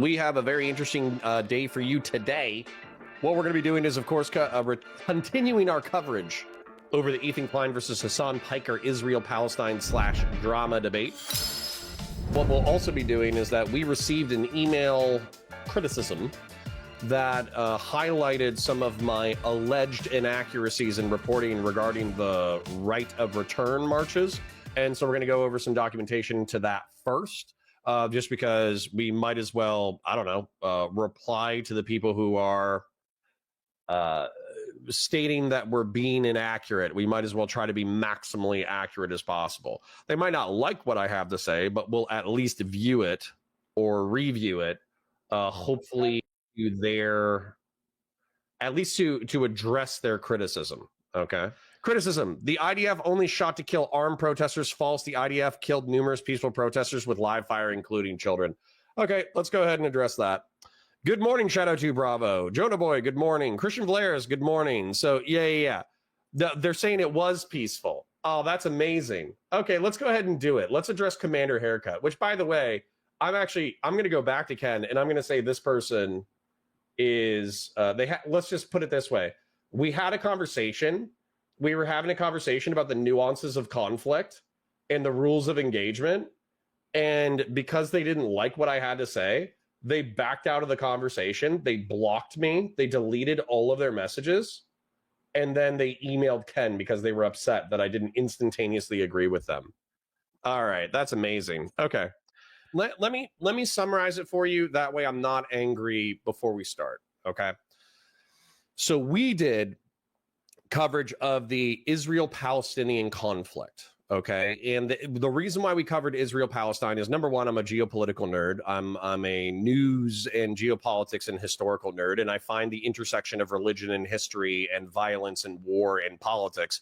We have a very interesting day for you today. What we're going to be doing is, of course, continuing our coverage over the Ethan Klein versus Hasan PIKER Israel-Palestine / drama debate. What we'll also be doing is that we received an email criticism that highlighted some of my alleged inaccuracies in reporting regarding the right of return marches. And so we're going to go over some documentation to that first. Just because we might as well, I don't know, reply to the people who are stating that we're being inaccurate. We might as well try to be maximally accurate as possible. They might not like what I have to say, but we'll at least view it or review it, hopefully at least to address their criticism. Okay. Criticism. The IDF only shot to kill armed protesters. False. The IDF killed numerous peaceful protesters with live fire, including children. Okay, let's go ahead and address that. Good morning, Shadow 2 Bravo. Jonah Boy, good morning. Christian Vlares, good morning. So, yeah. They're saying it was peaceful. Oh, that's amazing. Okay, let's go ahead and do it. Let's address Commander Haircut, which, by the way, I'm going to go back to Ken, and I'm going to say this person is, let's just put it this way. We had a conversation. We were having a conversation about the nuances of conflict and the rules of engagement. And because they didn't like what I had to say, they backed out of the conversation. They blocked me. They deleted all of their messages. And then they emailed Ken because they were upset that I didn't instantaneously agree with them. All right. That's amazing. Okay. Let me summarize it for you. That way I'm not angry before we start. Okay. So we did coverage of the Israel-Palestinian conflict, okay? And the reason why we covered Israel-Palestine is, number one, I'm a geopolitical nerd. I'm a news and geopolitics and historical nerd, and I find the intersection of religion and history and violence and war and politics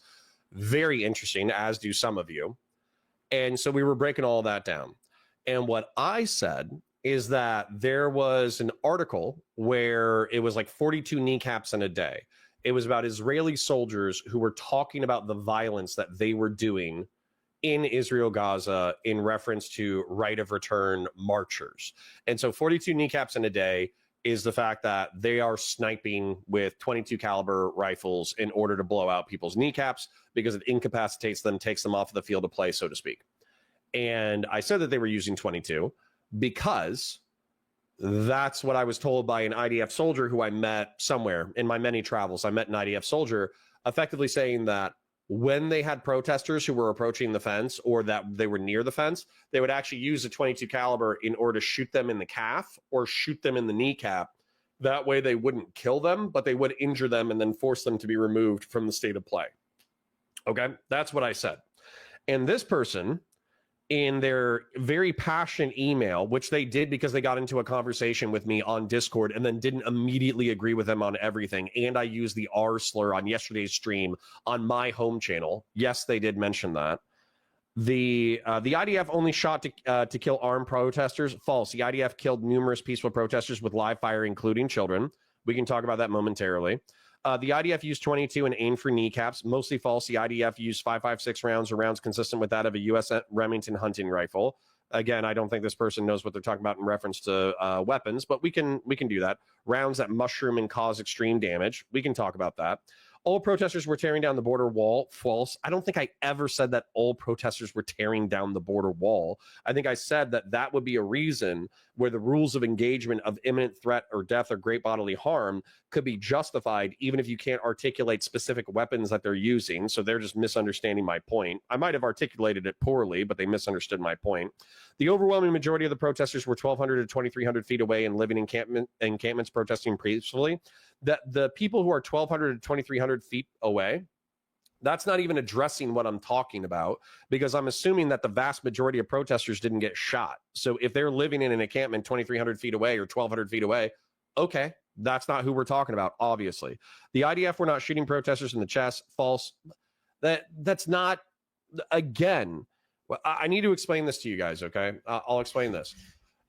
very interesting, as do some of you. And so we were breaking all that down. And what I said is that there was an article where it was like 42 kneecaps in a day. It was about Israeli soldiers who were talking about the violence that they were doing in Israel, Gaza, in reference to right of return marchers. And so 42 kneecaps in a day is the fact that they are sniping with 22 caliber rifles in order to blow out people's kneecaps because it incapacitates them, takes them off of the field of play, so to speak. And I said that they were using 22 because that's what I was told by an IDF soldier who I met somewhere in my many travels. I met an IDF soldier effectively saying that when they had protesters who were approaching the fence or that they were near the fence, they would actually use a 22 caliber in order to shoot them in the calf or shoot them in the kneecap. That way they wouldn't kill them, but they would injure them and then force them to be removed from the state of play. Okay, that's what I said. And this person, in their very passionate email, which they did because they got into a conversation with me on Discord and then didn't immediately agree with them on everything. And I used the R slur on yesterday's stream on my home channel. Yes, they did mention that. The IDF only shot to kill armed protesters. False. The IDF killed numerous peaceful protesters with live fire, including children. We can talk about that momentarily. The IDF used 22 and aimed for kneecaps. Mostly false. The IDF used 5.56 rounds or rounds consistent with that of a U.S. Remington hunting rifle. Again, I don't think this person knows what they're talking about in reference to weapons, but we can do that. Rounds that mushroom and cause extreme damage. We can talk about that. All protesters were tearing down the border wall. False. I don't think I ever said that all protesters were tearing down the border wall. I think I said that that would be a reason where the rules of engagement of imminent threat or death or great bodily harm could be justified, even if you can't articulate specific weapons that they're using. So they're just misunderstanding my point. I might have articulated it poorly, but they misunderstood my point. The overwhelming majority of the protesters were 1,200 to 2,300 feet away and living in encampments protesting peacefully. That the people who are 1,200 to 2,300 feet away, that's not even addressing what I'm talking about, because I'm assuming that the vast majority of protesters didn't get shot. So if they're living in an encampment 2,300 feet away or 1,200 feet away, okay, that's not who we're talking about, obviously. The IDF were not shooting protesters in the chest. False. That's not, again, I need to explain this to you guys, okay? I'll explain this.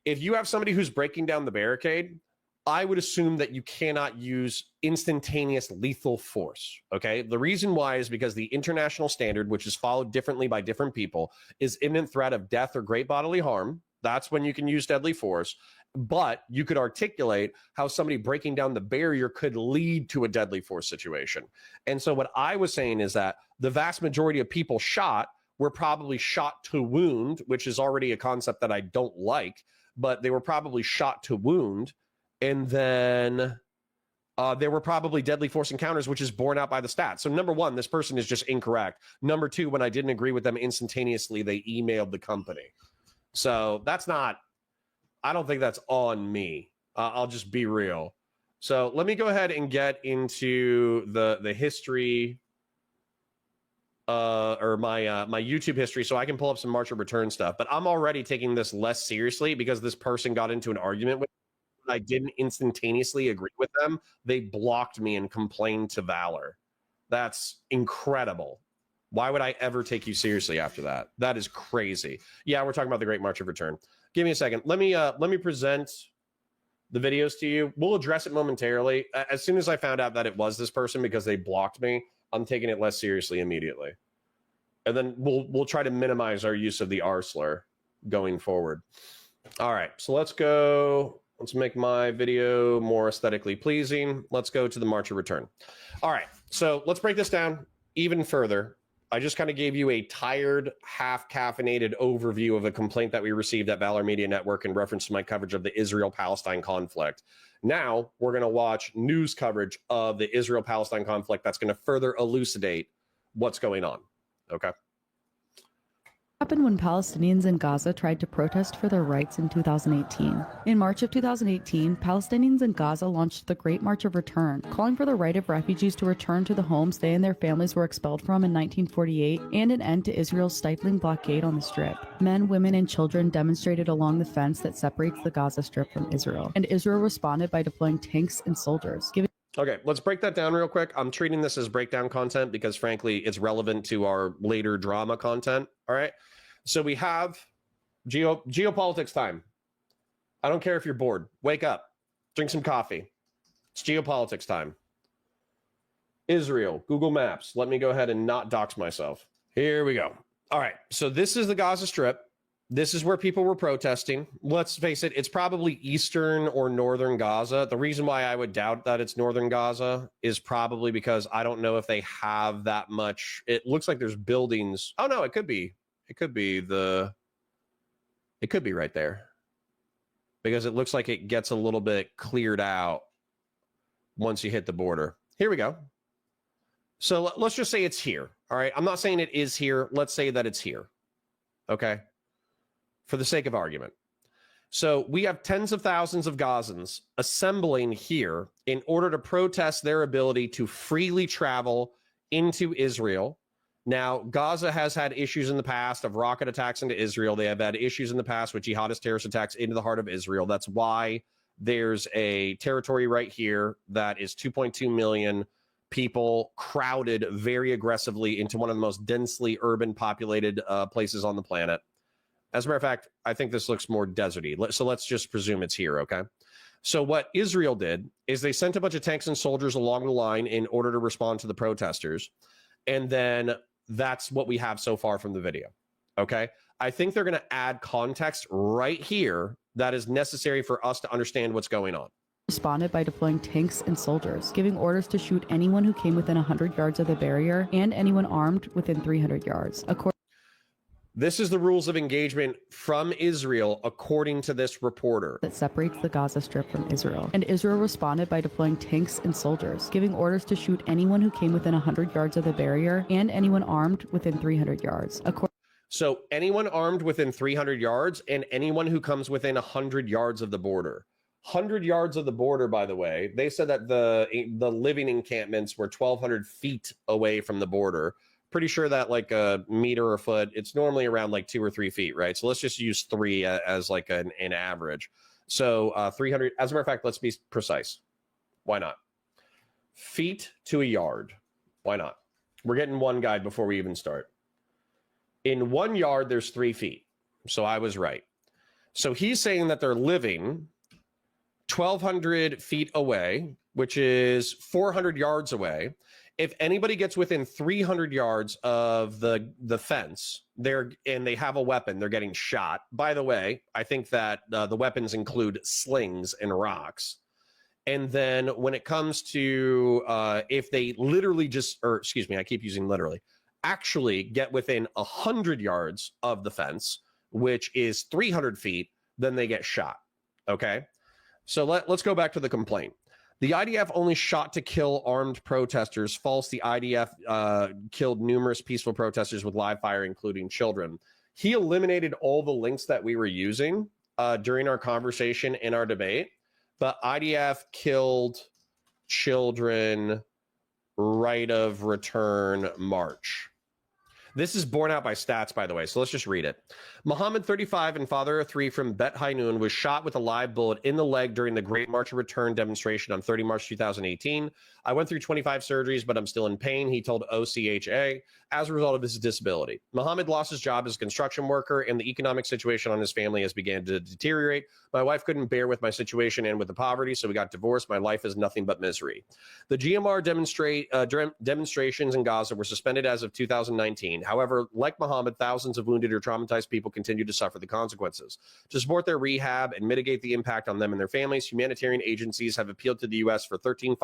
If you have somebody who's breaking down the barricade, I would assume that you cannot use instantaneous lethal force, okay? The reason why is because the international standard, which is followed differently by different people, is imminent threat of death or great bodily harm. That's when you can use deadly force. but you could articulate how somebody breaking down the barrier could lead to a deadly force situation. And so what I was saying is that the vast majority of people shot were probably shot to wound, which is already a concept that I don't like, but they were probably shot to wound. And then there were probably deadly force encounters, which is borne out by the stats. So number one, this person is just incorrect. Number two, when I didn't agree with them instantaneously, they emailed the company. So that's not, I don't think that's on me. I'll just be real. So let me go ahead and get into the history or my YouTube history so I can pull up some March of Return stuff. But I'm already taking this less seriously because this person got into an argument with me. I didn't instantaneously agree with them. They blocked me and complained to Valor. That's incredible. Why would I ever take you seriously after that? That is crazy. Yeah, we're talking about the Great March of Return. Give me a second. Let me present the videos to you. We'll address it momentarily. As soon as I found out that it was this person because they blocked me, I'm taking it less seriously immediately. And then we'll try to minimize our use of the R slur going forward. All right, so let's go. Let's make my video more aesthetically pleasing. Let's go to the March of Return. All right, so let's break this down even further. I just kind of gave you a tired, half-caffeinated overview of a complaint that we received at Valor Media Network in reference to my coverage of the Israel-Palestine conflict. Now, we're going to watch news coverage of the Israel-Palestine conflict that's going to further elucidate what's going on. Okay. Happened when Palestinians in Gaza tried to protest for their rights in 2018. In March of 2018, Palestinians in Gaza launched the Great March of Return, calling for the right of refugees to return to the homes they and their families were expelled from in 1948 and an end to Israel's stifling blockade on the Strip. Men, women, and children demonstrated along the fence that separates the Gaza Strip from Israel, and Israel responded by deploying tanks and soldiers, giving Okay, let's break that down real quick. I'm treating this as breakdown content because, frankly, it's relevant to our later drama content. All right. So we have geopolitics time. I don't care if you're bored. Wake up. Drink some coffee. It's geopolitics time. Israel, Google Maps. Let me go ahead and not dox myself. Here we go. All right. So this is the Gaza Strip. This is where people were protesting. Let's face it, it's probably eastern or northern Gaza. The reason why I would doubt that it's northern Gaza is probably because I don't know if they have that much. It looks like there's buildings. Oh, no, it could be. It could be right there because it looks like it gets a little bit cleared out once you hit the border. Here we go. So let's just say it's here. All right. I'm not saying it is here. Let's say that it's here. Okay. For the sake of argument. So we have tens of thousands of Gazans assembling here in order to protest their ability to freely travel into Israel. Now, Gaza has had issues in the past of rocket attacks into Israel. They have had issues in the past with jihadist terrorist attacks into the heart of Israel. That's why there's a territory right here that is 2.2 million people crowded very aggressively into one of the most densely urban populated places on the planet. As a matter of fact, I think this looks more deserty. So let's just presume it's here, okay? So what Israel did is they sent a bunch of tanks and soldiers along the line in order to respond to the protesters. And then that's what we have so far from the video, okay? I think they're going to add context right here that is necessary for us to understand what's going on. Responded by deploying tanks and soldiers, giving orders to shoot anyone who came within 100 yards of the barrier and anyone armed within 300 yards. This is the rules of engagement from Israel, according to this reporter. That separates the Gaza Strip from Israel. And Israel responded by deploying tanks and soldiers, giving orders to shoot anyone who came within 100 yards of the barrier and anyone armed within 300 yards. So anyone armed within 300 yards and anyone who comes within 100 yards of the border. 100 yards of the border, by the way, they said that the living encampments were 1,200 feet away from the border. Pretty sure that like a meter or a foot, it's normally around like 2 or 3 feet, right? So let's just use 3 as like an average. So 300, as a matter of fact, let's be precise. Why not? Feet to a yard. Why not? We're getting one guide before we even start. In 1 yard, there's 3 feet. So I was right. So he's saying that they're living 1,200 feet away, which is 400 yards away. if anybody gets within 300 yards of the fence, they have a weapon, they're getting shot. By the way, I think that the weapons include slings and rocks. And then when it comes to if they literally I keep using literally, actually get within 100 yards of the fence, which is 300 feet, then they get shot. Okay, so let's go back to the complaint. The IDF only shot to kill armed protesters. False. The IDF killed numerous peaceful protesters with live fire, including children. He eliminated all the links that we were using during our conversation in our debate, but IDF killed children, right of return march. This is borne out by stats, by the way, so let's just read it. Muhammad, 35, and father of 3 from Bet Hainoun was shot with a live bullet in the leg during the Great March of Return demonstration on 30 March 2018. I went through 25 surgeries, but I'm still in pain, he told OCHA, as a result of his disability. Muhammad lost his job as a construction worker, and the economic situation on his family has began to deteriorate. My wife couldn't bear with my situation and with the poverty, so we got divorced. My life is nothing but misery. The GMR demonstrations in Gaza were suspended as of 2019. However, like Muhammad, thousands of wounded or traumatized people continue to suffer the consequences. To support their rehab and mitigate the impact on them and their families, humanitarian agencies have appealed to the U.S. for $13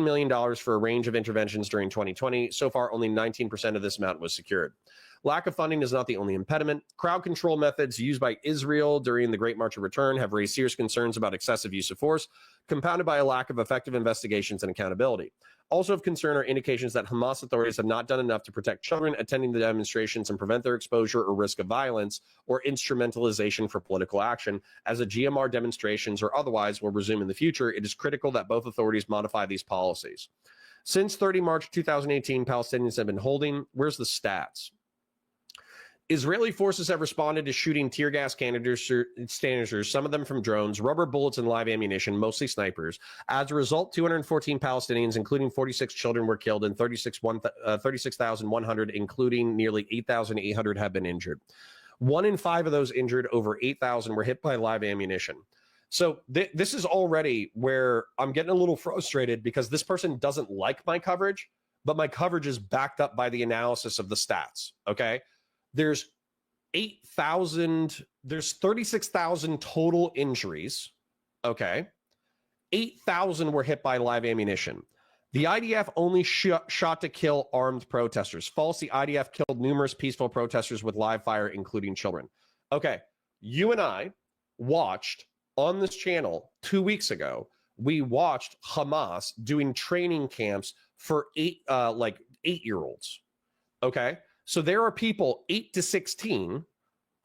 million for a range of interventions during 2020. So far, only 19% of this amount was secured. Lack of funding is not the only impediment. Crowd control methods used by Israel during the Great March of Return have raised serious concerns about excessive use of force, compounded by a lack of effective investigations and accountability. Also of concern are indications that Hamas authorities have not done enough to protect children attending the demonstrations and prevent their exposure or risk of violence or instrumentalization for political action. As the GMR demonstrations or otherwise will resume in the future, it is critical that both authorities modify these policies. Since 30 March 2018, Palestinians have been holding, where's the stats? Israeli forces have responded to shooting tear gas canisters, some of them from drones, rubber bullets, and live ammunition, mostly snipers. As a result, 214 Palestinians, including 46 children, were killed, and 36,100, including nearly 8,800, have been injured. 1 in 5 of those injured, over 8,000, were hit by live ammunition. So this is already where I'm getting a little frustrated because this person doesn't like my coverage, but my coverage is backed up by the analysis of the stats, okay? There's 36,000 total injuries. Okay. 8,000 were hit by live ammunition. The IDF only shot to kill armed protesters. False. The IDF killed numerous peaceful protesters with live fire, including children. Okay. You and I watched on this channel 2 weeks ago, we watched Hamas doing training camps for 8-year-olds. Okay. So there are people 8 to 16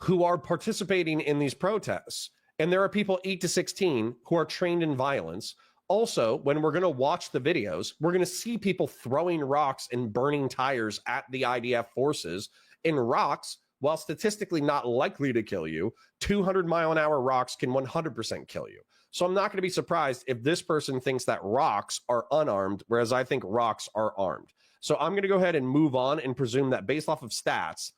who are participating in these protests, and there are people 8 to 16 who are trained in violence. Also, when we're going to watch the videos, we're going to see people throwing rocks and burning tires at the IDF forces. And rocks, while statistically not likely to kill you, 200-mile-an-hour rocks can 100% kill you. So I'm not going to be surprised if this person thinks that rocks are unarmed, whereas I think rocks are armed. So I'm going to go ahead and move on and presume that based off of stats,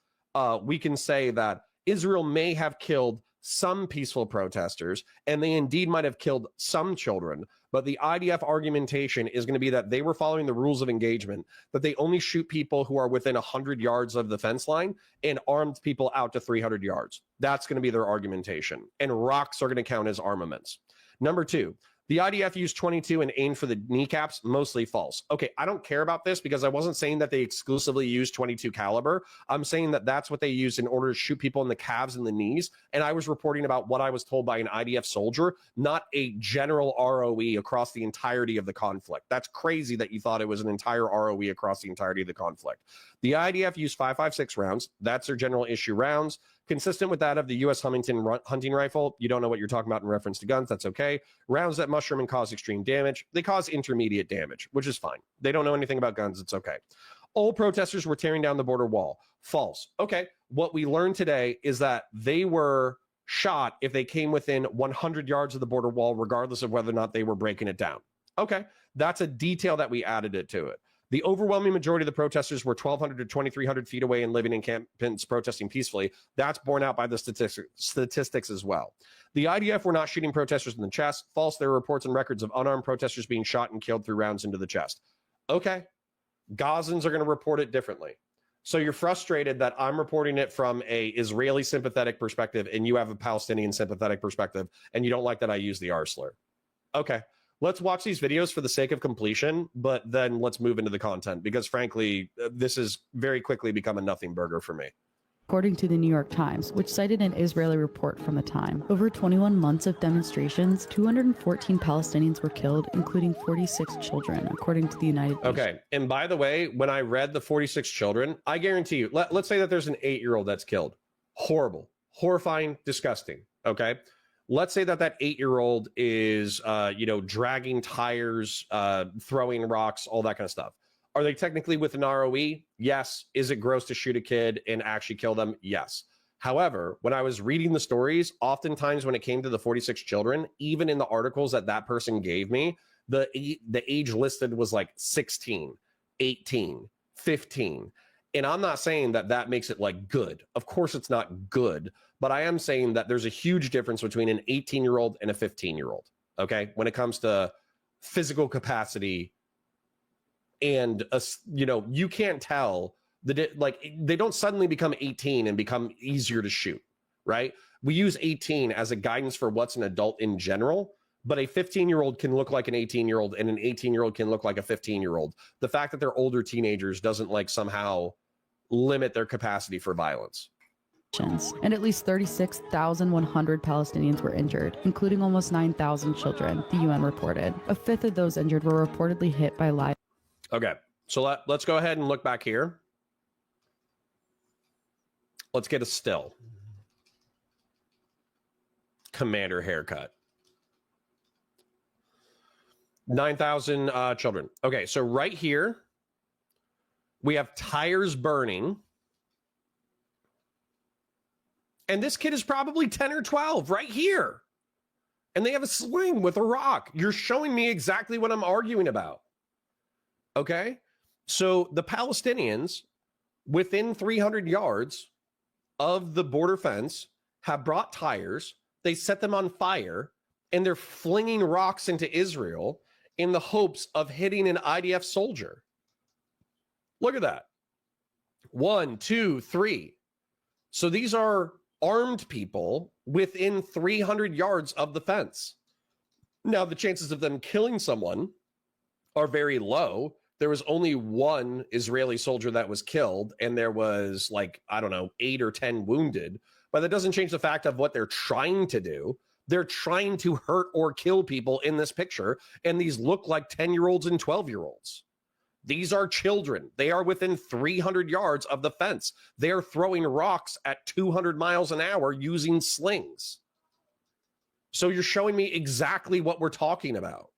we can say that Israel may have killed some peaceful protesters, and they indeed might have killed some children. But the IDF argumentation is going to be that they were following the rules of engagement, that they only shoot people who are within 100 yards of the fence line and armed people out to 300 yards. That's going to be their argumentation. And rocks are going to count as armaments. Number 2. The IDF used 22 and aimed for the kneecaps, mostly false. Okay, I don't care about this because I wasn't saying that they exclusively used 22 caliber. I'm saying that that's what they used in order to shoot people in the calves and the knees. And I was reporting about what I was told by an IDF soldier, not a general ROE across the entirety of the conflict. That's crazy that you thought it was an entire ROE across the entirety of the conflict. The IDF used 5.56 rounds. That's their general issue rounds. Consistent with that of the U.S. Huntington hunting rifle. You don't know what you're talking about in reference to guns. That's okay. Rounds that mushroom and cause extreme damage. They cause intermediate damage, which is fine. They don't know anything about guns. It's okay. All protesters were tearing down the border wall. False. Okay. What we learned today is that they were shot if they came within 100 yards of the border wall, regardless of whether or not they were breaking it down. Okay. That's a detail that we added it to it. The overwhelming majority of the protesters were 1,200 to 2,300 feet away and living in encampments protesting peacefully. That's borne out by the statistics as well. The IDF were not shooting protesters in the chest. False, there were reports and records of unarmed protesters being shot and killed through rounds into the chest. Okay, Gazans are going to report it differently. So you're frustrated that I'm reporting it from a Israeli sympathetic perspective and you have a Palestinian sympathetic perspective, and you don't like that I use the R slur. Okay, let's watch these videos for the sake of completion, but then let's move into the content, because frankly, this has very quickly become a nothing burger for me. According to the New York Times, which cited an Israeli report from the time, over 21 months of demonstrations, 214 Palestinians were killed, including 46 children, according to the United Nations. Okay, and by the way, when I read the 46 children, I guarantee you, let's say that there's an 8-year-old that's killed. Horrible, horrifying, disgusting, okay? Let's say that that 8-year-old is, dragging tires, throwing rocks, all that kind of stuff. Are they technically with an ROE? Yes. Is it gross to shoot a kid and actually kill them? Yes. However, when I was reading the stories, oftentimes when it came to the 46 children, even in the articles that person gave me, the age listed was like 16, 18, 15. And I'm not saying that makes it like good. Of course it's not good, but I am saying that there's a huge difference between an 18-year-old and a 15-year-old, okay? When it comes to physical capacity. And you can't tell they don't suddenly become 18 and become easier to shoot, right? We use 18 as a guidance for what's an adult in general, but a 15-year-old can look like an 18-year-old and an 18-year-old can look like a 15-year-old. The fact that they're older teenagers doesn't somehow limit their capacity for violence. And at least 36,100 Palestinians were injured, including almost 9,000 children, the UN reported. A fifth of those injured were reportedly hit by live. Okay, so let's go ahead and look back here. Let's get a still. Commander haircut. 9,000 children. Okay, so right here, we have tires burning. And this kid is probably 10 or 12 right here. And they have a sling with a rock. You're showing me exactly what I'm arguing about. Okay, so the Palestinians within 300 yards of the border fence have brought tires, they set them on fire, and they're flinging rocks into Israel in the hopes of hitting an IDF soldier. Look at that. 1, 2, 3. So these are armed people within 300 yards of the fence. Now, the chances of them killing someone are very low. There was only one Israeli soldier that was killed, and there was 8 or 10 wounded. But that doesn't change the fact of what they're trying to do. They're trying to hurt or kill people in this picture, and these look like 10-year-olds and 12-year-olds. These are children. They are within 300 yards of the fence. They are throwing rocks at 200 miles an hour using slings. So you're showing me exactly what we're talking about.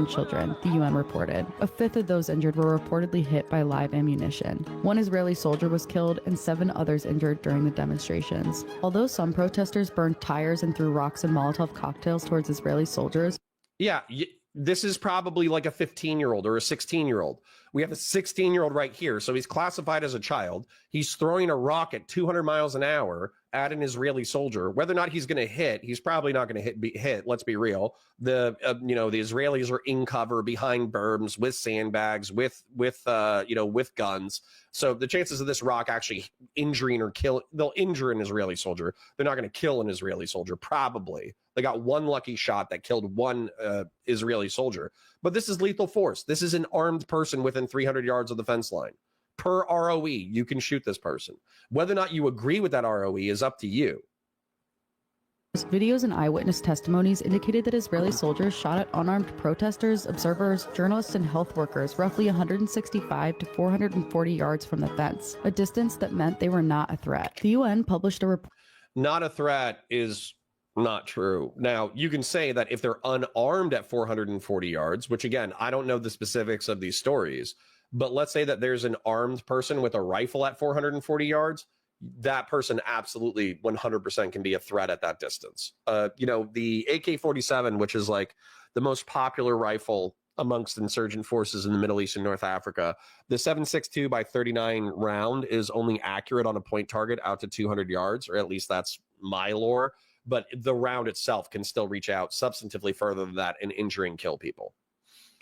Children, the UN reported. A fifth of those injured were reportedly hit by live ammunition. One Israeli soldier was killed and 7 others injured during the demonstrations. Although some protesters burned tires and threw rocks and Molotov cocktails towards Israeli soldiers. Yeah, this is probably like a 15-year-old or a 16-year-old. We have a 16-year-old right here, so he's classified as a child. He's throwing a rock at 200 miles an hour at an Israeli soldier. Whether or not he's going to hit, he's probably not going to hit. Let's be real. The Israelis are in cover behind berms with sandbags, with guns. So the chances of this rock actually injuring or they'll injure an Israeli soldier. They're not going to kill an Israeli soldier. Probably. They got one lucky shot that killed one Israeli soldier. But this is lethal force. This is an armed person within 300 yards of the fence line. Per ROE, you can shoot this person. Whether or not you agree with that ROE is up to you. Videos and eyewitness testimonies indicated that Israeli soldiers shot at unarmed protesters, observers, journalists, and health workers roughly 165 to 440 yards from the fence, a distance that meant they were not a threat. The UN published a report. Not a threat is not true. Now, you can say that if they're unarmed at 440 yards, which again, I don't know the specifics of these stories, but let's say that there's an armed person with a rifle at 440 yards, that person absolutely 100% can be a threat at that distance. The AK-47, which is like the most popular rifle amongst insurgent forces in the Middle East and North Africa. The 7.62 by 39 round is only accurate on a point target out to 200 yards, or at least that's my lore. But the round itself can still reach out substantively further than that and injure and kill people.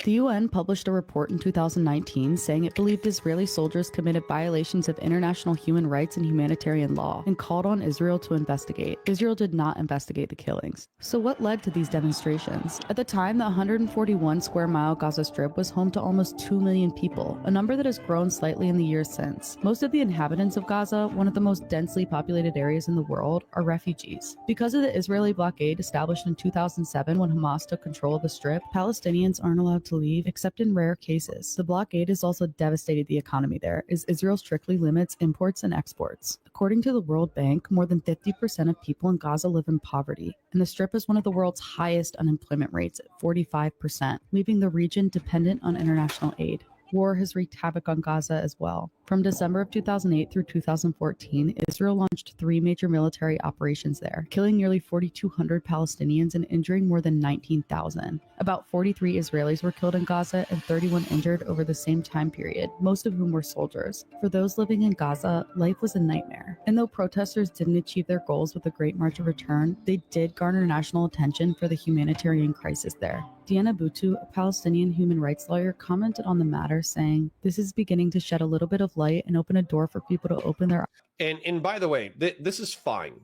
The UN published a report in 2019 saying it believed Israeli soldiers committed violations of international human rights and humanitarian law and called on Israel to investigate. Israel did not investigate the killings. So what led to these demonstrations? At the time, the 141 square mile Gaza Strip was home to almost 2 million people, a number that has grown slightly in the years since. Most of the inhabitants of Gaza, one of the most densely populated areas in the world, are refugees. Because of the Israeli blockade established in 2007 when Hamas took control of the Strip, Palestinians aren't allowed to leave except in rare cases. The blockade has also devastated the economy there, as Israel strictly limits imports and exports. According to the World Bank, more than 50% of people in Gaza live in poverty, and the Strip is one of the world's highest unemployment rates at 45%, leaving the region dependent on international aid. War has wreaked havoc on Gaza as well. From December of 2008 through 2014, Israel launched 3 major military operations there, killing nearly 4,200 Palestinians and injuring more than 19,000. About 43 Israelis were killed in Gaza and 31 injured over the same time period, most of whom were soldiers. For those living in Gaza, life was a nightmare. And though protesters didn't achieve their goals with the Great March of Return, they did garner national attention for the humanitarian crisis there. Diana Boutou, a Palestinian human rights lawyer, commented on the matter, saying, "This is beginning to shed a little bit of light and open a door for people to open their..." And by the way, this is fine.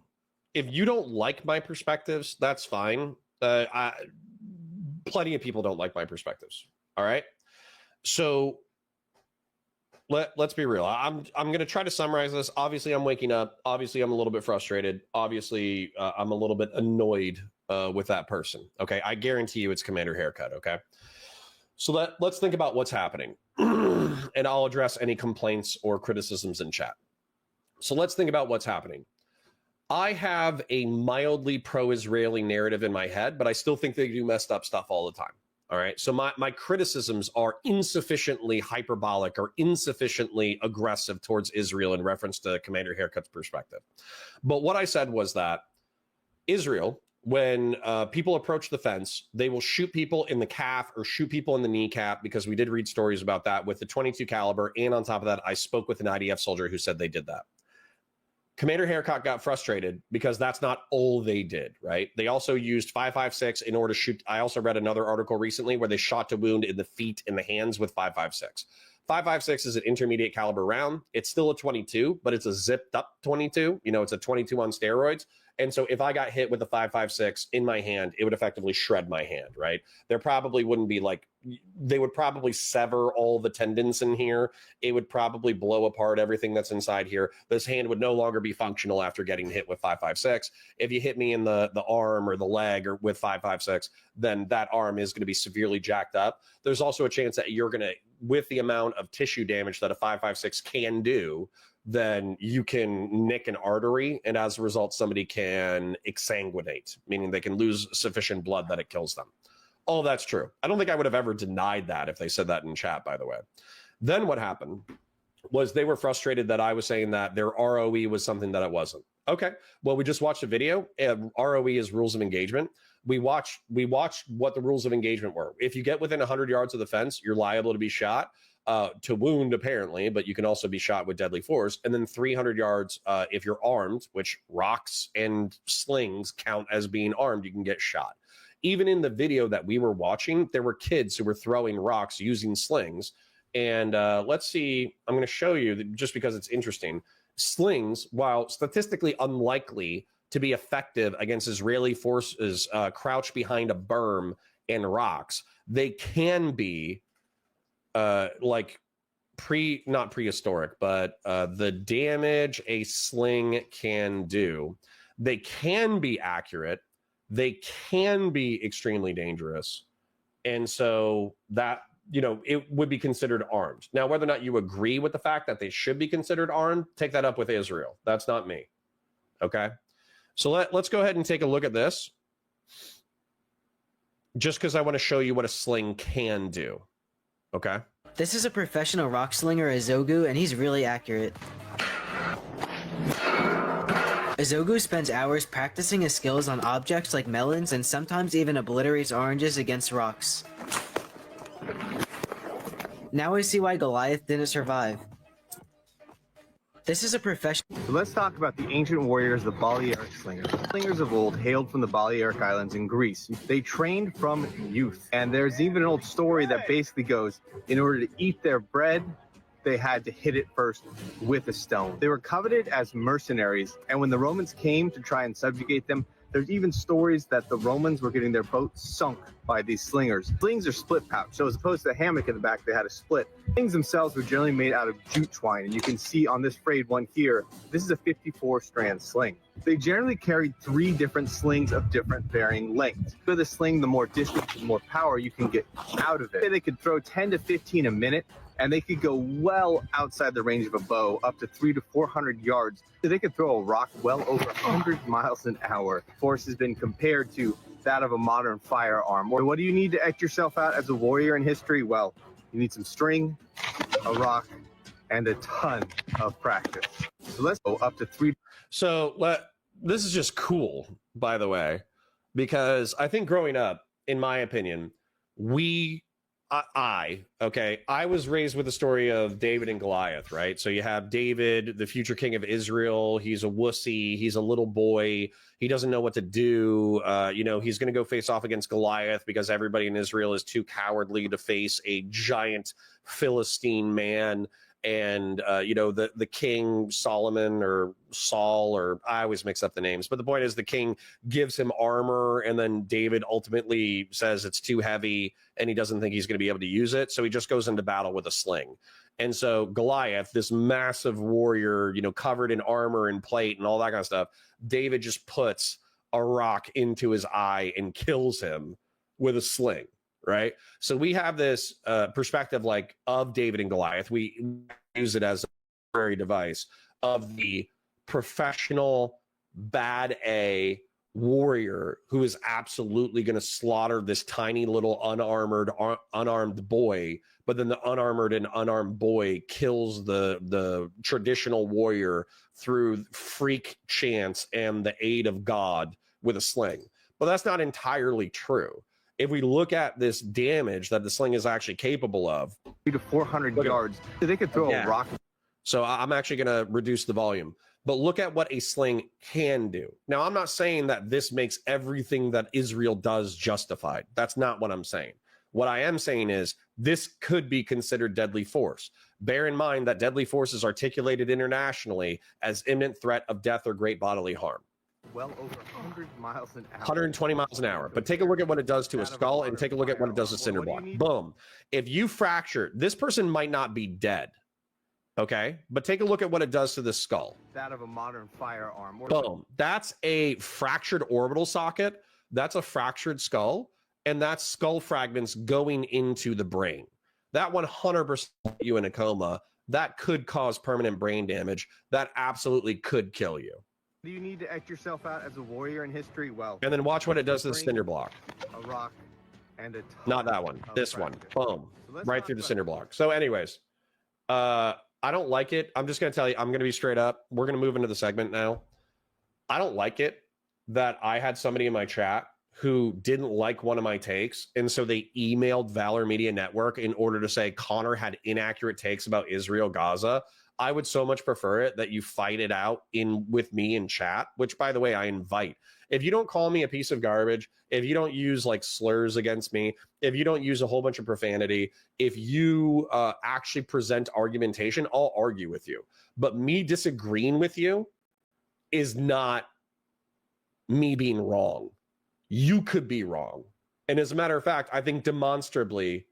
If you don't like my perspectives, that's fine. Plenty of people don't like my perspectives. All right. So let's be real. I'm going to try to summarize this. Obviously, I'm waking up. Obviously, I'm a little bit frustrated. Obviously, I'm a little bit annoyed with that person. Okay. I guarantee you it's Commander Haircut. Okay. So let's think about what's happening. And I'll address any complaints or criticisms in chat. So let's think about what's happening. I have a mildly pro-Israeli narrative in my head, but I still think they do messed up stuff all the time. All right. So my criticisms are insufficiently hyperbolic or insufficiently aggressive towards Israel in reference to Commander Haircut's perspective. But what I said was that Israel, when people approach the fence, they will shoot people in the calf or shoot people in the kneecap, because we did read stories about that with the 22 caliber. And on top of that, I spoke with an IDF soldier who said they did that. Commander Haircut got frustrated because that's not all they did, right? They also used 5.56 in order to shoot. I also read another article recently where they shot to wound in the feet and the hands with 5.56. 5.56 is an intermediate caliber round. It's still a 22, but it's a zipped up 22. You know, it's a 22 on steroids. And so if I got hit with a 5.56 in my hand, it would effectively shred my hand, right? There probably wouldn't be like, they would probably sever all the tendons in here. It would probably blow apart everything that's inside here. This hand would no longer be functional after getting hit with 5.56. If you hit me in the arm or the leg or with 5.56, then that arm is going to be severely jacked up. There's also a chance that you're going to, with the amount of tissue damage that a 5.56 can do, then you can nick an artery, and as a result, somebody can exsanguinate, meaning they can lose sufficient blood that it kills them. All that's true. I don't think I would have ever denied that if they said that in chat, by the way. Then what happened was they were frustrated that I was saying that their ROE was something that it wasn't. Okay, well, we just watched a video. ROE is rules of engagement. We watched what the rules of engagement were. If you get within 100 yards of the fence, you're liable to be shot. To wound, apparently, but you can also be shot with deadly force. And then 300 yards, if you're armed, which rocks and slings count as being armed, you can get shot. Even in the video that we were watching, there were kids who were throwing rocks using slings. And let's see, I'm going to show you, just because it's interesting. Slings, while statistically unlikely to be effective against Israeli forces crouched behind a berm and rocks, they can be like not prehistoric, but the damage a sling can do. They can be accurate. They can be extremely dangerous. And so that, you know, it would be considered armed. Now, whether or not you agree with the fact that they should be considered armed, take that up with Israel. That's not me. Okay. So let's go ahead and take a look at this. Just because I want to show you what a sling can do. Okay. This is a professional rock slinger, Azogu, and he's really accurate. Azogu spends hours practicing his skills on objects like melons and sometimes even obliterates oranges against rocks. Now I see why Goliath didn't survive. This is a professional. So let's talk about the ancient warriors, the Balearic slingers. Slingers of old hailed from the Balearic Islands in Greece. They trained from youth. And there's even an old story that basically goes, in order to eat their bread, they had to hit it first with a stone. They were coveted as mercenaries, and when the Romans came to try and subjugate them, there's even stories that the Romans were getting their boats sunk by these slingers. Slings are split pouch, so as opposed to the hammock in the back, they had a split. Slings themselves were generally made out of jute twine, and you can see on this frayed one here, this is a 54-strand sling. They generally carried 3 different slings of different varying lengths. The sling, the more distance, the more power you can get out of it. They could throw 10 to 15 a minute, and they could go well outside the range of a bow, up to 300 to 400 yards. So they could throw a rock well over 100 miles an hour. Force has been compared to that of a modern firearm. Or what do you need to act yourself out as a warrior in history? Well, you need some string, a rock, and a ton of practice. So let's go up to 3. So this is just cool, by the way, because I think growing up, in my opinion, I was raised with the story of David and Goliath, right? So you have David, the future king of Israel. He's a wussy. He's a little boy. He doesn't know what to do. He's going to go face off against Goliath because everybody in Israel is too cowardly to face a giant Philistine man. And, the king Solomon or Saul, or I always mix up the names. But the point is the king gives him armor, and then David ultimately says it's too heavy and he doesn't think he's going to be able to use it. So he just goes into battle with a sling. And so Goliath, this massive warrior, covered in armor and plate and all that kind of stuff, David just puts a rock into his eye and kills him with a sling. Right. So we have this perspective of David and Goliath. We use it as a temporary device of the professional bad A warrior who is absolutely going to slaughter this tiny little unarmed boy. But then the unarmed boy kills the traditional warrior through freak chance and the aid of God with a sling. But that's not entirely true. If we look at this damage that the sling is actually capable of, 300 to 400 yards, they could throw a rock. So I'm actually going to reduce the volume, but look at what a sling can do. Now, I'm not saying that this makes everything that Israel does justified. That's not what I'm saying. What I am saying is this could be considered deadly force. Bear in mind that deadly force is articulated internationally as imminent threat of death or great bodily harm. Well over 100 miles an hour. 120 miles an hour. But take a look at what it does to a skull and take a look at what it does to cinder block. Boom. If you fracture, this person might not be dead. Okay? But take a look at what it does to the skull. That of a modern firearm. Boom. That's a fractured orbital socket. That's a fractured skull. And that's skull fragments going into the brain. That 100% you in a coma. That could cause permanent brain damage. That absolutely could kill you. Do you need to act yourself out as a warrior in history? Well, and then watch what it does to the cinder block. A rock and a ton. Not that one. This one. Boom. So right through the cinder block. So anyways, I don't like it. I'm just going to tell you, I'm going to be straight up. We're going to move into the segment now. I don't like it that I had somebody in my chat who didn't like one of my takes. And so they emailed Valor Media Network in order to say Connor had inaccurate takes about Israel, Gaza. I would so much prefer it that you fight it out with me in chat, which, by the way, I invite. If you don't call me a piece of garbage, if you don't use slurs against me, if you don't use a whole bunch of profanity, if you actually present argumentation, I'll argue with you. But me disagreeing with you is not me being wrong. You could be wrong. And as a matter of fact, I think demonstrably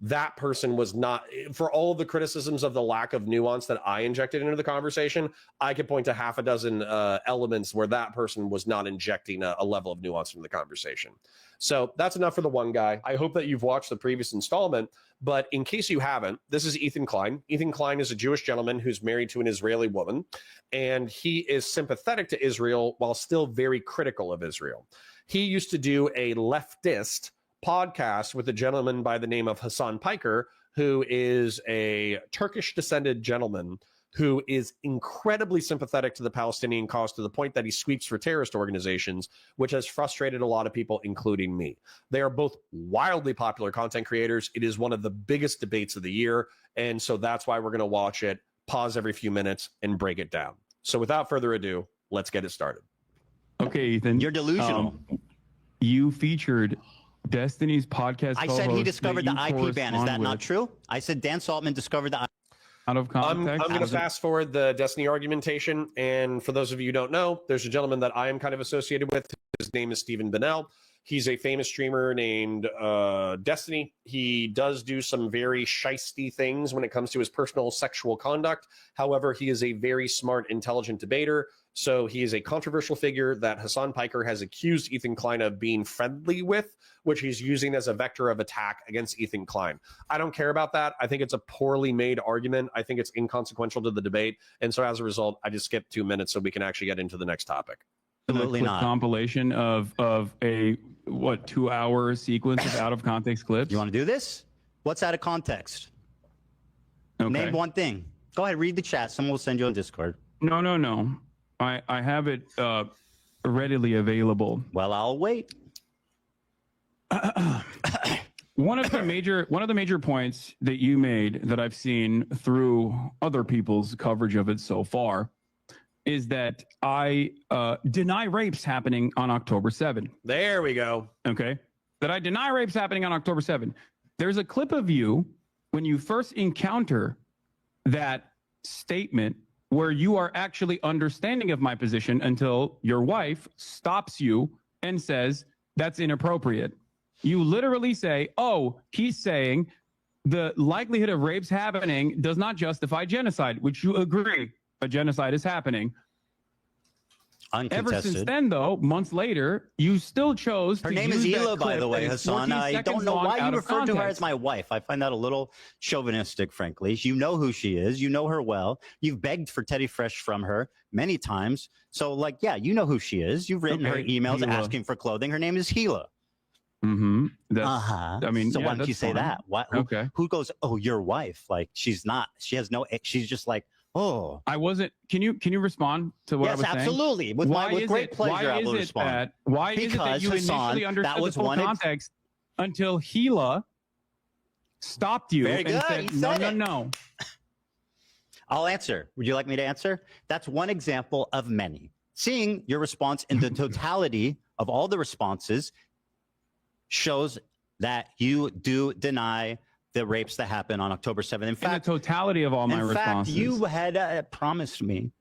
that person was not, for all of the criticisms of the lack of nuance that I injected into the conversation, I could point to half a dozen elements where that person was not injecting a level of nuance into the conversation. So that's enough for the one guy. I hope that you've watched the previous installment, but in case you haven't, this is Ethan Klein. Ethan Klein is a Jewish gentleman who's married to an Israeli woman, and he is sympathetic to Israel while still very critical of Israel. He used to do a leftist podcast with a gentleman by the name of Hasan PIKER, who is a Turkish descended gentleman who is incredibly sympathetic to the Palestinian cause to the point that he sweeps for terrorist organizations, which has frustrated a lot of people, including me. They are both wildly popular content creators. It is one of the biggest debates of the year. And so that's why we're going to watch it, pause every few minutes, and break it down. So without further ado, let's get it started. Okay, Ethan. You're delusional. You featured Destiny's podcast. I said he discovered the IP ban. Is that not true? I said Dan Saltman discovered the out of context. I'm going to fast forward the Destiny argumentation. And for those of you who don't know, there's a gentleman that I am kind of associated with. His name is Stephen Bennell. He's a famous streamer named Destiny. He does do some very shisty things when it comes to his personal sexual conduct. However, he is a very smart, intelligent debater. So he is a controversial figure that Hasan PIKER has accused Ethan Klein of being friendly with, which he's using as a vector of attack against Ethan Klein. I don't care about that. I think it's a poorly made argument. I think it's inconsequential to the debate. And so as a result, I just skipped 2 minutes so we can actually get into the next topic. Absolutely not. Compilation of a 2-hour sequence of out of context clips. You want to do this? What's out of context? Okay. Name one thing. Go ahead, read the chat. Someone will send you on Discord. No. I have it readily available. Well, I'll wait. One of the major points that you made that I've seen through other people's coverage of it so far is that I deny rapes happening on October 7. There we go. Okay. That I deny rapes happening on October 7. There's a clip of you when you first encounter that statement where you are actually understanding of my position until your wife stops you and says, that's inappropriate. You literally say, oh, he's saying the likelihood of rapes happening does not justify genocide, which you agree a genocide is happening. Uncontested. Ever since then, though, months later, you still chose Her to name use is that Hila, by clip the way, that is Hasan. 14 I don't seconds know long why out you of referred to her context. as my wife. I find that a little chauvinistic, frankly. You know who she is. You know her well. You've begged for Teddy Fresh from her many times. So, like, yeah, you know who she is. You've written her emails Hila. asking for clothing. Her name is Hila. Mm-hmm. I mean, so yeah, why don't you say fine. that? Who goes, oh, your wife? Like, she's not. She has no. She's just like, oh. I wasn't. Can you respond to what I was saying? Yes, absolutely. With great pleasure, I will respond. Why is it that you Hasan, initially understood that was the full one context until Hila stopped you Very and good. said, He said it. no. I'll answer. Would you like me to answer? That's one example of many. Seeing your response in the totality of all the responses shows that you do deny the rapes that happened on October 7th. In fact, the totality of all my responses. you had promised me,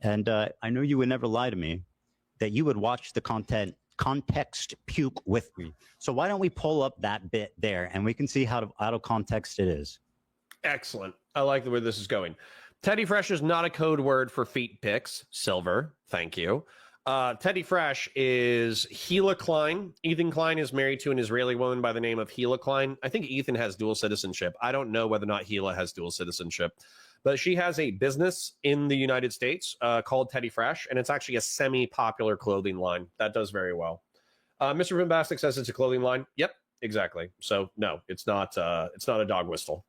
and I know you would never lie to me, that you would watch the context puke with me. So why don't we pull up that bit there, and we can see how out of context it is. Excellent. I like the way this is going. Teddy Fresh is not a code word for feet pics. Silver. Thank you. Teddy Fresh is Hila Klein. Ethan Klein is married to an Israeli woman by the name of Hila Klein. I think Ethan has dual citizenship. I don't know whether or not Hila has dual citizenship, but she has a business in the United States called Teddy Fresh, and it's actually a semi-popular clothing line that does very well. Mr. Bombastic says it's a clothing line. Yep, exactly. So no, it's not a dog whistle.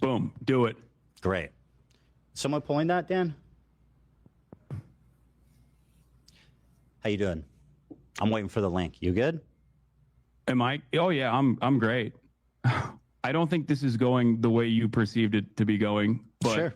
Boom. Do it. Great. Someone pulling that, Dan? How you doing? I'm waiting for the link. You good? Am I? Oh yeah, I'm great. I don't think this is going the way you perceived it to be going. But Sure.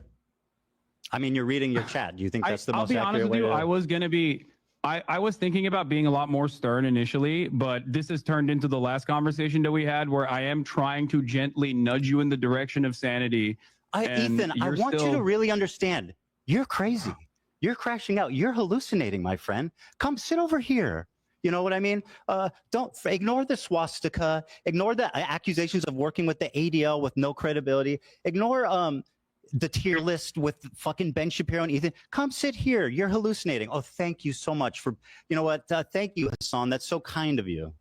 I mean, you're reading your chat. Do you think that's the I'll most be honest accurate with way you. to... I was thinking about being a lot more stern initially, but this has turned into the last conversation that we had where I am trying to gently nudge you in the direction of sanity. Ethan, I want you to really understand. You're crazy. You're crashing out. You're hallucinating, my friend. Come sit over here. You know what I mean? Don't ignore the swastika. Ignore the accusations of working with the ADL with no credibility. Ignore the tier list with fucking Ben Shapiro and Ethan. Come sit here. You're hallucinating. Oh, thank you so much for, you know what? Thank you, Hasan. That's so kind of you.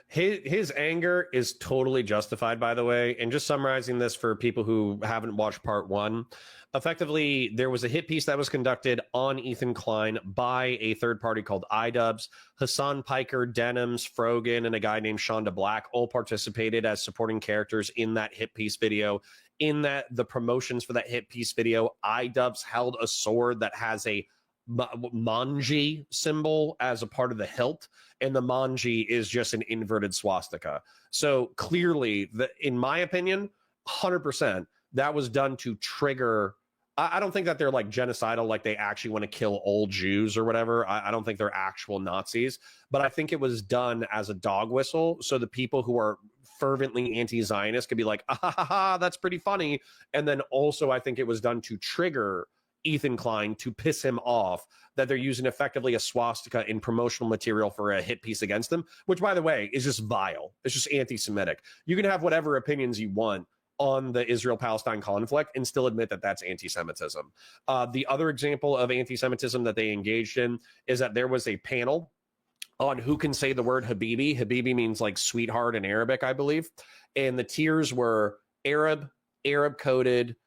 His anger is totally justified, by the way. And just summarizing this for people who haven't watched part one, effectively, there was a hit piece that was conducted on Ethan Klein by a third party called iDubbbz. Hasan, PIKER, Denims, Frogan, and a guy named Shonda Black all participated as supporting characters in that hit piece video. In that, the promotions for that hit piece video, iDubbbz held a sword that has a manji symbol as a part of the hilt, and the manji is just an inverted swastika. So clearly, in my opinion, 100%, that was done to trigger. I don't think that they're like genocidal, like they actually want to kill old Jews or whatever. I don't think they're actual Nazis, but I think it was done as a dog whistle, so the people who are fervently anti-Zionist could be like, ah, ha, ha, ha, that's pretty funny. And then also, I think it was done to trigger Ethan Klein, to piss him off that they're using effectively a swastika in promotional material for a hit piece against them, which, by the way, is just vile. It's just anti-Semitic. You can have whatever opinions you want on the Israel-Palestine conflict and still admit that that's anti-Semitism. The other example of anti-Semitism that they engaged in is that there was a panel on who can say the word Habibi. Habibi means like sweetheart in Arabic, I believe. And the tiers were Arab coded,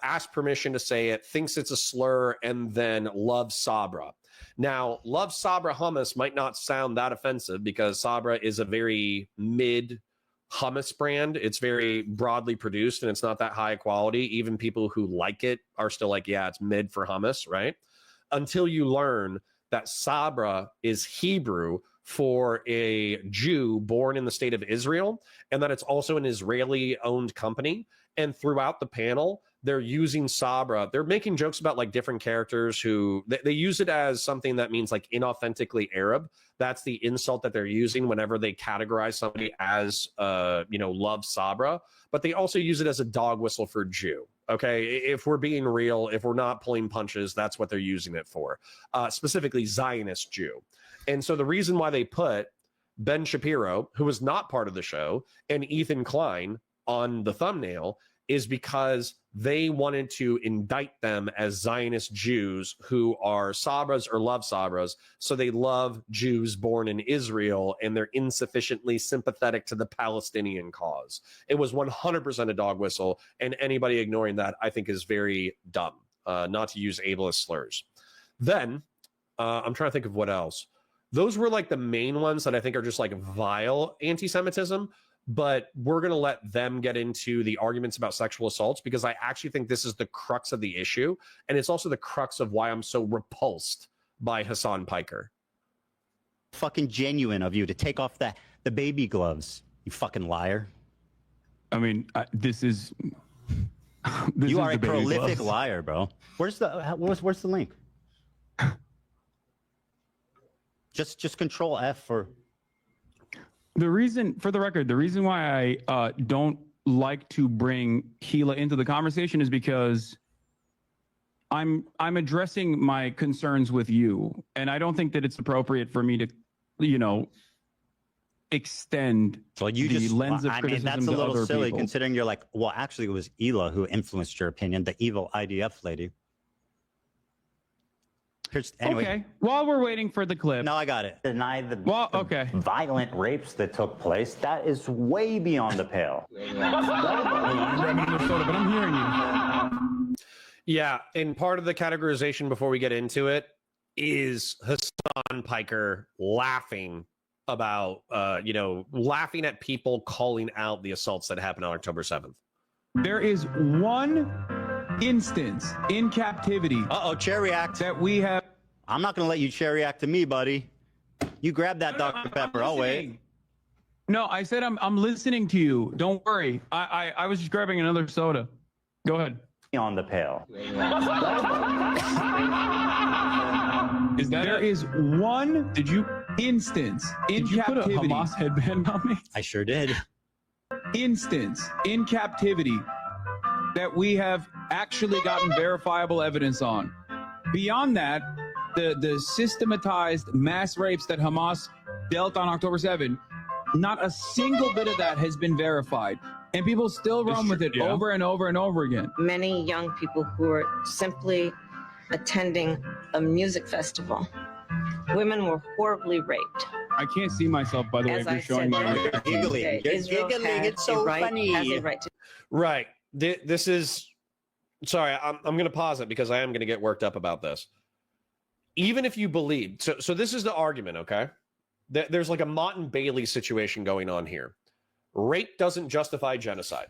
ask permission to say it, thinks it's a slur, and then love Sabra. Now, love Sabra hummus might not sound that offensive because Sabra is a very mid hummus brand. It's very broadly produced and it's not that high quality. Even people who like it are still like, yeah, it's mid for hummus, right? Until you learn that Sabra is Hebrew for a Jew born in the state of Israel, and that it's also an Israeli-owned company. And throughout the panel, they're using Sabra. They're making jokes about like different characters who they use it as something that means like inauthentically Arab. That's the insult that they're using whenever they categorize somebody as, love Sabra. But they also use it as a dog whistle for Jew. Okay, if we're being real, if we're not pulling punches, that's what they're using it for. Specifically, Zionist Jew. And so the reason why they put Ben Shapiro, who was not part of the show, and Ethan Klein on the thumbnail is because they wanted to indict them as Zionist Jews who are Sabras or love Sabras. So they love Jews born in Israel and they're insufficiently sympathetic to the Palestinian cause. It was 100% a dog whistle. And anybody ignoring that, I think, is very dumb, not to use ableist slurs. Then I'm trying to think of what else. Those were like the main ones that I think are just like vile anti-Semitism. But we're going to let them get into the arguments about sexual assaults because I actually think this is the crux of the issue. And it's also the crux of why I'm so repulsed by Hasan PIKER. Fucking genuine of you to take off the baby gloves, you fucking liar. I mean, this is you are a prolific liar, bro. Where's the link? Just control F for... The reason, for the record, the reason why I don't like to bring Gila into the conversation is because I'm addressing my concerns with you, and I don't think that it's appropriate for me to, extend the lens of criticism. I mean, that's a little silly people. Considering you're like, well, actually, it was Hila who influenced your opinion, the evil IDF lady. Anyway. Okay. While we're waiting for the clip. No, I got it. Deny the okay. violent rapes that took place. That is way beyond the pale. I'm in Minnesota, but I'm hearing you. Yeah, and part of the categorization before we get into it is Hasan PIKER laughing about, laughing at people calling out the assaults that happened on October 7th. There is one instance in captivity. Chair react. That we have. I'm not going to let you chair react to me, buddy. You grab that Dr. Pepper. I'll wait. No, I said I'm listening to you. Don't worry. I was just grabbing another soda. Go ahead. On the pale. There is one instance in captivity. Put a Hamas headband on me? I sure did. Instance in captivity that we have actually gotten verifiable evidence on. Beyond that, the systematized mass rapes that Hamas dealt on October 7, not a single bit of that has been verified. And people still run with it over and over and over again. Many young people who are simply attending a music festival Women were horribly raped. I can't see myself, by the way, As if you're I showing said, my there- right. Giggling. You're Israel giggling. has It's so a right, funny. Has a right to Right. This is, sorry, I'm going to pause it because I am going to get worked up about this. Even if you believe, so this is the argument, okay? There's like a Mott and Bailey situation going on here. Rape doesn't justify genocide.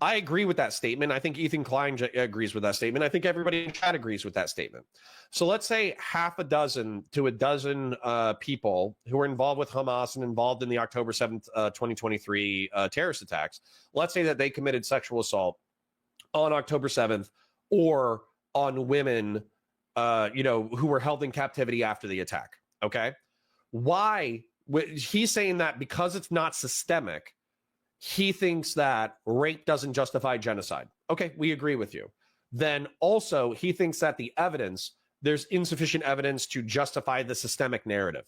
I agree with that statement. I think Ethan Klein agrees with that statement. I think everybody in chat agrees with that statement. So let's say half a dozen to a dozen people who are involved with Hamas and involved in the October 7th, 2023 terrorist attacks. Let's say that they committed sexual assault on October 7th or on women, who were held in captivity after the attack. Okay. Why? He's saying that because it's not systemic, he thinks that rape doesn't justify genocide. Okay, we agree with you. Then also, he thinks that there's insufficient evidence to justify the systemic narrative.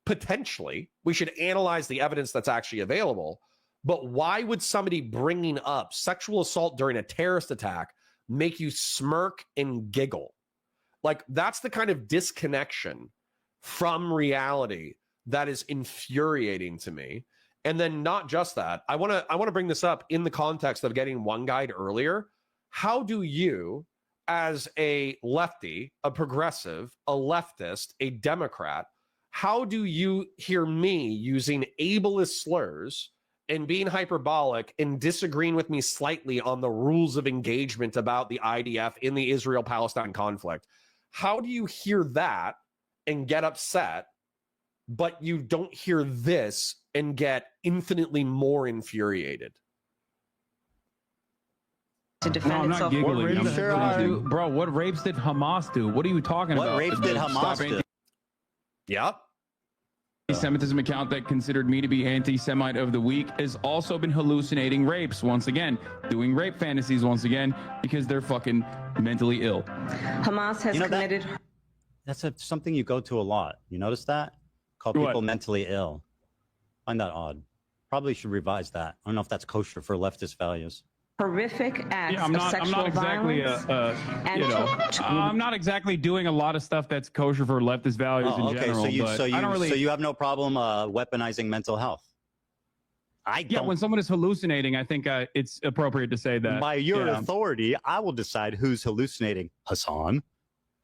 Potentially, we should analyze the evidence that's actually available. But why would somebody bringing up sexual assault during a terrorist attack make you smirk and giggle? Like, that's the kind of disconnection from reality that is infuriating to me. And then not just that, I want to bring this up in the context of getting one guide earlier. How do you, as a lefty, a progressive, a leftist, a Democrat, how do you hear me using ableist slurs and being hyperbolic and disagreeing with me slightly on the rules of engagement about the IDF in the Israel-Palestine conflict? How do you hear that and get upset, but you don't hear this and get infinitely more infuriated? to defend No, I'm not itself. giggling. I'm Sure serious, are. dude. Bro, what rapes did Hamas do? What are you talking What about? rapes did Hamas do? Yep. Anti-Semitism account that considered me to be anti-Semite of the week has also been hallucinating rapes once again, doing rape fantasies once again because they're fucking mentally ill. Hamas has You know that- committed. That's something you go to a lot. You notice that? Call What? people mentally ill. Find that odd. Probably should revise that. I don't know if that's kosher for leftist values. Horrific acts Yeah, I'm of not sexual exactly violence. And I'm not exactly doing a lot of stuff that's kosher for leftist values in okay. general. But I don't really. So you have no problem weaponizing mental health. I Yeah, don't. when someone is hallucinating, I think it's appropriate to say that. By your Yeah. authority, I will decide who's hallucinating. Hasan.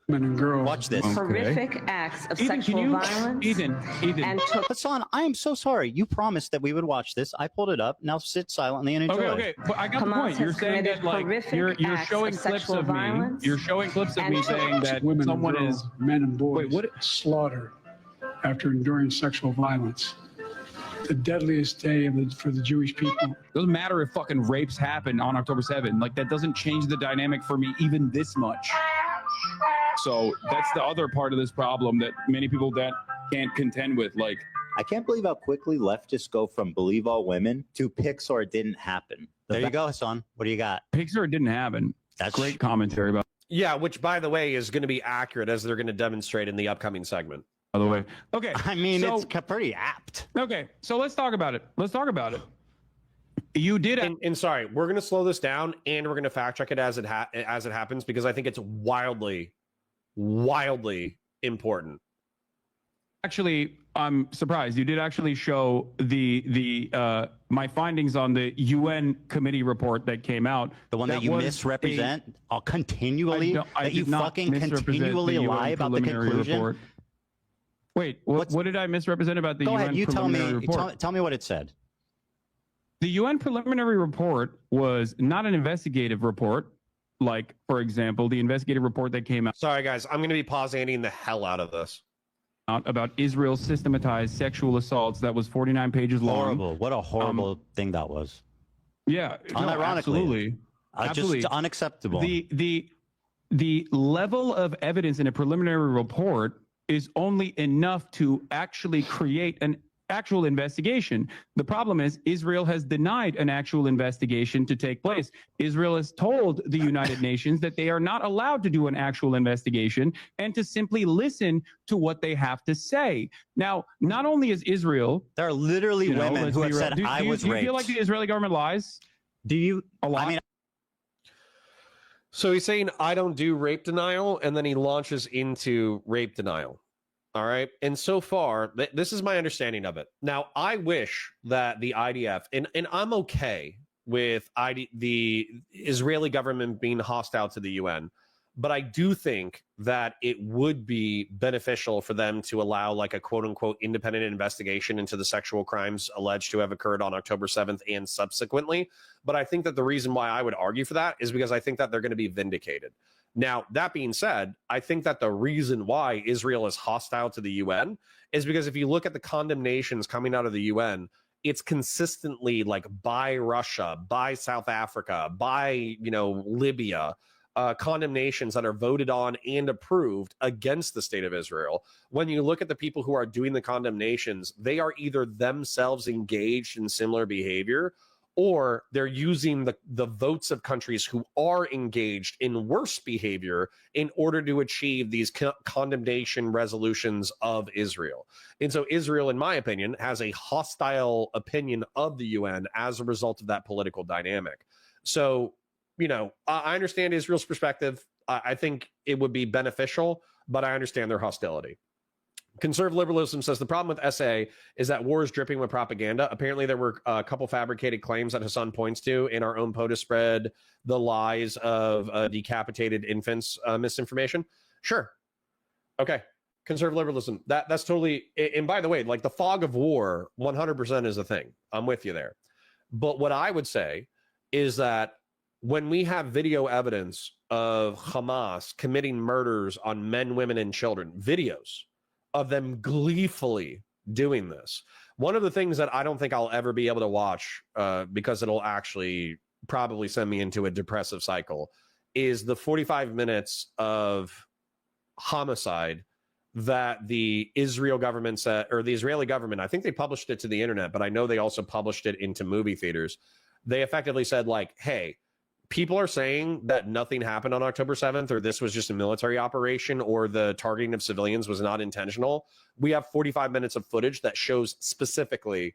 Women and girls. Watch this. Okay. horrific acts of Ethan, sexual violence. Ethan. And took Hasan, I am so sorry. You promised that we would watch this. I pulled it up. Now sit silently and enjoy. Okay, but I got the Hamas point. You're has saying that committed like horrific you're acts showing of clips sexual of me. violence You're showing clips of and me took saying that Women and someone girls, is. men and boys Wait, what? slaughtered after enduring sexual violence. The deadliest day for the Jewish people. Doesn't matter if fucking rapes happen on October 7th. Like that doesn't change the dynamic for me even this much. So that's the other part of this problem that many people that can't contend with. Like, I can't believe how quickly leftists go from believe all women to PIKER it didn't happen. There you go, Hasan. What do you got? PIKER didn't happen. That's Great commentary about. Yeah, which, by the way, is going to be accurate as they're going to demonstrate in the upcoming segment. By the way, okay. I mean, so, it's pretty apt. okay. So let's talk about it. You did. And sorry, we're going to slow this down and we're going to fact check it as it happens because I think it's wildly important. Actually, I'm surprised. You did actually show the my findings on the UN committee report that came out. The one that you was misrepresent continually. I That you did not fucking misrepresent continually the UN lie about the preliminary conclusion. report. Wait, what did I misrepresent about the Go UN ahead. You tell preliminary me. report? Tell me what it said. The UN preliminary report was not an investigative report, like, for example, the investigative report that came Sorry, guys, I'm going to be pausating the hell out of this. out about Israel's systematized sexual assaults. That was 49 pages long. Horrible. What a horrible thing that was. Yeah, no, Unironically. absolutely. Absolutely. Just unacceptable. The level of evidence in a preliminary report is only enough to actually create an actual investigation. The problem is Israel has denied an actual investigation to take place. Israel has told the United Nations that they are not allowed to do an actual investigation and to simply listen to what they have to say. Now, not only is Israel, there are literally women let's who be have real. said, I was do you raped. feel like the Israeli government lies? Do you? A lot? I mean, So he's saying, I don't do rape denial, and then he launches into rape denial. All right. And so far, this is my understanding of it. Now, I wish that the IDF, and I'm okay with the Israeli government being hostile to the UN, but I do think that it would be beneficial for them to allow like a quote unquote independent investigation into the sexual crimes alleged to have occurred on October 7th and subsequently. But I think that the reason why I would argue for that is because I think that they're going to be vindicated. Now, that being said, I think that the reason why Israel is hostile to the UN is because if you look at the condemnations coming out of the UN, it's consistently like by Russia, by South Africa, by, Libya, condemnations that are voted on and approved against the state of Israel. When you look at the people who are doing the condemnations, they are either themselves engaged in similar behavior, or they're using the votes of countries who are engaged in worse behavior in order to achieve these condemnation resolutions of Israel. And so Israel, in my opinion, has a hostile opinion of the UN as a result of that political dynamic. So, I understand Israel's perspective. I think it would be beneficial, but I understand their hostility. Conservative liberalism says the problem with SA is that war is dripping with propaganda. Apparently, there were a couple fabricated claims that Hasan points to in our own POTUS spread, the lies of decapitated infants, misinformation. Sure. Okay. Conservative liberalism. That's totally. And by the way, like the fog of war, 100% is a thing. I'm with you there. But what I would say is that when we have video evidence of Hamas committing murders on men, women, and children, videos of them gleefully doing this. One of the things that I don't think I'll ever be able to watch because it'll actually probably send me into a depressive cycle is the 45 minutes of homicide that the Israel government said, or the Israeli government, I think they published it to the internet, but I know they also published it into movie theaters. They effectively said like, hey, people are saying that nothing happened on October 7th, or this was just a military operation, or the targeting of civilians was not intentional. We have 45 minutes of footage that shows specifically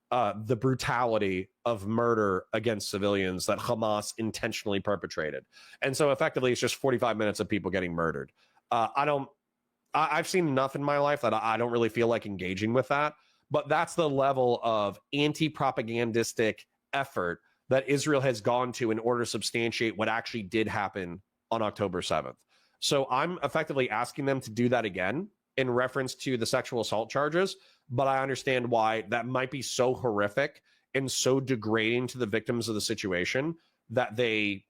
the brutality of murder against civilians that Hamas intentionally perpetrated. And so effectively, it's just 45 minutes of people getting murdered. I've seen enough in my life that I don't really feel like engaging with that. But that's the level of anti-propagandistic effort that Israel has gone to in order to substantiate what actually did happen on October 7th. So I'm effectively asking them to do that again in reference to the sexual assault charges, but I understand why that might be so horrific and so degrading to the victims of the situation that they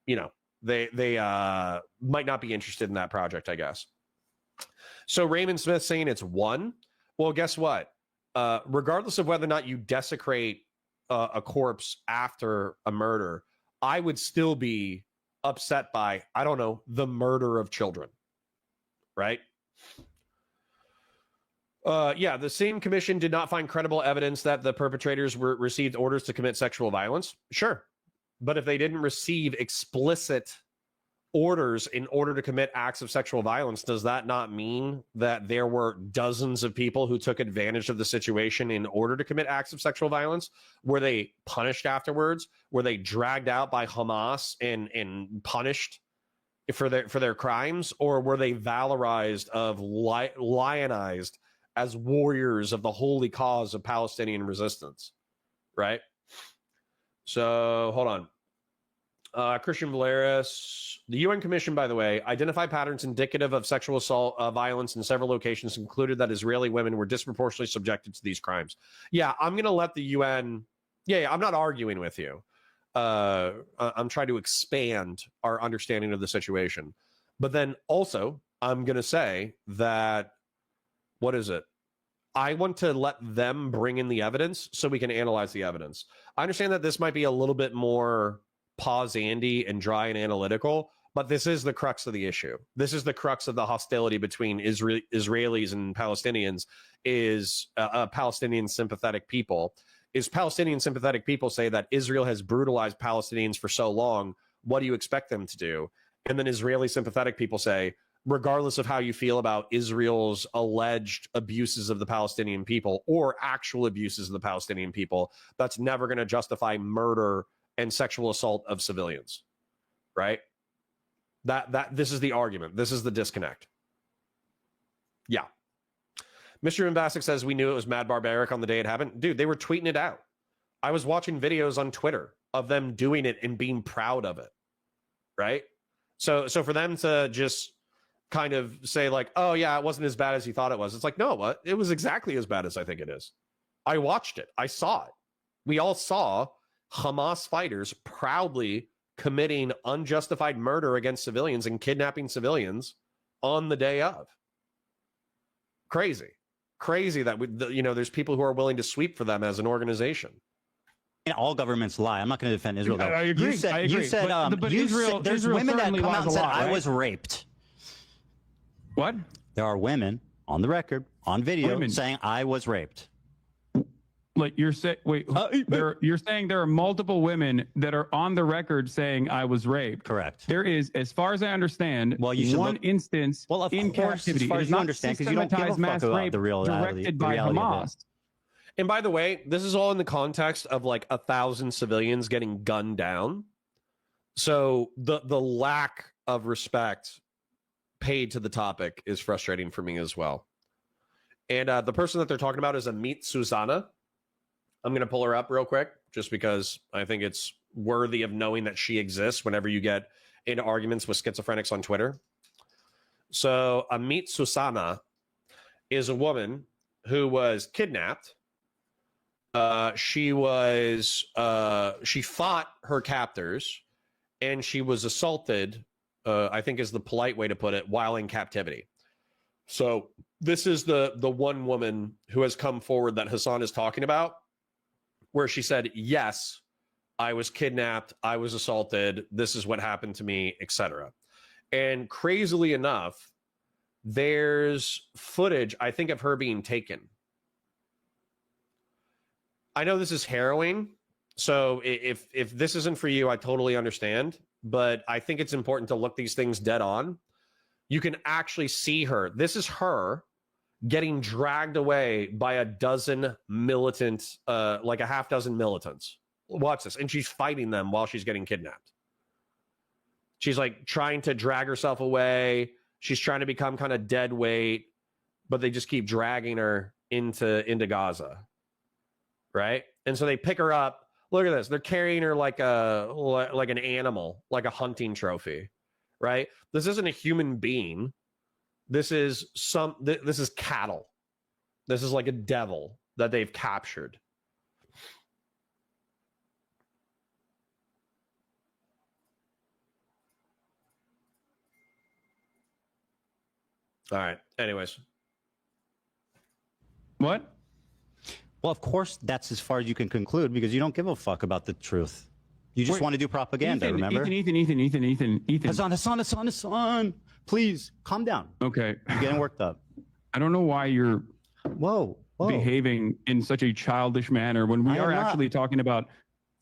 might not be interested in that project, I guess. So Raymond Smith saying it's 1. Well, guess what? Regardless of whether or not you desecrate a corpse after a murder, I would still be upset by, I don't know, the murder of children, right? The same commission did not find credible evidence that the perpetrators received orders to commit sexual violence. Sure. But if they didn't receive explicit orders in order to commit acts of sexual violence, does that not mean that there were dozens of people who took advantage of the situation in order to commit acts of sexual violence? Were they punished afterwards? Were they dragged out by Hamas and punished for their crimes? Or were they valorized, lionized as warriors of the holy cause of Palestinian resistance? Right? So hold on. Christian Valeris, the UN Commission, by the way, identified patterns indicative of sexual assault violence in several locations, concluded that Israeli women were disproportionately subjected to these crimes. Yeah, I'm going to let the UN... Yeah, I'm not arguing with you. I'm trying to expand our understanding of the situation. But then also, I'm going to say that, what is it? I want to let them bring in the evidence so we can analyze the evidence. I understand that this might be a little bit more pause-andy and dry and analytical, but this is the crux of the issue. This is the crux of the hostility between Israelis and Palestinians, is Palestinian sympathetic people. Is Palestinian sympathetic people say that Israel has brutalized Palestinians for so long, what do you expect them to do? And then Israeli sympathetic people say, regardless of how you feel about Israel's alleged abuses of the Palestinian people or actual abuses of the Palestinian people, that's never going to justify murder and sexual assault of civilians, right? This is the argument. This is the disconnect. Yeah. Mr. Mbasic says we knew it was mad barbaric on the day it happened. Dude, they were tweeting it out. I was watching videos on Twitter of them doing it and being proud of it. Right? So for them to just kind of say like, oh yeah, it wasn't as bad as you thought it was. It's like, no, what? It was exactly as bad as I think it is. I watched it. I saw it. We all saw Hamas fighters proudly committing unjustified murder against civilians and kidnapping civilians on the day of. Crazy that there's people who are willing to sweep for them as an organization. And all governments lie. I'm not going to defend Israel. Though. I agree. You said, I agree. You said, but you Israel, said there's Israel women that certainly come lies out and a said lot, I right? was raped. What? There are women on the record, on video, saying I was raped. Like you're saying, you're saying there are multiple women that are on the record saying I was raped. Correct. There is, as far as I understand, one instance in captivity. As far as you understand, because you don't give a fuck about the real directed by Hamas. And by the way, this is all in the context of like 1,000 civilians getting gunned down. So the lack of respect paid to the topic is frustrating for me as well. And the person that they're talking about is Amit Susanna. I'm going to pull her up real quick just because I think it's worthy of knowing that she exists whenever you get into arguments with schizophrenics on Twitter. So Amit Susanna is a woman who was kidnapped. She fought her captors and she was assaulted, I think is the polite way to put it, while in captivity. So this is the one woman who has come forward that Hasan is talking about, where she said, yes, I was kidnapped, I was assaulted, this is what happened to me, etc. And crazily enough, there's footage, I think, of her being taken. I know this is harrowing, so if this isn't for you, I totally understand, but I think it's important to look these things dead on. You can actually see her. This is her getting dragged away by a dozen militant, like a half dozen militants. Watch this. And she's fighting them while she's getting kidnapped. She's like trying to drag herself away. She's trying to become kind of dead weight, but they just keep dragging her into Gaza. Right? And so they pick her up. Look at this. They're carrying her like an animal, like a hunting trophy. Right? This isn't a human being. This is cattle. This is like a devil that they've captured. All right. Anyways. What? Well, of course, that's as far as you can conclude because you don't give a fuck about the truth. You just want to do propaganda, remember? Ethan. Hasan. Please, calm down. Okay. You're getting worked up. I don't know why you're Whoa. behaving in such a childish manner when we are actually talking about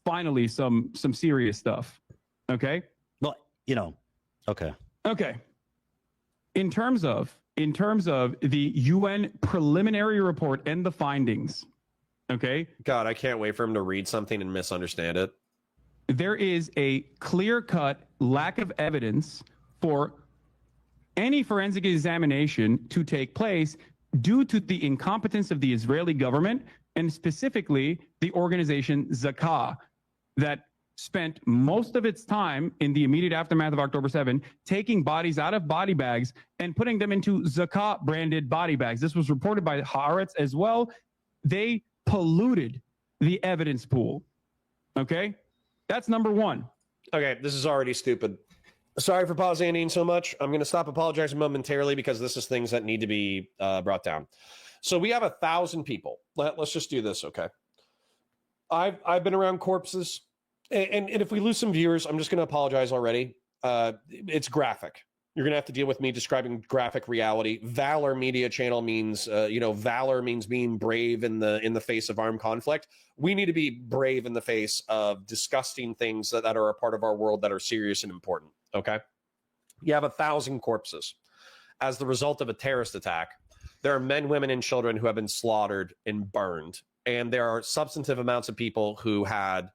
finally some serious stuff. Okay? Well, okay. Okay. In terms of the UN preliminary report and the findings, okay? God, I can't wait for him to read something and misunderstand it. There is a clear-cut lack of evidence for any forensic examination to take place due to the incompetence of the Israeli government and specifically the organization Zakah that spent most of its time in the immediate aftermath of October 7 taking bodies out of body bags and putting them into Zakah branded body bags. This was reported by Haaretz as well. They polluted the evidence pool. Okay? That's number one. Okay, this is already stupid. Sorry for pausing so much. I'm going to stop apologizing momentarily because this is things that need to be brought down. So we have 1,000 people. Let's just do this, okay? I've been around corpses, and if we lose some viewers, I'm just going to apologize already. It's graphic. You're going to have to deal with me describing graphic reality. Valor Media Channel means, valor means being brave in the face of armed conflict. We need to be brave in the face of disgusting things that are a part of our world that are serious and important. Okay. You have 1,000 corpses as the result of a terrorist attack. There are men, women, and children who have been slaughtered and burned. And there are substantive amounts of people who had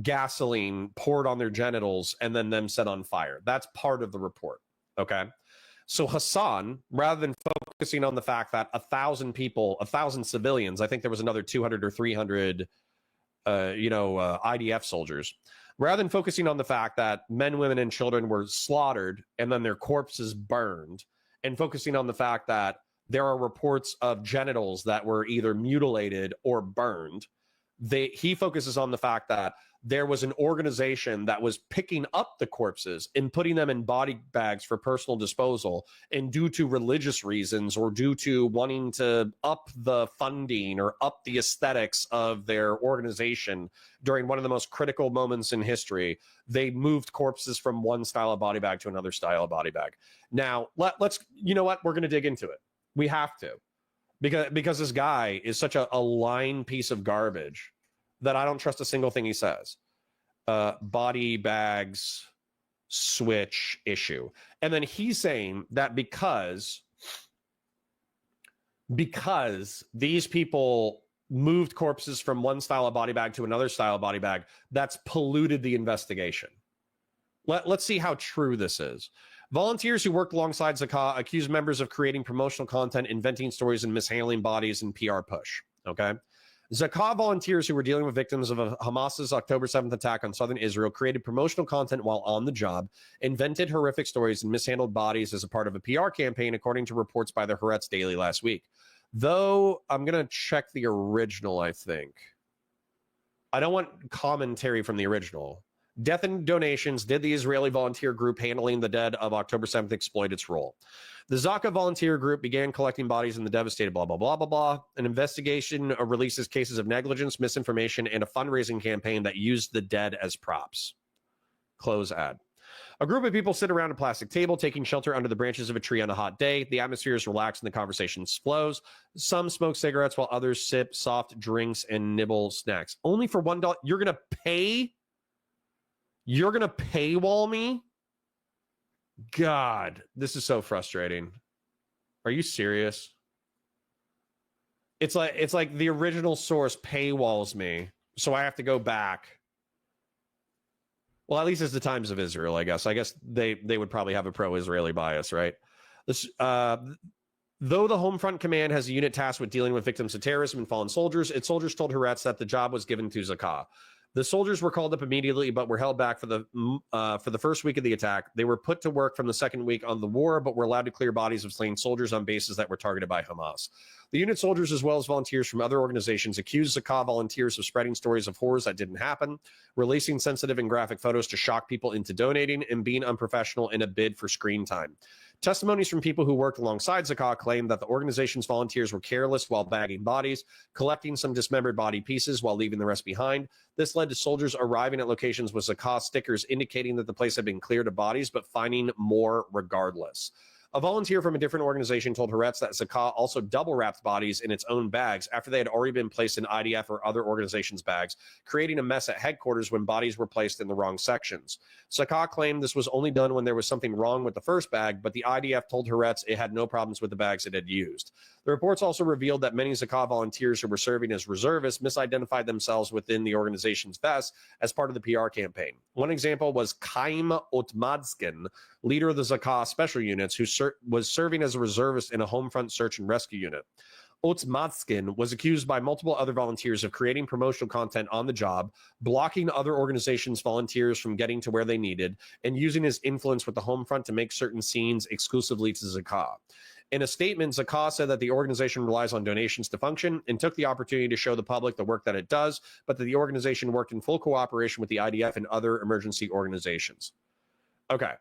gasoline poured on their genitals and then them set on fire. That's part of the report. Okay. So Hasan, rather than focusing on the fact that 1,000 people, 1,000 civilians, I think there was another 200 or 300, IDF soldiers, rather than focusing on the fact that men, women, and children were slaughtered and then their corpses burned, and focusing on the fact that there are reports of genitals that were either mutilated or burned, he focuses on the fact that there was an organization that was picking up the corpses and putting them in body bags for personal disposal. And due to religious reasons or due to wanting to up the funding or up the aesthetics of their organization during one of the most critical moments in history, they moved corpses from one style of body bag to another style of body bag. Now, let's, you know what? We're going to dig into it. We have to. Because this guy is such a lying piece of garbage that I don't trust a single thing he says. Body bags switch issue. And then he's saying that because these people moved corpses from one style of body bag to another style of body bag, that's polluted the investigation. Let's see how true this is. Volunteers who worked alongside Zakah accused members of creating promotional content, inventing stories, and mishandling bodies in PR push. Okay. Zakah volunteers who were dealing with victims of Hamas's October 7th attack on southern Israel created promotional content while on the job, invented horrific stories, and mishandled bodies as a part of a PR campaign, according to reports by the Haaretz Daily last week. Though I'm going to check the original, I think. I don't want commentary from the original. Death and donations. Did the Israeli volunteer group handling the dead of October 7th exploit its role? The Zakah volunteer group began collecting bodies in the devastated blah, blah, blah, blah, blah. An investigation releases cases of negligence, misinformation, and a fundraising campaign that used the dead as props. Close ad. A group of people sit around a plastic table, taking shelter under the branches of a tree on a hot day. The atmosphere is relaxed and the conversation flows. Some smoke cigarettes while others sip soft drinks and nibble snacks. Only for $1. You're going to pay? You're going to paywall me? God, this is so frustrating. Are you serious? It's like the original source paywalls me, so I have to go back. Well, at least it's the Times of Israel, I guess. I guess they would probably have a pro-Israeli bias, right? This, though the Home Front Command has a unit tasked with dealing with victims of terrorism and fallen soldiers, its soldiers told Haaretz that the job was given to Zakah. The soldiers were called up immediately, but were held back for the first week of the attack. They were put to work from the second week on the war, but were allowed to clear bodies of slain soldiers on bases that were targeted by Hamas. The unit soldiers, as well as volunteers from other organizations, accused Zakah volunteers of spreading stories of horrors that didn't happen, releasing sensitive and graphic photos to shock people into donating, and being unprofessional in a bid for screen time. Testimonies from people who worked alongside Zakah claimed that the organization's volunteers were careless while bagging bodies, collecting some dismembered body pieces while leaving the rest behind. This led to soldiers arriving at locations with Zakah stickers indicating that the place had been cleared of bodies, but finding more regardless. A volunteer from a different organization told Haaretz that Zakah also double-wrapped bodies in its own bags after they had already been placed in IDF or other organizations' bags, creating a mess at headquarters when bodies were placed in the wrong sections. Zakah claimed this was only done when there was something wrong with the first bag, but the IDF told Haaretz it had no problems with the bags it had used. The reports also revealed that many Zakah volunteers who were serving as reservists misidentified themselves within the organization's vest as part of the PR campaign. One example was Chaim Otmadskin, leader of the Zakah special units, who was serving as a reservist in a home front search and rescue unit. Otzmatskin was accused by multiple other volunteers of creating promotional content on the job, blocking other organizations' volunteers from getting to where they needed, and using his influence with the home front to make certain scenes exclusively to Zakah. In a statement, Zakah said that the organization relies on donations to function and took the opportunity to show the public the work that it does, but that the organization worked in full cooperation with the IDF and other emergency organizations. Okay.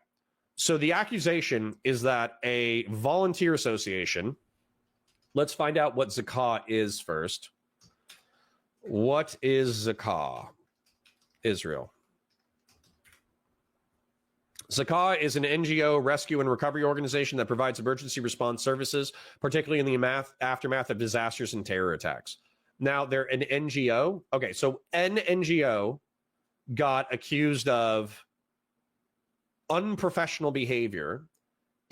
So the accusation is that a volunteer association, let's find out what Zakah is first. What is Zakah? Israel. Zakah is an NGO rescue and recovery organization that provides emergency response services, particularly in the aftermath of disasters and terror attacks. Now, they're an NGO. Okay, so an NGO got accused of unprofessional behavior,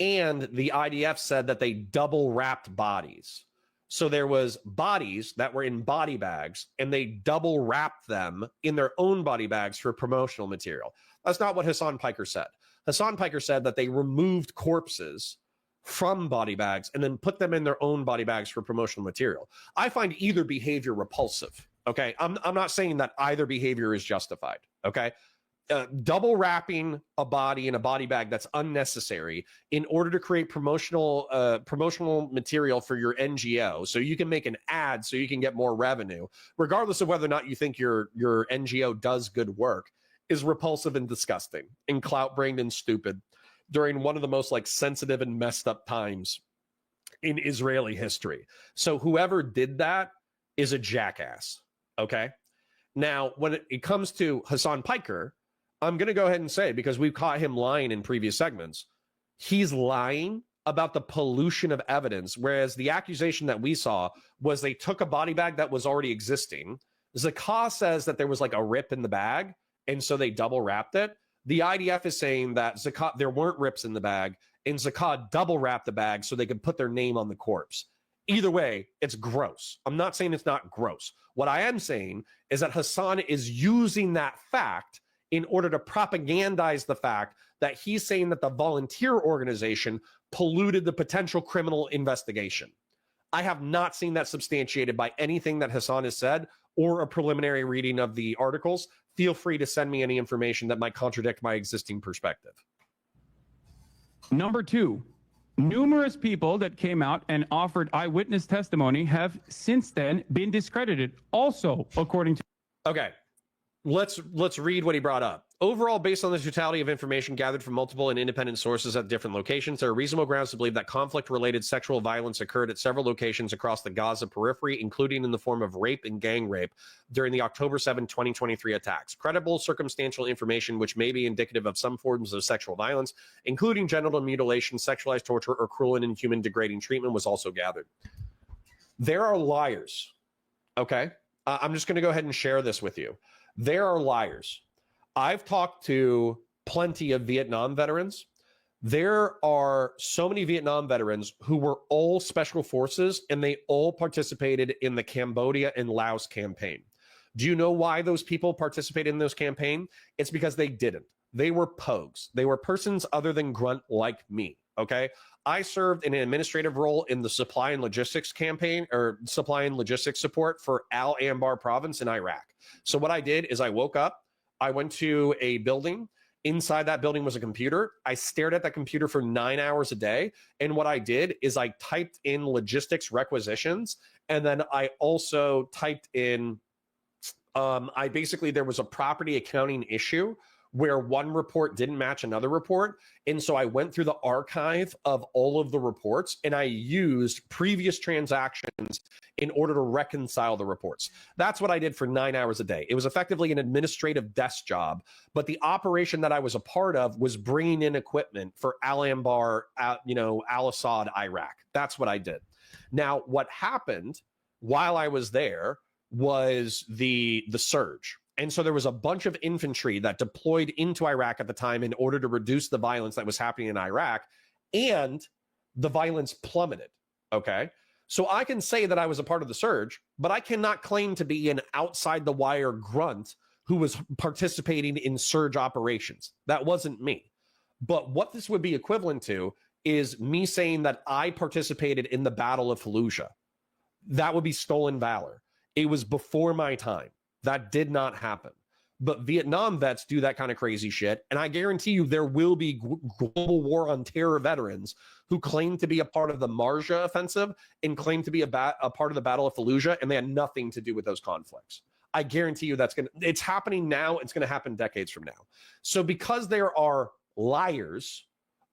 and the IDF said that they double wrapped bodies. So there was bodies that were in body bags, and they double wrapped them in their own body bags for promotional material. That's not what Hasan PIKER said. Hasan PIKER said that they removed corpses from body bags and then put them in their own body bags for promotional material. I find either behavior repulsive. Okay. I'm not saying that either behavior is justified. Okay. Double wrapping a body in a body bag that's unnecessary in order to create promotional material for your NGO, so you can make an ad, so you can get more revenue, regardless of whether or not you think your NGO does good work, is repulsive and disgusting and clout-brained and stupid during one of the most like sensitive and messed up times in Israeli history. So whoever did that is a jackass. Okay. Now, when it comes to Hasan PIKER, I'm going to go ahead and say, because we've caught him lying in previous segments, he's lying about the pollution of evidence, whereas the accusation that we saw was they took a body bag that was already existing. Zakah says that there was like a rip in the bag, and so they double wrapped it. The IDF is saying that Zakah, there weren't rips in the bag, and Zakah double wrapped the bag so they could put their name on the corpse. Either way, it's gross. I'm not saying it's not gross. What I am saying is that Hasan is using that fact in order to propagandize the fact that he's saying that the volunteer organization polluted the potential criminal investigation. I have not seen that substantiated by anything that Hasan has said or a preliminary reading of the articles. Feel free to send me any information that might contradict my existing perspective. Number two, numerous people that came out and offered eyewitness testimony have since then been discredited, also according to... Okay. Let's read what he brought up. Overall, based on the totality of information gathered from multiple and independent sources at different locations, there are reasonable grounds to believe that conflict-related sexual violence occurred at several locations across the Gaza periphery, including in the form of rape and gang rape during the October 7, 2023 attacks. Credible circumstantial information which may be indicative of some forms of sexual violence, including genital mutilation, sexualized torture, or cruel and inhuman degrading treatment, was also gathered. There are liars, okay? I'm just going to go ahead and share this with you. There are liars. I've talked to plenty of Vietnam veterans. There are so many Vietnam veterans who were all special forces, and they all participated in the Cambodia and Laos campaign. Do you know why those people participated in those campaign? It's because they didn't. They were pogues. They were persons other than grunt like me. Okay. I served in an administrative role in the supply and logistics campaign, or supply and logistics support for Al Anbar province in Iraq. So what I did is I woke up, I went to a building. Inside that building was a computer. I stared at that computer for 9 hours a day. And what I did is I typed in logistics requisitions. And then I also typed in, there was a property accounting issue where one report didn't match another report. And so I went through the archive of all of the reports and I used previous transactions in order to reconcile the reports. That's what I did for 9 hours a day. It was effectively an administrative desk job, but the operation that I was a part of was bringing in equipment for Al Anbar, Al-Assad, Iraq. That's what I did. Now, what happened while I was there was the surge. And so there was a bunch of infantry that deployed into Iraq at the time in order to reduce the violence that was happening in Iraq, and the violence plummeted. Okay. So I can say that I was a part of the surge, but I cannot claim to be an outside the wire grunt who was participating in surge operations. That wasn't me. But what this would be equivalent to is me saying that I participated in the Battle of Fallujah. That would be stolen valor. It was before my time. That did not happen. But Vietnam vets do that kind of crazy shit. And I guarantee you there will be global war on terror veterans who claim to be a part of the Marja offensive and claim to be a part of the Battle of Fallujah, and they had nothing to do with those conflicts. I guarantee you it's happening now. It's going to happen decades from now. So because there are liars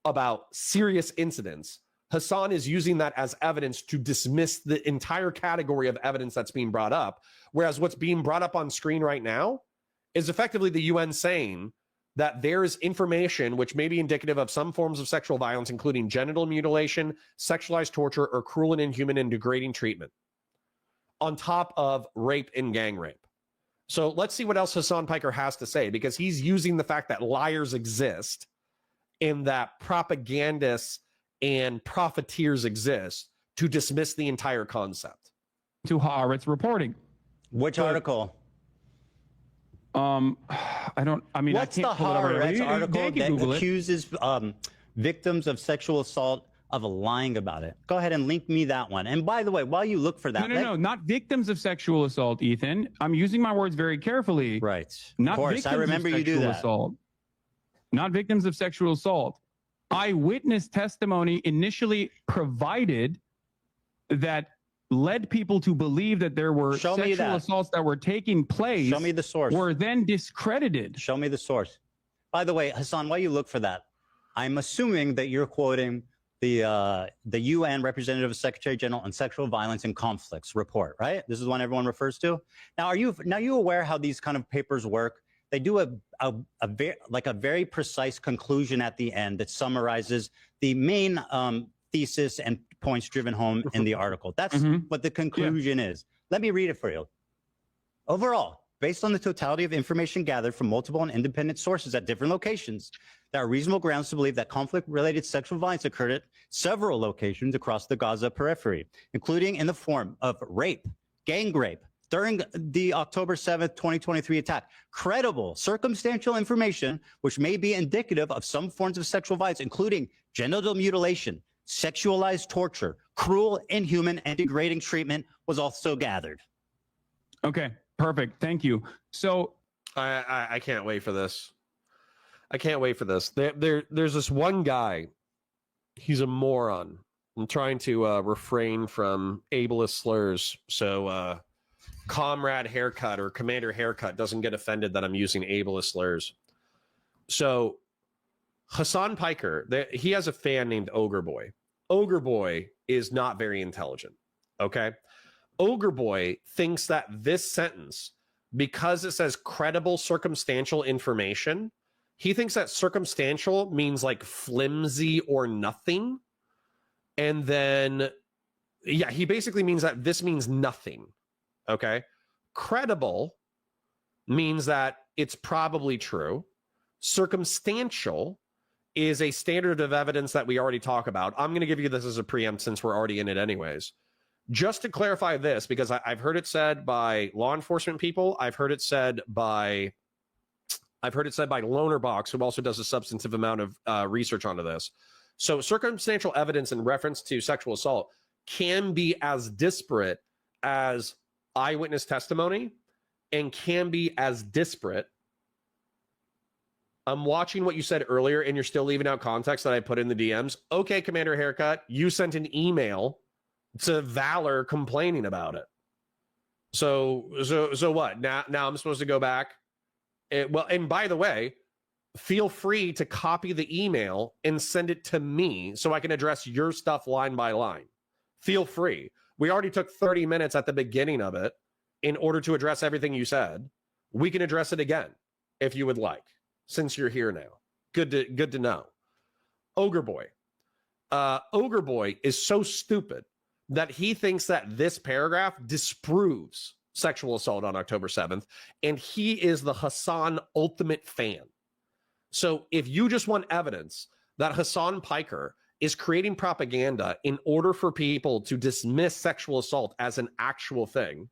about serious incidents, Hasan is using that as evidence to dismiss the entire category of evidence that's being brought up. Whereas what's being brought up on screen right now is effectively the UN saying that there is information which may be indicative of some forms of sexual violence, including genital mutilation, sexualized torture, or cruel and inhuman and degrading treatment, on top of rape and gang rape. So let's see what else Hasan PIKER has to say, because he's using the fact that liars exist and that propagandists and profiteers exist to dismiss the entire concept. To Haaretz reporting. Which article? What's the Haaretz article that accuses victims of sexual assault of lying about it. Go ahead and link me that one. And by the way, while you look for that, No, not victims of sexual assault, Ethan. I'm using my words very carefully. Right. Not Of course, victims I remember of you do sexual that. assault. Not victims of sexual assault. Eyewitness testimony initially provided that led people to believe that there were Show me sexual that. assaults that were taking place. Show me the source. Were then discredited. Show me the source. By the way, Hasan, while you look for that, I'm assuming that you're quoting the UN Representative Secretary General on Sexual Violence and Conflicts report, right? This is one everyone refers to. Now, are you aware how these kind of papers work? They do a very precise conclusion at the end that summarizes the main thesis and points driven home in the article. That's what the conclusion is. Let me read it for you. Overall, based on the totality of information gathered from multiple and independent sources at different locations, there are reasonable grounds to believe that conflict-related sexual violence occurred at several locations across the Gaza periphery, including in the form of rape, gang rape, during the October 7th, 2023 attack. Credible, circumstantial information, which may be indicative of some forms of sexual violence, including genital mutilation, sexualized torture, cruel, inhuman, and degrading treatment, was also gathered. Okay, perfect. Thank you. So I can't wait for this. I can't wait for this. There's this one guy. He's a moron. I'm trying to refrain from ableist slurs. So Comrade Haircut or Commander Haircut doesn't get offended that I'm using ableist slurs. So Hasan PIKER, he has a fan named Ogre Boy. Ogre Boy is not very intelligent. Okay. Ogre Boy thinks that this sentence, because it says credible circumstantial information, he thinks that circumstantial means like flimsy or nothing. And then, yeah, he basically means that this means nothing. Okay. Credible means that it's probably true. Circumstantial is a standard of evidence that we already talk about. I'm going to give you this as a preempt since we're already in it anyways. Just to clarify this, because I've heard it said by law enforcement people. I've heard it said by Loner Box, who also does a substantive amount of research onto this. So circumstantial evidence in reference to sexual assault can be as disparate as eyewitness testimony and can be as disparate. I'm watching what you said earlier and you're still leaving out context that I put in the DMs. Okay, Commander Haircut, you sent an email to Valor complaining about it. So what? Now I'm supposed to go back? And by the way, feel free to copy the email and send it to me so I can address your stuff line by line. Feel free. We already took 30 minutes at the beginning of it in order to address everything you said. We can address it again if you would like, since you're here now. Good to know. Ogre Boy. Ogre Boy is so stupid that he thinks that this paragraph disproves sexual assault on October 7th, and he is the Hasan ultimate fan. So if you just want evidence that Hasan PIKER is creating propaganda in order for people to dismiss sexual assault as an actual thing,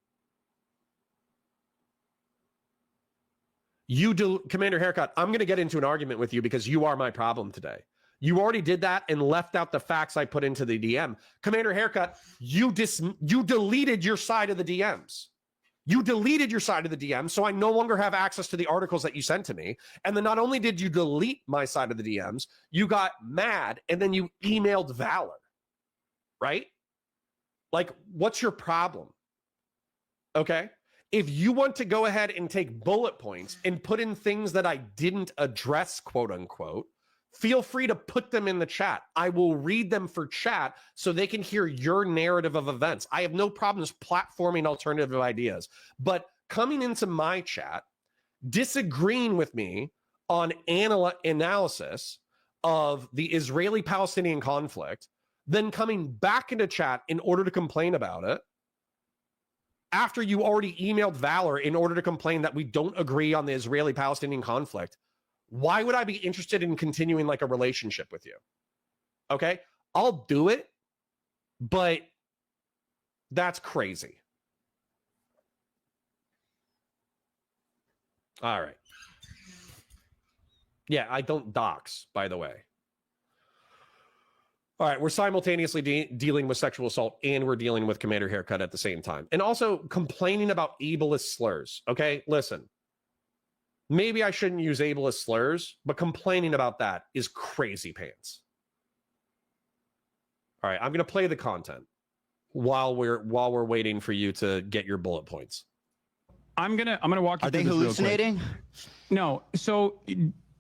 Commander Haircut, I'm going to get into an argument with you because you are my problem today. You already did that and left out the facts I put into the DM. Commander Haircut, you deleted your side of the DMs. You deleted your side of the DM, so I no longer have access to the articles that you sent to me. And then not only did you delete my side of the DMs, you got mad and then you emailed Valor, right? Like, what's your problem? Okay? If you want to go ahead and take bullet points and put in things that I didn't address, quote unquote, feel free to put them in the chat. I will read them for chat so they can hear your narrative of events. I have no problems platforming alternative ideas, but coming into my chat, disagreeing with me on analysis of the Israeli-Palestinian conflict, then coming back into chat in order to complain about it, after you already emailed Valor in order to complain that we don't agree on the Israeli-Palestinian conflict, why would I be interested in continuing like a relationship with you? Okay, I'll do it, but that's crazy. All right. Yeah, I don't dox, by the way. All right, we're simultaneously dealing with sexual assault and we're dealing with Commander Haircut at the same time. And also complaining about ableist slurs. Okay, listen. Maybe I shouldn't use ableist slurs, but complaining about that is crazy pants. All right, I'm going to play the content while we're waiting for you to get your bullet points. I'm gonna walk you Are through they this real quick. hallucinating? No. So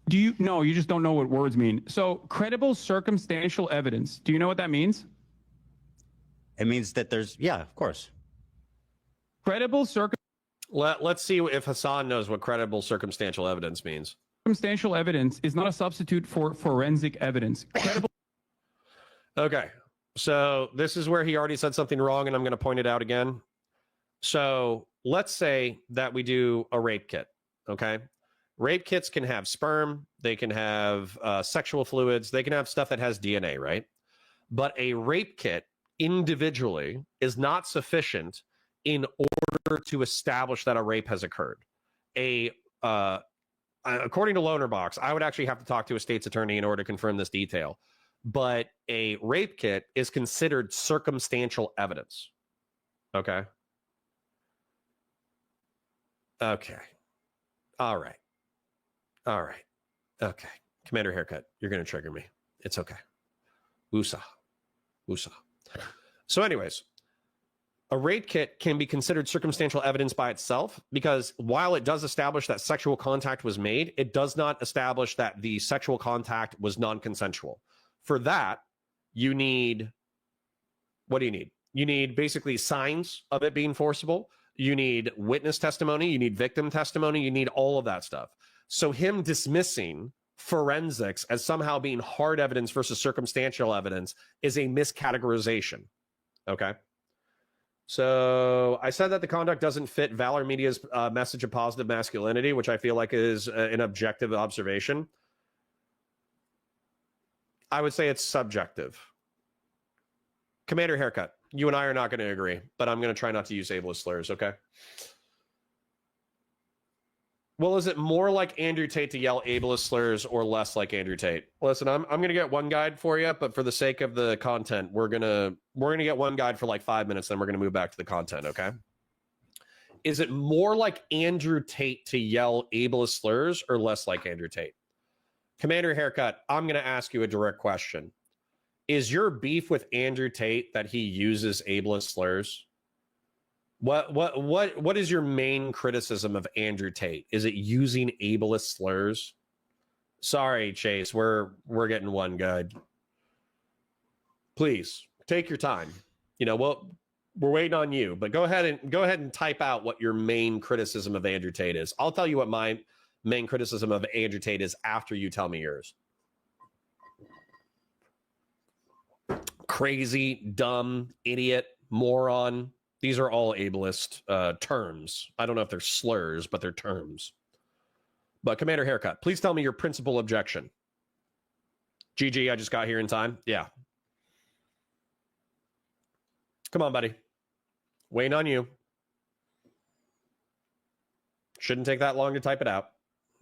do you? No, you just don't know what words mean. So credible circumstantial evidence. Do you know what that means? It means that there's, yeah, of course. Credible Let's see if Hasan knows what credible circumstantial evidence means. circumstantial evidence is not a substitute for forensic evidence. Credible. Okay, so this is where he already said something wrong, and I'm going to point it out again. So let's say that we do a rape kit, okay? Rape kits can have sperm, they can have sexual fluids, they can have stuff that has DNA, right? But a rape kit individually is not sufficient in order to establish that a rape has occurred. According to Lonerbox, I would actually have to talk to a state's attorney in order to confirm this detail. But a rape kit is considered circumstantial evidence. Okay. Okay. All right. All right. Okay. Commander Haircut, you're going to trigger me. It's okay. Woosah. Woosah. So anyways, a rape kit can be considered circumstantial evidence by itself because while it does establish that sexual contact was made, it does not establish that the sexual contact was non-consensual. For that, you need, what do you need? You need basically signs of it being forcible. You need witness testimony. You need victim testimony. You need all of that stuff. So him dismissing forensics as somehow being hard evidence versus circumstantial evidence is a miscategorization. Okay. So I said that the conduct doesn't fit Valor Media's message of positive masculinity, which I feel like is an objective observation. I would say it's subjective. Commander Haircut, you and I are not going to agree, but I'm going to try not to use ableist slurs, okay? Well, is it more like Andrew Tate to yell ableist slurs or less like Andrew Tate? Listen, I'm going to get one guide for you, but for the sake of the content, we're going to get one guide for like 5 minutes, then we're going to move back to the content, okay? Is it more like Andrew Tate to yell ableist slurs or less like Andrew Tate? Commander Haircut, I'm going to ask you a direct question. Is your beef with Andrew Tate that he uses ableist slurs? What is your main criticism of Andrew Tate? Is it using ableist slurs? Sorry, Chase, we're getting one guide. Please take your time. You know, well, we're waiting on you, but go ahead and type out what your main criticism of Andrew Tate is. I'll tell you what my main criticism of Andrew Tate is after you tell me yours. Crazy, dumb, idiot, moron. These are all ableist terms. I don't know if they're slurs, but they're terms. But Commander Haircut, please tell me your principal objection. GG, I just got here in time. Yeah. Come on, buddy. Waiting on you. Shouldn't take that long to type it out.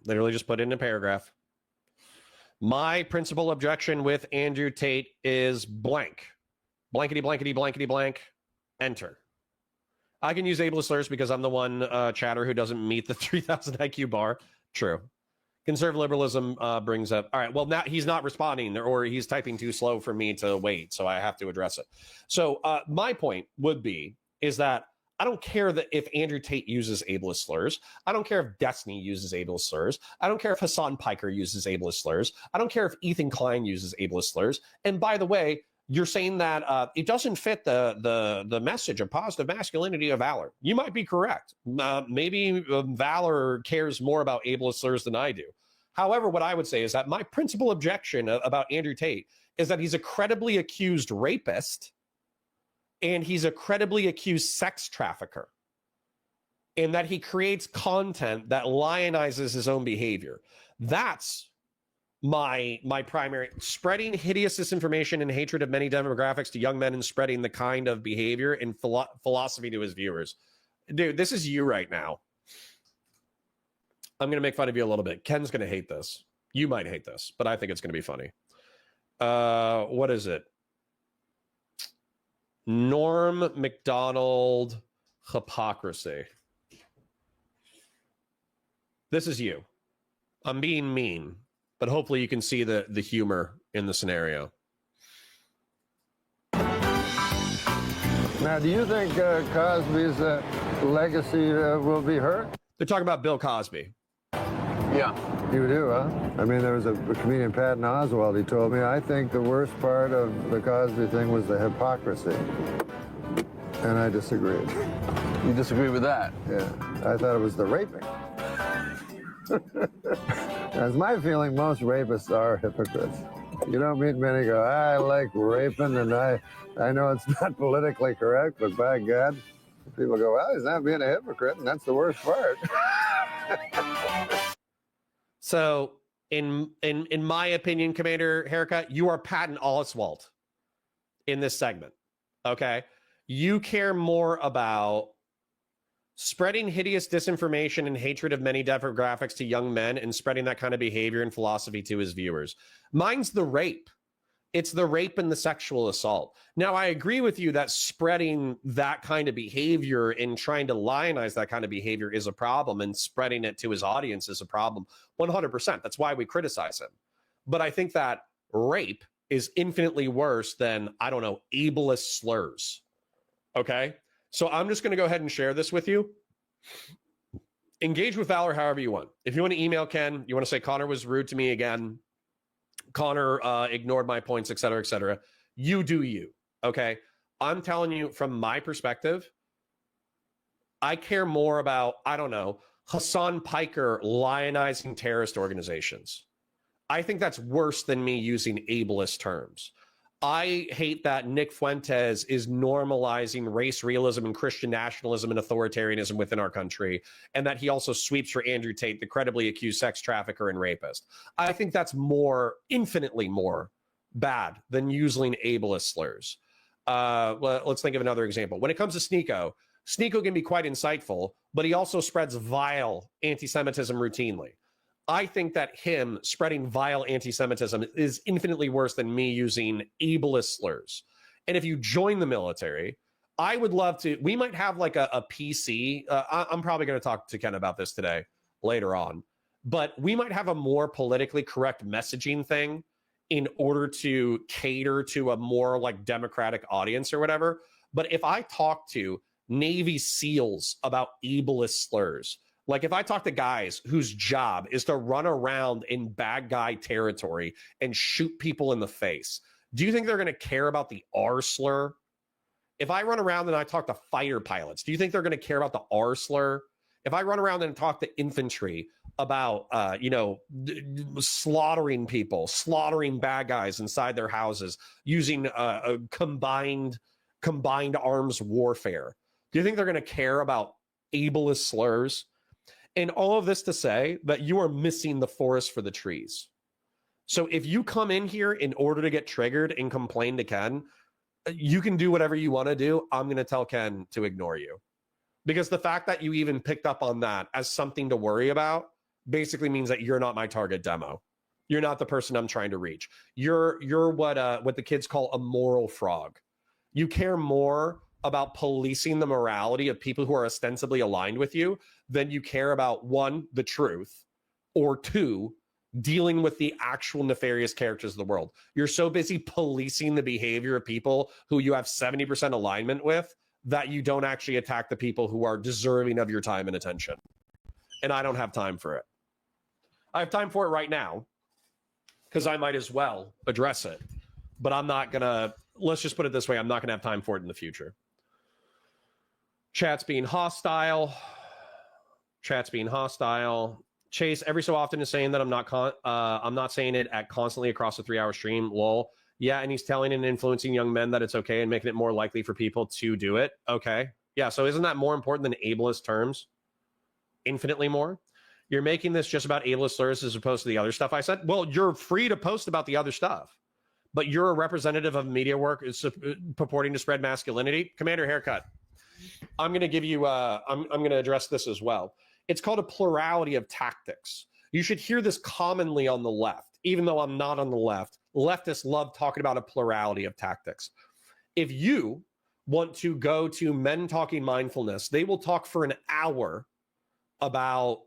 Literally just put it in a paragraph. My principal objection with Andrew Tate is blank. Blankety, blankety, blankety, blank. Enter. I can use ableist slurs because I'm the one chatter who doesn't meet the 3,000 IQ bar. True. Conservative liberalism brings up. All right. Well, now he's not responding or he's typing too slow for me to wait. So I have to address it. So my point would be is that I don't care that if Andrew Tate uses ableist slurs. I don't care if Destiny uses ableist slurs. I don't care if Hasan PIKER uses ableist slurs. I don't care if Ethan Klein uses ableist slurs. And by the way, you're saying that it doesn't fit the message of positive masculinity of Valor. You might be correct. Maybe Valor cares more about ableist slurs than I do. However, what I would say is that my principal objection about Andrew Tate is that he's a credibly accused rapist and he's a credibly accused sex trafficker, and that he creates content that lionizes his own behavior. That's my primary. Spreading hideous disinformation and hatred of many demographics to young men and spreading the kind of behavior and philosophy to his viewers. Dude, this is you right now. I'm going to make fun of you a little bit. Ken's going to hate this. You might hate this, but I think it's going to be funny. What is it? Norm Macdonald hypocrisy. This is you. I'm being mean, but hopefully you can see the humor in the scenario. Now, do you think Cosby's legacy will be hurt? They're talking about Bill Cosby. Yeah. You do, huh? I mean, there was a comedian, Patton Oswalt, he told me, I think the worst part of the Cosby thing was the hypocrisy. And I disagreed. You disagree with that? Yeah. I thought it was the raping. That's my feeling. Most rapists are hypocrites. You don't meet many go, I like raping, and I know it's not politically correct, but by God, people go, well, he's not being a hypocrite, and that's the worst part. So, in my opinion, Commander Haircut, you are Patton Oswalt in this segment. Okay, you care more about spreading hideous disinformation and hatred of many demographics to young men and spreading that kind of behavior and philosophy to his viewers. Mine's the rape. It's the rape and the sexual assault. Now, I agree with you that spreading that kind of behavior and trying to lionize that kind of behavior is a problem, and spreading it to his audience is a problem. 100%. That's why we criticize him. But I think that rape is infinitely worse than, I don't know, ableist slurs. Okay? So I'm just going to go ahead and share this with you. Engage with Valor however you want. If you want to email Ken, you want to say Connor was rude to me again, Connor ignored my points, et cetera, you do you, okay? I'm telling you from my perspective, I care more about, I don't know, Hasan PIKER lionizing terrorist organizations. I think that's worse than me using ableist terms. I hate that Nick Fuentes is normalizing race realism and Christian nationalism and authoritarianism within our country, and that he also sweeps for Andrew Tate, the credibly accused sex trafficker and rapist. I think that's infinitely more bad than using ableist slurs. Let's think of another example. When it comes to Sneeko can be quite insightful, but he also spreads vile anti-Semitism routinely. I think that him spreading vile anti-Semitism is infinitely worse than me using ableist slurs. And if you join the military, I would love to, we might have like a PC. I'm probably going to talk to Ken about this today, later on. But we might have a more politically correct messaging thing in order to cater to a more like democratic audience or whatever. But if I talk to Navy SEALs about ableist slurs, like if I talk to guys whose job is to run around in bad guy territory and shoot people in the face, do you think they're going to care about the R slur? If I run around and I talk to fighter pilots, do you think they're going to care about the R slur? If I run around and talk to infantry about, slaughtering people, slaughtering bad guys inside their houses using a combined arms warfare, do you think they're going to care about ableist slurs? And all of this to say that you are missing the forest for the trees. So if you come in here in order to get triggered and complain to Ken, you can do whatever you want to do. I'm going to tell Ken to ignore you. Because the fact that you even picked up on that as something to worry about basically means that you're not my target demo. You're not the person I'm trying to reach. You're what the kids call a moral frog. You care more about policing the morality of people who are ostensibly aligned with you than you care about, one, the truth, or two, dealing with the actual nefarious characters of the world. You're so busy policing the behavior of people who you have 70% alignment with that you don't actually attack the people who are deserving of your time and attention. And I don't have time for it. I have time for it right now because I might as well address it. But I'm not going to, let's just put it this way, I'm not going to have time for it in the future. Chat's being hostile. Chase every so often is saying that I'm not saying it at constantly across the 3-hour stream. Lol. Yeah, and he's telling and influencing young men that it's okay and making it more likely for people to do it. Okay. Yeah, so isn't that more important than ableist terms? Infinitely more. You're making this just about ableist slurs as opposed to the other stuff I said. Well, you're free to post about the other stuff, but you're a representative of media work is purporting to spread masculinity. Commander Haircut. I'm going to give you, I'm going to address this as well. It's called a plurality of tactics. You should hear this commonly on the left, even though I'm not on the left. Leftists love talking about a plurality of tactics. If you want to go to Men Talking Mindfulness, they will talk for an hour about,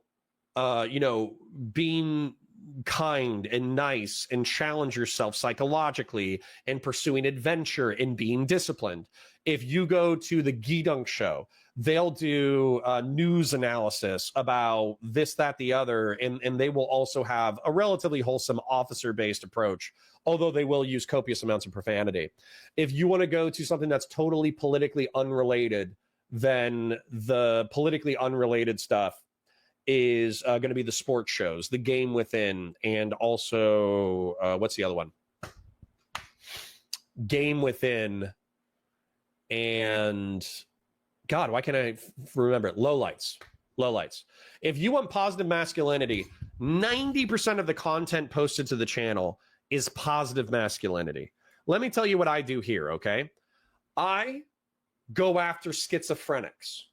being kind and nice and challenge yourself psychologically and pursuing adventure and being disciplined. If you go to the Gidunk show, they'll do news analysis about this, that, the other, and they will also have a relatively wholesome officer-based approach, although they will use copious amounts of profanity. If you want to go to something that's totally politically unrelated, then the politically unrelated stuff is going to be the sports shows, The Game Within, and also, what's the other one? Game Within, and God, why can't I remember it? Lowlights. If you want positive masculinity, 90% of the content posted to the channel is positive masculinity. Let me tell you what I do here, okay? I go after schizophrenics.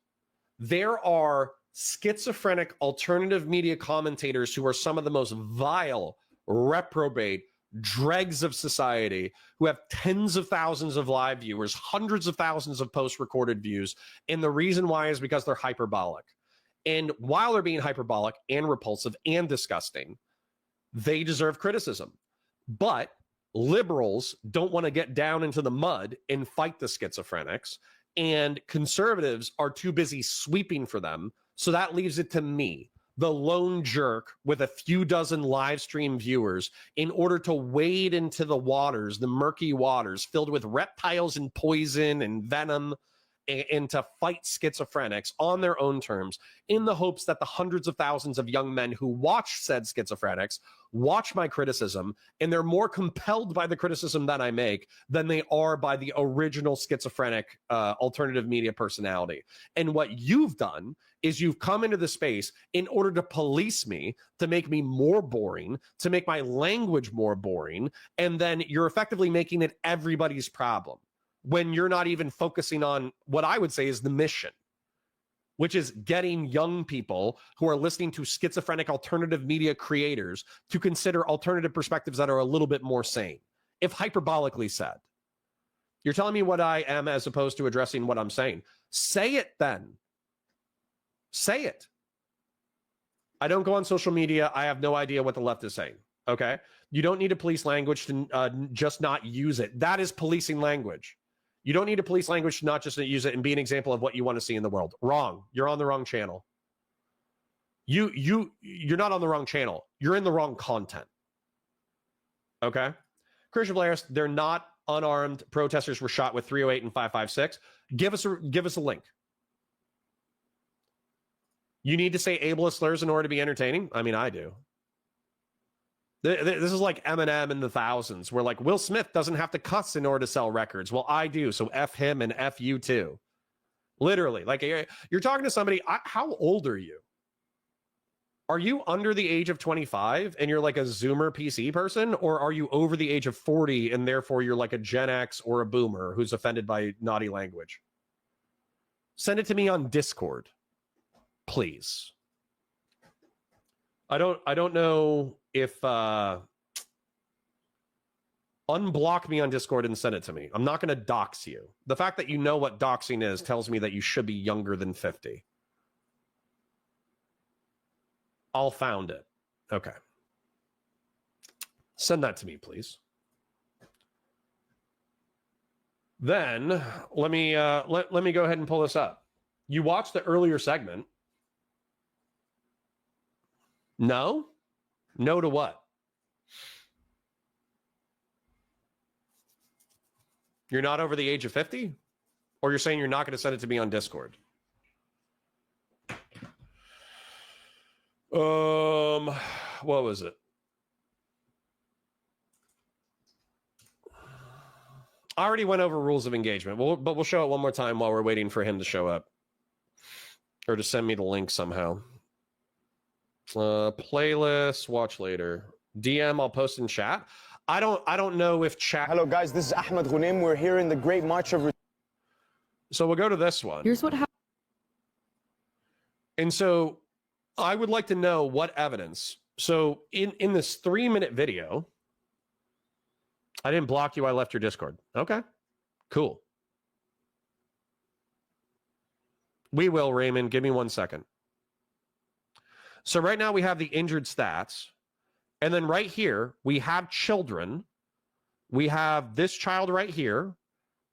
There are schizophrenic alternative media commentators who are some of the most vile, reprobate dregs of society, who have tens of thousands of live viewers, hundreds of thousands of post-recorded views, and the reason why is because they're hyperbolic. And while they're being hyperbolic and repulsive and disgusting, they deserve criticism. But liberals don't want to get down into the mud and fight the schizophrenics, and conservatives are too busy sweeping for them. So that leaves it to me, the lone jerk with a few dozen live stream viewers, in order to wade into the waters, the murky waters filled with reptiles and poison and venom, and to fight schizophrenics on their own terms, in the hopes that the hundreds of thousands of young men who watch said schizophrenics watch my criticism, and they're more compelled by the criticism that I make than they are by the original schizophrenic alternative media personality. And what you've done is you've come into the space in order to police me, to make me more boring, to make my language more boring, and then you're effectively making it everybody's problem, when you're not even focusing on what I would say is the mission, which is getting young people who are listening to schizophrenic alternative media creators to consider alternative perspectives that are a little bit more sane, if hyperbolically said. You're telling me what I am as opposed to addressing what I'm saying. Say it then. Say it. I don't go on social media. I have no idea what the left is saying. Okay? You don't need to police language to just not use it. That is policing language. You don't need to police language to not just use it and be an example of what you want to see in the world. Wrong. You're on the wrong channel. You're not on the wrong channel. You're in the wrong content. Okay? Christian Blair's, they're not unarmed. Protesters were shot with .308 and 5.56. Give us a link. You need to say ableist slurs in order to be entertaining? I mean, I do. This is like Eminem in the thousands, where like Will Smith doesn't have to cuss in order to sell records. Well, I do, so F him and F you too. Literally, like you're talking to somebody. How old are you? Are you under the age of 25 and you're like a Zoomer PC person, or are you over the age of 40 and therefore you're like a Gen X or a Boomer who's offended by naughty language? Send it to me on Discord, please. I don't know if unblock me on Discord and send it to me. I'm not going to dox you. The fact that you know what doxing is tells me that you should be younger than 50. I'll found it. Okay. Send that to me, please. Then let me go ahead and pull this up. You watched the earlier segment. No? No to what? You're not over the age of 50? Or you're saying you're not going to send it to me on Discord? What was it? I already went over rules of engagement, but we'll show it one more time while we're waiting for him to show up. Or to send me the link somehow. Playlist, watch later. DM, I'll post in chat. I don't know if chat. Hello guys, this is Ahmed Ghunim. We're here in the Great March of... So we'll go to this one. Here's what happened. And so I would like to know what evidence. So in this 3-minute video, I didn't block you. I left your Discord. Okay, cool. We will, Raymond. Give me 1 second. So right now we have the injured stats. And then right here, we have children. We have this child right here.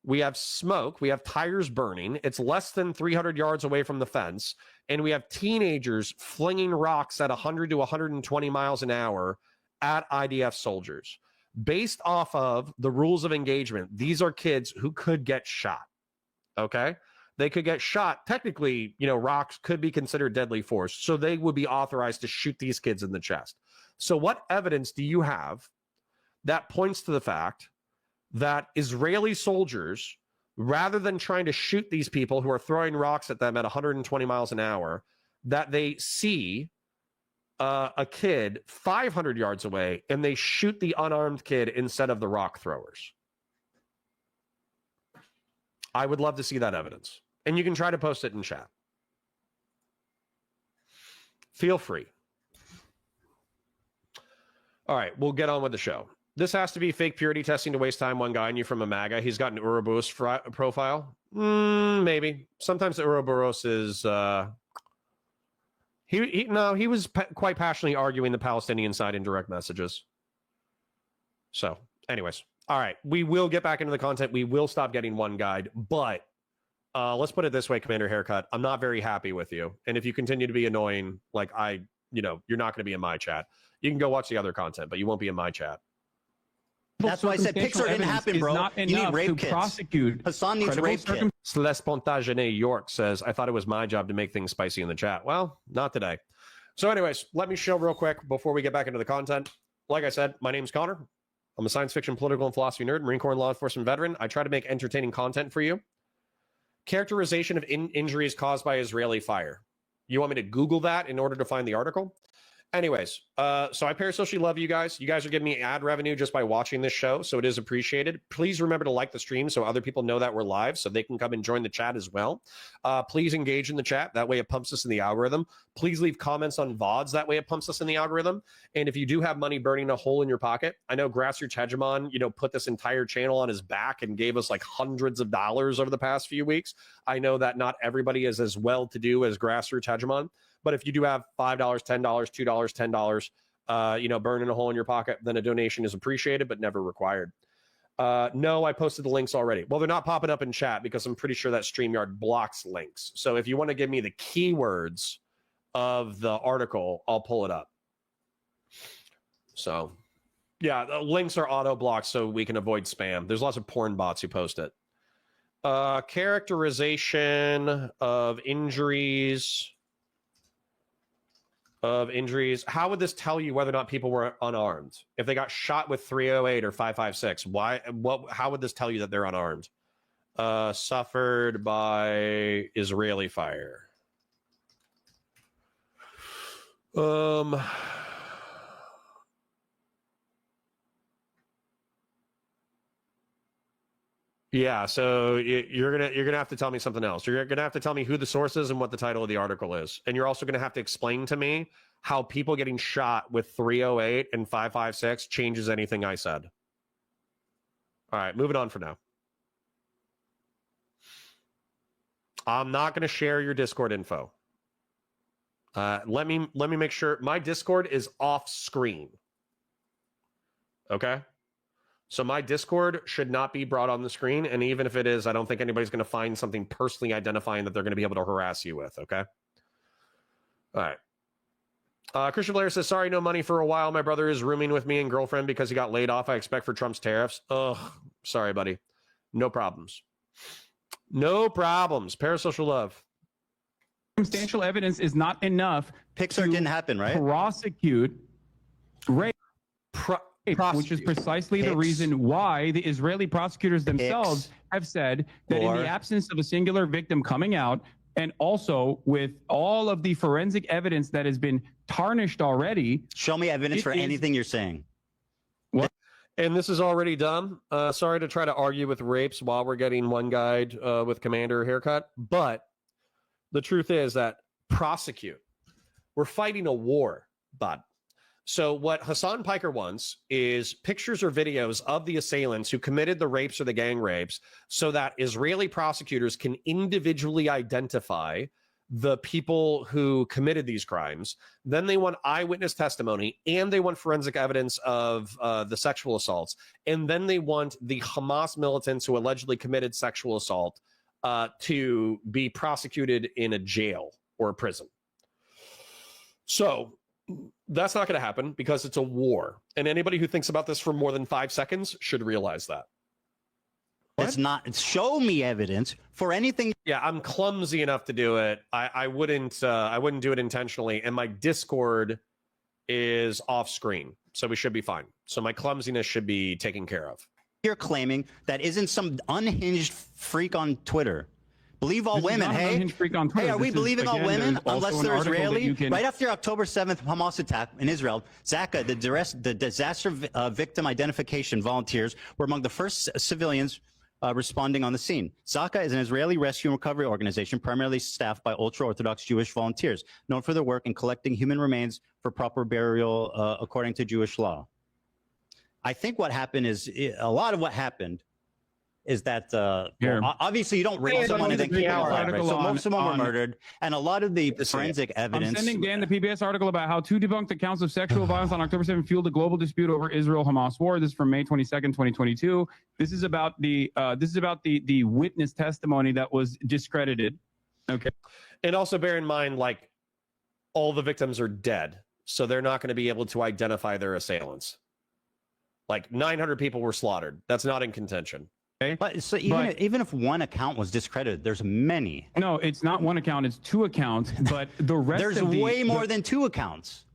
We have smoke. We have tires burning. It's less than 300 yards away from the fence. And we have teenagers flinging rocks at 100 to 120 miles an hour at IDF soldiers. Based off of the rules of engagement, these are kids who could get shot. Okay? They could get shot. Technically, rocks could be considered deadly force. So they would be authorized to shoot these kids in the chest. So what evidence do you have that points to the fact that Israeli soldiers, rather than trying to shoot these people who are throwing rocks at them at 120 miles an hour, that they see a kid 500 yards away and they shoot the unarmed kid instead of the rock throwers? I would love to see that evidence. And you can try to post it in chat. Feel free. All right, we'll get on with the show. This has to be fake purity testing to waste time. One guy and you from a MAGA. He's got an Ouroboros profile. Maybe. Sometimes the Ouroboros is... He was quite passionately arguing the Palestinian side in direct messages. So, anyways. All right, we will get back into the content. We will stop getting one guide. But let's put it this way, Commander Haircut. I'm not very happy with you. And if you continue to be annoying, like you're not going to be in my chat. You can go watch the other content, but you won't be in my chat. That's why I said PIKER didn't happen, bro. You need rape kits. Prosecute. Hasan needs rape kits. Celeste Pontagenet York says, I thought it was my job to make things spicy in the chat. Well, not today. So anyways, let me show real quick before we get back into the content. Like I said, my name's Connor. I'm a science fiction, political, and philosophy nerd, Marine Corps and law enforcement veteran. I try to make entertaining content for you. Characterization of injuries caused by Israeli fire. You want me to Google that in order to find the article? Anyways, so I parasocially love you guys. You guys are giving me ad revenue just by watching this show, so it is appreciated. Please remember to like the stream so other people know that we're live, so they can come and join the chat as well. Please engage in the chat. That way it pumps us in the algorithm. Please leave comments on VODs. That way it pumps us in the algorithm. And if you do have money burning a hole in your pocket, I know Grassroots Hegemon, put this entire channel on his back and gave us like hundreds of dollars over the past few weeks. I know that not everybody is as well-to-do as Grassroots Hegemon. But if you do have $5, $10, $2, $10, burning a hole in your pocket, then a donation is appreciated, but never required. No, I posted the links already. Well, they're not popping up in chat because I'm pretty sure that StreamYard blocks links. So if you want to give me the keywords of the article, I'll pull it up. So, yeah, the links are auto-blocked so we can avoid spam. There's lots of porn bots who post it. Characterization of injuries... How would this tell you whether or not people were unarmed? If they got shot with 308 or 5.56, how would this tell you that they're unarmed? Suffered by Israeli fire. Yeah, so you're gonna have to tell me something else. You're gonna have to tell me who the source is and what the title of the article is, and you're also gonna have to explain to me how people getting shot with 308 and 5.56 changes anything I said. All right, moving on for now. I'm not gonna share your Discord info. Let me make sure my Discord is off screen. Okay. So my Discord should not be brought on the screen, and even if it is, I don't think anybody's going to find something personally identifying that they're going to be able to harass you with, okay? All right. Christian Blair says, sorry, no money for a while. My brother is rooming with me and girlfriend because he got laid off, I expect, for Trump's tariffs. Ugh, sorry, buddy. No problems. No problems. Parasocial love. Circumstantial evidence is not enough. PIKER didn't happen, right? Prosecute rape. Which is precisely the reason why the Israeli prosecutors themselves have said that in the absence of a singular victim coming out, and also with all of the forensic evidence that has been tarnished already. Show me evidence for anything you're saying. What? And this is already done. Sorry to try to argue with rapes while we're getting one guide with Commander Haircut, but the truth is that prosecute. We're fighting a war, bud. So what Hasan PIKER wants is pictures or videos of the assailants who committed the rapes or the gang rapes so that Israeli prosecutors can individually identify the people who committed these crimes. Then they want eyewitness testimony, and they want forensic evidence of the sexual assaults. And then they want the Hamas militants who allegedly committed sexual assault to be prosecuted in a jail or a prison. So that's not going to happen because it's a war. And anybody who thinks about this for more than 5 seconds should realize that. It's not. Show me evidence for anything. Yeah, I'm clumsy enough to do it. I wouldn't do it intentionally. And my Discord is off screen, so we should be fine. So my clumsiness should be taken care of. You're claiming that isn't some unhinged freak on Twitter. Believe all women, hey? Hey, are we believing all women unless they're Israeli? Right after October 7th Hamas attack in Israel, Zaka, the disaster victim identification volunteers, were among the first civilians responding on the scene. Zaka is an Israeli rescue and recovery organization primarily staffed by ultra-Orthodox Jewish volunteers, known for their work in collecting human remains for proper burial according to Jewish law. I think what happened is, a lot of what happened is that well, obviously you don't rape someone and then keep it alive, right? So most of them were murdered, and a lot of the forensic evidence. I'm sending Dan the PBS article about how to debunk the counts of sexual violence on October 7th fueled a global dispute over Israel-Hamas war. This is from May 22nd, 2022. This is about the witness testimony that was discredited. Okay, and also bear in mind, like, all the victims are dead, so they're not going to be able to identify their assailants. Like 900 people were slaughtered. That's not in contention. Okay. But so even if one account was discredited, there's many. No, it's not one account; it's 2 accounts. But the rest there's of way more than 2 accounts.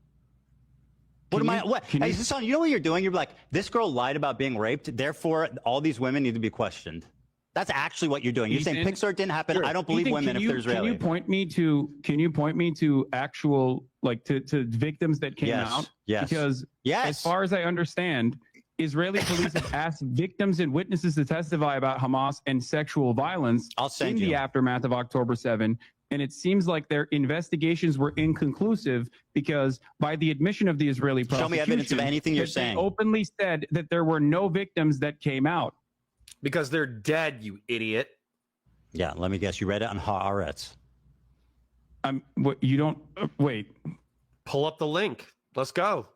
What hey, Hasan, you know what you're doing? You're like, this girl lied about being raped, therefore all these women need to be questioned. That's actually what you're doing. You're saying PIKER didn't happen. Sure. I don't believe women if they're Israeli. Can you point me to actual, like, to victims that came out? Yes. Because as far as I understand, Israeli police have asked victims and witnesses to testify about Hamas and sexual violence in the aftermath of October 7. And it seems like their investigations were inconclusive because by the admission of the Israeli prosecution, show me evidence of anything you're saying. They openly said that there were no victims that came out. Because they're dead, you idiot. Yeah, let me guess. You read it on Haaretz. You don't wait. Pull up the link. Let's go.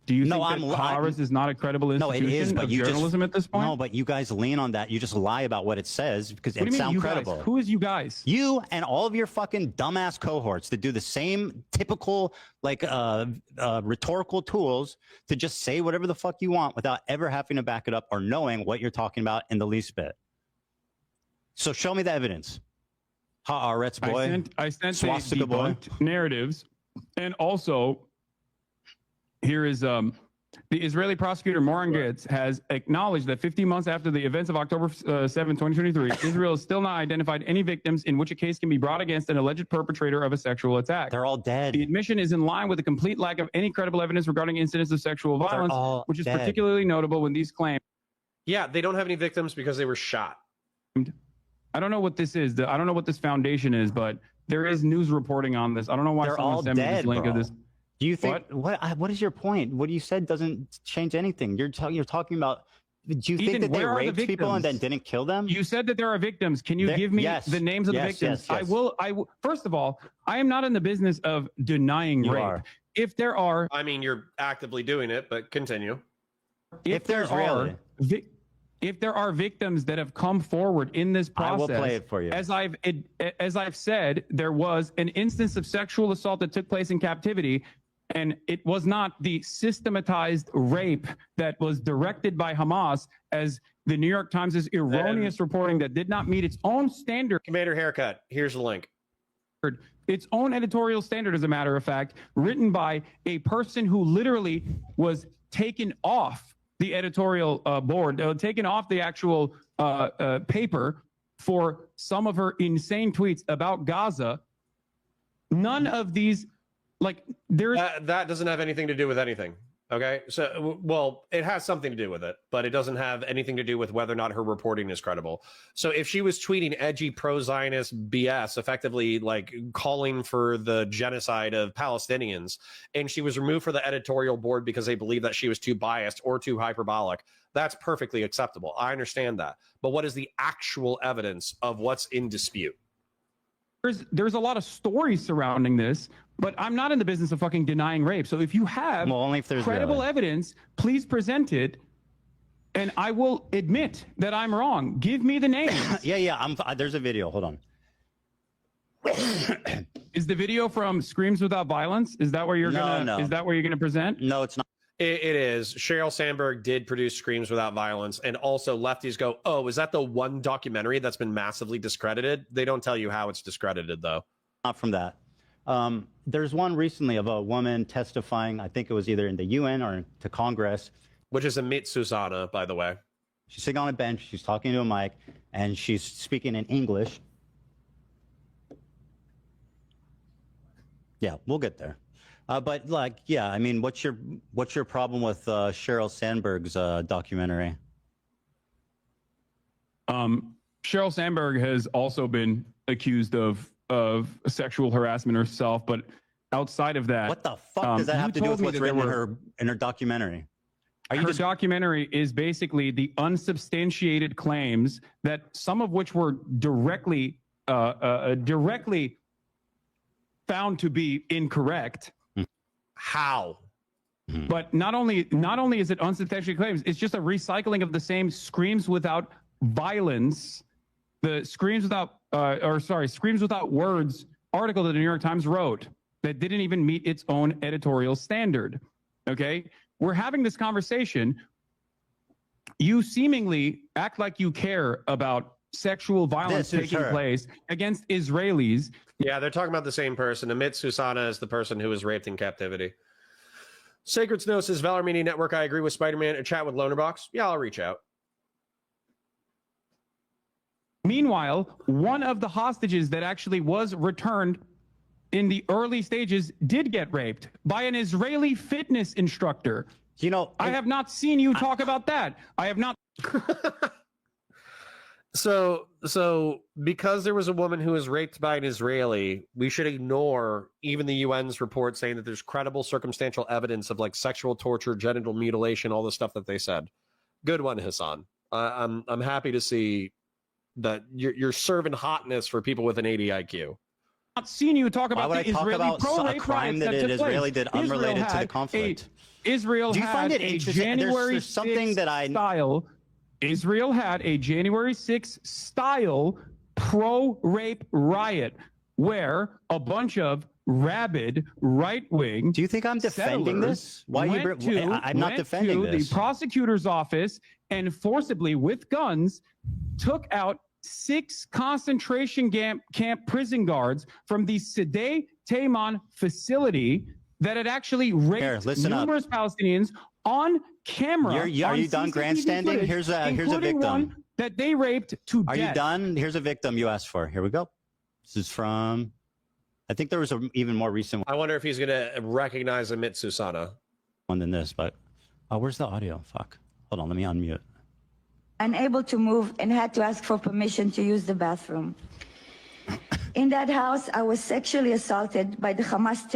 Do you think that Haaretz is not a credible institution it is, but of you journalism at this point? No, but you guys lean on that. You just lie about what it says because it sounds credible. Guys? Who is you guys? You and all of your fucking dumbass cohorts that do the same typical rhetorical tools to just say whatever the fuck you want without ever having to back it up or knowing what you're talking about in the least bit. So show me the evidence. Haaretz boy. I sent the debunked narratives, and also. Here is the Israeli prosecutor Moran Getz has acknowledged that 15 months after the events of October 7, 2023, Israel has still not identified any victims in which a case can be brought against an alleged perpetrator of a sexual attack. They're all dead. The admission is in line with a complete lack of any credible evidence regarding incidents of sexual violence, which is particularly notable when these claims. Yeah, they don't have any victims because they were shot. I don't know what this is. I don't know what this foundation is, but there is news reporting on this. I don't know why someone sent me this link of this. Do you think what is your point? What you said doesn't change anything. You're talking about. Do you think that they raped people and then didn't kill them? You said that there are victims. Can you give me the names of the victims? Yes. I will. First of all, I am not in the business of denying rape. If there are, I mean, you're actively doing it, but continue. If there are victims that have come forward in this process, I will play it for you. As I've said, there was an instance of sexual assault that took place in captivity. And it was not the systematized rape that was directed by Hamas, as the New York Times' erroneous reporting that did not meet its own standard. Commander Haircut, here's the link. Its own editorial standard, as a matter of fact, written by a person who literally was taken off the editorial board, taken off the actual paper for some of her insane tweets about Gaza. None of these... Like there's that doesn't have anything to do with anything. Okay, so well, it has something to do with it, but it doesn't have anything to do with whether or not her reporting is credible. So if she was tweeting edgy pro-Zionist BS, effectively like calling for the genocide of Palestinians, and she was removed from the editorial board because they believe that she was too biased or too hyperbolic, that's perfectly acceptable. I understand that. But what is the actual evidence of what's in dispute? There's a lot of stories surrounding this, but I'm not in the business of fucking denying rape. So if you have only if there's credible evidence, please present it, and I will admit that I'm wrong. Give me the names. Yeah. There's a video. Hold on. Is the video from Screams Without Violence? Is that where you're No. Is that where you're gonna present? No, it's not. It is. Sheryl Sandberg did produce Screams Without Violence, and also lefties go, oh, is that the one documentary that's been massively discredited? They don't tell you how it's discredited, though. Not from that. There's one recently of a woman testifying, I think it was either in the UN or to Congress. Which is Amit Susanna, by the way. She's sitting on a bench, she's talking to a mic, and she's speaking in English. Yeah, we'll get there. But like, yeah, I mean, what's your problem with Sheryl Sandberg's documentary? Sheryl Sandberg has also been accused of sexual harassment herself, but outside of that, What the fuck does that have to do with what's written in her documentary? Her documentary is basically the unsubstantiated claims that some of which were directly found to be incorrect. How? But not only is it unsubstantiated claims, it's just a recycling of the same Screams Without Violence, the Screams Without Words article that the New York Times wrote that didn't even meet its own editorial standard. Okay? We're having this conversation. You seemingly act like you care about sexual violence taking place against Israelis. Yeah, they're talking about the same person. Amit Susanna is the person who was raped in captivity. Sacred Snow says, Valor Media Network, I agree with Spider-Man. A chat with Lonerbox. Yeah, I'll reach out. Meanwhile, one of the hostages that actually was returned in the early stages did get raped by an Israeli fitness instructor. You know, I have not seen you talk about that. I have not. So because there was a woman who was raped by an Israeli, we should ignore even the UN's report saying that there's credible circumstantial evidence of like sexual torture, genital mutilation, all the stuff that they said. Good one, Hasan. I'm happy to see that you're serving hotness for people with an 80 IQ. Not seen you talk about the Israeli pro-rape a crime that an Israeli did unrelated to the conflict? Israel Do you find had it a interesting? January There's something 6th that I style. Israel had a January 6th style pro-rape riot where a bunch of rabid right-wing. Do you think I'm defending this? Why I'm not defending this. The prosecutor's office and forcibly with guns took out 6 concentration camp prison guards from the Sede Taman facility that had actually raped numerous Palestinians on camera. Are you done grandstanding? Footage, here's a victim one that they raped to death. Are you done? Here's a victim you asked for. Here we go. This is from, I think there was an even more recent one. I wonder if he's going to recognize Amit Susanna. One than this, but where's the audio? Fuck. Hold on, let me unmute. Unable to move and had to ask for permission to use the bathroom. In that house, I was sexually assaulted by the Hamas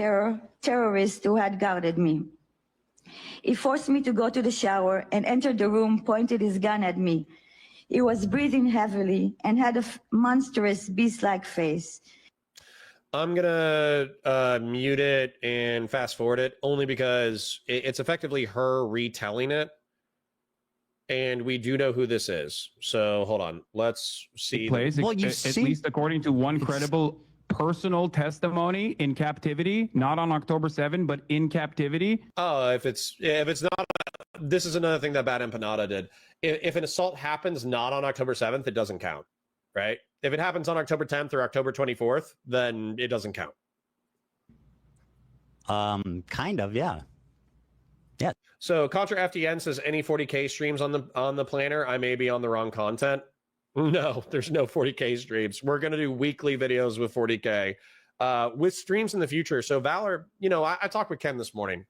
terrorist who had guarded me. He forced me to go to the shower and entered the room, pointed his gun at me. He was breathing heavily and had a monstrous beast-like face. I'm going to mute it and fast forward it only because it's effectively her retelling it. And we do know who this is. So hold on. Let's see. Well, at least according to one credible personal testimony in captivity, not on October 7, but in captivity. Oh, if it's not, this is another thing that Bad Empanada did. If an assault happens not on October 7th, it doesn't count, right? If it happens on October 10th or October 24th, then it doesn't count. Kind of, yeah. Yeah. So Contra FTN says any 40K streams on the planner. I may be on the wrong content. No, there's no 40K streams. We're going to do weekly videos with 40K with streams in the future. So Valor, I talked with Ken this morning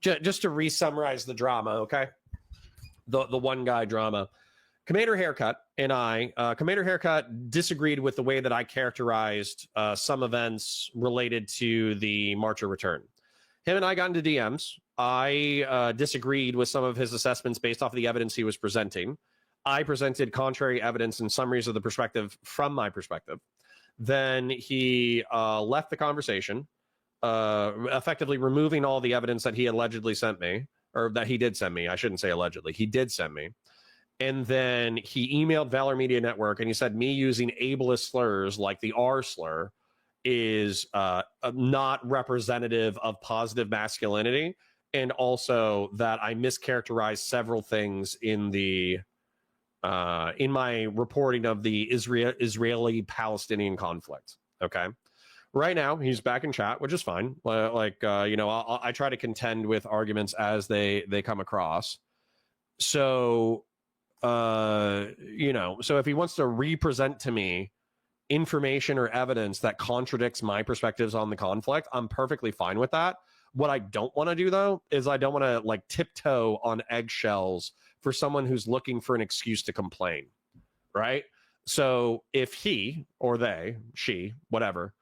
just to re-summarize the drama, okay? The one guy drama. Commander Haircut and Commander Haircut disagreed with the way that I characterized some events related to the March of Return. Him and I got into DMs. I disagreed with some of his assessments based off of the evidence he was presenting. I presented contrary evidence and summaries of the perspective from my perspective. Then he left the conversation, effectively removing all the evidence that he allegedly sent me, or that he did send me. I shouldn't say allegedly. He did send me. And then he emailed Valor Media Network and he said me using ableist slurs like the R slur is not representative of positive masculinity, and also that I mischaracterized several things in the in my reporting of the Israeli-Palestinian conflict. Okay, right now he's back in chat, which is fine. I try to contend with arguments as they come across. So so if he wants to represent to me information or evidence that contradicts my perspectives on the conflict, I'm perfectly fine with that. What I don't want to do, though, is I don't want to like tiptoe on eggshells for someone who's looking for an excuse to complain, right? So if he or they, she, whatever,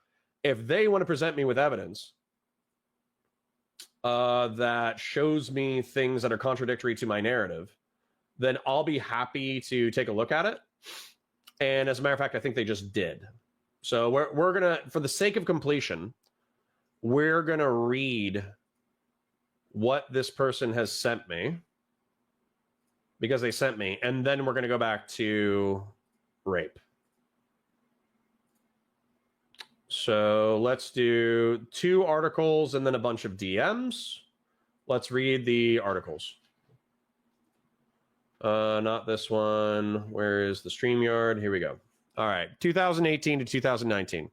if they want to present me with evidence that shows me things that are contradictory to my narrative, then I'll be happy to take a look at it. And as a matter of fact, I think they just did. So we're going to, for the sake of completion, we're going to read what this person has sent me, because they sent me, and then we're going to go back to rape. So let's do 2 articles and then a bunch of DMs. Let's read the articles. Not this one. Where is the StreamYard? Here we go. All right. 2018 to 2019.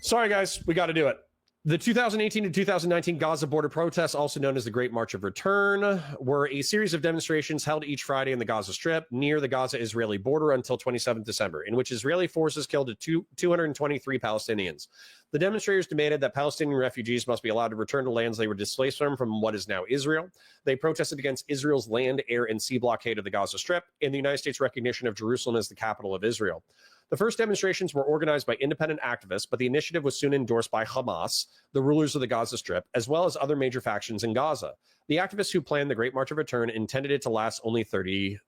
Sorry, guys. We got to do it. The 2018 to 2019 Gaza border protests, also known as the Great March of Return, were a series of demonstrations held each Friday in the Gaza Strip near the Gaza-Israeli border until 27th December, in which Israeli forces killed 223 Palestinians. The demonstrators demanded that Palestinian refugees must be allowed to return to lands they were displaced from what is now Israel. They protested against Israel's land, air, and sea blockade of the Gaza Strip and the United States' recognition of Jerusalem as the capital of Israel. The first demonstrations were organized by independent activists, but the initiative was soon endorsed by Hamas, the rulers of the Gaza Strip, as well as other major factions in Gaza. The activists who planned the Great March of Return intended it to last only 30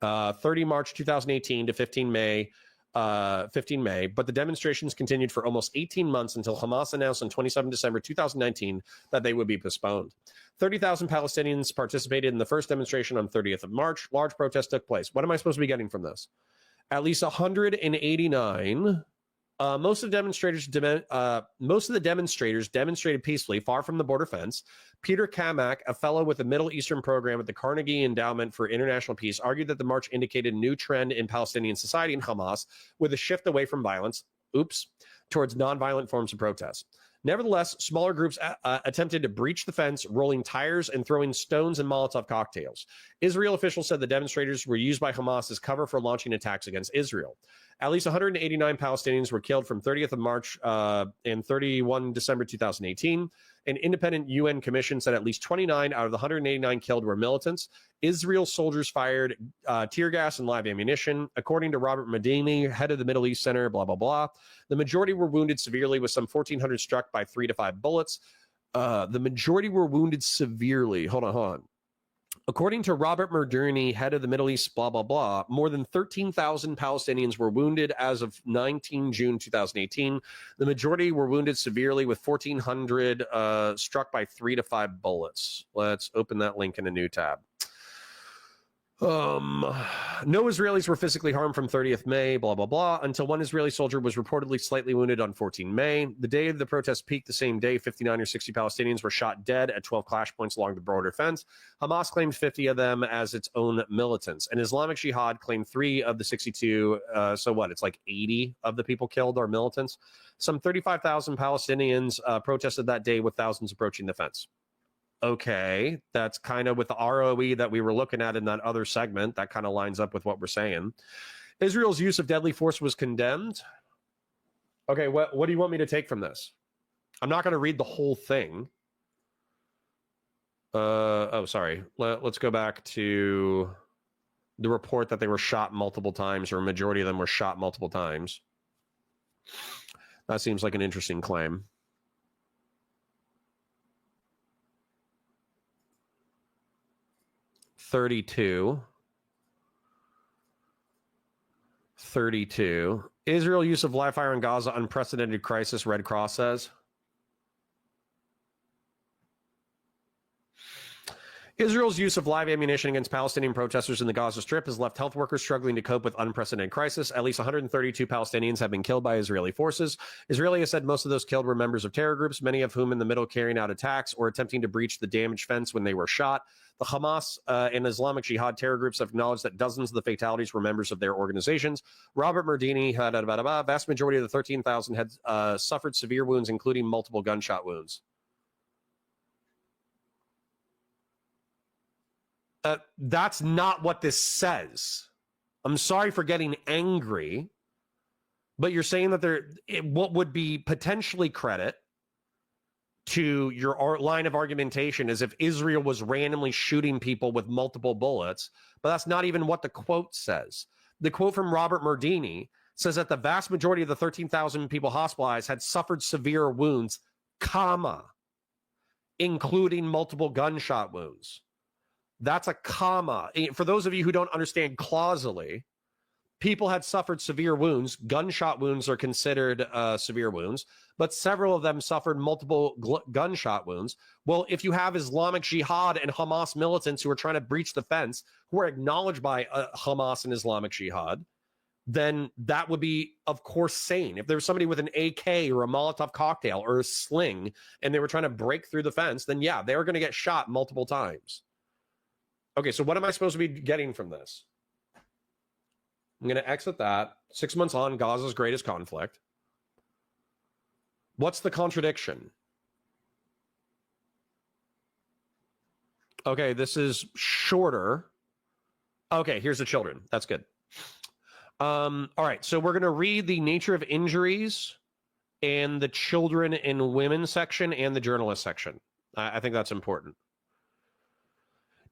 March 2018 to 15 May, but the demonstrations continued for almost 18 months until Hamas announced on 27 December 2019 that they would be postponed. 30,000 Palestinians participated in the first demonstration on 30th of March. Large protests took place. What am I supposed to be getting from this? At least 189. Most of the demonstrators demonstrated peacefully, far from the border fence. Peter Kamak, a fellow with the Middle Eastern program at the Carnegie Endowment for International Peace, argued that the march indicated a new trend in Palestinian society and Hamas, with a shift away from violence, towards nonviolent forms of protest. Nevertheless, smaller groups attempted to breach the fence, rolling tires and throwing stones and Molotov cocktails. Israel officials said the demonstrators were used by Hamas as cover for launching attacks against Israel. At least 189 Palestinians were killed from 30th of March and 31 December 2018. An independent UN commission said at least 29 out of the 189 killed were militants. Israel soldiers fired tear gas and live ammunition. According to Robert Medini, head of the Middle East Center, blah, blah, blah. The majority were wounded severely, with some 1,400 struck by 3 to 5 bullets. The majority were wounded severely. Hold on. According to Robert Merduni, head of the Middle East, blah, blah, blah, more than 13,000 Palestinians were wounded as of 19 June 2018. The majority were wounded severely, with 1,400 struck by 3 to 5 bullets. Let's open that link in a new tab. No Israelis were physically harmed from 30th May, blah, blah, blah, until one Israeli soldier was reportedly slightly wounded on 14 May. The day of the protest peaked the same day. 59 or 60 Palestinians were shot dead at 12 clash points along the border fence. Hamas claimed 50 of them as its own militants. And Islamic Jihad claimed 3 of the 62. So what? It's like 80 of the people killed are militants. Some 35,000 Palestinians protested that day, with thousands approaching the fence. Okay, that's kind of with the ROE that we were looking at in that other segment. That kind of lines up with what we're saying. Israel's use of deadly force was condemned. Okay, what do you want me to take from this? I'm not going to read the whole thing. Oh, sorry. Let's go back to the report that they were shot multiple times, or a majority of them were shot multiple times. That seems like an interesting claim. $32. Israel use of live fire in Gaza, unprecedented crisis, Red Cross says. Israel's use of live ammunition against Palestinian protesters in the Gaza Strip has left health workers struggling to cope with unprecedented crisis. At least 132 Palestinians have been killed by Israeli forces. Israeli has said most of those killed were members of terror groups, many of whom in the middle carrying out attacks or attempting to breach the damaged fence when they were shot. The Hamas and Islamic Jihad terror groups have acknowledged that dozens of the fatalities were members of their organizations. Robert Mardini, vast majority of the 13,000 had suffered severe wounds, including multiple gunshot wounds. That's not what this says. I'm sorry for getting angry, but you're saying that what would be potentially credit to your line of argumentation is if Israel was randomly shooting people with multiple bullets, but that's not even what the quote says. The quote from Robert Mardini says that the vast majority of the 13,000 people hospitalized had suffered severe wounds, comma, including multiple gunshot wounds. That's a comma. For those of you who don't understand clausally, people had suffered severe wounds. Gunshot wounds are considered severe wounds, but several of them suffered multiple gunshot wounds. Well, if you have Islamic Jihad and Hamas militants who are trying to breach the fence, who are acknowledged by Hamas and Islamic Jihad, then that would be, of course, sane. If there was somebody with an AK or a Molotov cocktail or a sling and they were trying to break through the fence, then yeah, they were going to get shot multiple times. Okay, so what am I supposed to be getting from this? I'm going to exit that. 6 months on, Gaza's greatest conflict. What's the contradiction? Okay, this is shorter. Okay, here's the children. That's good. All right, so we're going to read the nature of injuries and the children and women section and the journalist section. I think that's important.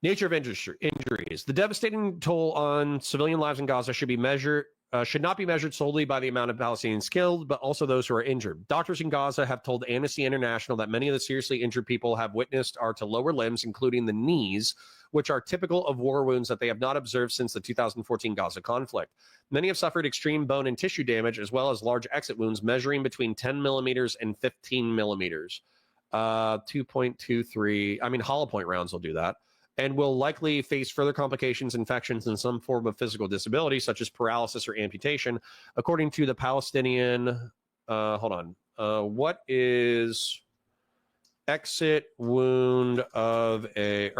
Nature of injuries. The devastating toll on civilian lives in Gaza should not be measured solely by the amount of Palestinians killed, but also those who are injured. Doctors in Gaza have told Amnesty International that many of the seriously injured people have witnessed are to lower limbs, including the knees, which are typical of war wounds that they have not observed since the 2014 Gaza conflict. Many have suffered extreme bone and tissue damage, as well as large exit wounds measuring between 10 millimeters and 15 millimeters. 2.23, hollow point rounds will do that. And will likely face further complications, infections, and some form of physical disability, such as paralysis or amputation, according to the Palestinian. What is exit wound of a?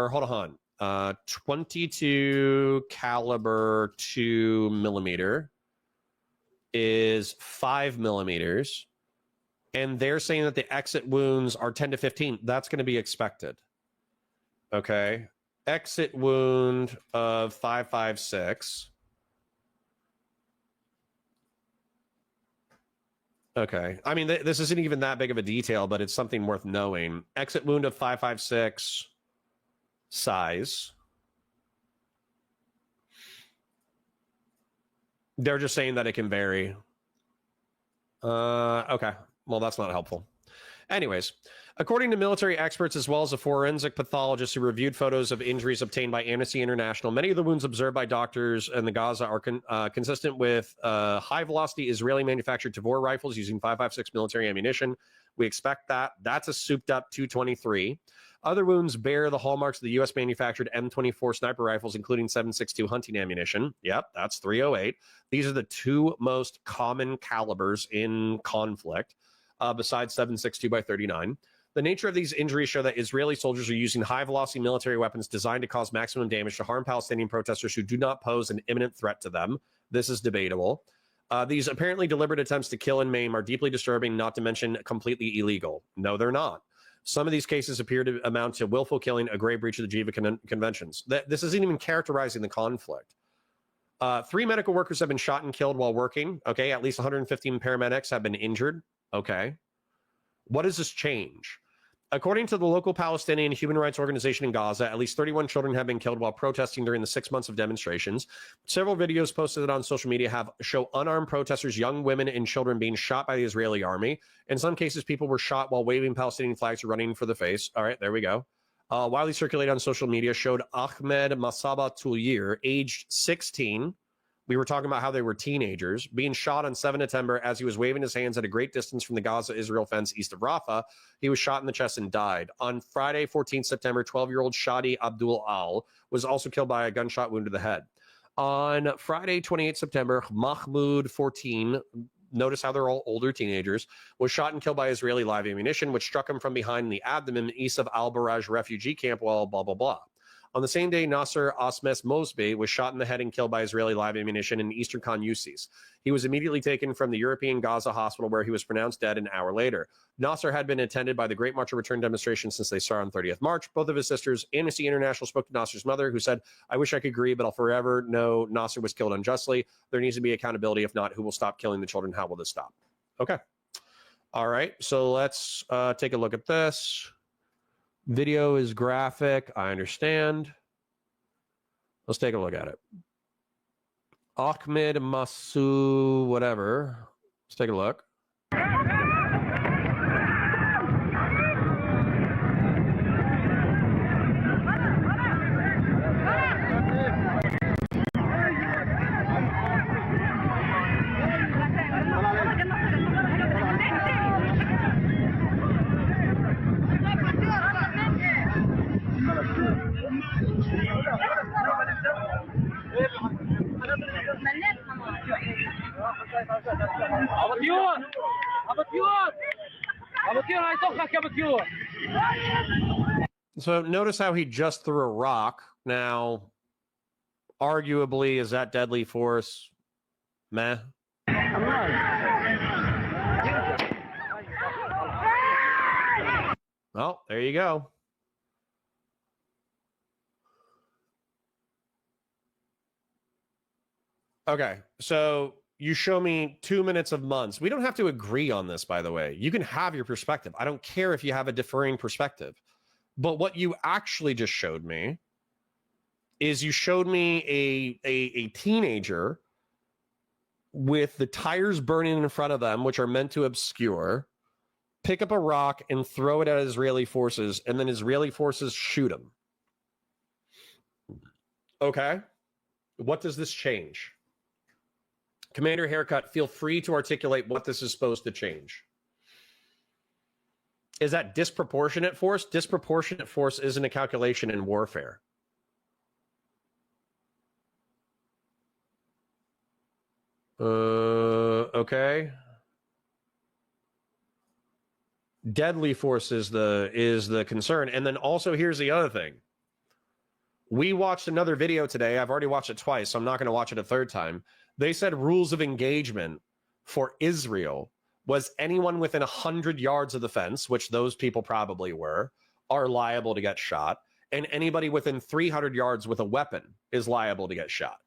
22 caliber 2 millimeter is 5 millimeters, and they're saying that the exit wounds are 10 to 15. That's going to be expected. Okay. Exit wound of 5.56. Okay. This isn't even that big of a detail, but it's something worth knowing. Exit wound of 5.56 size. They're just saying that it can vary. Okay. Well, that's not helpful. Anyways, according to military experts as well as a forensic pathologist who reviewed photos of injuries obtained by Amnesty International, many of the wounds observed by doctors in the Gaza are consistent with high-velocity Israeli-manufactured Tavor rifles using 5.56 military ammunition. We expect that. That's a souped-up 223. Other wounds bear the hallmarks of the U.S.-manufactured M24 sniper rifles, including 7.62 hunting ammunition. Yep, that's 308. These are the two most common calibers in conflict, besides 7.62x39. The nature of these injuries show that Israeli soldiers are using high-velocity military weapons designed to cause maximum damage to harm Palestinian protesters who do not pose an imminent threat to them. This is debatable. These apparently deliberate attempts to kill and maim are deeply disturbing, not to mention completely illegal. No, they're not. Some of these cases appear to amount to willful killing, a grave breach of the Geneva Conventions. This isn't even characterizing the conflict. 3 medical workers have been shot and killed while working. Okay, at least 115 paramedics have been injured. Okay. What does this change? According to the local Palestinian human rights organization in Gaza, at least 31 children have been killed while protesting during the 6 months of demonstrations. Several videos posted on social media show unarmed protesters, young women and children being shot by the Israeli army. In some cases, people were shot while waving Palestinian flags or running for the face. All right, there we go. Widely circulated on social media showed Ahmed Masaba Tulir, aged 16. We were talking about how they were teenagers, being shot on 7 September as he was waving his hands at a great distance from the Gaza-Israel fence east of Rafah. He was shot in the chest and died. On Friday, 14 September, 12-year-old Shadi Abdul Al was also killed by a gunshot wound to the head. On Friday, 28 September, Mahmoud, 14, notice how they're all older teenagers, was shot and killed by Israeli live ammunition, which struck him from behind in the abdomen east of Al-Baraj refugee camp while blah, blah, blah. On the same day, Nasser Asmes Mosby was shot in the head and killed by Israeli live ammunition in eastern Khan Yunis. He was immediately taken from the European Gaza hospital where he was pronounced dead an hour later. Nasser had been attended by the Great March of Return demonstration since they started on 30th March. Both of his sisters, Amnesty International, spoke to Nasser's mother, who said, "I wish I could agree, but I'll forever know Nasser was killed unjustly. There needs to be accountability. If not, who will stop killing the children? How will this stop?" Okay. All right. So let's take a look at this. Video is graphic. I understand. Let's take a look at it. Ahmed Masu, whatever. Let's take a look. So notice how he just threw a rock. Now, arguably, is that deadly force? Meh. Well, there you go. Okay, so you show me 2 minutes of months. We don't have to agree on this, by the way. You can have your perspective. I don't care if you have a differing perspective. But what you actually just showed me is you showed me a teenager with the tires burning in front of them, which are meant to obscure, pick up a rock and throw it at Israeli forces, and then Israeli forces shoot him. Okay. What does this change? Commander Haircut, feel free to articulate what this is supposed to change. Is that disproportionate force? Disproportionate force isn't a calculation in warfare. Okay. Deadly force is the concern. And then also here's the other thing. We watched another video today. I've already watched it twice, so I'm not going to watch it a third time. They said rules of engagement for Israel was anyone within 100 yards of the fence, which those people probably were, are liable to get shot. And anybody within 300 yards with a weapon is liable to get shot.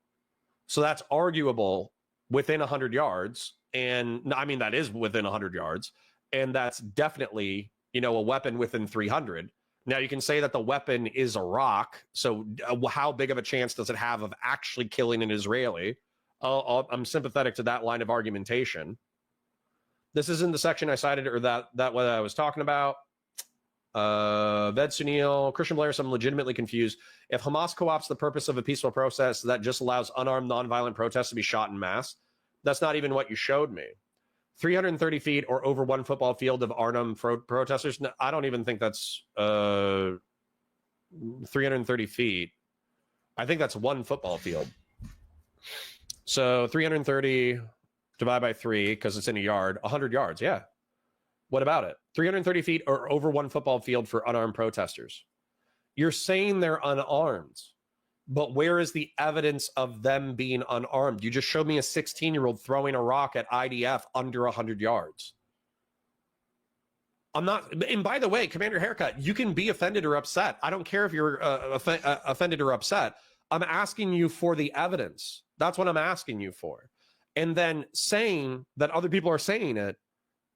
So that's arguable within 100 yards. And I mean, that is within 100 yards. And that's definitely, a weapon within 300. Now, you can say that the weapon is a rock. So how big of a chance does it have of actually killing an Israeli? I'm sympathetic to that line of argumentation. This isn't the section I cited or that what I was talking about. Ved Sunil, Christian Blair, so I'm legitimately confused. If Hamas co-opts the purpose of a peaceful process that just allows unarmed, nonviolent protests to be shot en masse, that's not even what you showed me. 330 feet or over one football field of unarmed protesters. No, I don't even think that's 330 feet. I think that's one football field. So 330 divided by 3, because it's in a yard, 100 yards. Yeah. What about it? 330 feet or over one football field for unarmed protesters. You're saying they're unarmed, but where is the evidence of them being unarmed? You just showed me a 16-year-old throwing a rock at IDF under 100 yards. I'm not, and by the way, Commander Haircut, you can be offended or upset. I don't care if you're offended or upset. I'm asking you for the evidence. That's what I'm asking you for. And then saying that other people are saying it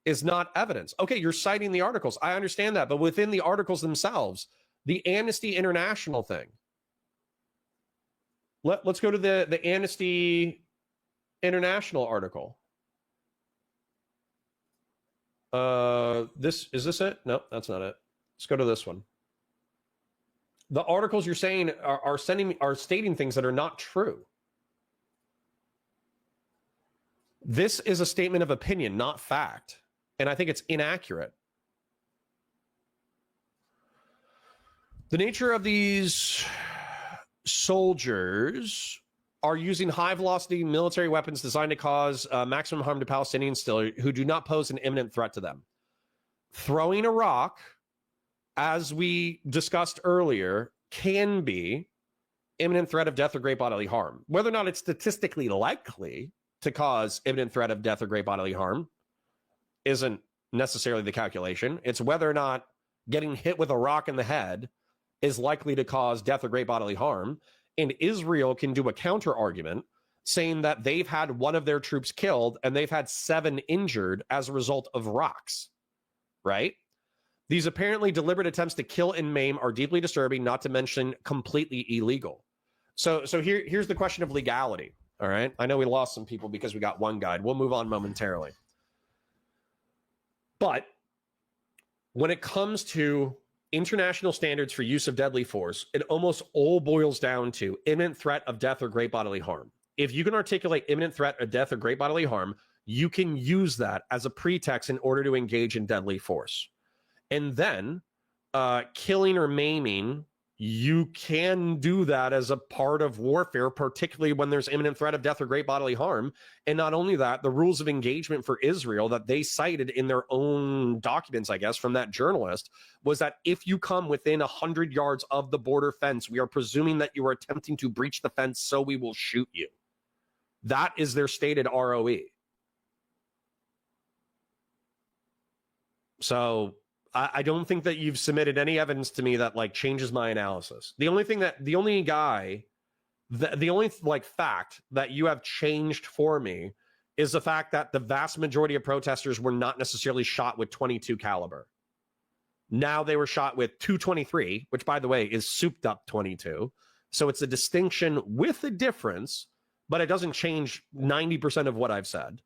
is not evidence. Okay, you're citing the articles. I understand that. But within the articles themselves, the Amnesty International thing. Let's go to the Amnesty International article. Is this it? No, that's not it. Let's go to this one. The articles you're saying are stating things that are not true. This is a statement of opinion, not fact. And I think it's inaccurate. The nature of these soldiers are using high-velocity military weapons designed to cause maximum harm to Palestinians still who do not pose an imminent threat to them. Throwing a rock, as we discussed earlier, can be imminent threat of death or great bodily harm. Whether or not it's statistically likely to cause imminent threat of death or great bodily harm isn't necessarily the calculation. It's whether or not getting hit with a rock in the head is likely to cause death or great bodily harm. And Israel can do a counter argument saying that they've had one of their troops killed and they've had 7 injured as a result of rocks, right? These apparently deliberate attempts to kill and maim are deeply disturbing, not to mention completely illegal. So here's the question of legality, all right? I know we lost some people because we got one guide. We'll move on momentarily. But when it comes to international standards for use of deadly force, it almost all boils down to imminent threat of death or great bodily harm. If you can articulate imminent threat of death or great bodily harm, you can use that as a pretext in order to engage in deadly force. And then killing or maiming, you can do that as a part of warfare, particularly when there's imminent threat of death or great bodily harm. And not only that, the rules of engagement for Israel that they cited in their own documents, I guess, from that journalist, was that if you come within 100 yards of the border fence, we are presuming that you are attempting to breach the fence, so we will shoot you. That is their stated ROE. So I don't think that you've submitted any evidence to me that like changes my analysis. The only fact that you have changed for me is the fact that the vast majority of protesters were not necessarily shot with .22 caliber. Now they were shot with .223, which by the way is souped up .22. So it's a distinction with a difference, but it doesn't change 90% of what I've said.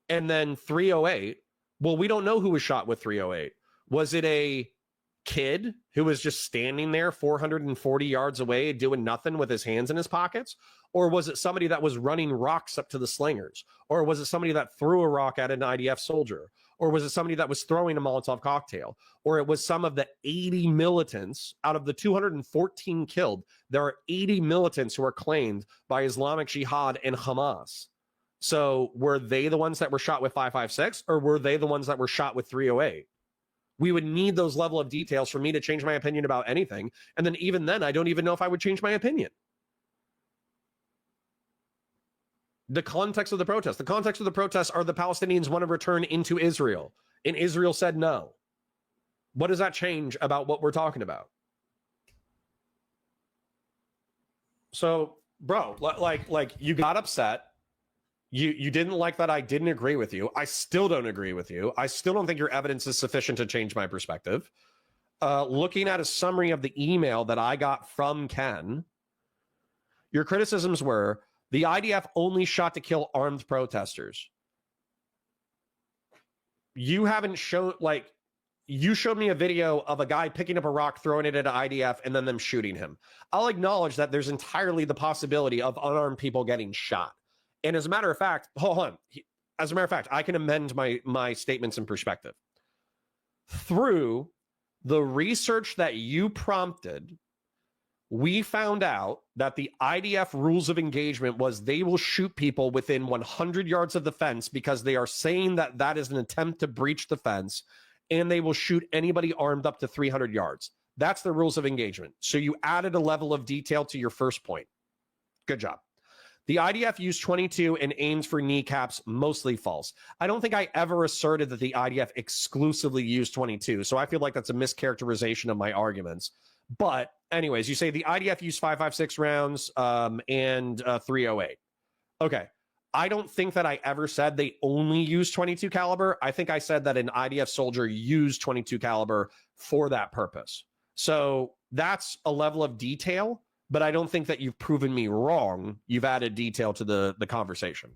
And then .308, well, we don't know who was shot with .308. Was it a kid who was just standing there 440 yards away doing nothing with his hands in his pockets? Or was it somebody that was running rocks up to the slingers? Or was it somebody that threw a rock at an IDF soldier? Or was it somebody that was throwing a Molotov cocktail? Or it was some of the 80 militants out of the 214 killed. There are 80 militants who are claimed by Islamic Jihad and Hamas. So were they the ones that were shot with 5.56, or were they the ones that were shot with .308? We would need those level of details for me to change my opinion about anything. And then even then, I don't even know if I would change my opinion. The context of the protest. The context of the protests are the Palestinians want to return into Israel. And Israel said no. What does that change about what we're talking about? So, bro, like you got upset. You didn't like that I didn't agree with you. I still don't agree with you. I still don't think your evidence is sufficient to change my perspective. Looking at a summary of the email that I got from Ken, your criticisms were, the IDF only shot to kill armed protesters. You haven't shown, like, you showed me a video of a guy picking up a rock, throwing it at an IDF, and then them shooting him. I'll acknowledge that there's entirely the possibility of unarmed people getting shot. And as a matter of fact, hold on. As a matter of fact, I can amend my statements in perspective. Through the research that you prompted, we found out that the IDF rules of engagement was they will shoot people within 100 yards of the fence because they are saying that that is an attempt to breach the fence, and they will shoot anybody armed up to 300 yards. That's the rules of engagement. So you added a level of detail to your first point. Good job. The IDF used .22 and aims for kneecaps, mostly false. I don't think I ever asserted that the IDF exclusively used .22, so I feel like that's a mischaracterization of my arguments. But anyways, you say the IDF used 5.56 rounds and .308. Okay, I don't think that I ever said they only use 22 caliber. I think I said that an IDF soldier used 22 caliber for that purpose. So that's a level of detail, but I don't think that you've proven me wrong. You've added detail to the conversation.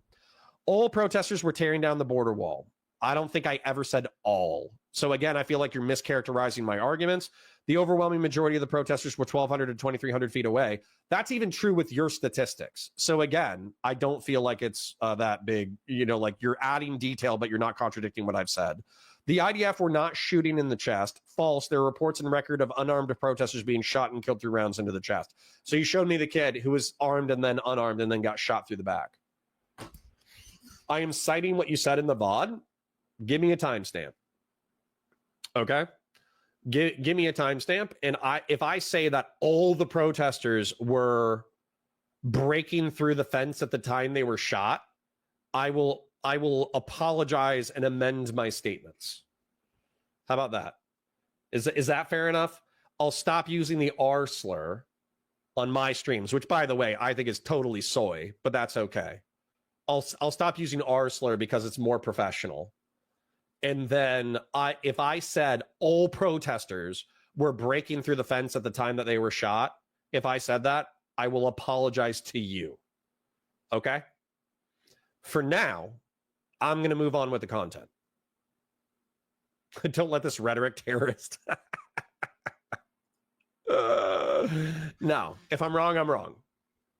All protesters were tearing down the border wall. I don't think I ever said all. So again, I feel like you're mischaracterizing my arguments. The overwhelming majority of the protesters were 1,200 to 2,300 feet away. That's even true with your statistics. So again, I don't feel like it's that big, you know, like you're adding detail, but you're not contradicting what I've said. The IDF were not shooting in the chest. False. There are reports and record of unarmed protesters being shot and killed through rounds into the chest. So you showed me the kid who was armed and then unarmed and then got shot through the back. I am citing what you said in the VOD. Give me a timestamp. Okay? Give me a timestamp. And if I say that all the protesters were breaking through the fence at the time they were shot, I will apologize and amend my statements. How about that? Is that fair enough? I'll stop using the R slur on my streams, which, by the way, I think is totally soy, but that's okay. I'll stop using R slur because it's more professional. And then if I said all protesters were breaking through the fence at the time that they were shot, if I said that, I will apologize to you. Okay? For now, I'm going to move on with the content. Don't let this rhetoric terrorist. No, if I'm wrong, I'm wrong.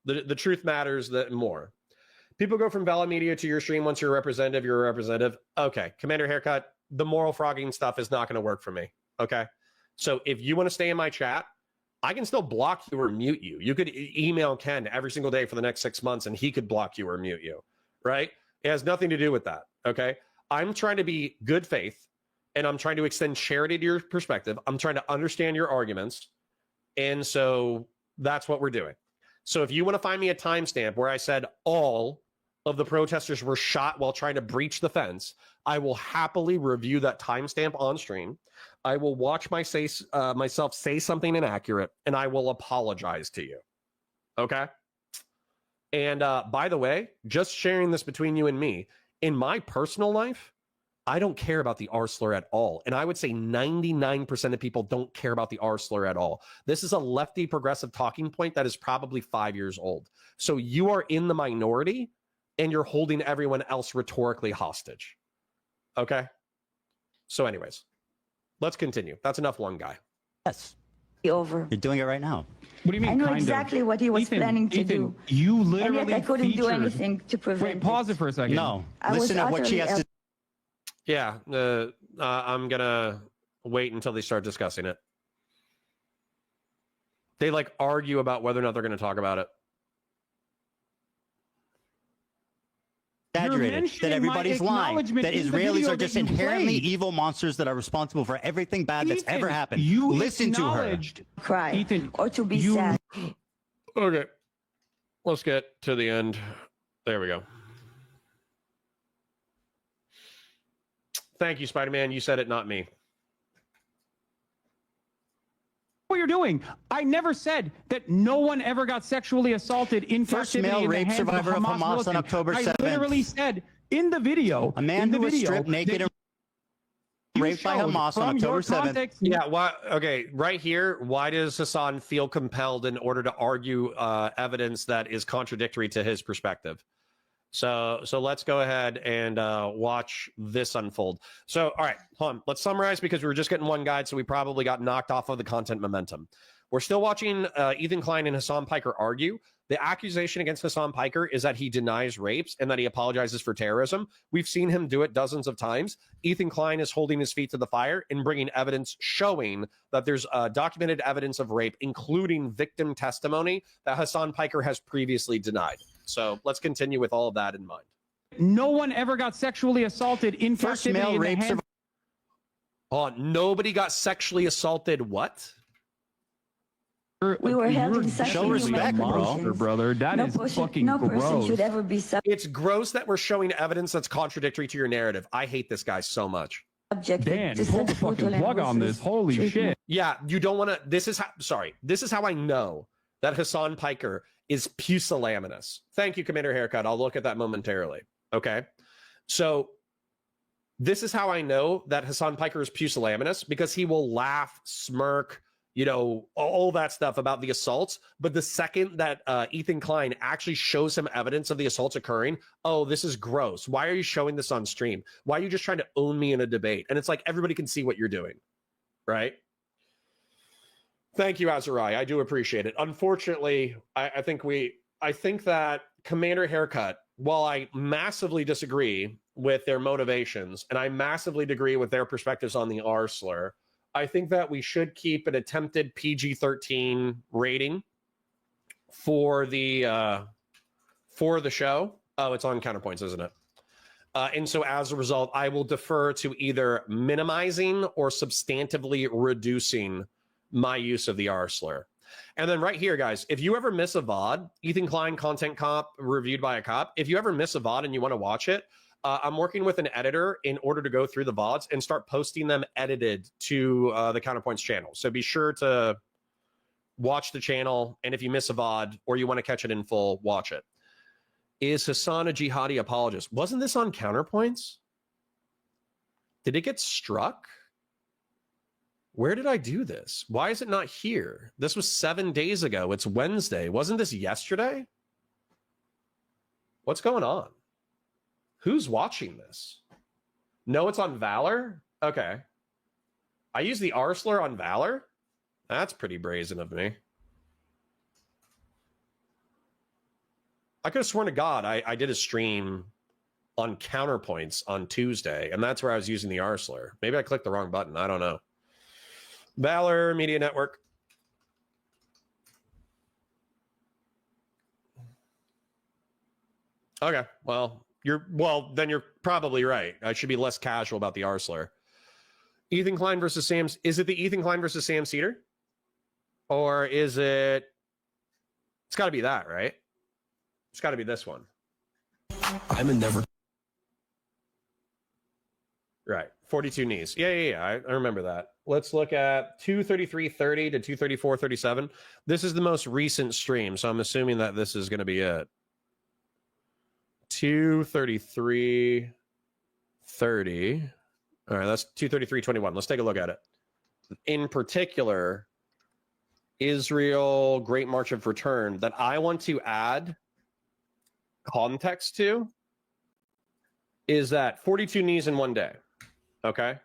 The truth matters more. People go from valid media to your stream. Once you're a representative, you're a representative. Okay, Commander Haircut, the moral frogging stuff is not going to work for me. Okay? So if you want to stay in my chat, I can still block you or mute you. You could email Ken every single day for the next 6 months and he could block you or mute you, right? It has nothing to do with that, okay? I'm trying to be good faith and I'm trying to extend charity to your perspective. I'm trying to understand your arguments. And so that's what we're doing. So if you want to find me a timestamp where I said all of the protesters were shot while trying to breach the fence, I will happily review that timestamp on stream. I will watch myself say something inaccurate, and I will apologize to you. Okay? And by the way, just sharing this between you and me, in my personal life, I don't care about the R slur at all. And I would say 99% of people don't care about the R slur at all. This is a lefty progressive talking point that is probably 5 years old. So you are in the minority and you're holding everyone else rhetorically hostage. Okay? So anyways, let's continue. That's enough one guy. Yes. Over. You're doing it right now. What do you mean? I know kind exactly of? what he was Ethan, planning to do. You literally and yet I couldn't do anything to prevent Wait, pause it for a second. No. I was Listen to what she has to. Yeah, I'm gonna wait until they start discussing it. They like argue about whether or not they're going to talk about it. Exaggerated, that everybody's lying, that Israelis are just inherently evil monsters that are responsible for everything bad that's ever happened. You listen to her. Cry Ethan, or to be sad. Okay, let's get to the end. There we go. Thank you, Spider-Man. You said it, not me. What you're doing. I never said that no one ever got sexually assaulted in First captivity male in the rape hands survivor of Hamas on militant. October 7th. I literally said in the video, a man who was stripped naked and raped by Hamas on October 7th. Yeah, why? Okay, right here, why does Hasan feel compelled in order to argue evidence that is contradictory to his perspective? So let's go ahead and watch this unfold. So, all right, hold on. Let's summarize because we were just getting one guide, so we probably got knocked off of the content momentum. We're still watching Ethan KLEIN and Hasan PIKER argue. The accusation against Hasan PIKER is that he denies rapes and that he apologizes for terrorism. We've seen him do it dozens of times. Ethan KLEIN is holding his feet to the fire and bringing evidence showing that there's documented evidence of rape, including victim testimony that Hasan PIKER has previously denied. So let's continue with all of that in mind. No one ever got sexually assaulted in First captivity male in the rape hands. Nobody got sexually assaulted. What? We were held in such Show respect, brother. That is fucking no person gross. should ever be It's gross that we're showing evidence that's contradictory to your narrative. I hate this guy so much. Dan, pull the fucking plug on this. Holy shit. Yeah, you don't want to. This is how I know that Hasan PIKER is pusillanimous. Thank you, Commander Haircut. I'll look at that momentarily. Okay. So this is how I know that Hasan Piker is pusillanimous, because he will laugh, smirk, you know, all that stuff about the assaults. But the second that Ethan Klein actually shows him evidence of the assaults occurring, oh, this is gross. Why are you showing this on stream? Why are you just trying to own me in a debate? And it's like, everybody can see what you're doing, right? Thank you, Azurai. I do appreciate it. Unfortunately, I think that Commander Haircut, while I massively disagree with their motivations, and I massively disagree with their perspectives on the R slur, I think that we should keep an attempted PG-13 rating for the show. Oh, it's on Counterpoints, isn't it? And so as a result, I will defer to either minimizing or substantively reducing my use of the R slur. And then right here, guys, if you ever miss a VOD, Ethan Klein, content cop, reviewed by a cop, if you ever miss a VOD and you want to watch it, I'm working with an editor in order to go through the VODs and start posting them edited to the Counterpoints channel. So be sure to watch the channel. And if you miss a VOD or you want to catch it in full, watch it. Is Hasan a jihadi apologist? Wasn't this on Counterpoints? Did it get struck? Where did I do this? Why is it not here? This was 7 days ago. It's Wednesday. Wasn't this yesterday? What's going on? Who's watching this? No, it's on Valor? Okay. I use the R slur on Valor? That's pretty brazen of me. I could have sworn to God I did a stream on Counterpoints on Tuesday, and that's where I was using the R slur. Maybe I clicked the wrong button. I don't know. Valor Media Network. Okay, well, then you're probably right. I should be less casual about the R slur. Ethan Klein versus Sam. Is it the Ethan Klein versus Sam Cedar? Or is it? It's got to be that, right? It's got to be this one. I'm a never. Right. 42 knees. Yeah. I remember that. Let's look at 233.30 to 234.37. This is the most recent stream, so I'm assuming that this is going to be it. 233.30. All right, that's 233.21. Let's take a look at it. In particular, Israel Great March of Return, that I want to add context to, is that 42 knees in one day. Okay?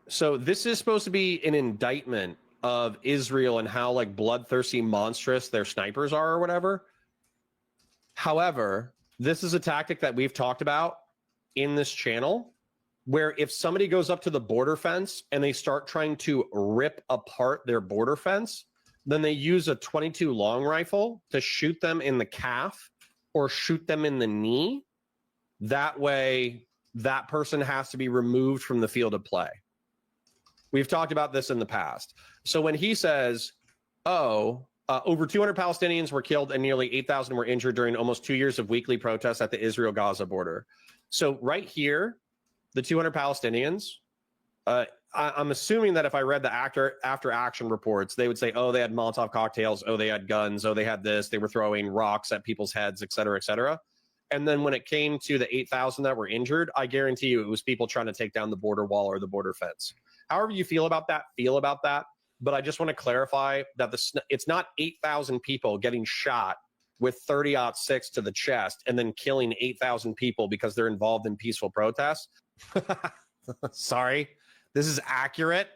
So this is supposed to be an indictment of Israel and how like bloodthirsty, monstrous their snipers are or whatever. However, this is a tactic that we've talked about in this channel, where if somebody goes up to the border fence and they start trying to rip apart their border fence, then they use a .22 long rifle to shoot them in the calf or shoot them in the knee. That way, that person has to be removed from the field of play. We've talked about this in the past. So when he says, over 200 Palestinians were killed and nearly 8,000 were injured during almost 2 years of weekly protests at the Israel-Gaza border. So right here, the 200 Palestinians, I'm assuming that if I read the after action reports, they would say, oh, they had Molotov cocktails, oh, they had guns, oh, they had this, they were throwing rocks at people's heads, et cetera, et cetera. And then when it came to the 8,000 that were injured, I guarantee you it was people trying to take down the border wall or the border fence. However you feel about that. But I just want to clarify that it's not 8,000 people getting shot with 30-06 to the chest and then killing 8,000 people because they're involved in peaceful protests. Sorry, this is accurate.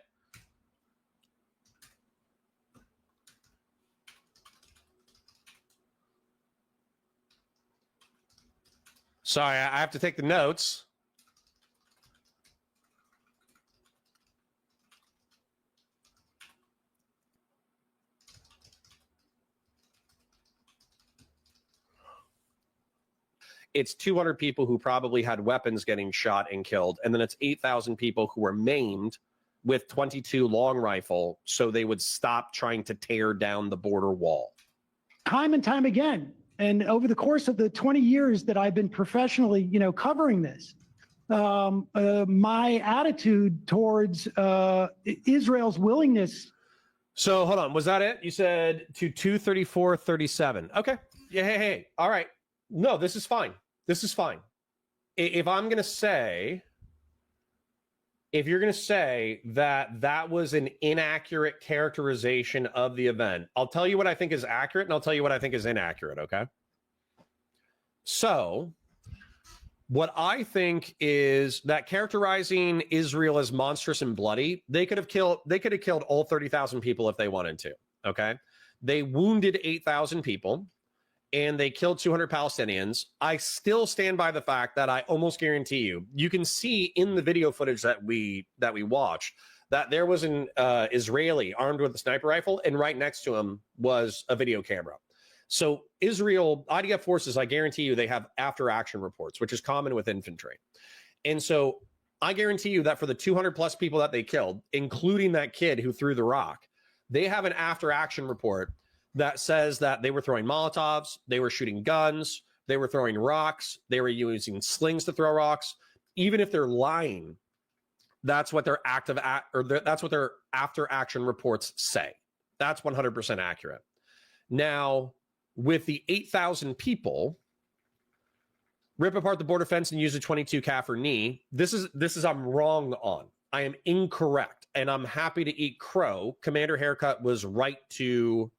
Sorry, I have to take the notes. It's 200 people who probably had weapons getting shot and killed, and then it's 8,000 people who were maimed with .22 long rifle so they would stop trying to tear down the border wall. Time and time again, and over the course of the 20 years that I've been professionally, covering this, my attitude towards Israel's willingness. So hold on, was that it? You said to 234.37. Okay. Yeah, hey, all right. No, this is fine. This is fine. If I'm going to say, if you're going to say that that was an inaccurate characterization of the event, I'll tell you what I think is accurate and I'll tell you what I think is inaccurate, okay? So, what I think is that characterizing Israel as monstrous and bloody, they could have killed all 30,000 people if they wanted to, okay? They wounded 8,000 people and they killed 200 Palestinians. I still stand by the fact that I almost guarantee you can see in the video footage that we watched that there was an Israeli armed with a sniper rifle, and right next to him was a video camera. So Israel, IDF forces, I guarantee you, they have after-action reports, which is common with infantry. And so I guarantee you that for the 200 plus people that they killed, including that kid who threw the rock, they have an after-action report that says that they were throwing Molotovs, they were shooting guns, they were throwing rocks, they were using slings to throw rocks. Even if they're lying, that's what their that's what their after-action reports say. That's 100% accurate. Now, with the 8,000 people, rip apart the border fence and use a 22 calf or knee. This is I'm wrong on. I am incorrect, and I'm happy to eat crow. Commander Haircut was right to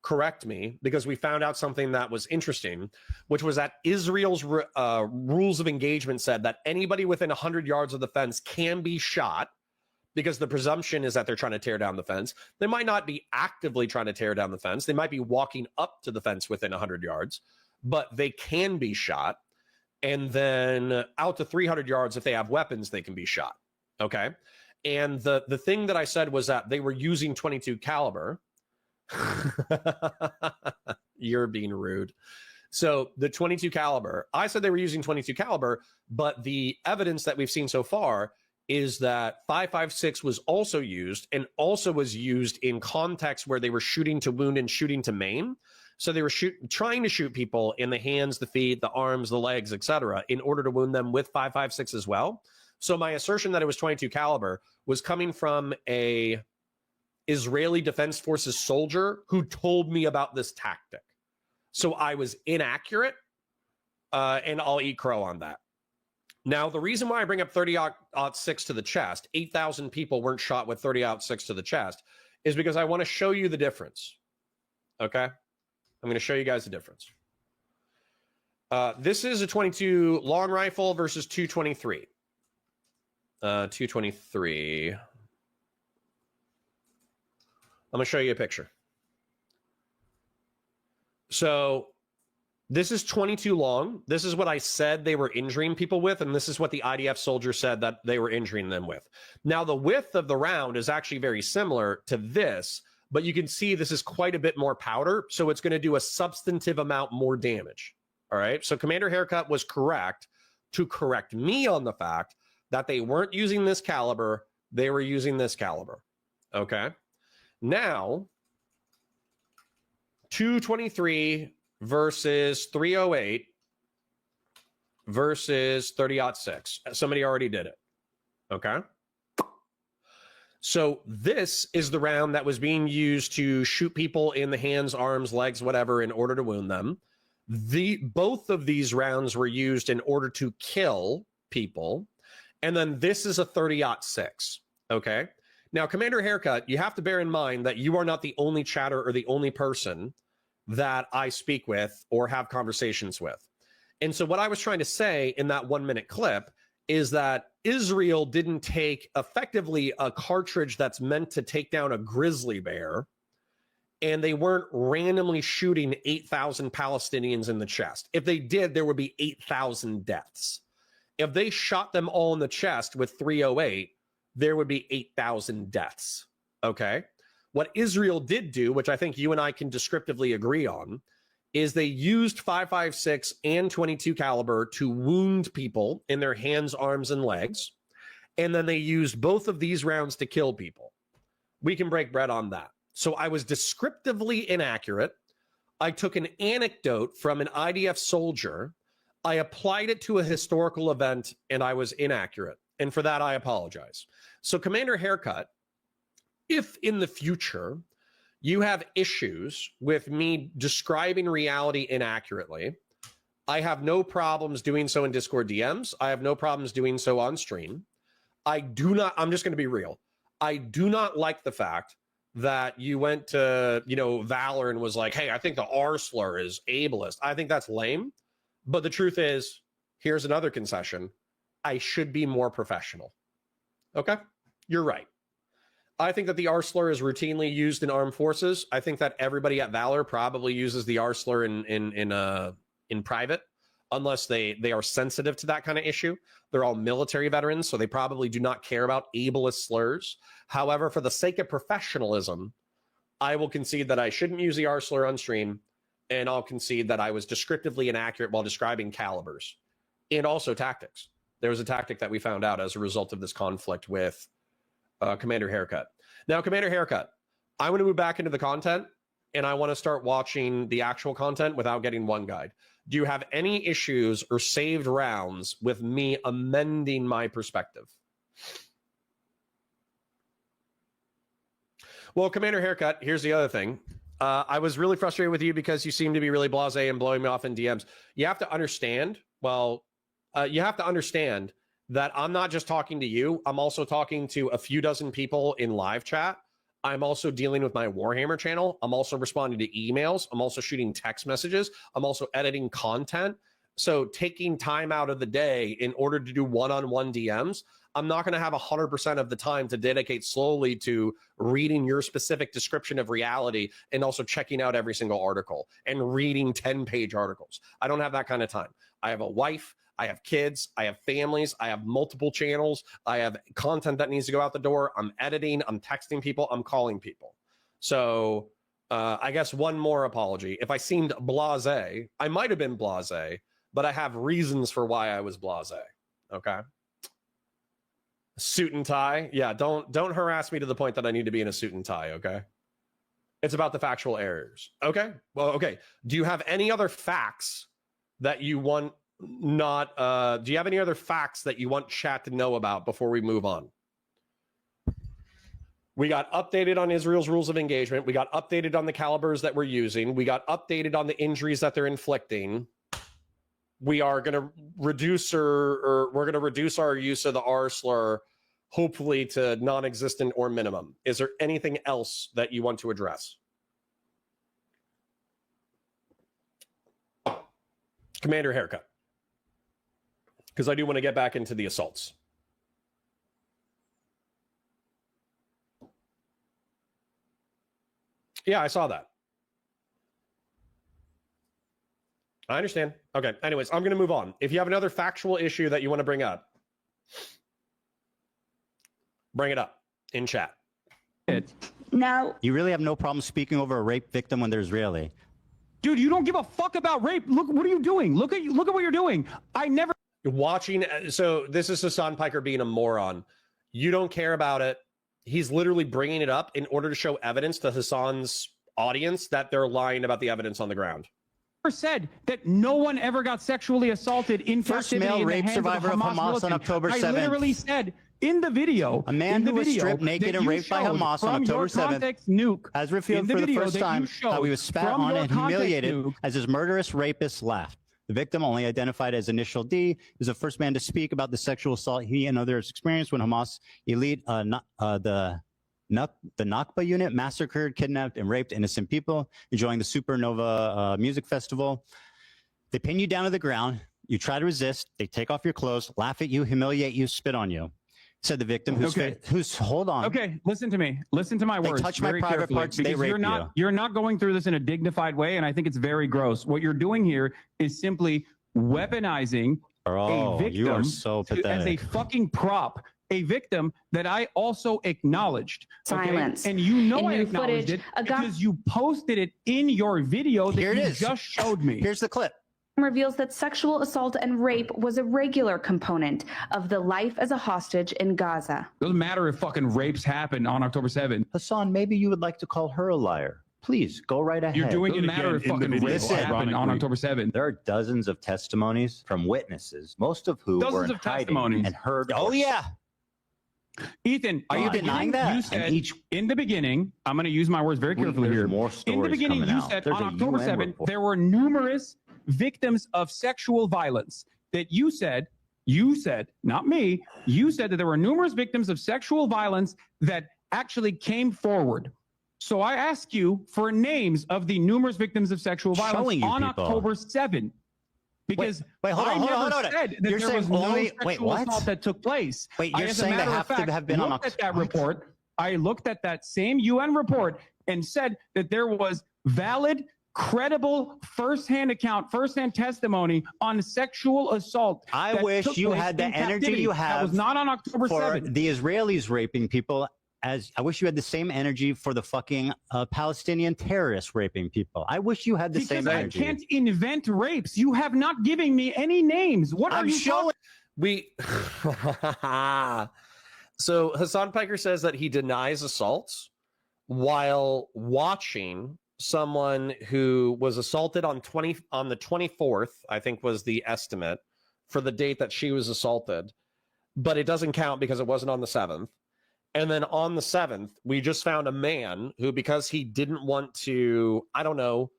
correct me because we found out something that was interesting, which was that Israel's rules of engagement said that anybody within 100 yards of the fence can be shot, because the presumption is that they're trying to tear down the fence. They might not be actively trying to tear down the fence. They might be walking up to the fence within 100 yards, but they can be shot. And then out to 300 yards, if they have weapons, they can be shot. Okay. And the thing that I said was that they were using 22 caliber. You're being rude. So the 22 caliber, I said they were using 22 caliber, but the evidence that we've seen so far is that 5.56 was also used, and also was used in context where they were shooting to wound and shooting to maim. So they were trying to shoot people in the hands, the feet, the arms, the legs, etc., in order to wound them with 5.56 as well. So my assertion that it was 22 caliber was coming from a Israeli Defense Forces soldier who told me about this tactic. So I was inaccurate, and I'll eat crow on that. Now, the reason why I bring up 30-06 to the chest, 8,000 people weren't shot with 30-06 to the chest, is because I want to show you the difference. Okay? I'm going to show you guys the difference. This is a 22 long rifle versus 223. 223. I'm going to show you a picture. So this is 22 long. This is what I said they were injuring people with, and this is what the IDF soldier said that they were injuring them with. Now, the width of the round is actually very similar to this, but you can see this is quite a bit more powder, so it's going to do a substantive amount more damage. All right, so Commander Haircut was correct to correct me on the fact that they weren't using this caliber, they were using this caliber. Okay, now 223 versus 308 versus 30-06. Somebody already did it. Okay. So this is the round that was being used to shoot people in the hands, arms, legs, whatever, in order to wound them. Both of these rounds were used in order to kill people. And then this is a 30-06. Okay. Now, Commander Haircut, you have to bear in mind that you are not the only chatter or the only person that I speak with or have conversations with. And so what I was trying to say in that 1 minute clip is that Israel didn't take effectively a cartridge that's meant to take down a grizzly bear, and they weren't randomly shooting 8,000 Palestinians in the chest. If they did, there would be 8,000 deaths. If they shot them all in the chest with 308, there would be 8,000 deaths. Okay? What Israel did do, which I think you and I can descriptively agree on, is they used 5.56 and 22 caliber to wound people in their hands, arms, and legs. And then they used both of these rounds to kill people. We can break bread on that. So I was descriptively inaccurate. I took an anecdote from an IDF soldier. I applied it to a historical event, and I was inaccurate. And for that, I apologize. So Commander Haircut, if in the future You have issues with me describing reality inaccurately. I have no problems doing so in Discord DMs. I have no problems doing so on stream. I'm just going to be real. I do not like the fact that you went to, Valor and was like, hey, I think the R slur is ableist. I think that's lame. But the truth is, here's another concession. I should be more professional. Okay? You're right. I think that the R slur is routinely used in armed forces. I think that everybody at Valor probably uses the R slur in private, unless they are sensitive to that kind of issue. They're all military veterans, so they probably do not care about ableist slurs. However, for the sake of professionalism, I will concede that I shouldn't use the R slur on stream, and I'll concede that I was descriptively inaccurate while describing calibers and also tactics. There was a tactic that we found out as a result of this conflict with Commander Haircut. Now, Commander Haircut, I want to move back into the content, and I want to start watching the actual content without getting one guide. Do you have any issues or saved rounds with me amending my perspective? Well, Commander Haircut, here's the other thing. I was really frustrated with you because you seem to be really blasé and blowing me off in DMs. You have to understand, that I'm not just talking to you. I'm also talking to a few dozen people in live chat. I'm also dealing with my Warhammer channel. I'm also responding to emails. I'm also shooting text messages. I'm also editing content. So taking time out of the day in order to do one-on-one DMs, I'm not going to have 100% of the time to dedicate slowly to reading your specific description of reality and also checking out every single article and reading 10-page articles. I don't have that kind of time. I have a wife. I have kids, I have families, I have multiple channels, I have content that needs to go out the door, I'm editing, I'm texting people, I'm calling people. So I guess one more apology. If I seemed blasé, I might have been blasé, but I have reasons for why I was blasé, okay? Suit and tie, yeah, don't harass me to the point that I need to be in a suit and tie, okay? It's about the factual errors, okay? Well, okay, do you have any other facts that you want do you have any other facts that you want chat to know about before we move on? We got updated on Israel's rules of engagement. We got updated on the calibers that we're using. We got updated on the injuries that they're inflicting. We are going to reduce we're going to reduce our use of the R slur, hopefully to non-existent or minimum. Is there anything else that you want to address? Commander Haircut. Because I do want to get back into the assaults. Yeah, I saw that. I understand. Okay, anyways, I'm going to move on. If you have another factual issue that you want to bring up, bring it up in chat. Now, you really have no problem speaking over a rape victim when there's really. Dude, you don't give a fuck about rape. Look, what are you doing? Look at what you're doing. I never watching. So this is Hasan Piker being a moron. You don't care about it. He's literally bringing it up in order to show evidence to Hasan's audience that they're lying about the evidence on the ground. Said that no one ever got sexually assaulted in first male rape survivor of Hamas on October 7th. I literally said in the video, a man who was stripped naked and raped by Hamas on October 7th has revealed for the first time how he was spat on and humiliated as his murderous rapist laughed. The victim, only identified as Initial D, is the first man to speak about the sexual assault he and others experienced when Hamas elite, the Nakba unit, massacred, kidnapped, and raped innocent people enjoying the Supernova music festival. They pin you down to the ground. You try to resist. They take off your clothes, laugh at you, humiliate you, spit on you. Said the victim who's hold on. Okay, listen to me. Listen to my words. They touch my private parts, they rape you. You're not going through this in a dignified way, and I think it's very gross. What you're doing here is simply weaponizing a victim you are so pathetic. As a fucking prop. A victim that I also acknowledged. Silence. Okay? And you know I new acknowledged footage, it because you posted it in your video that Here it you is. just showed me. Here's the clip. Reveals that sexual assault and rape was a regular component of the life as a hostage in Gaza. Doesn't matter if fucking rapes happened on October 7th. Hasan, maybe you would like to call her a liar. Please go right ahead. You're doing it matter if fucking rapes happened on October 7th. There are dozens of testimonies from witnesses, most of who were in hiding and heard. Oh yeah. Ethan, Are you denying that? You said in the beginning, I'm going to use my words very carefully here. In the beginning, you said on October 7th, there were numerous victims of sexual violence. That you said, not me, you said that there were numerous victims of sexual violence that actually came forward. So I ask you for names of the numerous victims of sexual violence on October 7th. Because hold on. Said that You're there saying was only no sexual assault that took place. Wait, you're saying they have to have been on at that report. I looked at that same UN report and said that there was valid, credible, firsthand testimony on sexual assault. I wish you had the energy you have. That was not on October 7th. The Israelis raping people. As I wish you had the same energy for the fucking Palestinian terrorists raping people. I wish you had the same energy. I can't invent rapes. You have not given me any names. What are you showing? So Hasan PIKER says that he denies assaults while watching someone who was assaulted on the 24th, I think was the estimate for the date that she was assaulted, but it doesn't count because it wasn't on the 7th. And then on the 7th, we just found a man who, because he didn't want to, I don't know,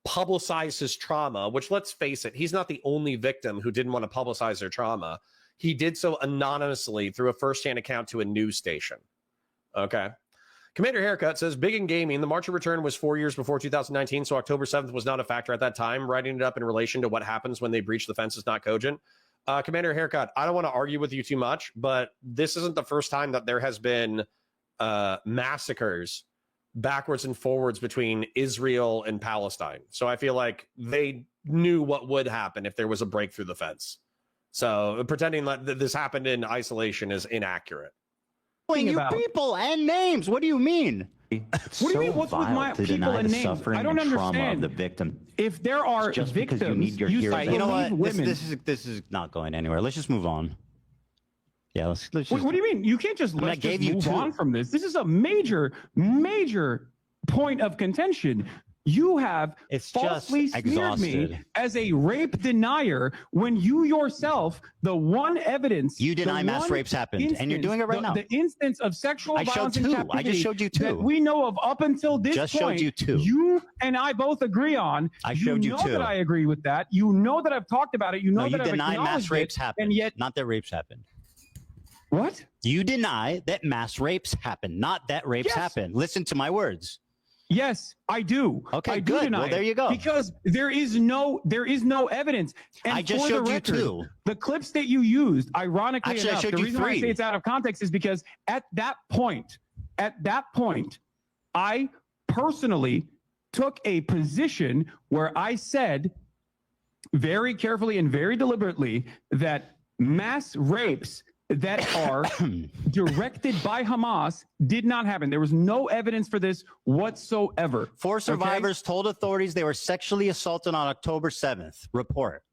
publicize his trauma, which, let's face it, he's not the only victim who didn't want to publicize their trauma. He did so anonymously through a firsthand account to a news station. Okay. Commander Haircut says, big in gaming, the March of Return was 4 years before 2019, so October 7th was not a factor at that time. Writing it up in relation to what happens when they breach the fence is not cogent. Commander Haircut, I don't want to argue with you too much, but this isn't the first time that there has been massacres backwards and forwards between Israel and Palestine. So I feel like they knew what would happen if there was a break through the fence. So pretending that this happened in isolation is inaccurate. You people and names. What do you mean? What do you mean? What's with my people and names? I don't understand. The victim. If there are just victims, you need your heroes. You know what? Women. This is not going anywhere. Let's just move on. Yeah, let's just. What do you mean? You can't just move on from this. This is a major point of contention. You have falsely smeared me as a rape denier when you yourself, the one evidence you deny mass rapes happened, and you're doing it right now. The instance of sexual violence in captivity I just showed you two that we know of up until this just point. Showed you two. You and I both agree on. I showed you know two. That I agree with that. You know that I've talked about it. You know no, that I've deny mass rapes it, happened, and yet not that rapes happened. What? You deny that mass rapes happened, not that rapes happened. Listen to my words. Yes, I do. Okay, I good. Well, there you go. Because there is no evidence. And I just showed you two. The clips that you used, ironically actually, enough, I showed the you reason three. why I say it's out of context is because at that point, I personally took a position where I said very carefully and very deliberately that mass rapes that are directed by Hamas did not happen. There was no evidence for this whatsoever. 4 survivors told authorities they were sexually assaulted on October 7th. Report.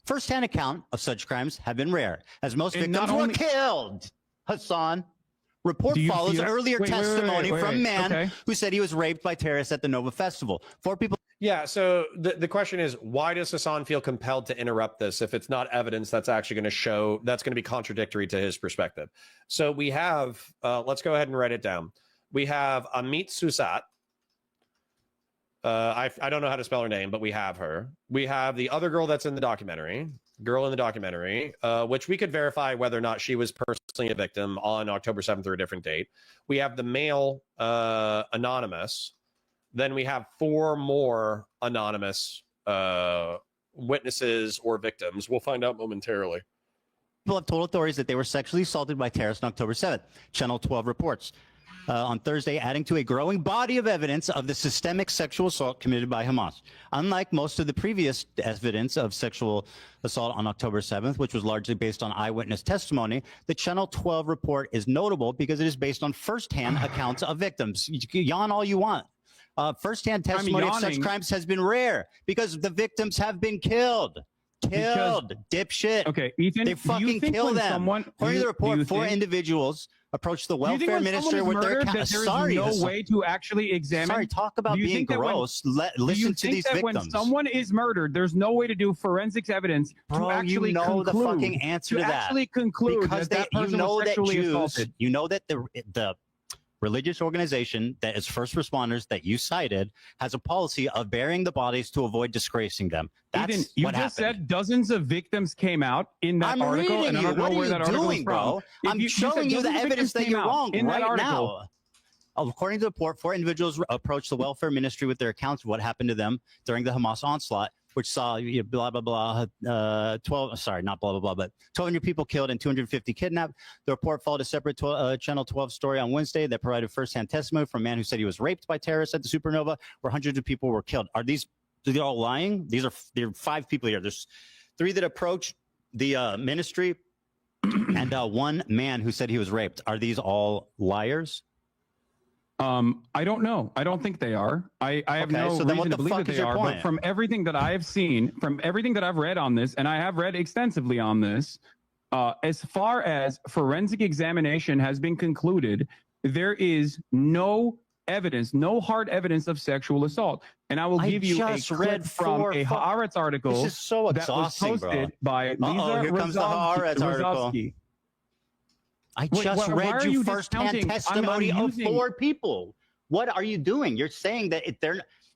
First-hand account of such crimes have been rare, as most victims were killed. Hasan. Report follows earlier testimony from man who said he was raped by terrorists at the Nova Festival. 4 people. Yeah, so the question is, why does Hasan feel compelled to interrupt this if it's not evidence that's actually going to show, that's going to be contradictory to his perspective? So we have, let's go ahead and write it down. We have Amit Susat. I don't know how to spell her name, but we have her. We have the other girl that's in the documentary, which we could verify whether or not she was personally a victim on October 7th or a different date. We have the male anonymous. Then we have 4 more anonymous witnesses or victims. We'll find out momentarily. People have told authorities that they were sexually assaulted by terrorists on October 7th. Channel 12 reports. On Thursday, adding to a growing body of evidence of the systemic sexual assault committed by Hamas. Unlike most of the previous evidence of sexual assault on October 7th, which was largely based on eyewitness testimony, the Channel 12 report is notable because it is based on firsthand accounts of victims. You can yawn all you want. Firsthand testimony of such crimes has been rare because the victims have been killed. Killed, dipshit. Okay, Ethan, they do you fucking think kill when them. someone- According to the report, do you 4 think- individuals approached the Do you think welfare when minister someone is with their murdered, that there is no way to actually examine? Sorry, talk about Do you being think that when- gross. do you Listen to think these that victims. when someone is murdered, there's no way to do forensics evidence Bro, to actually you know conclude, the fucking answer to that. actually conclude Because that you person know was that sexually Jews, assaulted. you know that the religious organization that is first responders that you cited has a policy of burying the bodies to avoid disgracing them. That's Ethan, you what just happened. said dozens of victims came out in that I'm article, reading and I you. don't know What are where you that article doing, is bro? from. I'm showing you the evidence that you're wrong in that right article. now. According to the report, 4 individuals approached the welfare ministry with their accounts of what happened to them during the Hamas onslaught, which saw blah, blah, blah, 12, sorry, not blah, blah, blah, but 1,200 people killed and 250 kidnapped. The report followed a separate Channel 12 story on Wednesday that provided firsthand testimony from a man who said he was raped by terrorists at the supernova, where hundreds of people were killed. Are these all lying? There are 5 people here. There's 3 that approached the ministry and 1 man who said he was raped. Are these all liars? I don't know. I don't think they are. I have Okay, no so then reason what to the believe fuck that is they your are. point? But from everything that I have seen, from everything that I've read on this, and I have read extensively on this, as far as forensic examination has been concluded, there is no evidence, no hard evidence of sexual assault. And I will give you a just clip read from 4 a Haaretz article This is so that was exhausting, bro. posted by Lisa Here comes the Haaretz article. Rozovsky. I Wait, just why read are you you firsthand discounting- testimony I'm of 4 people. What are you doing? You're saying that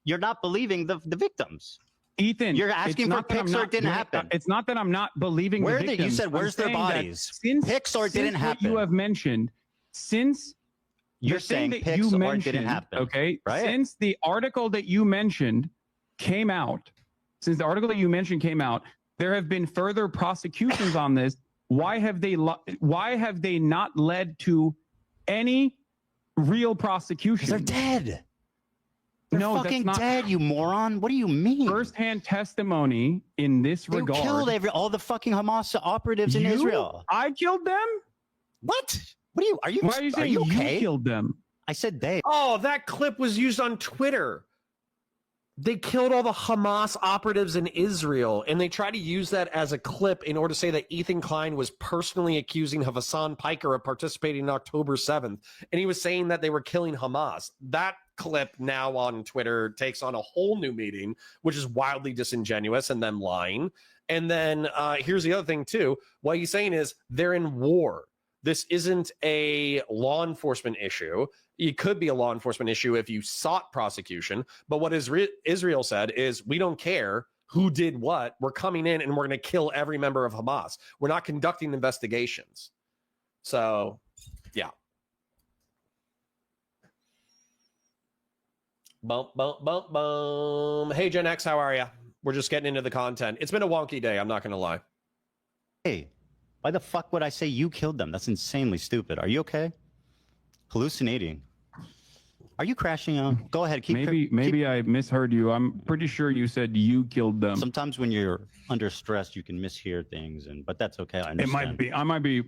you're not believing the victims. Ethan, You're asking for pics or it didn't happen. It's not that I'm not believing Where the victims. you said, I'm where's their saying that bodies? Since Pics or it didn't since what happen. you have mentioned, since You're the thing saying that pics you or it mentioned, didn't happen. okay, right? since the article that you mentioned came out, there have been further prosecutions on this. Why have they not led to any real prosecution? They're dead. They're No, fucking that's not dead, you moron. What do you mean? First-hand testimony in this They regard. killed all the fucking Hamas operatives in Israel. I killed them? What? What are you? Why are you saying you okay? you killed them? I said they. Oh, that clip was used on Twitter. They killed all the Hamas operatives in Israel, and they try to use that as a clip in order to say that Ethan Klein was personally accusing of Hasan PIKER of participating on October 7th, and he was saying that they were killing Hamas. That clip now on Twitter takes on a whole new meaning, which is wildly disingenuous and them lying. And then here's the other thing, too. What he's saying is they're in war. This isn't a law enforcement issue. It could be a law enforcement issue if you sought prosecution. But what Israel said is, we don't care who did what. We're coming in and we're going to kill every member of Hamas. We're not conducting investigations. So, yeah. Bump, bump, bump, bump. Hey, Gen X, how are you? We're just getting into the content. It's been a wonky day. I'm not going to lie. Hey, why the fuck would I say you killed them? That's insanely stupid. Are you okay? Hallucinating. Are you crashing out? Go ahead. Maybe I misheard you. I'm pretty sure you said you killed them. Sometimes when you're under stress, you can mishear things, but that's okay. I understand. I might be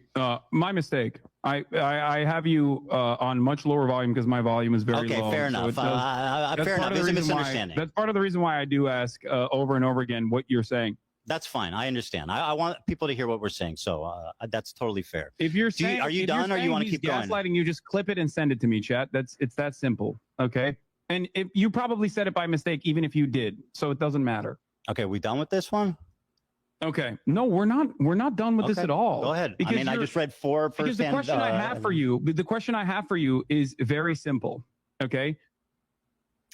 my mistake. I have you on much lower volume because my volume is very low. Okay, fair enough. Fair enough. There's a misunderstanding. That's part of the reason why I do ask over and over again what you're saying. That's fine. I understand. I want people to hear what we're saying, so that's totally fair. If you're saying, are you done, or you want to keep going? Gaslighting, you just clip it and send it to me, chat. It's that simple. Okay. And if you probably said it by mistake, even if you did, so it doesn't matter. Okay, we done with this one? Okay. No, we're not done with this at all. Go ahead. I mean, I just read 4 first. Because the question I have for you is very simple. Okay.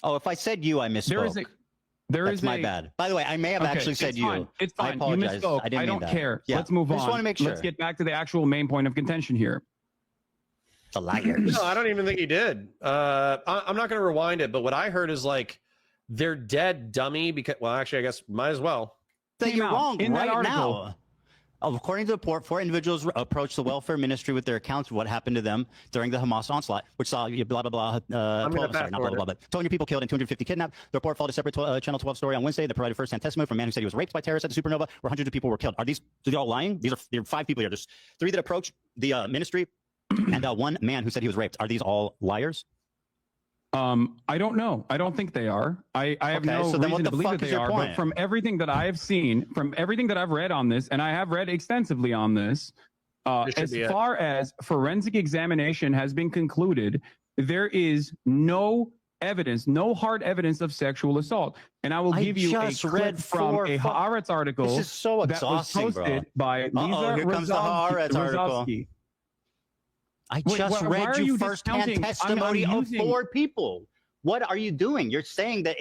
Oh, if I said you, I misspoke. That's my bad. By the way, I may have actually said you. It's fine. I apologize. You misspoke. I didn't mean don't that. care. Yeah. Let's move on. I just want to make sure. Let's get back to the actual main point of contention here. The liars. No, I don't even think he did. I'm not going to rewind it, but what I heard is like, they're dead, dummy. Because, well, actually, I guess might as well. That you're wrong in that right article. now. According to the report, 4 individuals approached the welfare ministry with their accounts of what happened to them during the Hamas onslaught, which saw blah, blah, blah, 200 people killed and 250 kidnapped. The report followed a separate Channel 12 story on Wednesday that provided firsthand testimony from a man who said he was raped by terrorists at the supernova, where hundreds of people were killed. Are these all lying? There are 5 people here. There's 3 that approached the ministry and 1 man who said he was raped. Are these all liars? I don't know. I don't think they are. I have Okay, no so then reason what to the believe fuck that is they your are. point? But from everything that I have seen, from everything that I've read on this, and I have read extensively on this, as far as forensic examination has been concluded, there is no evidence, no hard evidence of sexual assault. And I will give you a just clip read from a Haaretz article This is so that was exhausting, bro. posted by Uh-oh, Lisa here comes the Haaretz article. Rozovsky. I Wait, just why read are you you firsthand discounting- testimony I'm of using- 4 people. What are you doing? You're saying that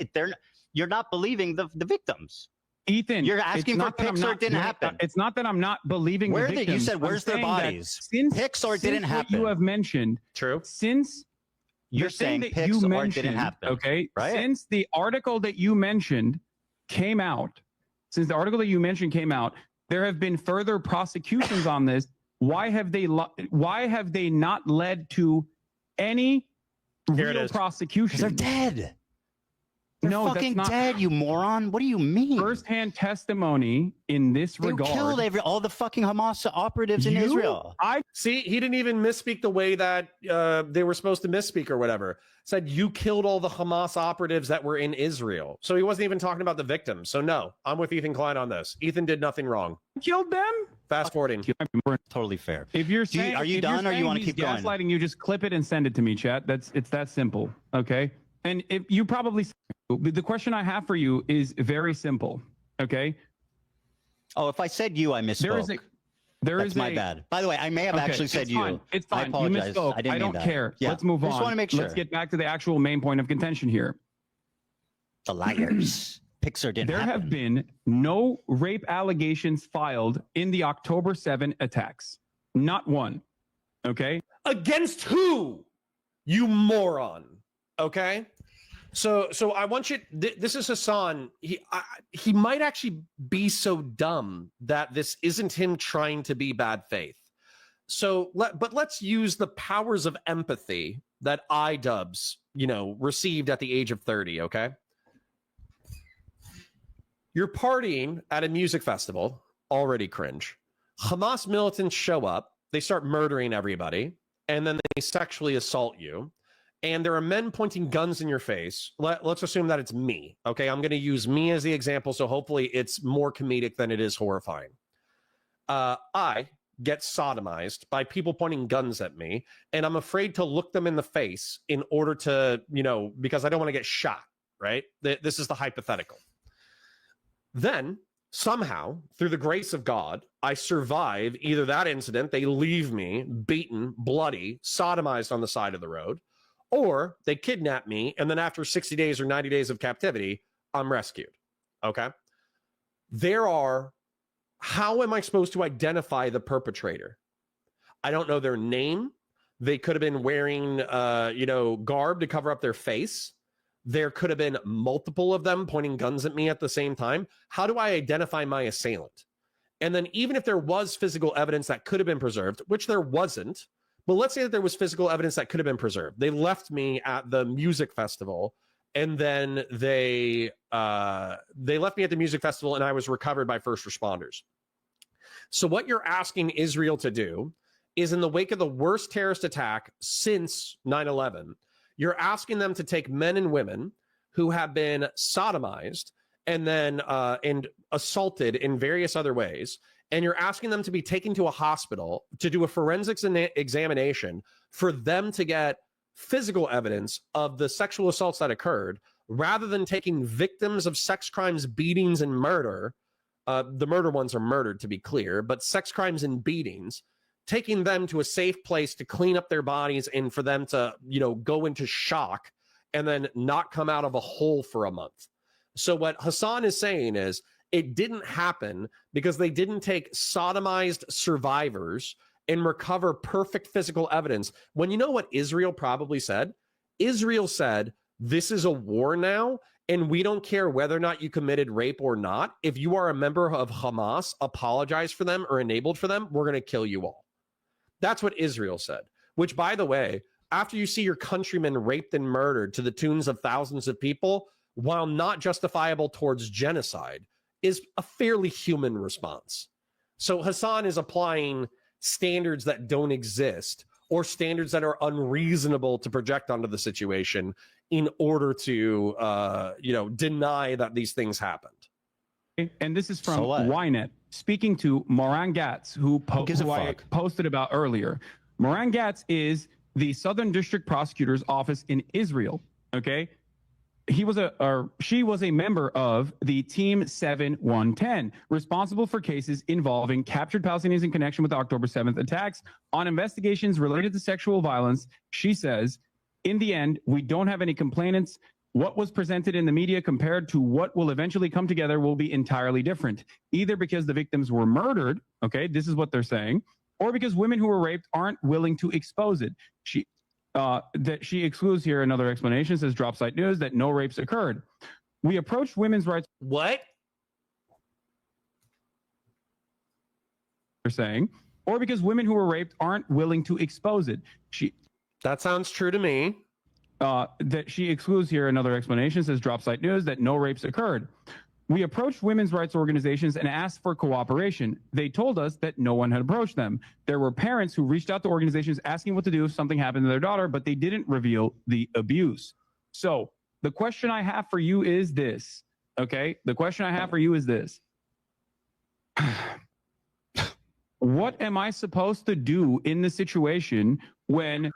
you're not believing the victims. Ethan, You're asking it's for not that I'm pics or not it didn't doing- happen. It's not that I'm not believing Where the you victims. said, I'm where's their saying that bodies? Since, Pics or it didn't since what happen. you have mentioned. True. Since You're the thing saying that pics you or it mentioned, didn't happen. okay? Right? Since the article that you mentioned came out, there have been further prosecutions on this. Why have they not led to any Here it real is. prosecution? They're dead. They're No, that's fucking not- dead, you moron. What do you mean? Firsthand testimony in this They regard. killed all the fucking Hamas operatives in You- Israel. I see. He didn't even misspeak the way that they were supposed to misspeak or whatever. Said you killed all the Hamas operatives that were in Israel. So he wasn't even talking about the victims. So no, I'm with Ethan Klein on this. Ethan did nothing wrong. Killed them? Fast forwarding. Totally fair. If you're Do you- saying, are you if you're done or you saying wanna he's keep going? gaslighting you, just clip it and send it to me, chat. It's that simple. Okay. And if you probably, the question I have for you is very simple. Okay. Oh, if I said you, I misspoke. That's my bad. By the way, I may have Okay, actually said it's you. fine. It's fine. I apologize. You misspoke. I didn't mean don't that. care. Yeah. Let's move I on. just want to make sure. Let's get back to the actual main point of contention here. The liars. Pixar didn't There happen. have been no rape allegations filed in the October 7 attacks. Not one. Okay. Against who? You moron. Okay. So I want you. This is Hasan. He might actually be so dumb that this isn't him trying to be bad faith. So let's use the powers of empathy that iDubbbz, received at the age of 30. Okay. You're partying at a music festival. Already cringe. Hamas militants show up. They start murdering everybody, and then they sexually assault you. And there are men pointing guns in your face. Let's assume that it's me. Okay, I'm going to use me as the example, so hopefully it's more comedic than it is horrifying. I get sodomized by people pointing guns at me, and I'm afraid to look them in the face in order to, because I don't want to get shot, right? This is the hypothetical. Then, somehow, through the grace of God, I survive either that incident, they leave me beaten, bloody, sodomized on the side of the road, or they kidnap me, and then after 60 days or 90 days of captivity, I'm rescued. Okay? How am I supposed to identify the perpetrator? I don't know their name. They could have been wearing, garb to cover up their face. There could have been multiple of them pointing guns at me at the same time. How do I identify my assailant? And then even if there was physical evidence that could have been preserved, which there wasn't, but let's say that there was physical evidence that could have been preserved. They left me at the music festival, and then they left me at the music festival, and I was recovered by first responders. So what you're asking Israel to do is, in the wake of the worst terrorist attack since 9/11, you're asking them to take men and women who have been sodomized and then and assaulted in various other ways, and you're asking them to be taken to a hospital to do a forensics examination for them to get physical evidence of the sexual assaults that occurred, rather than taking victims of sex crimes, beatings, and murder. The murder ones are murdered, to be clear, but sex crimes and beatings, taking them to a safe place to clean up their bodies and for them to, go into shock and then not come out of a hole for a month. So what Hasan is saying is, it didn't happen because they didn't take sodomized survivors and recover perfect physical evidence. When you know what Israel probably said? Israel said, this is a war now, and we don't care whether or not you committed rape or not. If you are a member of Hamas, apologize for them or enabled for them, we're going to kill you all. That's what Israel said, which, by the way, after you see your countrymen raped and murdered to the tunes of thousands of people, while not justifiable towards genocide, is a fairly human response. So Hasan is applying standards that don't exist, or standards that are unreasonable to project onto the situation, in order to, deny that these things happened. And this is from Ynet, speaking to Moran Gatz, who I posted about earlier. Moran Gatz is the Southern District Prosecutor's Office in Israel. Okay, she was a member of the Team 7110, responsible for cases involving captured Palestinians in connection with the October 7th attacks. On investigations related to sexual violence, she says, in the end, we don't have any complainants. What was presented in the media compared to what will eventually come together will be entirely different, either because the victims were murdered, okay, this is what they're saying, or because women who were raped aren't willing to expose it. She excludes here another explanation, says Drop Site News, that no rapes occurred. We approached women's rights. What? They're saying, or because women who were raped aren't willing to expose it. That sounds true to me. That she excludes here another explanation, says Drop Site News, that no rapes occurred. We approached women's rights organizations and asked for cooperation. They told us that no one had approached them. There were parents who reached out to organizations asking what to do if something happened to their daughter, but they didn't reveal the abuse. So the question I have for you is this, okay? The question I have for you is this. What am I supposed to do in the situation when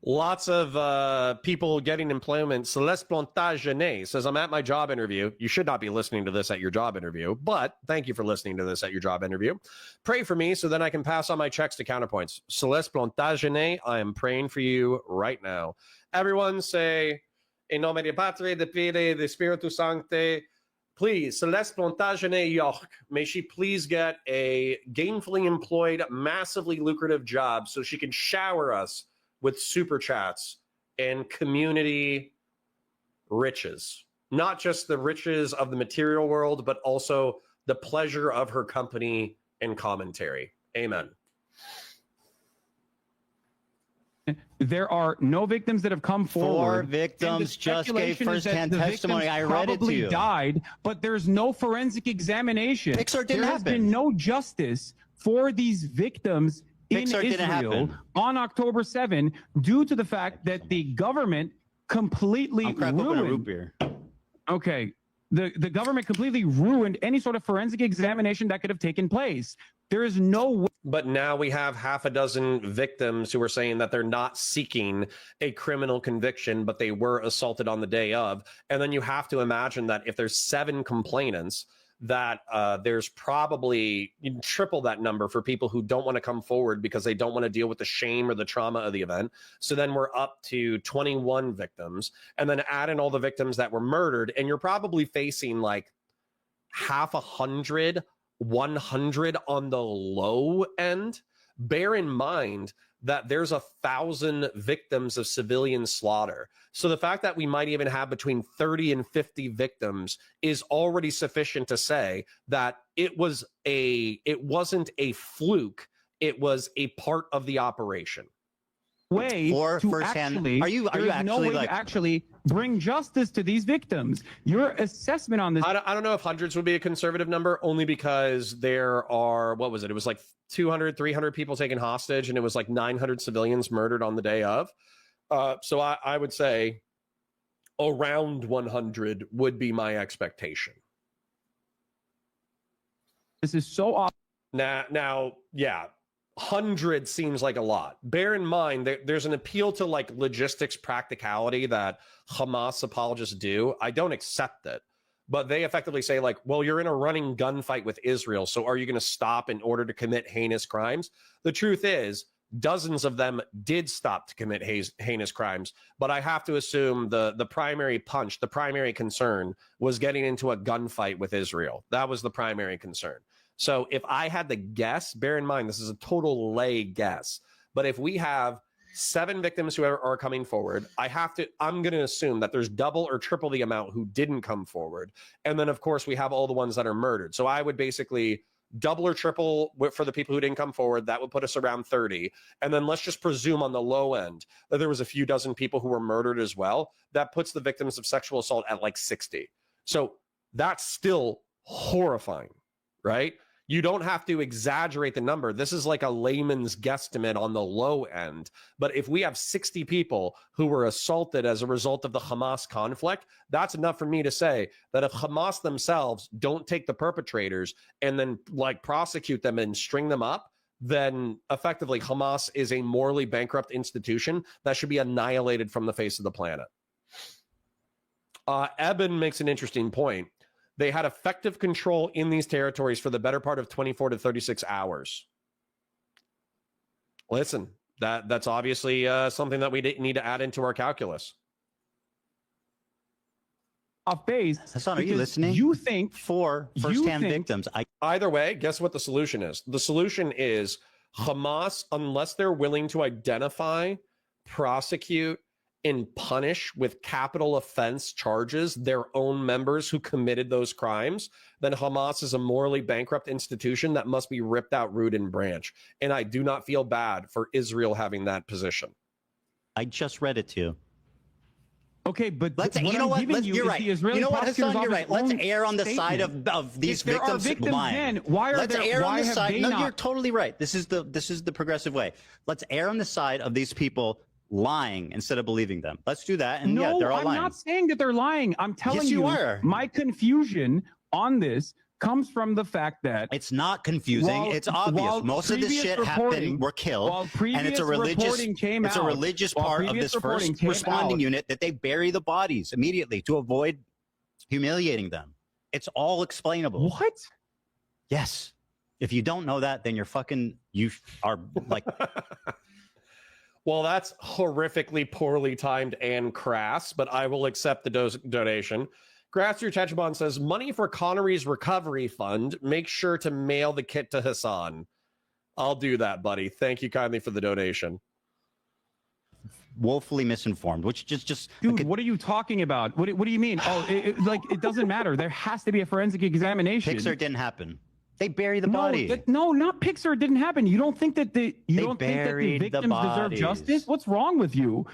lots of people getting employment? Celeste Plantagenet says, I'm at my job interview. You should not be listening to this at your job interview, but thank you for listening to this at your job interview. Pray for me so then I can pass on my checks to Counterpoints. Celeste Plantagenet, I am praying for you right now. Everyone say, in nome di Patria, de Fide, de Spiritus Sancte. Please, Celeste Plantagenet York, may she please get a gainfully employed, massively lucrative job so she can shower us with super chats and community riches. Not just the riches of the material world, but also the pleasure of her company and commentary. Amen. There are no victims that have come forward. 4 victims just gave firsthand testimony. I read it to you. Died, but there's no forensic examination. PIKER didn't there has been no justice for these victims in Israel on October 7 due to the fact that the government completely ruined. Okay. The government completely ruined any sort of forensic examination that could have taken place. There is no way. But now we have half a dozen victims who are saying that they're not seeking a criminal conviction, but they were assaulted on the day of. And then you have to imagine that if there's 7 complainants, that there's probably triple that number for people who don't want to come forward because they don't want to deal with the shame or the trauma of the event. So then we're up to 21 victims, and then add in all the victims that were murdered, and you're probably facing like 100, 100 on the low end. Bear in mind that there's 1,000 victims of civilian slaughter. So the fact that we might even have between 30 and 50 victims is already sufficient to say that it wasn't a fluke. It was a part of the operation. Way to actually bring justice to these victims. Your assessment on this. I don't know if hundreds would be a conservative number, only because there are, what was it? It was like 200, 300 people taken hostage, and it was like 900 civilians murdered on the day of. So I would say around 100 would be my expectation. This is so awesome. Now, yeah. 100 seems like a lot. Bear in mind that there's an appeal to like logistics practicality that Hamas apologists do. I don't accept it, but they effectively say like, well, you're in a running gunfight with Israel, so are you going to stop in order to commit heinous crimes? The truth is, dozens of them did stop to commit heinous crimes, but I have to assume the primary punch, the primary concern was getting into a gunfight with Israel. That was the primary concern. So if I had to guess, bear in mind, this is a total lay guess, but if we have 7 victims who are coming forward, I'm going to assume that there's double or triple the amount who didn't come forward. And then of course we have all the ones that are murdered. So I would basically double or triple for the people who didn't come forward. That would put us around 30. And then let's just presume on the low end that there was a few dozen people who were murdered as well. That puts the victims of sexual assault at like 60. So that's still horrifying, right? You don't have to exaggerate the number. This is like a layman's guesstimate on the low end. But if we have 60 people who were assaulted as a result of the Hamas conflict, that's enough for me to say that if Hamas themselves don't take the perpetrators and then like prosecute them and string them up, then effectively Hamas is a morally bankrupt institution that should be annihilated from the face of the planet. Eben makes an interesting point. They had effective control in these territories for the better part of 24 to 36 hours. Listen, that's obviously something that we need to add into our calculus. Off base. Hasan, are you listening? You think for first-hand victims. Either way, guess what the solution is? The solution is Hamas, unless they're willing to identify, prosecute, and punish with capital offense charges their own members who committed those crimes, then Hamas is a morally bankrupt institution that must be ripped out root and branch. And I do not feel bad for Israel having that position. I just read it to you. Okay, but let's. You know what? You're right. You know what, Hasan? You're right. Let's err on the side of these victims lying. Then, why are let's there, err why on the side. No, not? you're totally right. This is the progressive way. Let's err on the side of these people lying instead of believing them. Let's do that. And yeah, they're all lying. I'm not saying that they're lying. I'm telling you are. My confusion on this comes from the fact that it's not confusing. It's obvious. Most of this shit happened. Were killed, and it's a religious part of this first responding unit that they bury the bodies immediately to avoid humiliating them. It's all explainable. What? Yes. If you don't know that, then you are like. Well, that's horrifically poorly timed and crass, but I will accept the donation. Grassroots Tetchabon says, money for Connery's recovery fund. Make sure to mail the kit to Hasan. I'll do that, buddy. Thank you kindly for the donation. Woefully misinformed, which just dude, what are you talking about? What do you mean? Oh, it doesn't matter. There has to be a forensic examination. PIKER didn't happen. They bury the body. No, not PIKER. It didn't happen. You don't think that the victims deserve justice? What's wrong with you?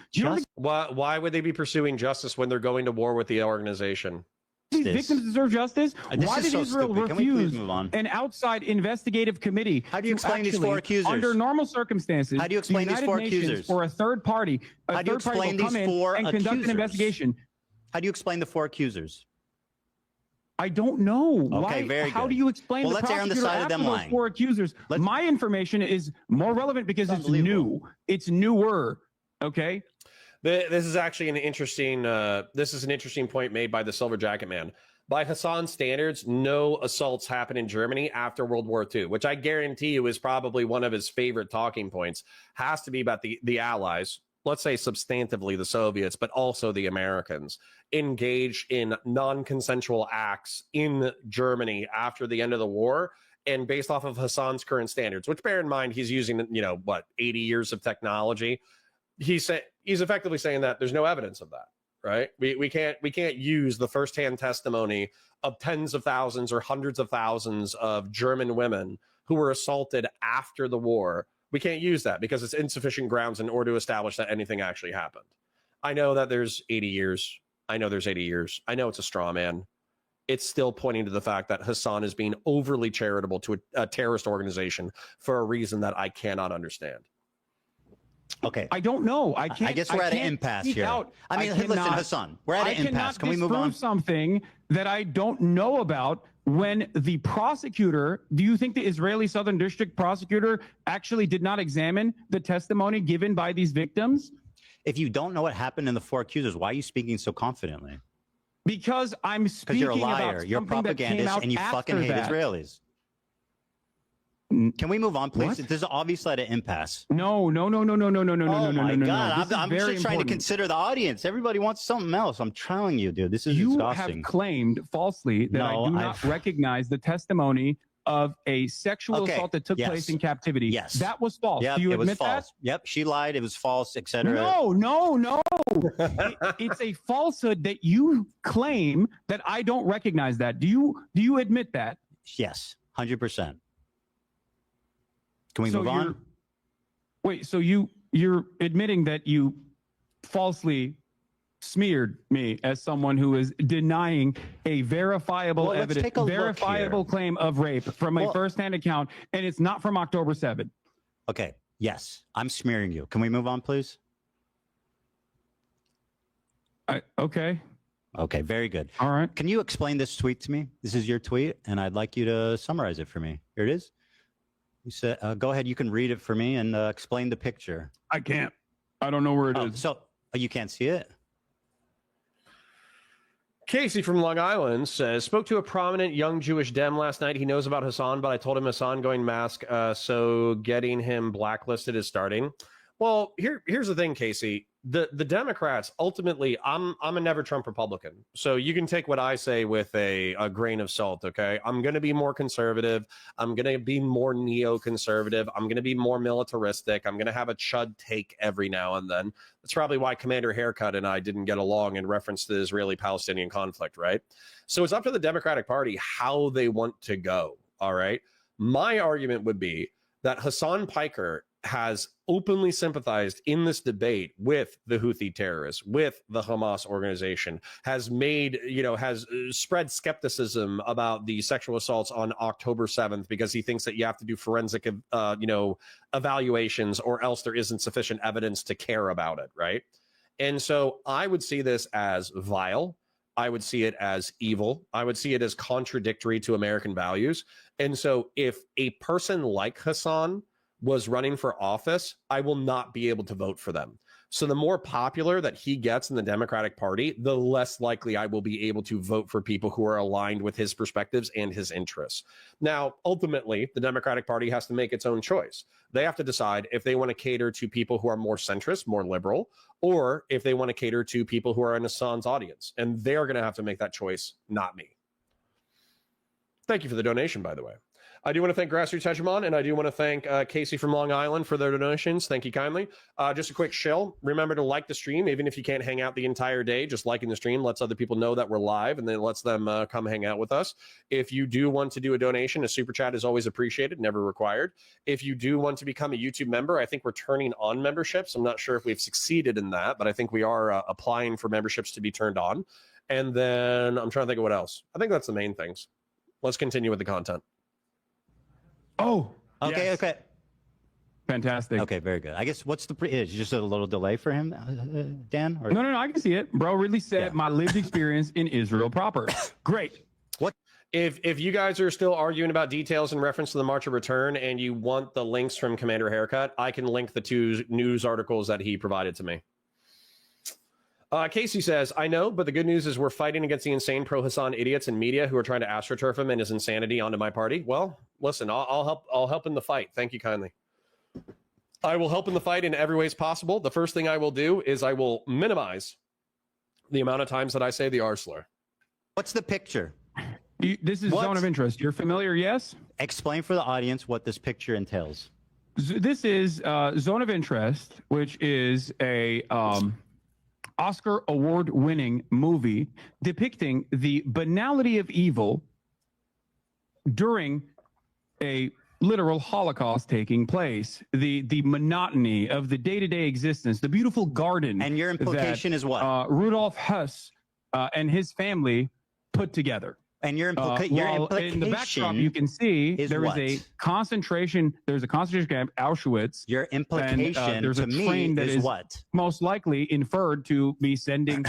Why would they be pursuing justice when they're going to war with the organization? These victims deserve justice. Why did Israel refuse an outside investigative committee? How do you explain these four accusers? Under normal circumstances, how do you explain these four accusers? For a third party, how do you explain these four and conduct an investigation. How do you explain the four accusers? I don't know. Okay, very good. How do you explain well, the let's err on the side of them lying. Four accusers? My information is more relevant because it's new. It's newer. Okay. This is actually an interesting. This is an interesting point made by the Silver Jacket Man. By Hasan's standards, no assaults happened in Germany after World War II, which I guarantee you is probably one of his favorite talking points. Has to be about the Allies. Let's say substantively the Soviets, but also the Americans, engaged in non-consensual acts in Germany after the end of the war. And based off of Hasan's current standards, which bear in mind, he's using, 80 years of technology. He's effectively saying that there's no evidence of that, right? We can't use the firsthand testimony of tens of thousands or hundreds of thousands of German women who were assaulted after the war. We can't use that because it's insufficient grounds in order to establish that anything actually happened. I know that there's 80 years. I know there's 80 years. I know it's a straw man. It's still pointing to the fact that Hasan is being overly charitable to a terrorist organization for a reason that I cannot understand. Okay. I don't know. I guess we're at an impasse here. Listen, Hasan, we're at an impasse. Can we move on? Something that I don't know about. When the prosecutor, do you think the Israeli Southern District prosecutor actually did not examine the testimony given by these victims? If you don't know what happened in the four accusers, why are you speaking so confidently? Because I'm speaking you're a liar. About you're a propagandist and you fucking hate Israelis. Can we move on, please? This is obviously at an impasse. No. Oh my God! I'm just trying to consider the audience. Everybody wants something else. I'm telling you, dude. This is exhausting. You have claimed falsely that I do not recognize the testimony of a sexual assault that took place in captivity. Yes, that was false. Yep, do you admit was false. that? Yep, she lied. It was false, etc. No. It's a falsehood that you claim that I don't recognize that. Do you admit that? Yes, 100%. Can we move on? Wait, so you're admitting that you falsely smeared me as someone who is denying a verifiable verifiable claim of rape from a firsthand account, and it's not from October 7th. Okay. Yes, I'm smearing you. Can we move on, please? Okay. Okay, very good. All right. Can you explain this tweet to me? This is your tweet, and I'd like you to summarize it for me. Here it is. You said, go ahead. You can read it for me and explain the picture. I can't. I don't know where it is. So you can't see it? Casey from Long Island says, spoke to a prominent young Jewish Dem last night. He knows about Hasan, but I told him Hasan going mask, so getting him blacklisted is starting. Well, here's the thing, Casey. The Democrats, ultimately, I'm a never Trump Republican. So you can take what I say with a grain of salt, okay? I'm going to be more conservative. I'm going to be more neoconservative. I'm going to be more militaristic. I'm going to have a chud take every now and then. That's probably why Commander Haircut and I didn't get along in reference to the Israeli-Palestinian conflict, right? So it's up to the Democratic Party how they want to go, all right? My argument would be that Hasan PIKER has openly sympathized in this debate with the Houthi terrorists, with the Hamas organization, has made, has spread skepticism about the sexual assaults on October 7th because he thinks that you have to do forensic, evaluations or else there isn't sufficient evidence to care about it, right? And so I would see this as vile. I would see it as evil. I would see it as contradictory to American values. And so if a person like Hasan was running for office, I will not be able to vote for them. So the more popular that he gets in the Democratic Party, the less likely I will be able to vote for people who are aligned with his perspectives and his interests. Now, ultimately, the Democratic Party has to make its own choice. They have to decide if they want to cater to people who are more centrist, more liberal, or if they want to cater to people who are in Hasan's audience. And they're going to have to make that choice, not me. Thank you for the donation, by the way. I do want to thank Grassroots Hegemon, and I do want to thank Casey from Long Island for their donations. Thank you kindly. Just a quick shill. Remember to like the stream, even if you can't hang out the entire day. Just liking the stream lets other people know that we're live, and then lets them come hang out with us. If you do want to do a donation, a super chat is always appreciated, never required. If you do want to become a YouTube member, I think we're turning on memberships. I'm not sure if we've succeeded in that, but I think we are applying for memberships to be turned on. And then I'm trying to think of what else. I think that's the main things. Let's continue with the content. Oh, okay, yes. okay. Fantastic. Okay, very good. I guess what's the is just a little delay for him, Dan? Or? No, I can see it. Bro really said my lived experience in Israel proper. Great. What? If you guys are still arguing about details in reference to the March of Return and you want the links from Commander Haircut, I can link the 2 news articles that he provided to me. Casey says, I know, but the good news is we're fighting against the insane pro-Hasan idiots in media who are trying to astroturf him and his insanity onto my party. Well, listen, I'll help in the fight. Thank you kindly. I will help in the fight in every way possible. The first thing I will do is I will minimize the amount of times that I say the R slur. What's the picture? This is Zone of Interest. You're familiar, yes? Explain for the audience what this picture entails. This is Zone of Interest, which is a Oscar award-winning movie depicting the banality of evil during a literal Holocaust taking place, the monotony of the day-to-day existence, the beautiful garden. And your implication is what? Rudolf Hess and his family put together. And your implication in the backdrop, you can see there is a concentration. There's a concentration camp, Auschwitz. Your implication there's a train that is what? Most likely inferred to be sending.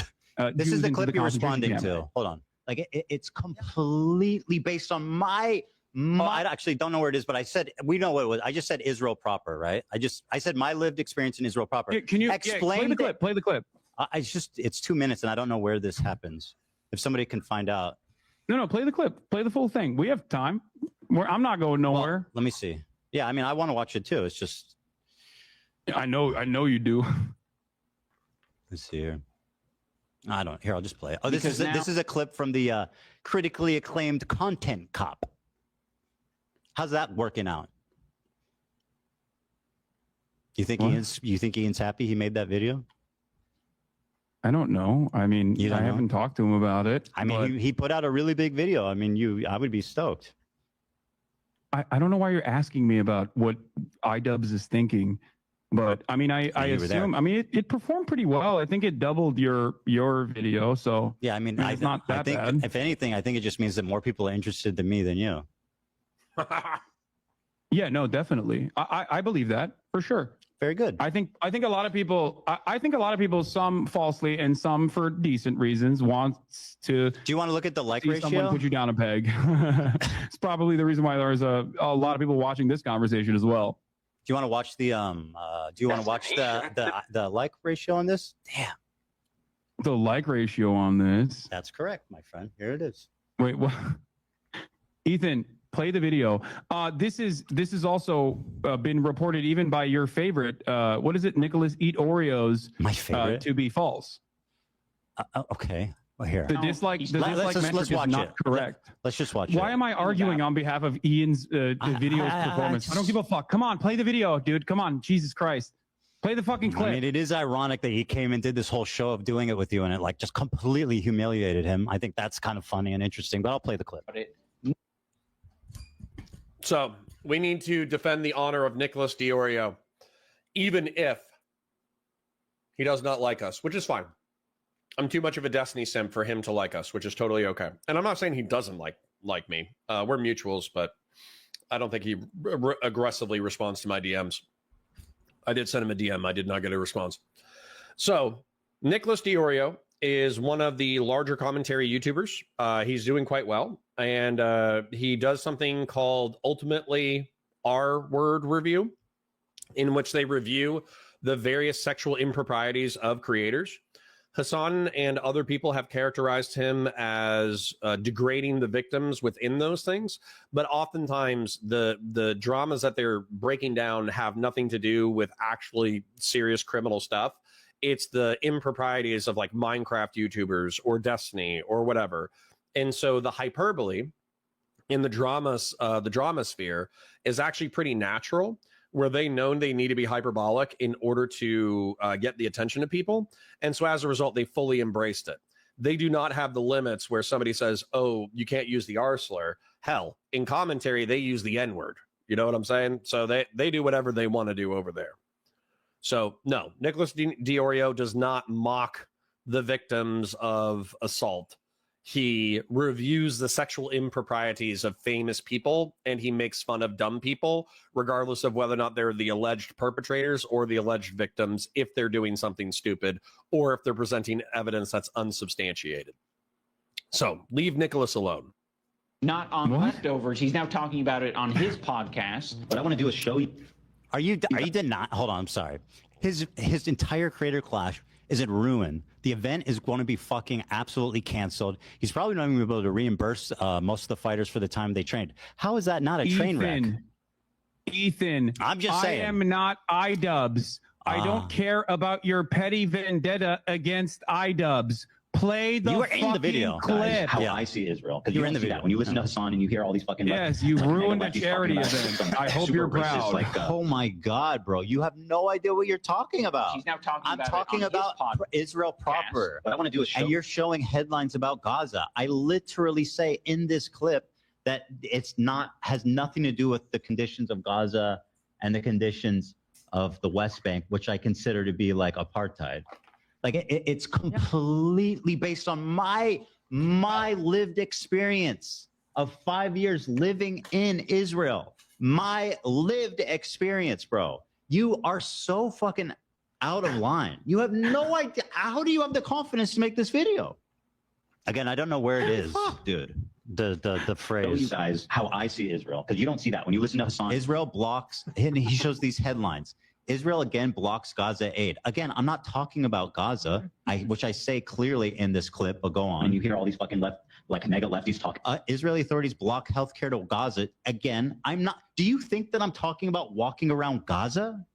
This is the clip you're responding camp. to. Hold on. Like it's completely based on my. I actually don't know where it is, but I said we know what it was. I just said Israel proper, right? I said my lived experience in Israel proper. Can you explain play the clip? Play the clip. It's 2 minutes, and I don't know where this happens. If somebody can find out. No, play the clip. Play the full thing. We have time. I'm not going nowhere. Well, let me see. Yeah, I mean, I want to watch it too. It's just. I know you do. Let's see here. I don't. Here, I'll just play it. Oh, this is a clip from the critically acclaimed Content Cop. How's that working out? You think Ian's happy he made that video? I don't know. I mean, I haven't talked to him about it. I mean, he put out a really big video. I mean, I would be stoked. I don't know why you're asking me about what iDubbbz is thinking. But I mean, I assume. I mean, it performed pretty well. I think it doubled your video. So yeah, I mean, it's not that think, bad. if anything, I think it just means that more people are interested than me than you. Yeah, no, definitely. I believe that for sure. Very good. I think a lot of people. I think a lot of people, some falsely and some for decent reasons, wants to. Do you want to look at the like see ratio? someone put you down a peg. It's probably the reason why there's a lot of people watching this conversation as well. Do you want to watch the Do you want to watch the like ratio on this? Damn. The like ratio on this. That's correct, my friend. Here it is. Wait, what? Ethan, play the video. This is also been reported even by your favorite. What is it? Nicholas Eat Oreos. My favorite. To be false. Okay. Well, here. The dislike let's metric watch is not it. correct. Let's just watch it. Why am I arguing on behalf of Ian's video's performance? I don't give a fuck. Come on, play the video, dude. Come on, Jesus Christ. Play the fucking clip. I mean, it is ironic that he came and did this whole show of doing it with you and it like just completely humiliated him. I think that's kind of funny and interesting, but I'll play the clip. So we need to defend the honor of Nicholas Diorio, even if he does not like us, which is fine. I'm too much of a Destiny simp for him to like us, which is totally okay. And I'm not saying he doesn't like me. We're mutuals, but I don't think he aggressively responds to my DMs. I did send him a DM. I did not get a response. So Nicholas Diorio is one of the larger commentary YouTubers. He's doing quite well. And he does something called Ultimately R-Word Review, in which they review the various sexual improprieties of creators. Hasan and other people have characterized him as degrading the victims within those things, but oftentimes the dramas that they're breaking down have nothing to do with actually serious criminal stuff. It's the improprieties of like Minecraft YouTubers or Destiny or whatever. And so the hyperbole in the drama sphere is actually pretty natural, where they know they need to be hyperbolic in order to get the attention of people. And so as a result, they fully embraced it. They do not have the limits where somebody says, oh, you can't use the R slur. Hell, in commentary, they use the N word. You know what I'm saying? So they do whatever they want to do over there. So no, Nicholas Diorio does not mock the victims of assault. He reviews the sexual improprieties of famous people, and he makes fun of dumb people, regardless of whether or not they're the alleged perpetrators or the alleged victims, if they're doing something stupid or if they're presenting evidence that's unsubstantiated. So leave Nicholas alone. Not on leftovers. He's now talking about it on his podcast. What I want to do is show you. Are you denying? Hold on, I'm sorry. His entire creator clash is in ruin. The event is going to be fucking absolutely canceled. He's probably not even able to reimburse most of the fighters for the time they trained. How is that not a train wreck? Ethan, I'm just saying. I am not iDubbbz. I don't care about your petty vendetta against iDubbbz. Play the fucking video. clip. Guys, how I see Israel. Because You you were in the see video. that when you listen to Hasan and you hear all these fucking Yes, you ruined a charity event. I hope you're proud. Oh my God, bro. You have no idea what you're talking about. She's now talking I'm about talking it on about his podcast. Israel proper. What I want to do is show And you're showing headlines about Gaza. I literally say in this clip that it's not, has nothing to do with the conditions of Gaza and the conditions of the West Bank, which I consider to be like apartheid. Like it's completely based on my lived experience of 5 years living in Israel. My lived experience, bro. You are so fucking out of line. You have no idea. How do you have the confidence to make this video? Again, I don't know where it is, dude. The phrase. Show you guys how I see Israel, because you don't see that when you listen to Hasan. Israel blocks, and he shows these headlines. Israel again blocks Gaza aid. Again, I'm not talking about Gaza, which I say clearly in this clip, but go on. And you hear all these fucking mega lefties talking. Israeli authorities block healthcare to Gaza. Again, I'm not. Do you think that I'm talking about walking around Gaza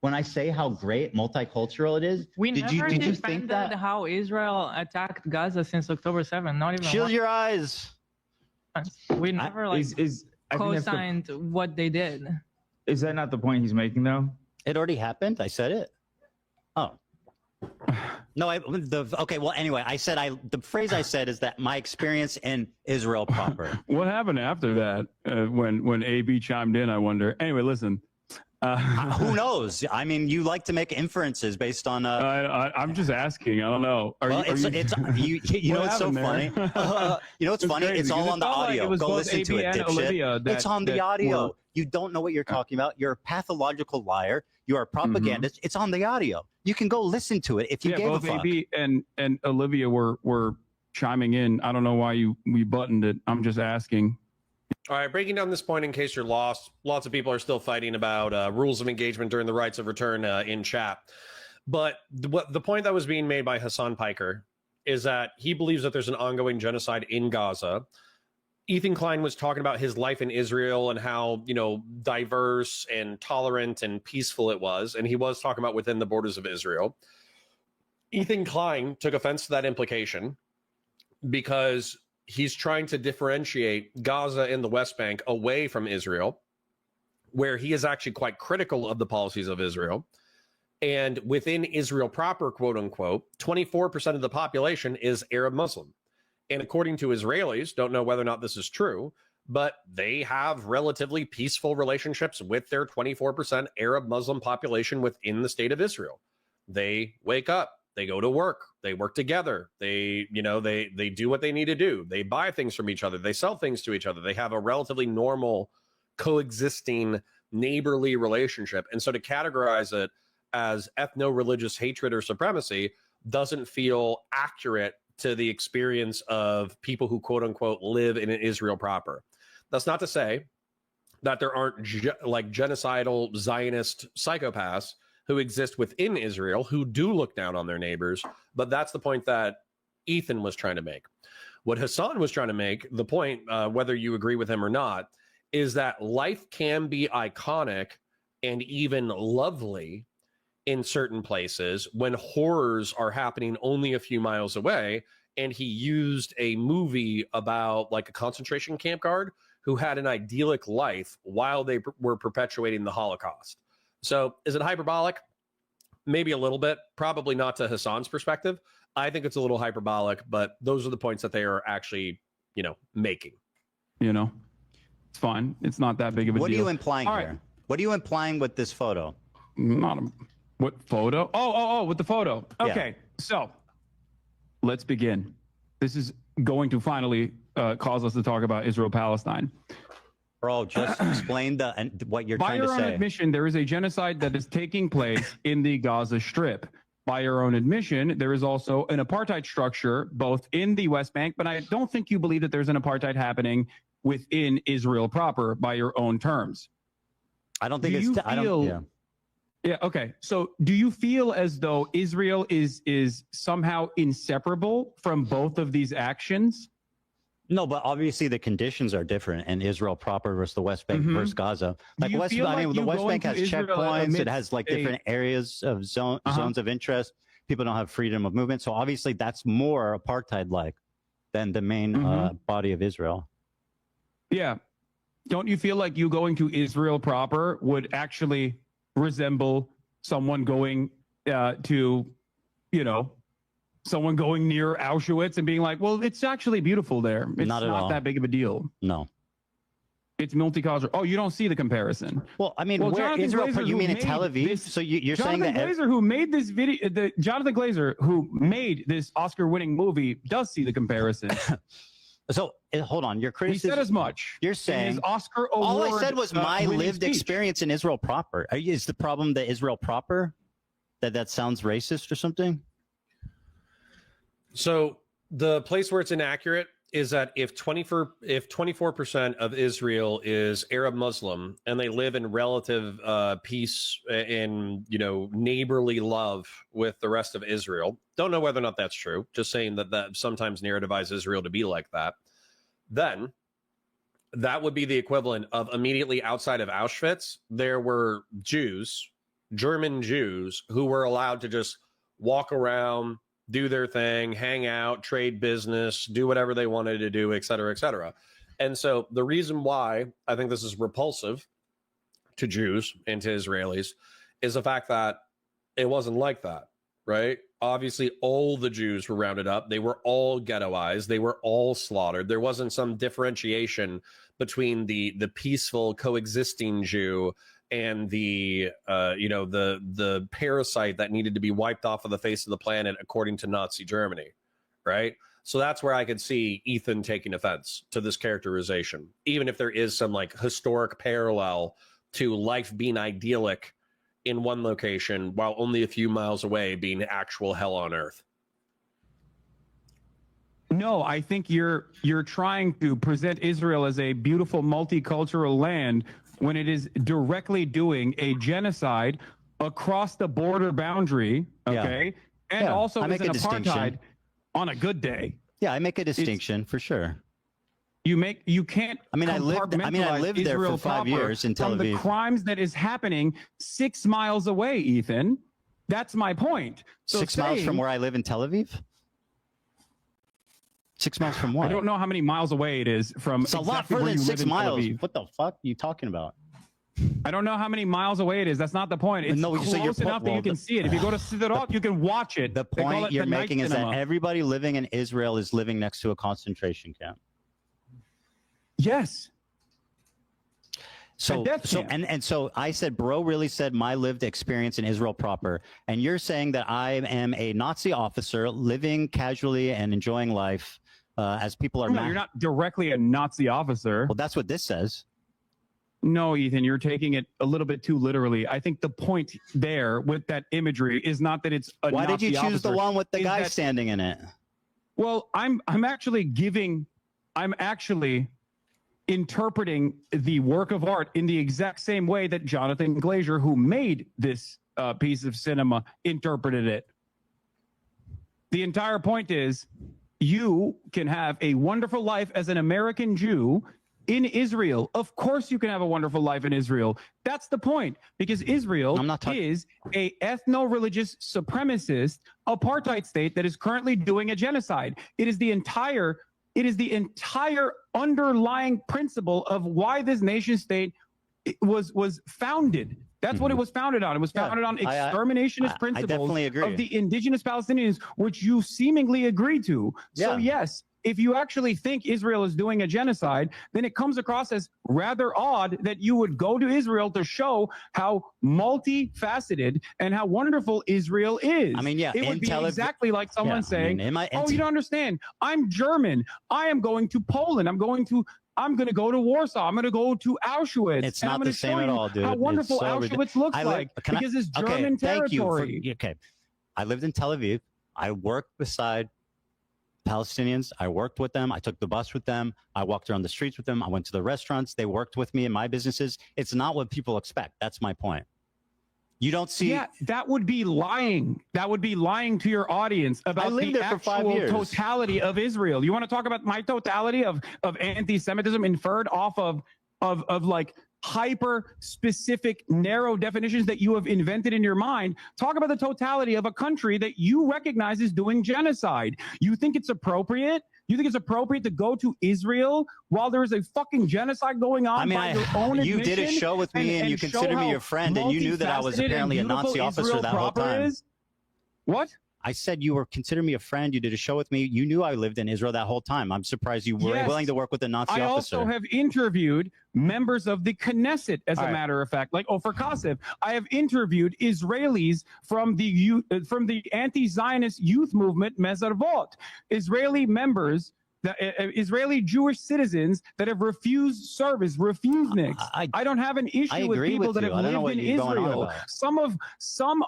when I say how great multicultural it is? Did you think that? How Israel attacked Gaza since October 7th? Not even. Shield your eyes. We never co-signed what they did. Is that not the point he's making, though? It already happened. I said it. Oh. No, okay, well, anyway, the phrase I said is that my experience in Israel proper. What happened after that when AB chimed in, I wonder. Anyway, listen, Who knows? I mean, you like to make inferences based on. I'm just asking. I don't know. You know what's so funny? You know what's funny? Crazy, it's all on the audio. Go listen to it, dipshit. It's on the audio. You don't know what you're talking about. You're a pathological liar. You are a propagandist. It's on the audio. You can go listen to it if you gave a fuck. Both AB and Olivia were chiming in. I don't know why we buttoned it. I'm just asking. All right, breaking down this point in case you're lost. Lots of people are still fighting about rules of engagement during the rights of return in chat. But the point that was being made by Hasan PIKER is that he believes that there's an ongoing genocide in Gaza. Ethan Klein was talking about his life in Israel and how, diverse and tolerant and peaceful it was. And he was talking about within the borders of Israel. Ethan Klein took offense to that implication because he's trying to differentiate Gaza and the West Bank away from Israel, where he is actually quite critical of the policies of Israel. And within Israel proper, quote unquote, 24% of the population is Arab Muslim. And according to Israelis, don't know whether or not this is true, but they have relatively peaceful relationships with their 24% Arab Muslim population within the state of Israel. They wake up, they go to work, they work together, they do what they need to do. They buy things from each other, they sell things to each other. They have a relatively normal coexisting neighborly relationship. And so to categorize it as ethno-religious hatred or supremacy doesn't feel accurate to the experience of people who quote unquote live in Israel proper. That's not to say that there aren't genocidal Zionist psychopaths who exist within Israel who do look down on their neighbors, but that's the point that Ethan was trying to make. What Hasan was trying to make, the point, whether you agree with him or not, is that life can be iconic and even lovely in certain places when horrors are happening only a few miles away. And he used a movie about like a concentration camp guard who had an idyllic life while they were perpetuating the Holocaust. So is it hyperbolic? Maybe a little bit, probably not to Hasan's perspective. I think it's a little hyperbolic, but those are the points that they are actually, making. It's fine. It's not that big of a deal. What are you implying All here? right. What are you implying with this photo? What photo? Oh, with the photo. Okay, Yeah. So let's begin. This is going to finally cause us to talk about Israel-Palestine. Bro, just explain what you're By trying to your own say. admission, there is a genocide that is taking place in the Gaza Strip. By your own admission, there is also an apartheid structure both in the West Bank, but I don't think you believe that there's an apartheid happening within Israel proper by your own terms. I don't think it's. I don't. Yeah. Yeah. Okay. So, do you feel as though Israel is somehow inseparable from both of these actions? No, but obviously the conditions are different in Israel proper versus the West Bank versus Gaza. Like the West Bank has checkpoints. It has like different areas of zones of interest. People don't have freedom of movement. So obviously that's more apartheid-like than the main body of Israel. Yeah. Don't you feel like you going to Israel proper would actually resemble someone going someone going near Auschwitz and being like, well, it's actually beautiful there. It's not that big of a deal. No. It's multicultural. Oh, you don't see the comparison. Well, I mean, where Israel, you mean in Tel Aviv? So you're saying that Glazer, who made this video, Jonathan Glazer, who made this Oscar-winning movie, does see the comparison. So hold on, your criticism. He said as much. You're saying Oscar award. All I said was my lived experience in Israel proper. Is the problem that Israel proper? That sounds racist or something? So the place where it's inaccurate is that if 24% of Israel is Arab Muslim and they live in relative peace and neighborly love with the rest of Israel, don't know whether or not that's true. Just saying that sometimes narrativize Israel to be like that. Then that would be the equivalent of immediately outside of Auschwitz, there were Jews, German Jews, who were allowed to just walk around, do their thing, hang out, trade business, do whatever they wanted to do, et cetera, et cetera. And so the reason why I think this is repulsive to Jews and to Israelis is the fact that it wasn't like that, right? Obviously, all the Jews were rounded up. They were all ghettoized. They were all slaughtered. There wasn't some differentiation between the peaceful coexisting Jew and the the parasite that needed to be wiped off of the face of the planet according to Nazi Germany, right? So that's where I could see Ethan taking offense to this characterization, even if there is some like historic parallel to life being idyllic in one location while only a few miles away being actual hell on earth. No, I think you're trying to present Israel as a beautiful multicultural land when it is directly doing a genocide across the border boundary, okay? And also is an apartheid on a good day. Yeah, I make a distinction for sure. You can't. I lived there Israel for 5 years in Tel from the Aviv. crimes that is happening 6 miles away, Ethan. That's my point. So 6 miles from where I live in Tel Aviv? 6 miles from what? I don't know how many miles away it is from. It's a lot further than 6 miles. What the fuck are you talking about? I don't know how many miles away it is. That's not the point. It's close enough that you can see it. If you go to Sderot, you can watch it. The point you're making is that everybody living in Israel is living next to a concentration camp. Yes. So I said, bro really said my lived experience in Israel proper. And you're saying that I am a Nazi officer living casually and enjoying life as people are. No, you're not directly a Nazi officer. Well, that's what this says. No, Ethan, you're taking it a little bit too literally. I think the point there with that imagery is not that it's a Why Nazi did you choose officer, the one with the is guy that- standing in it? Well, I'm actually interpreting the work of art in the exact same way that Jonathan Glazer, who made this piece of cinema, interpreted it. The entire point is you can have a wonderful life as an American Jew in Israel. Of course you can have a wonderful life in Israel. That's the point, because Israel is a ethno-religious supremacist apartheid state that is currently doing a genocide. It is the entire underlying principle of why this nation state was founded. That's what it was founded on. It was founded on exterminationist principles definitely agree. of the indigenous Palestinians, which you seemingly agree to. So yes, if you actually think Israel is doing a genocide, then it comes across as rather odd that you would go to Israel to show how multifaceted and how wonderful Israel is. I mean, yeah, it would be exactly like someone saying, oh, you don't understand. I'm German. I am going to Poland. I'm going to go to Warsaw. I'm going to go to Auschwitz. It's not the same at all, dude. How wonderful It's so Auschwitz looks like because it's German territory. Okay, I lived in Tel Aviv. I worked beside Palestinians. I worked with them. I took the bus with them. I walked around the streets with them. I went to the restaurants. They worked with me in my businesses. It's not what people expect. That's my point. You don't see. Yeah, that would be lying. That would be lying to your audience about the actual totality of Israel. You want to talk about my totality of anti-Semitism inferred off of like hyper specific narrow definitions that you have invented in your mind? Talk about the totality of a country that you recognize is doing genocide. You think it's appropriate? You think it's appropriate to go to Israel while there is a fucking genocide going on? I mean, by your own you admission did a show with me and you consider me your friend, and you knew that I was apparently a Nazi officer that whole time. What? I said you were considering me a friend. You did a show with me. You knew I lived in Israel that whole time. I'm surprised you were willing to work with a Nazi officer. I also have interviewed members of the Knesset, as a matter of fact, like Ofer Kassev. I have interviewed Israelis from the anti-Zionist youth movement Mezarvot, Israeli members, Israeli Jewish citizens that have refused service, refuseniks. I don't have an issue with people that have lived in Israel. Some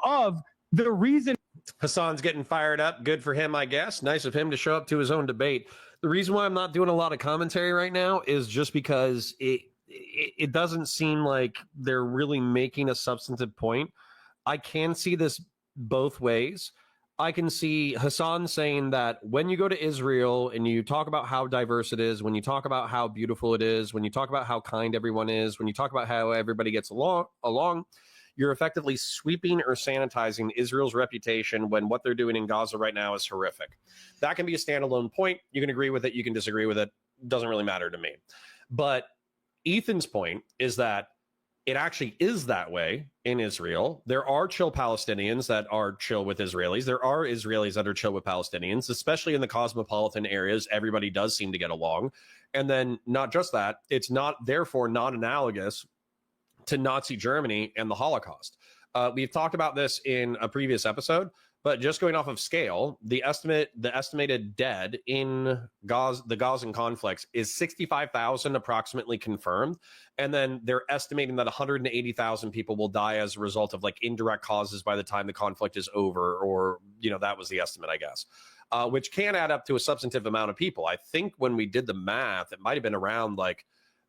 of the reason. Hasan's getting fired up. Good for him, I guess. Nice of him to show up to his own debate. The reason why I'm not doing a lot of commentary right now is just because it doesn't seem like they're really making a substantive point. I can see this both ways. I can see Hasan saying that when you go to Israel and you talk about how diverse it is, when you talk about how beautiful it is, when you talk about how kind everyone is, when you talk about how everybody gets along, you're effectively sweeping or sanitizing Israel's reputation when what they're doing in Gaza right now is horrific. That can be a standalone point. You can agree with it. You can disagree with it. Doesn't really matter to me. But Ethan's point is that it actually is that way in Israel. There are chill Palestinians that are chill with Israelis. There are Israelis that are chill with Palestinians, especially in the cosmopolitan areas. Everybody does seem to get along. And then not just that, it's not therefore not analogous to Nazi Germany and the Holocaust. We've talked about this in a previous episode, but just going off of scale, the estimated dead in the Gazan conflicts is 65,000 approximately confirmed. And then they're estimating that 180,000 people will die as a result of like indirect causes by the time the conflict is over, or, you know, that was the estimate, I guess, which can add up to a substantive amount of people. I think when we did the math, it might've been around like,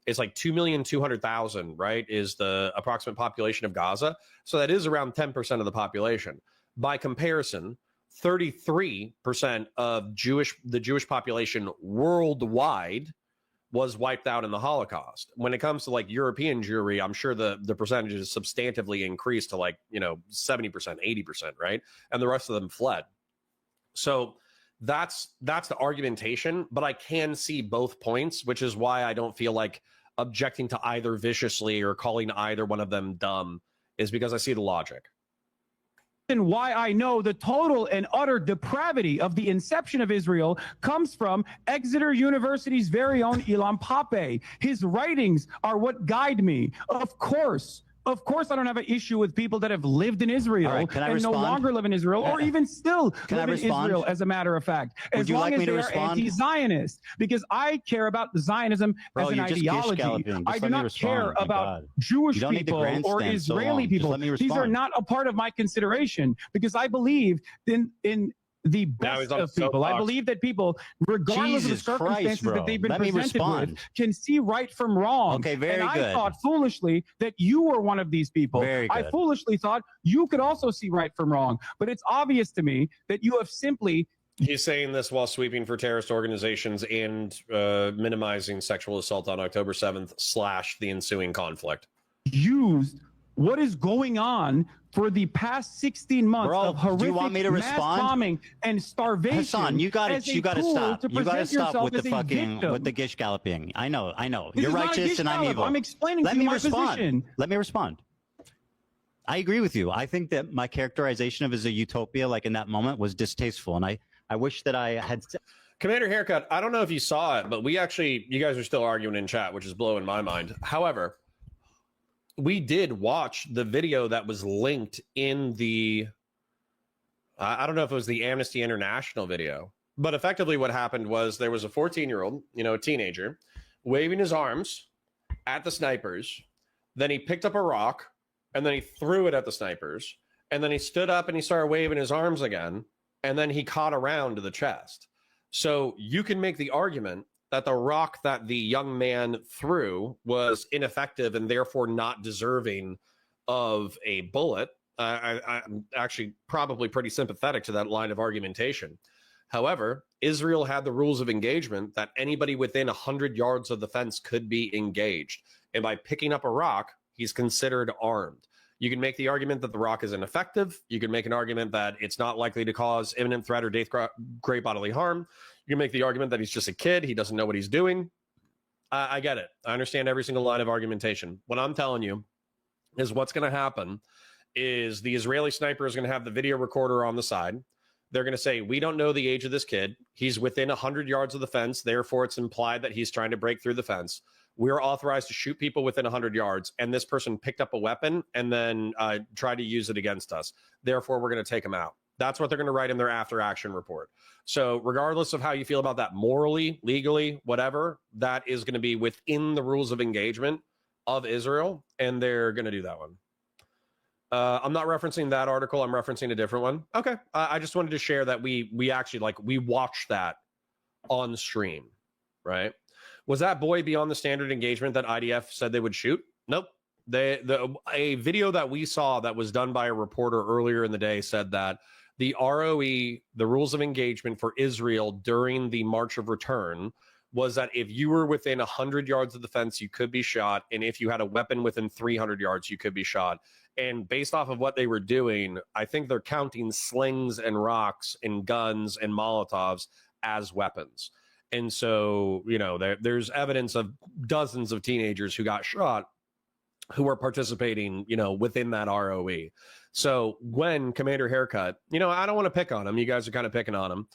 it's like 2,200,000, right, is the approximate population of Gaza. So that is around 10% of the population. By comparison, 33% of the Jewish population worldwide was wiped out in the Holocaust. When it comes to like European Jewry, I'm sure the percentage is substantively increased to like, you know, 70%, 80%, right? And the rest of them fled. So that's the argumentation, but I can see both points, which is why I don't feel like objecting to either viciously or calling either one of them dumb, is because I see the logic. And why I know the total and utter depravity of the inception of Israel comes from Exeter University's very own Ilan Pappé. His writings are what guide me. Of course, I don't have an issue with people that have lived in Israel and no longer live in Israel, or even still live in Israel, as a matter of fact, as long as they are anti-Zionist, because I care about Zionism as an ideology. I do not care about Jewish people or Israeli people. These are not a part of my consideration, because I believe in the best of people. I believe that people, regardless of the circumstances that they've been presented with, can see right from wrong. Okay, very good. And I thought foolishly that you were one of these people. Very good. I foolishly thought you could also see right from wrong. But it's obvious to me that you have simply... He's saying this while sweeping for terrorist organizations and minimizing sexual assault on October 7th / the ensuing conflict. Used what is going on for the past 16 months of horrific do you want me to mass bombing and starvation. Hasan, you got to stop. You got to stop with the fucking victim. with the gish galloping. I know. This You're is not a righteous gish and I'm gallop. evil. I'm explaining Let to me you my respond. position. Let me respond. I agree with you. I think that my characterization of it as a utopia, like in that moment, was distasteful, and I wish that I had. Commander Haircut, I don't know if you saw it, but you guys are still arguing in chat, which is blowing my mind. However, we did watch the video that was linked in the, I don't know if it was the Amnesty International video, but effectively what happened was there was a 14-year-old, a teenager, waving his arms at the snipers. Then he picked up a rock and then he threw it at the snipers. And then he stood up and he started waving his arms again. And then he caught a round to the chest. So you can make the argument that the rock that the young man threw was ineffective and therefore not deserving of a bullet. I'm actually probably pretty sympathetic to that line of argumentation. However, Israel had the rules of engagement that anybody within 100 yards of the fence could be engaged. And by picking up a rock, he's considered armed. You can make the argument that the rock is ineffective. You can make an argument that it's not likely to cause imminent threat or death, great bodily harm. You can make the argument that he's just a kid. He doesn't know what he's doing. I get it. I understand every single line of argumentation. What I'm telling you is what's going to happen is the Israeli sniper is going to have the video recorder on the side. They're going to say, we don't know the age of this kid. He's within 100 yards of the fence. Therefore, it's implied that he's trying to break through the fence. We're authorized to shoot people within 100 yards. And this person picked up a weapon and then tried to use it against us. Therefore, we're going to take him out. That's what they're going to write in their after action report. So regardless of how you feel about that morally, legally, whatever, that is going to be within the rules of engagement of Israel. And they're going to do that one. I'm not referencing that article. I'm referencing a different one. Okay. I just wanted to share that we actually we watched that on stream, right? Was that boy beyond the standard engagement that IDF said they would shoot? Nope. A video that we saw that was done by a reporter earlier in the day said that the ROE, the rules of engagement for Israel during the March of Return, was that if you were within 100 yards of the fence, you could be shot. And if you had a weapon within 300 yards, you could be shot. And based off of what they were doing, I think they're counting slings and rocks and guns and Molotovs as weapons. And so, there's evidence of dozens of teenagers who got shot who were participating, within that ROE. So when Commander Haircut, I don't want to pick on him. You guys are kind of picking on him.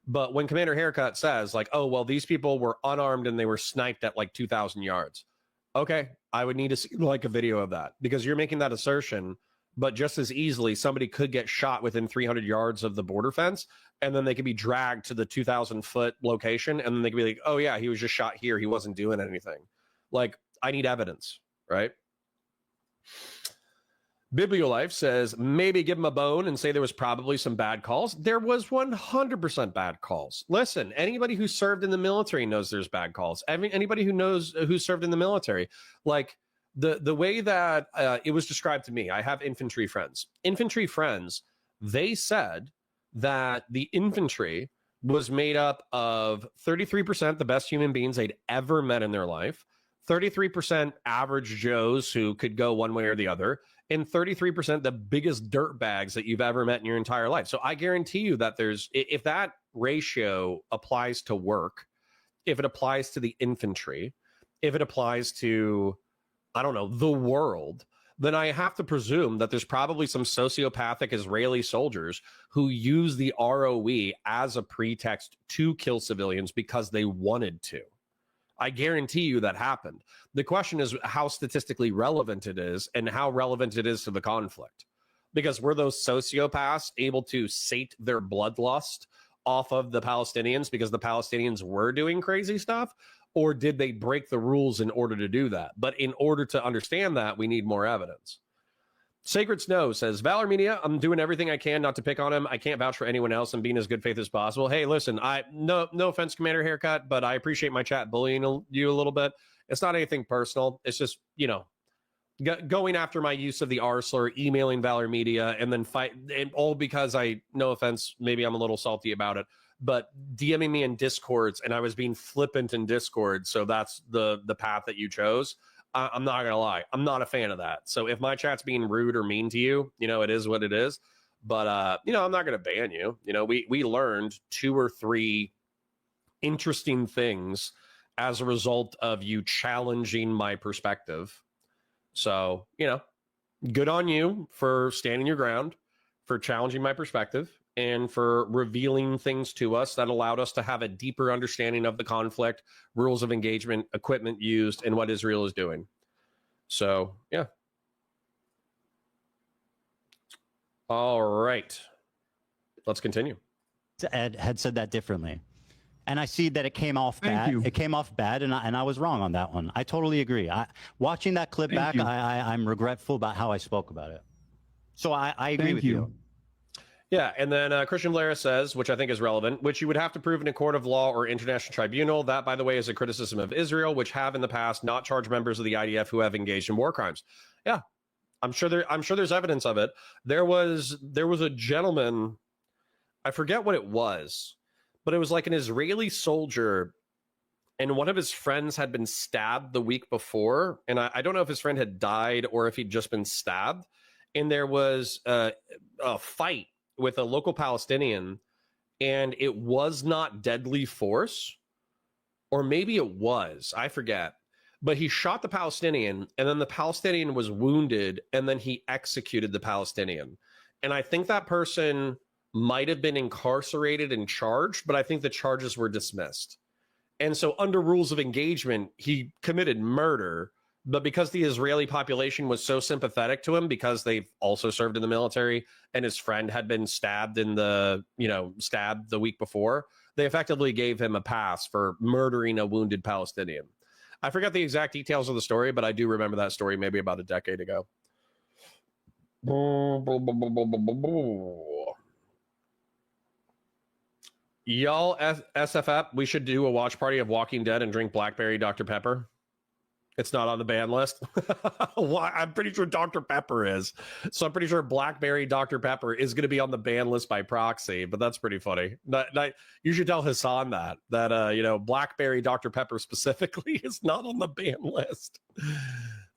But when Commander Haircut says oh, well, these people were unarmed and they were sniped at 2,000 yards. Okay, I would need to see like a video of that because you're making that assertion, but just as easily somebody could get shot within 300 yards of the border fence, and then they could be dragged to the 2,000-foot location, and then they could be like, oh yeah, he was just shot here, he wasn't doing anything. Like, I need evidence, right? Bibliolife says, maybe give him a bone and say there was probably some bad calls. There was 100% bad calls. Listen, anybody who served in the military knows there's bad calls. Anybody who knows who served in the military, like the way that it was described to me, I have infantry friends. Infantry friends, they said that the infantry was made up of 33% the best human beings they'd ever met in their life, 33% average Joes who could go one way or the other, and 33% the biggest dirt bags that you've ever met in your entire life. So I guarantee you that if that ratio applies to work, if it applies to the infantry, if it applies to, I don't know, the world, then I have to presume that there's probably some sociopathic Israeli soldiers who use the ROE as a pretext to kill civilians because they wanted to. I guarantee you that happened. The question is how statistically relevant it is and how relevant it is to the conflict. Because were those sociopaths able to sate their bloodlust off of the Palestinians because the Palestinians were doing crazy stuff? Or did they break the rules in order to do that? But in order to understand that, we need more evidence. Sacred Snow says, Valor Media, I'm doing everything I can not to pick on him. I can't vouch for anyone else and being as good faith as possible. Hey, listen, no offense, Commander Haircut, but I appreciate my chat bullying you a little bit. It's not anything personal. It's just, going after my use of the R slur, emailing Valor Media, and then fight, and all because no offense, maybe I'm a little salty about it, but DMing me in Discords, and I was being flippant in Discord, so that's the path that you chose. I'm not going to lie. I'm not a fan of that. So if my chat's being rude or mean to you, it is what it is. But, I'm not going to ban you. We learned 2 or 3 interesting things as a result of you challenging my perspective. So, good on you for standing your ground, for challenging my perspective, and for revealing things to us that allowed us to have a deeper understanding of the conflict, rules of engagement, equipment used, and what Israel is doing. So, yeah. All right. Let's continue. Ed had said that differently. And I see that it came off bad. It came off bad, and I was wrong on that one. I totally agree. Watching that clip back, I'm regretful about how I spoke about it. So I agree with you. Yeah, and then Christian Blair says, which I think is relevant, which you would have to prove in a court of law or international tribunal. That, by the way, is a criticism of Israel, which have in the past not charged members of the IDF who have engaged in war crimes. Yeah, I'm sure there's evidence of it. There was a gentleman, I forget what it was, but it was like an Israeli soldier, and one of his friends had been stabbed the week before, and I don't know if his friend had died or if he'd just been stabbed, and there was a fight with a local Palestinian, and it was not deadly force, or maybe it was, I forget, but he shot the Palestinian, and then the Palestinian was wounded, and then he executed the Palestinian. And I think that person might have been incarcerated and charged, but I think the charges were dismissed. And so under rules of engagement, he committed murder, but because the Israeli population was so sympathetic to him because they've also served in the military and his friend had been stabbed stabbed the week before, they effectively gave him a pass for murdering a wounded Palestinian. I forget the exact details of the story, but I do remember that story maybe about a decade ago. Y'all, SFF, we should do a watch party of Walking Dead and drink Blackberry Dr. Pepper. It's not on the ban list. I'm pretty sure Dr. Pepper is. So I'm pretty sure Blackberry Dr. Pepper is going to be on the ban list by proxy, but that's pretty funny. You should tell Hasan that Blackberry Dr. Pepper specifically is not on the ban list.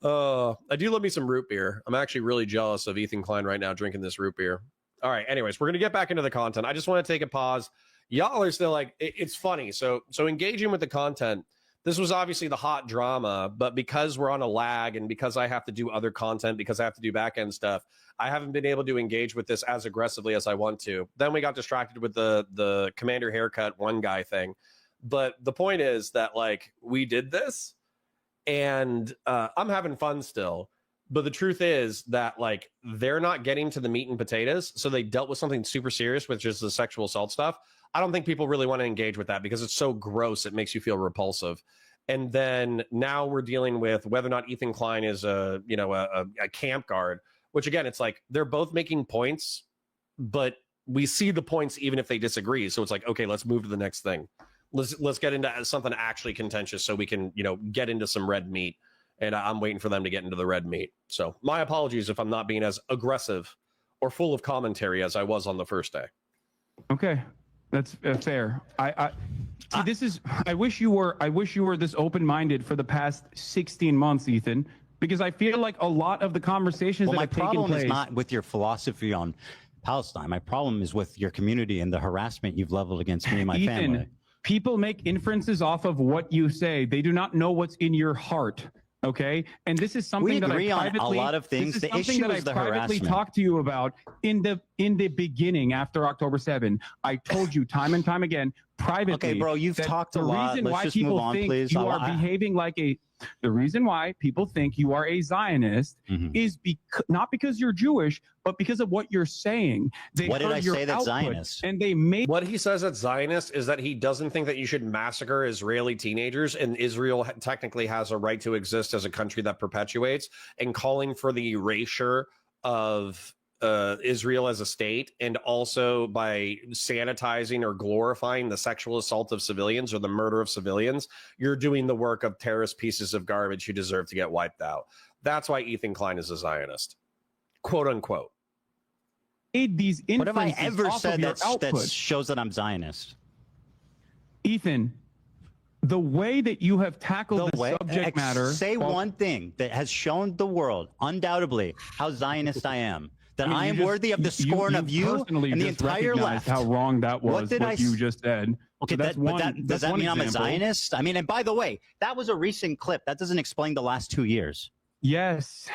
I do love me some root beer. I'm actually really jealous of Ethan Klein right now drinking this root beer. All right, anyways, we're going to get back into the content. I just want to take a pause. Y'all are still like, it's funny. So engaging with the content, this was obviously the hot drama, but because we're on a lag and because I have to do other content, because I have to do back end stuff, I haven't been able to engage with this as aggressively as I want to. Then we got distracted with the Commander Haircut one guy thing. But the point is that we did this And I'm having fun still. But the truth is that, like, they're not getting to the meat and potatoes. So they dealt with something super serious, which is the sexual assault stuff. I don't think people really want to engage with that because it's so gross. It makes you feel repulsive. And then now we're dealing with whether or not Ethan Klein is a camp guard, which, again, it's like they're both making points, but we see the points even if they disagree. So it's like, okay, let's move to the next thing. Let's get into something actually contentious so we can, get into some red meat. And I'm waiting for them to get into the red meat. So my apologies if I'm not being as aggressive or full of commentary as I was on the first day. Okay, that's fair. See, this is. I wish you were this open-minded for the past 16 months, Ethan, because I feel like a lot of the conversations that have taken place. My problem is not with your philosophy on Palestine. My problem is with your community and the harassment you've leveled against me and my family. People make inferences off of what you say. They do not know what's in your heart. Okay, and this is something that I privately, on a lot of things. This is the something issue that is I the privately harassment. talked to you about in the beginning after October 7. I told you time and time again privately. Okay, bro, you've talked a lot. The reason Let's why just people move on, think please. you are behaving like the reason why people think you are a Zionist is not because you're Jewish, but because of what you're saying. What did I say that's Zionist? And they made what he says that's Zionist is that he doesn't think that you should massacre Israeli teenagers, and Israel technically has a right to exist as a country that perpetuates, and calling for the erasure of Israel as a state, and also by sanitizing or glorifying the sexual assault of civilians or the murder of civilians, you're doing the work of terrorist pieces of garbage who deserve to get wiped out. That's why Ethan Klein is a Zionist, quote unquote. These what have I ever said that shows that I'm Zionist? Ethan, the way that you have tackled the subject matter. Say one thing that has shown the world, undoubtedly, how Zionist I am. That I am worthy of the scorn of you and the entire left. How wrong that was, what you just said. Okay, so does that mean I'm a Zionist? I mean, and by the way, that was a recent clip. That doesn't explain the last 2 years. Yes.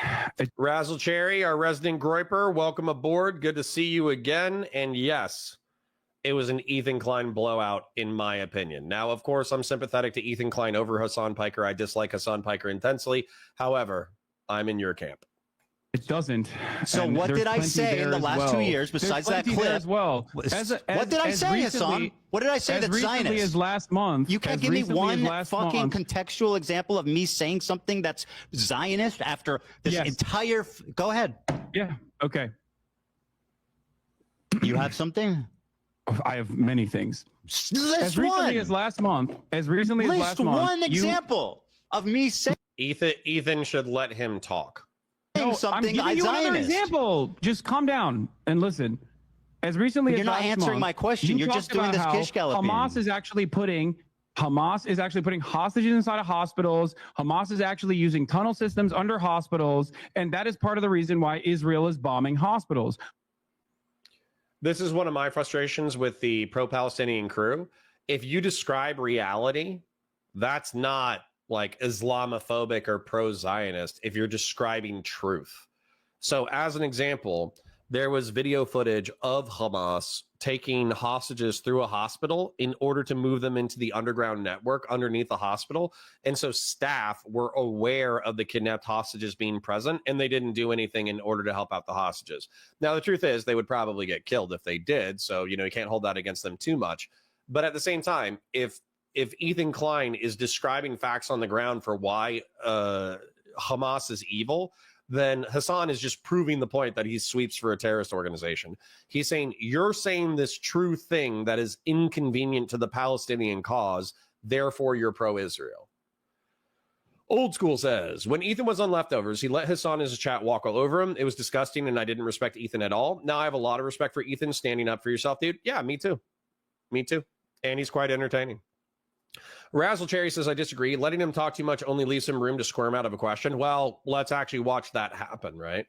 Razzle Cherry, our resident Groiper, welcome aboard. Good to see you again. And yes, it was an Ethan Klein blowout, in my opinion. Now, of course, I'm sympathetic to Ethan Klein over Hasan PIKER. I dislike Hasan PIKER intensely. However, I'm in your camp. It doesn't. So what did I say in the last 2 years besides that clip? As well. What did I say, Hasan? What did I say that's Zionist? As last month. You can't give me one fucking contextual example of me saying something that's Zionist after this entire... Go ahead. Yeah, okay. You have something? I have many things. List as recently as last month. As recently as last month. List one example of me saying... Ethan should let him talk. No, I'm giving you another example. Just calm down and listen. As recently as you're not answering my question. You're just doing this kish galloping. Hamas is actually putting hostages inside of hospitals. Hamas is actually using tunnel systems under hospitals, and that is part of the reason why Israel is bombing hospitals. This is one of my frustrations with the pro-Palestinian crew. If you describe reality, that's not like Islamophobic or pro-Zionist if you're describing truth. So as an example, there was video footage of Hamas taking hostages through a hospital in order to move them into the underground network underneath the hospital. And so staff were aware of the kidnapped hostages being present, and they didn't do anything in order to help out the hostages. Now, the truth is they would probably get killed if they did. So, you can't hold that against them too much. But at the same time, if Ethan Klein is describing facts on the ground for why Hamas is evil, then Hasan is just proving the point that he sweeps for a terrorist organization. He's saying, you're saying this true thing that is inconvenient to the Palestinian cause, therefore you're pro-Israel. Old School says, when Ethan was on Leftovers, he let Hasan in his chat walk all over him. It was disgusting, and I didn't respect Ethan at all. Now I have a lot of respect for Ethan standing up for yourself, dude. Yeah, me too. Me too. And he's quite entertaining. Razzle Cherry says, I disagree. Letting him talk too much only leaves him room to squirm out of a question. Well, let's actually watch that happen, right?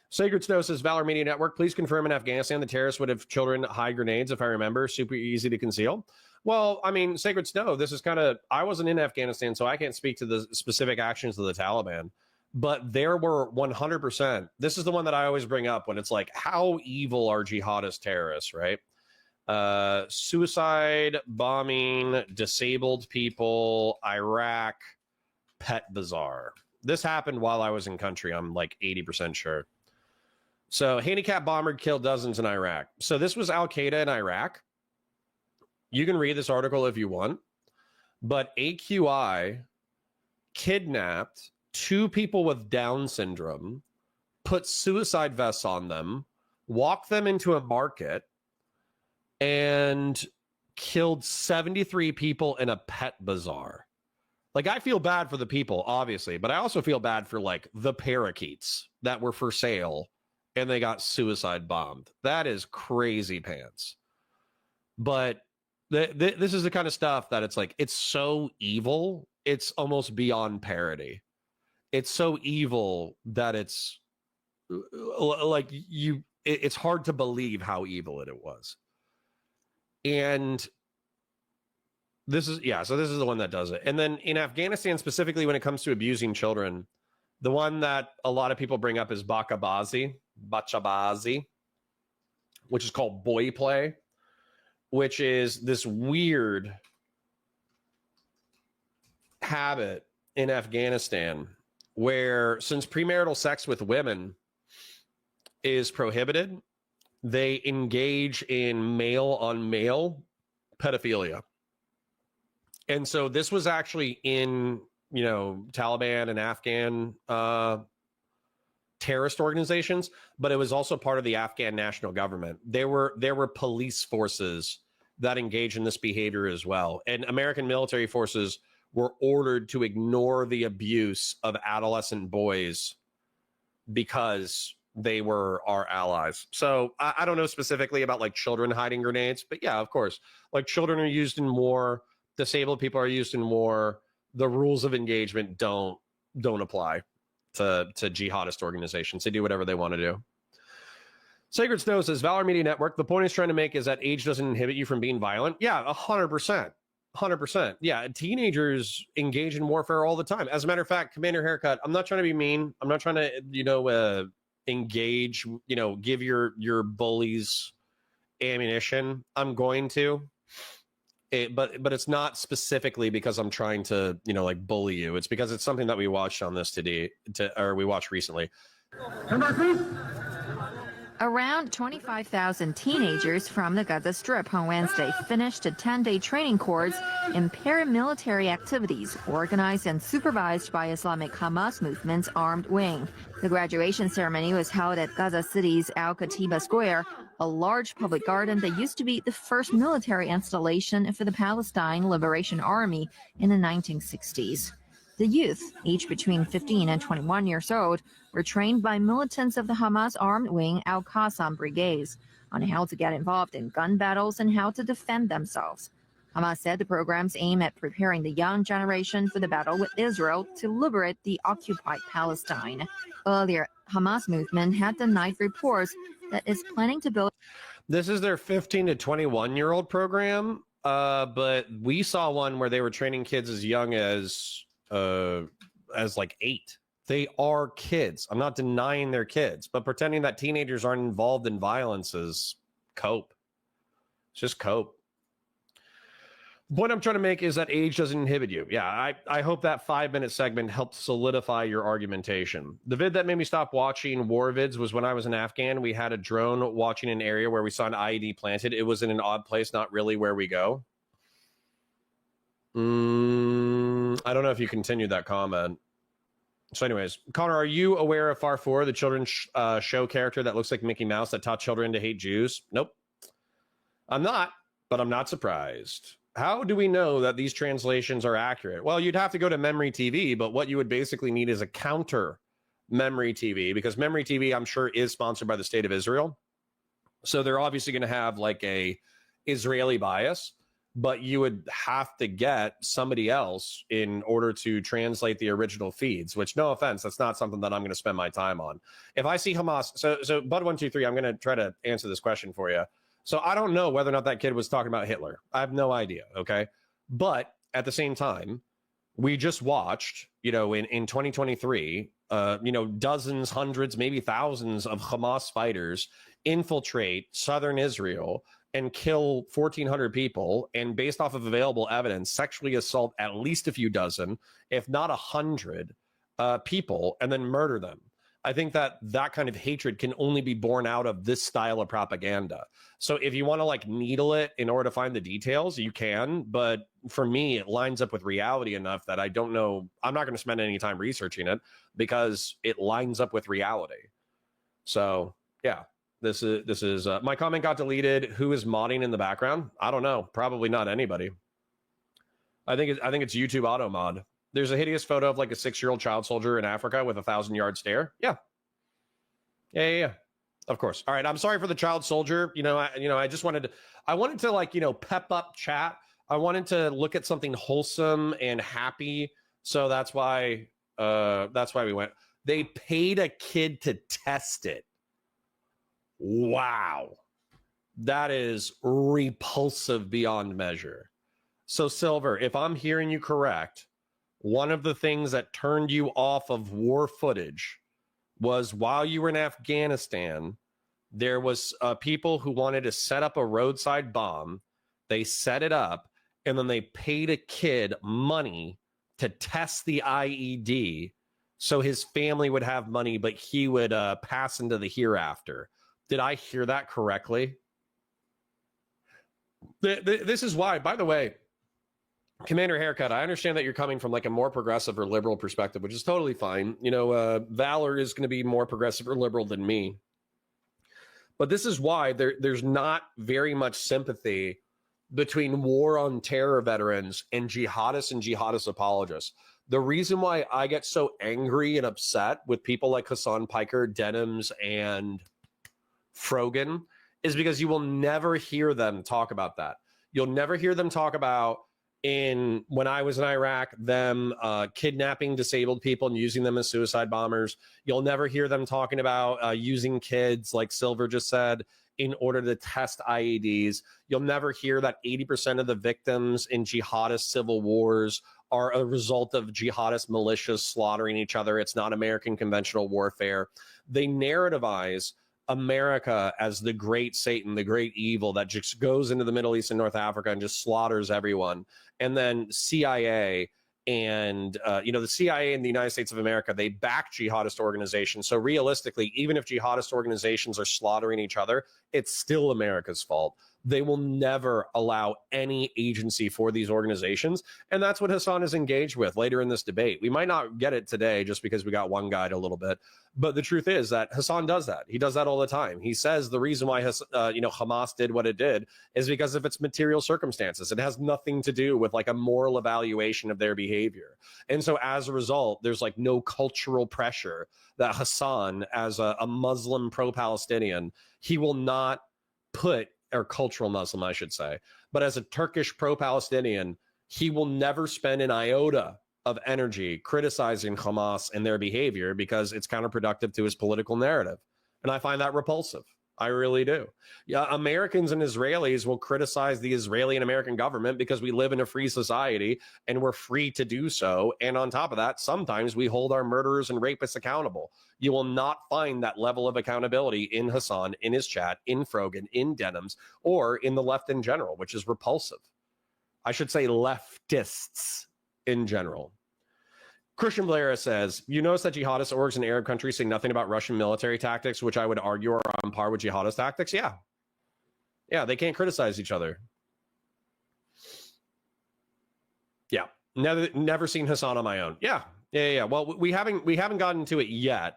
Sacred Snow says, Valor Media Network, please confirm in Afghanistan the terrorists would have children hide grenades, if I remember. Super easy to conceal. Well, I mean, Sacred Snow, this is kind of, I wasn't in Afghanistan, so I can't speak to the specific actions of the Taliban. But there were 100%. This is the one that I always bring up when it's like, how evil are jihadist terrorists, right? Suicide, bombing, disabled people, Iraq, pet bazaar. This happened while I was in country. I'm like 80% sure. So handicap bomber killed dozens in Iraq. So this was Al-Qaeda in Iraq. You can read this article if you want. But AQI kidnapped 2 people with Down syndrome, put suicide vests on them, walked them into a market, and killed 73 people in a pet bazaar. Like, I feel bad for the people, obviously, but I also feel bad for, like, the parakeets that were for sale and they got suicide bombed. That is crazy pants. But this is the kind of stuff that it's like, it's so evil, it's almost beyond parody. It's so evil that it's like it's hard to believe how evil it was. And this is, so this is the one that does it. And then in Afghanistan, specifically when it comes to abusing children, the one that a lot of people bring up is Bachabazi, which is called boy play, which is this weird habit in Afghanistan where, since premarital sex with women is prohibited, they engage in male on male pedophilia. And so this was actually in, Taliban and Afghan terrorist organizations, but it was also part of the Afghan national government. There were police forces that engage in this behavior as well. And American military forces were ordered to ignore the abuse of adolescent boys because they were our allies. So I don't know specifically about like children hiding grenades, but yeah, of course, like children are used in war, disabled people are used in war. The rules of engagement don't apply to jihadist organizations. They do whatever they want to do. Sacred Snow says, Valor Media Network, the point he's trying to make is that age doesn't inhibit you from being violent. Yeah, 100%. 100%. Yeah, teenagers engage in warfare all the time. As a matter of fact, Commander Haircut, I'm not trying to be mean. I'm not trying to, engage, give your bullies ammunition. I'm going to. But it's not specifically because I'm trying to, bully you. It's because it's something that we watched on this we watched recently. Around 25,000 teenagers from the Gaza Strip on Wednesday finished a 10-day training course in paramilitary activities organized and supervised by Islamic Hamas movement's armed wing. The graduation ceremony was held at Gaza City's Al Katiba Square, a large public garden that used to be the first military installation for the Palestine Liberation Army in the 1960s. The youth, aged between 15 and 21 years old, were trained by militants of the Hamas armed wing Al-Qassam brigades on how to get involved in gun battles and how to defend themselves. Hamas said the programs aim at preparing the young generation for the battle with Israel to liberate the occupied Palestine. Earlier, Hamas movement had denied reports that it's planning to build. This is their 15 to 21-year-old program, but we saw one where they were training kids as young as like 8. They are kids. I'm not denying they're kids, but pretending that teenagers aren't involved in violence is cope. It's just cope. The point I'm trying to make is that age doesn't inhibit you. Yeah, I hope that 5-minute segment helped solidify your argumentation. The vid that made me stop watching war vids was when I was in Afghan. We had a drone watching an area where we saw an IED planted. It was in an odd place, not really where we go. I don't know if you continued that comment. So anyways, Connor, are you aware of Far 4, the children's show character that looks like Mickey Mouse that taught children to hate Jews? Nope. I'm not, but I'm not surprised. How do we know that these translations are accurate? Well, you'd have to go to Memory TV, but what you would basically need is a counter Memory TV, because Memory TV, I'm sure, is sponsored by the state of Israel. So they're obviously going to have like a Israeli bias, but you would have to get somebody else in order to translate the original feeds, which, no offense, that's not something that I'm going to spend my time on. If I see Hamas, so Bud123, I'm going to try to answer this question for you. So I don't know whether or not that kid was talking about Hitler. I have no idea, okay? But at the same time, we just watched, in 2023, dozens, hundreds, maybe thousands of Hamas fighters infiltrate southern Israel and kill 1,400 people, and based off of available evidence, sexually assault at least a few dozen, if not 100 people, and then murder them. I think that that kind of hatred can only be born out of this style of propaganda. So if you want to like needle it in order to find the details, you can. But for me, it lines up with reality enough that I don't know. I'm not going to spend any time researching it because it lines up with reality. So yeah, this is my comment got deleted. Who is modding in the background? I don't know. Probably not anybody. I think it's YouTube auto mod. There's a hideous photo of like a 6-year-old child soldier in Africa with a 1,000-yard stare. Yeah. Of course. All right. I'm sorry for the child soldier. I just wanted to like, pep up chat. I wanted to look at something wholesome and happy. So that's why we went. They paid a kid to test it. Wow. That is repulsive beyond measure. So Silver, if I'm hearing you correct, one of the things that turned you off of war footage was while you were in Afghanistan, there was people who wanted to set up a roadside bomb. They set it up, and then they paid a kid money to test the IED so his family would have money, but he would pass into the hereafter. Did I hear that correctly? This is why, by the way, Commander Haircut, I understand that you're coming from like a more progressive or liberal perspective, which is totally fine. Valor is going to be more progressive or liberal than me. But this is why there's not very much sympathy between war on terror veterans and jihadist apologists. The reason why I get so angry and upset with people like Hasan, PIKER, Denims, and Frogan is because you will never hear them talk about that. You'll never hear them talk about when I was in Iraq, them kidnapping disabled people and using them as suicide bombers. You'll never hear them talking about using kids, like Silver just said, in order to test IEDs. You'll never hear that 80% of the victims in jihadist civil wars are a result of jihadist militias slaughtering each other. It's not American conventional warfare. They narrativize America as the great Satan, the great evil that just goes into the Middle East and North Africa and just slaughters everyone. And then CIA and, the CIA in the United States of America, they back jihadist organizations. So realistically, even if jihadist organizations are slaughtering each other, it's still America's fault. They will never allow any agency for these organizations. And that's what Hasan is engaged with later in this debate. We might not get it today just because we got one guide a little bit. But the truth is that Hasan does that. He does that all the time. He says the reason why Hamas did what it did is because of its material circumstances. It has nothing to do with like a moral evaluation of their behavior. And so as a result, there's like no cultural pressure that Hasan, as a Muslim pro-Palestinian, he will not put, or cultural Muslim, I should say, but as a Turkish pro-Palestinian, he will never spend an iota of energy criticizing Hamas and their behavior because it's counterproductive to his political narrative. And I find that repulsive. I really do. Yeah, Americans and Israelis will criticize the Israeli and American government because we live in a free society and we're free to do so. And on top of that, sometimes we hold our murderers and rapists accountable. You will not find that level of accountability in Hasan, in his chat, in Frogan, in Denims, or in the left in general, which is repulsive. I should say leftists in general. Christian Valera says, you notice that jihadist orgs in Arab countries say nothing about Russian military tactics, which I would argue are on par with jihadist tactics. Yeah. Yeah, they can't criticize each other. Yeah. Never seen Hasan on my own. Yeah. Well, we haven't gotten to it yet.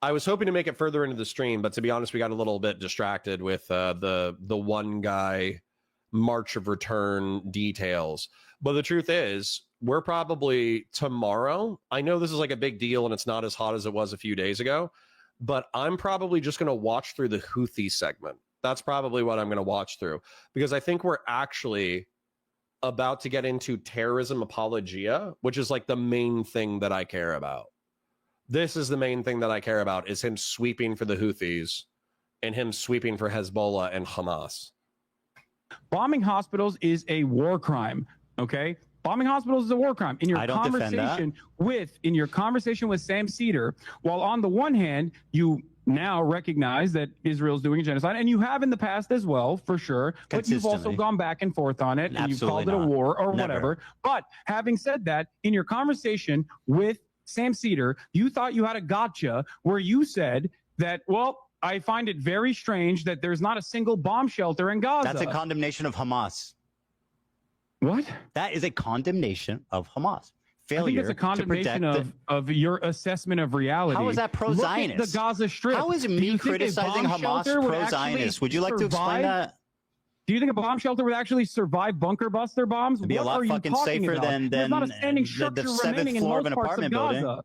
I was hoping to make it further into the stream, but to be honest, we got a little bit distracted with the one guy March of Return details. But the truth is, we're probably tomorrow. I know this is like a big deal and it's not as hot as it was a few days ago, but I'm probably just going to watch through the Houthi segment. That's probably what I'm going to watch through, because I think we're actually about to get into terrorism apologia, which is like the main thing that I care about. This is the main thing that I care about, is him sweeping for the Houthis and him sweeping for Hezbollah and Hamas. Bombing hospitals is a war crime. Okay. Bombing hospitals is a war crime. In your conversation with Sam Cedar, while on the one hand, you now recognize that Israel's doing a genocide, and you have in the past as well, for sure. But you've also Consistently. gone back and forth on it, and you've Absolutely called it a not. war or Never. whatever. But having said that, in your conversation with Sam Cedar, you thought you had a gotcha where you said that, well, I find it very strange that there's not a single bomb shelter in Gaza. That's a condemnation of Hamas. What? That is a condemnation of Hamas. Failure I think it's a condemnation of your assessment of reality. How is that pro-Zionist? Look at the Gaza Strip. How is Do me you think a criticizing bomb Hamas shelter would pro-Zionist? actually Would you like to explain survive? that? Do you think a bomb shelter would actually survive bunker buster bombs? It'd be a What lot are you fucking talking safer about? than There's not a standing the structure seventh remaining in floor of most an parts of apartment Gaza. building.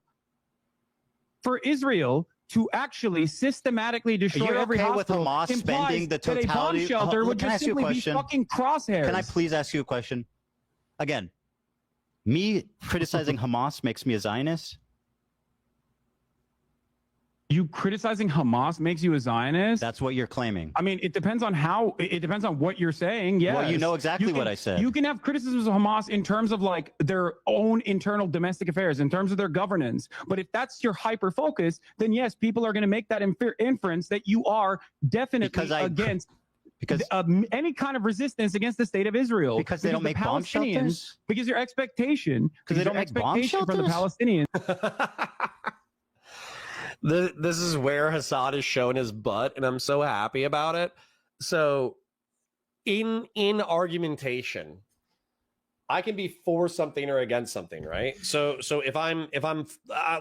For Israel to actually systematically destroy You're every okay with hospital Hamas implies spending the that a bomb totality? shelter would Can I just ask you a simply be question? fucking crosshairs. Can I please ask you a question? Again, me criticizing Hamas makes me a Zionist? You criticizing Hamas makes you a Zionist? That's what you're claiming. I mean, it depends on how. It depends on what you're saying. Yes. Well, you know exactly You can- what I said. You can have criticisms of Hamas in terms of like their own internal domestic affairs, in terms of their governance. But if that's your hyper focus, then yes, people are going to make that inference that you are definitely against any kind of resistance against the state of Israel. Because they don't make bomb Palestinians- shelters? Because your expectation. Because they don't make bomb expectation from the shelters? Palestinians. This is where Hasan is showing his butt, and I'm so happy about it. So, in argumentation, I can be for something or against something, right? So if I'm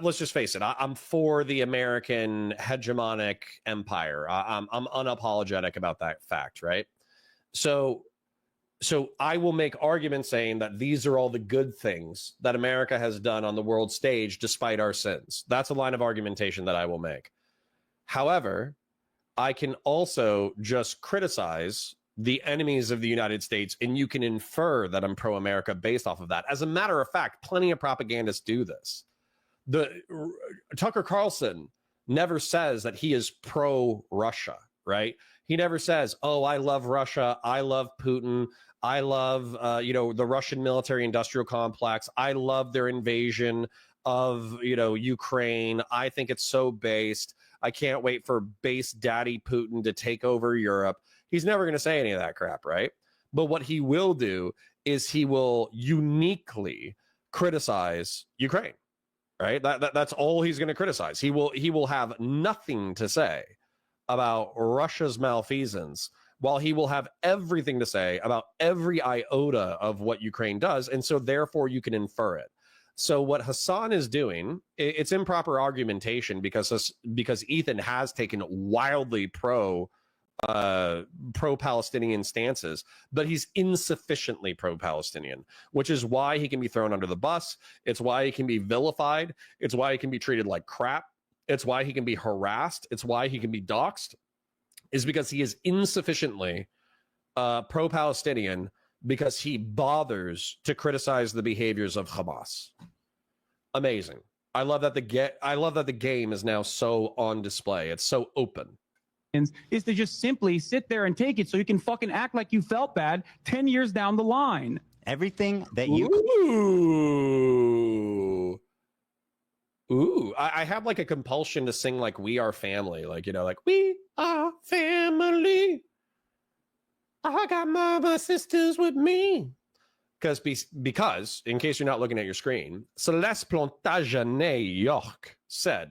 let's just face it, I'm for the American hegemonic empire. I'm unapologetic about that fact, right? So I will make arguments saying that these are all the good things that America has done on the world stage despite our sins. That's a line of argumentation that I will make. However, I can also just criticize the enemies of the United States, and you can infer that I'm pro-America based off of that. As a matter of fact, plenty of propagandists do this. Tucker Carlson never says that he is pro-Russia, right? He never says, oh, I love Russia, I love Putin, I love, the Russian military-industrial complex. I love their invasion of, Ukraine. I think it's so based. I can't wait for base daddy Putin to take over Europe. He's never going to say any of that crap, right? But what he will do is he will uniquely criticize Ukraine, right? That's all he's going to criticize. He will have nothing to say about Russia's malfeasance, while he will have everything to say about every iota of what Ukraine does. And so therefore you can infer it. So what Hasan is doing, it's improper argumentation because Ethan has taken wildly pro-Palestinian stances, but he's insufficiently pro-Palestinian, which is why he can be thrown under the bus. It's why he can be vilified. It's why he can be treated like crap. It's why he can be harassed. It's why he can be doxxed, is because he is insufficiently pro-Palestinian because he bothers to criticize the behaviors of Hamas. Amazing. I love that the game is now so on display. It's so open. Is to just simply sit there and take it so you can fucking act like you felt bad 10 years down the line. Everything that you... Ooh, I have like a compulsion to sing like We Are Family. Like, like we are family. I got my sisters with me. Because, in case you're not looking at your screen, Celeste Plantagenet York said,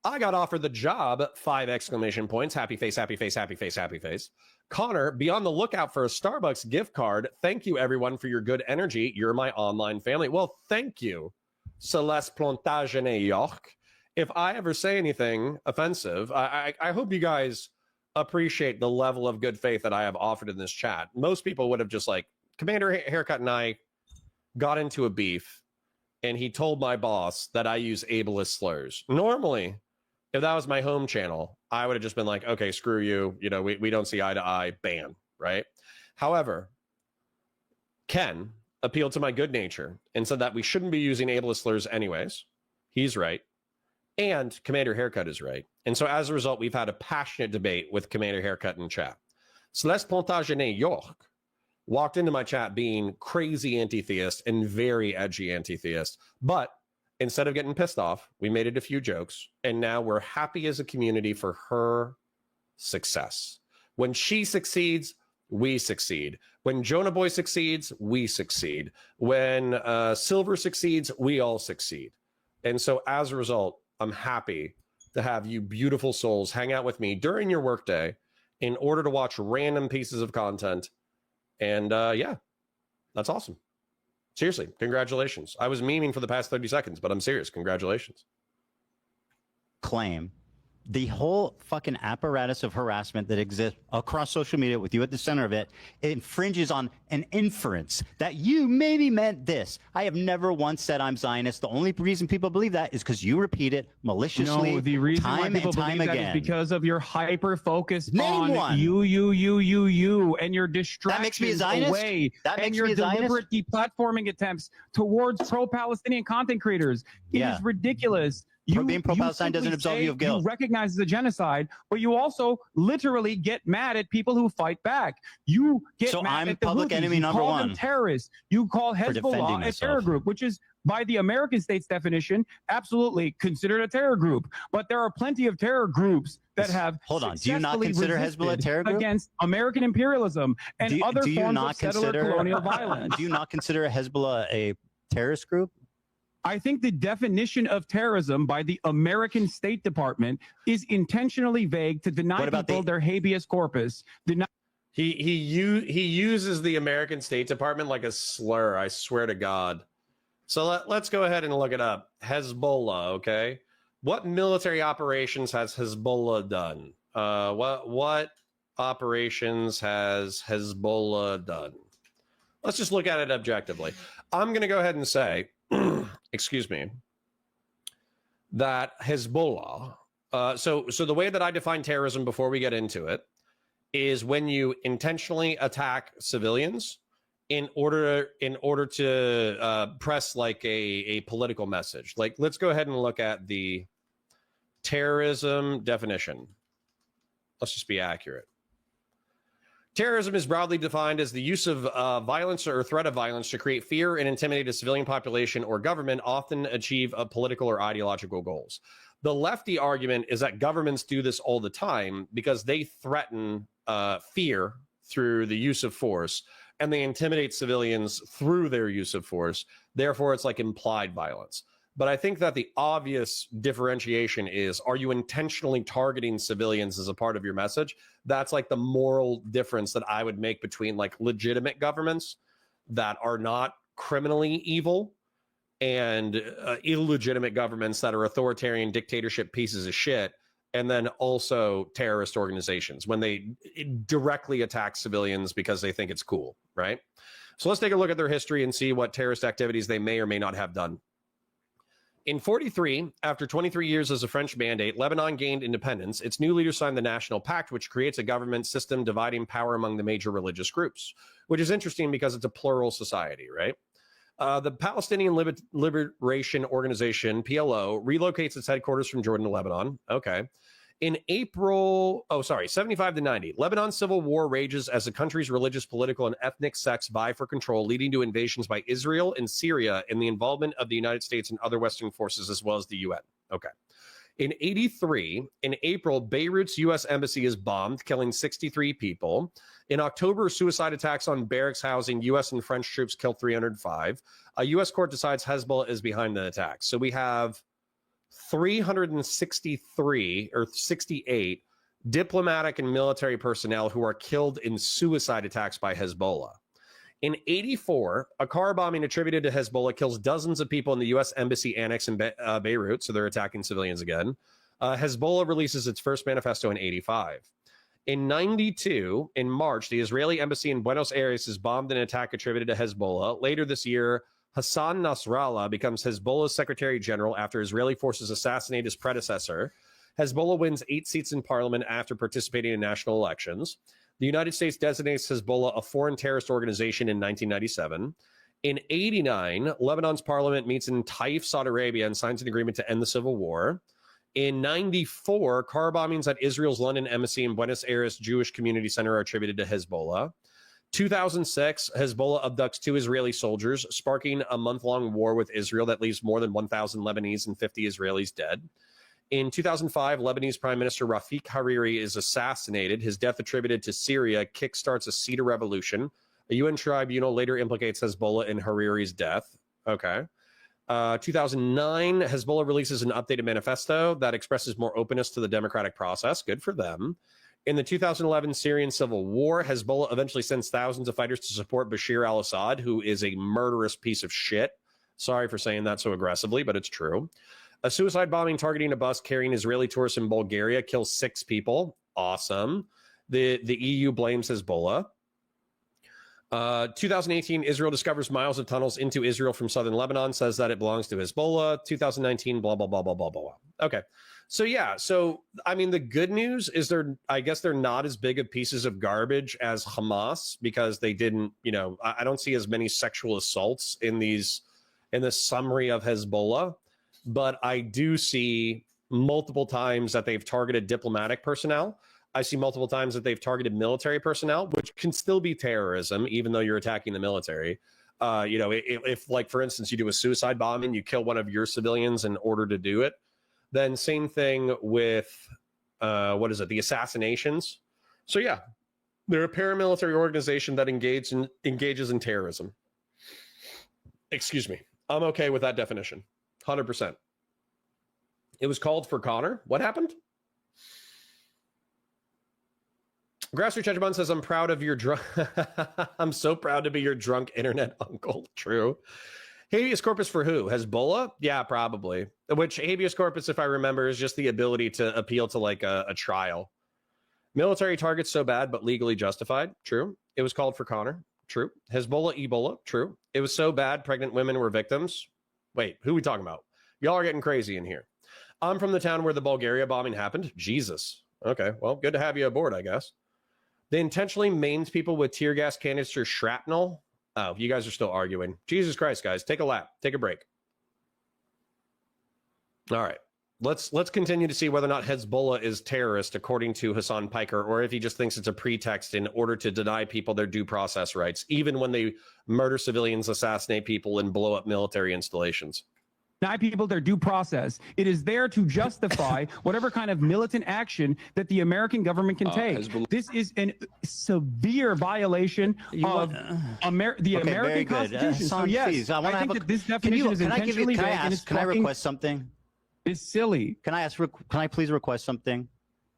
I got offered the job, 5 exclamation points, happy face, happy face, happy face, happy face. Connor, be on the lookout for a Starbucks gift card. Thank you, everyone, for your good energy. You're my online family. Well, thank you, Celeste Plantagenet York. If I ever say anything offensive, I hope you guys appreciate the level of good faith that I have offered in this chat. Most people would have just like, Commander Haircut and I got into a beef, and he told my boss that I use ableist slurs. Normally, if that was my home channel, I would have just been like, okay, screw you. We don't see eye to eye, ban, right? However, Ken appealed to my good nature and said that we shouldn't be using ableist slurs anyways. He's right. And Commander Haircut is right. And so as a result, we've had a passionate debate with Commander Haircut in chat. Celeste Plantagenet York walked into my chat being crazy anti-theist and very edgy anti-theist, but Instead of getting pissed off, we made it a few jokes, and now we're happy as a community for her success. When she succeeds, we succeed. When Jonah Boy succeeds, we succeed. When Silver succeeds, we all succeed. And so as a result, I'm happy to have you beautiful souls hang out with me during your workday in order to watch random pieces of content. And yeah, that's awesome. Seriously, congratulations. I was memeing for the past 30 seconds, but I'm serious. Congratulations. Claim the whole fucking apparatus of harassment that exists across social media with you at the center of it, it infringes on an inference that you maybe meant this. I have never once said I'm Zionist. The only reason people believe that is because you repeat it maliciously. No, the reason why time people and time believe that again. is because of your hyper focus on one. you, and your distractions That makes me a Zionist? away, That and makes your me a Zionist? deliberate deplatforming attempts towards pro-Palestinian content creators. It Yeah. is ridiculous. Being pro-Palestine doesn't simply absolve say you of guilt. You recognize the genocide, but you also literally get mad at people who fight back. You get So mad I'm at the public Houthis. enemy you number call them one terrorists. You call for defending Hezbollah a myself. terror group, which is by the American state's definition, absolutely considered a terror group. But there are plenty of terror groups that have Hold on. Do you not successfully consider Hezbollah a resisted terror group? against American imperialism and other you forms not of settler colonial violence. Do you not consider Hezbollah a terrorist group? I think the definition of terrorism by the American State Department is intentionally vague to deny people their habeas corpus. He uses the American State Department like a slur. I swear to God. So let's go ahead and look it up. Hezbollah, okay? What military operations has Hezbollah done? What operations has Hezbollah done? Let's just look at it objectively. I'm going to go ahead and say, excuse me, that Hezbollah. So the way that I define terrorism before we get into it is when you intentionally attack civilians in order to press like a political message. Like, let's go ahead and look at the terrorism definition. Let's just be accurate. Terrorism is broadly defined as the use of violence or threat of violence to create fear and intimidate a civilian population or government, often achieve political or ideological goals. The lefty argument is that governments do this all the time because they threaten fear through the use of force, and they intimidate civilians through their use of force. Therefore, it's like implied violence. But I think that the obvious differentiation is, are you intentionally targeting civilians as a part of your message? That's like the moral difference that I would make between like legitimate governments that are not criminally evil and illegitimate governments that are authoritarian dictatorship pieces of shit. And then also terrorist organizations when they directly attack civilians because they think it's cool, right? So let's take a look at their history and see what terrorist activities they may or may not have done. In 1943, after 23 years as a French mandate, Lebanon gained independence. Its new leaders signed the National Pact, which creates a government system dividing power among the major religious groups, which is interesting because it's a plural society, right? The Palestinian Liberation Organization, PLO, relocates its headquarters from Jordan to Lebanon. Okay. In April, 75 to 90, Lebanon's civil war rages as the country's religious, political, and ethnic sects vie for control, leading to invasions by Israel and Syria and the involvement of the United States and other Western forces, as well as the UN. Okay. In 83, in April, Beirut's U.S. embassy is bombed, killing 63 people. In October, suicide attacks on barracks housing U.S. and French troops killed 305. A U.S. court decides Hezbollah is behind the attacks. So we have 363 or 68 diplomatic and military personnel who are killed in suicide attacks by Hezbollah. In 84, a car bombing attributed to Hezbollah kills dozens of people in the U.S. Embassy Annex in Beirut, so they're attacking civilians again. Hezbollah releases its first manifesto in 85. In 92, in March, the Israeli embassy in Buenos Aires is bombed in an attack attributed to Hezbollah. Later this year, Hasan Nasrallah becomes Hezbollah's Secretary General after Israeli forces assassinate his predecessor. Hezbollah wins 8 seats in parliament after participating in national elections. The United States designates Hezbollah a foreign terrorist organization in 1997. In 89, Lebanon's parliament meets in Taif, Saudi Arabia, and signs an agreement to end the civil war. In 94, car bombings at Israel's London embassy and Buenos Aires Jewish Community Center are attributed to Hezbollah. 2006, Hezbollah abducts 2 Israeli soldiers, sparking a month-long war with Israel that leaves more than 1,000 Lebanese and 50 Israelis dead. In 2005, Lebanese Prime Minister Rafik Hariri is assassinated. His death attributed to Syria kickstarts a Cedar revolution. A UN tribunal later implicates Hezbollah in Hariri's death. Okay. 2009, Hezbollah releases an updated manifesto that expresses more openness to the democratic process. Good for them. In the 2011 Syrian civil war, Hezbollah eventually sends thousands of fighters to support Bashir al-Assad, who is a murderous piece of shit. Sorry for saying that so aggressively, but it's true. A suicide bombing targeting a bus carrying Israeli tourists in Bulgaria kills 6 people. Awesome. The EU blames Hezbollah. 2018, Israel discovers miles of tunnels into Israel from southern Lebanon, says that it belongs to Hezbollah. 2019, blah, blah, blah, blah, blah, blah. Okay. So, yeah. So, I mean, the good news is I guess they're not as big of pieces of garbage as Hamas because they didn't, I don't see as many sexual assaults in this summary of Hezbollah. But I do see multiple times that they've targeted diplomatic personnel. I see multiple times that they've targeted military personnel, which can still be terrorism, even though you're attacking the military. If like, for instance, you do a suicide bombing, you kill one of your civilians in order to do it, then same thing with, the assassinations. So, yeah, they're a paramilitary organization that engages in terrorism. Excuse me. I'm okay with that definition. 100%. It was called for Connor. What happened? Grassroots Hedgebun says, I'm proud of your drunk. I'm so proud to be your drunk internet uncle. True. Habeas corpus for who? Hezbollah? Yeah, probably. Which habeas corpus, if I remember, is just the ability to appeal to like a trial. Military targets so bad, but legally justified. True. It was called for Connor. True. Hezbollah, Ebola. True. It was so bad, pregnant women were victims. Wait, who are we talking about? Y'all are getting crazy in here. I'm from the town where the Bulgaria bombing happened. Jesus. Okay, well, good to have you aboard, I guess. They intentionally maimed people with tear gas canister shrapnel. Oh, you guys are still arguing. Jesus Christ, guys. Take a lap. Take a break. All right. Let's continue to see whether or not Hezbollah is terrorist, according to Hasan PIKER, or if he just thinks it's a pretext in order to deny people their due process rights, even when they murder civilians, assassinate people, and blow up military installations. Deny people their due process. It is there to justify whatever kind of militant action that the American government can take. This is a severe violation of the American Constitution. So yes, please, I think that this definition is intentionally vague and it's can I request something? It's silly. Can I please request something?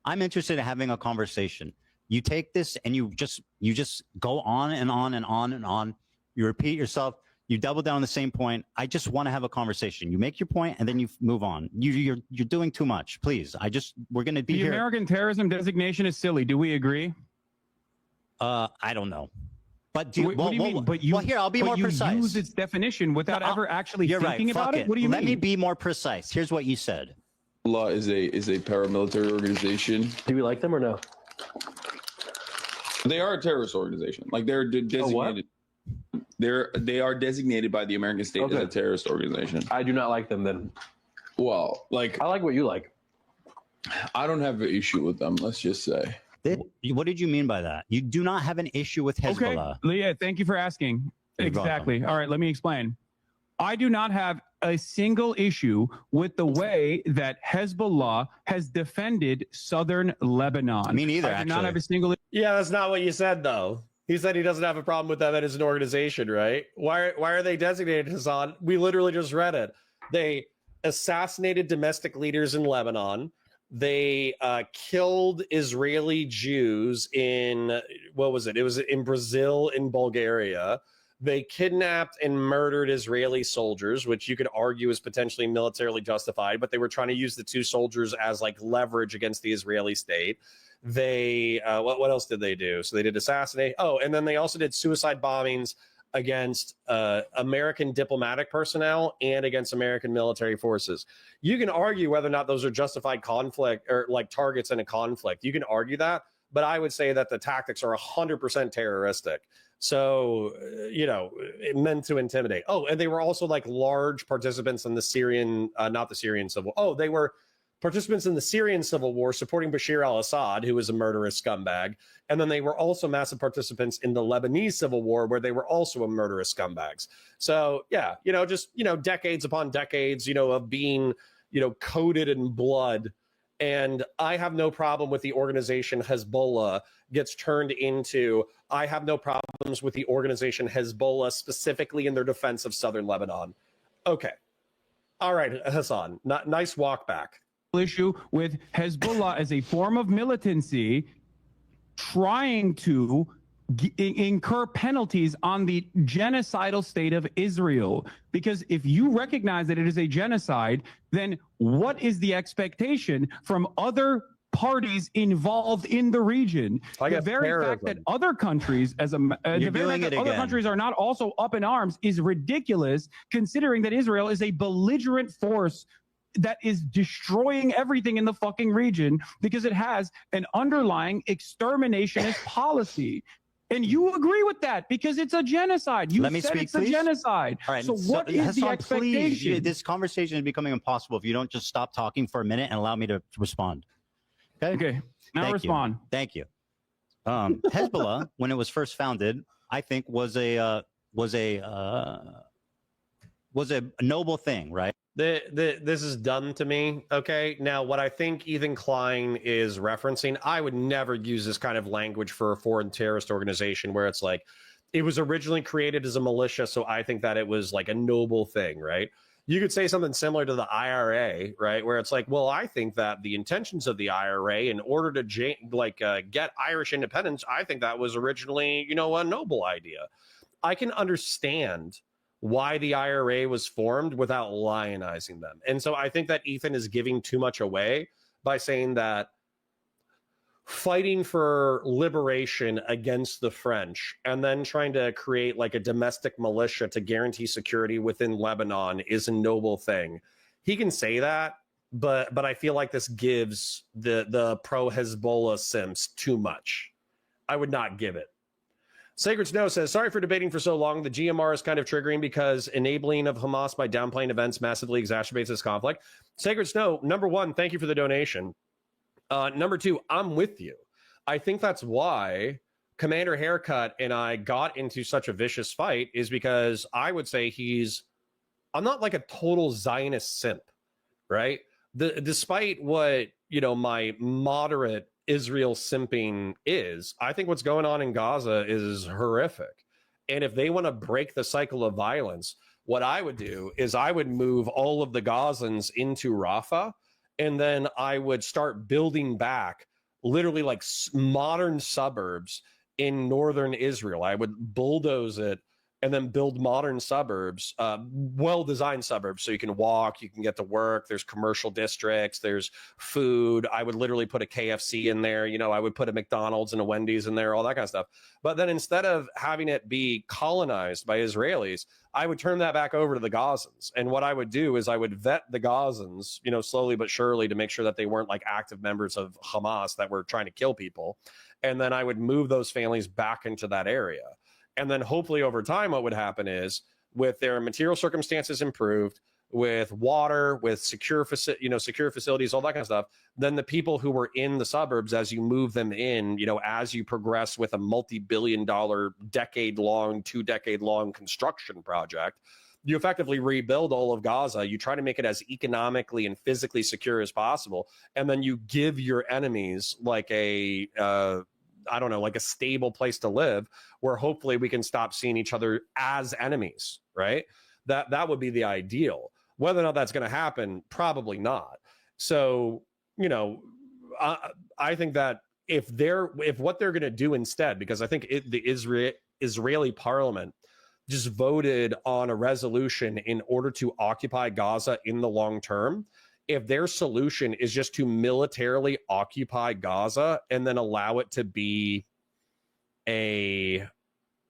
I'm interested in having a conversation. You take this and you just go on and on and on and on. You repeat yourself. You double down on the same point. I just want to have a conversation. You make your point and then you move on. You're doing too much. Please. We're going to be here. The American terrorism designation is silly. Do we agree? I don't know. But what do you mean? But here, I'll be more precise. You use its definition without ever actually thinking about it? What do you mean? Let me be more precise. Here's what you said. Allah is a paramilitary organization. Do we like them or no? They are a terrorist organization. Like they're designated. They are designated by the American state as a terrorist organization. I do not like them then. Well, like I like what you like. I don't have an issue with them. Let's just say. What did you mean by that? You do not have an issue with Hezbollah. Okay, Leah, thank you for asking. Exactly. All right, let me explain. I do not have a single issue with the way that Hezbollah has defended southern Lebanon. Me neither, I do not have a single. Yeah, that's not what you said, though. He said he doesn't have a problem with them as an organization, right? Why are they designated, Hasan? We literally just read it. They assassinated domestic leaders in Lebanon. They killed Israeli Jews in, what was it? It was in Brazil, in Bulgaria. They kidnapped and murdered Israeli soldiers, which you could argue is potentially militarily justified, but they were trying to use the 2 soldiers as like leverage against the Israeli state. They, what else did they do? So they did assassinate. Oh, and then they also did suicide bombings against American diplomatic personnel and against American military forces. You can argue whether or not those are justified conflict or like targets in a conflict. You can argue that, but I would say that the tactics are 100% terroristic. So, meant to intimidate. Oh, and they were also like large participants in the Syrian, not the Syrian civil. Oh, they were participants in the Syrian civil war supporting Bashir al-Assad, who was a murderous scumbag. And then they were also massive participants in the Lebanese civil war, where they were also a murderous scumbags. So yeah, just, decades upon decades, of being, coated in blood. And I have no problem with the organization Hezbollah gets turned into, I have no problems with the organization Hezbollah specifically in their defense of southern Lebanon. Okay. All right, Hasan, nice walk back. Issue with Hezbollah as a form of militancy trying to incur penalties on the genocidal state of Israel. Because if you recognize that it is a genocide, then what is the expectation from other parties involved in the region? The very fact that other countries, countries are not also up in arms is ridiculous, considering that Israel is a belligerent force that is destroying everything in the fucking region because it has an underlying exterminationist policy. And you agree with that because it's a genocide. You said it's a genocide. All right, so what is Hasan, the expectation? Please, this conversation is becoming impossible if you don't just stop talking for a minute and allow me to respond. Okay. Now respond. Thank you. Hezbollah, when it was first founded, I think was a noble thing, right? This is dumb to me. Okay. Now, what I think Ethan Klein is referencing, I would never use this kind of language for a foreign terrorist organization where it's like, it was originally created as a militia. So I think that it was like a noble thing, right? You could say something similar to the IRA, right? Where it's like, well, I think that the intentions of the IRA in order to get Irish independence, I think that was originally, a noble idea. I can understand why the IRA was formed without lionizing them. And so I think that Ethan is giving too much away by saying that fighting for liberation against the French and then trying to create like a domestic militia to guarantee security within Lebanon is a noble thing. He can say that, but I feel like this gives the pro-Hezbollah simps too much. I would not give it. Sacred Snow says, sorry for debating for so long. The GMR is kind of triggering because enabling of Hamas by downplaying events massively exacerbates this conflict. Sacred Snow, number one, thank you for the donation. Number two, I'm with you. I think that's why Commander Haircut and I got into such a vicious fight is because I would say I'm not like a total Zionist simp, right? Despite what, my moderate Israel simping is, I think what's going on in Gaza is horrific. And if they want to break the cycle of violence, what I would do is I would move all of the Gazans into Rafah, and then I would start building back literally like modern suburbs in northern Israel. I would bulldoze it and then build modern suburbs, well-designed suburbs, so you can walk, you can get to work, there's commercial districts, there's food. I would literally put a KFC in there, I would put a McDonald's and a Wendy's in there, all that kind of stuff. But then instead of having it be colonized by Israelis, I would turn that back over to the Gazans. And what I would do is I would vet the Gazans, slowly but surely to make sure that they weren't like active members of Hamas that were trying to kill people. And then I would move those families back into that area. And then hopefully over time, what would happen is with their material circumstances improved, with water, with secure facilities, all that kind of stuff, then the people who were in the suburbs, as you move them in, as you progress with a multi-billion-dollar, decade-long, 2-decade-long construction project, you effectively rebuild all of Gaza. You try to make it as economically and physically secure as possible. And then you give your enemies like a stable place to live where hopefully we can stop seeing each other as enemies, right? That would be the ideal. Whether or not that's going to happen, probably not. So, I think that if what they're going to do instead, because I think the Israeli parliament just voted on a resolution in order to occupy Gaza in the long term, if their solution is just to militarily occupy Gaza and then allow it to be I'm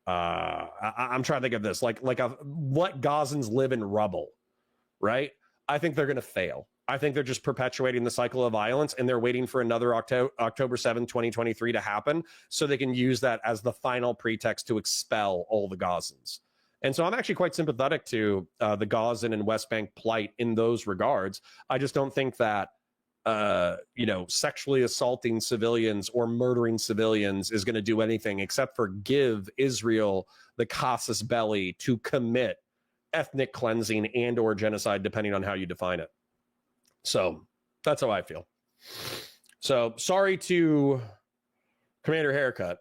trying to think of this, like let Gazans live in rubble, right? I think they're going to fail. I think they're just perpetuating the cycle of violence, and they're waiting for another October 7, 2023 to happen so they can use that as the final pretext to expel all the Gazans. And so I'm actually quite sympathetic to the Gazan and West Bank plight in those regards. I just don't think that sexually assaulting civilians or murdering civilians is going to do anything except for give Israel the casus belli to commit ethnic cleansing and or genocide, depending on how you define it. So that's how I feel. So sorry to Commander Haircut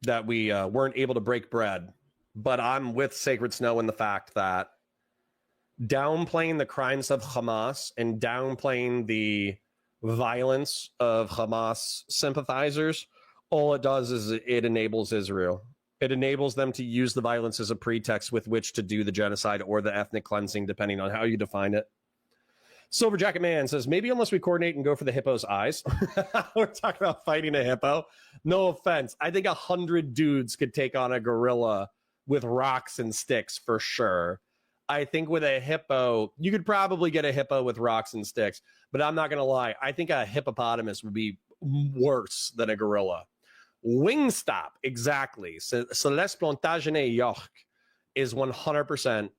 that we weren't able to break bread, but I'm with Sacred Snow in the fact that downplaying the crimes of Hamas and downplaying the violence of Hamas sympathizers, all it does is it enables Israel. It enables them to use the violence as a pretext with which to do the genocide or the ethnic cleansing, depending on how you define it. Silver Jacket Man says, maybe unless we coordinate and go for the hippo's eyes. We're talking about fighting a hippo. No offense. I think 100 dudes could take on a gorilla with rocks and sticks for sure. I think with a hippo, you could probably get a hippo with rocks and sticks, but I'm not going to lie. I think a hippopotamus would be worse than a gorilla. Wingstop, exactly. Celeste Plantagenet York is 100%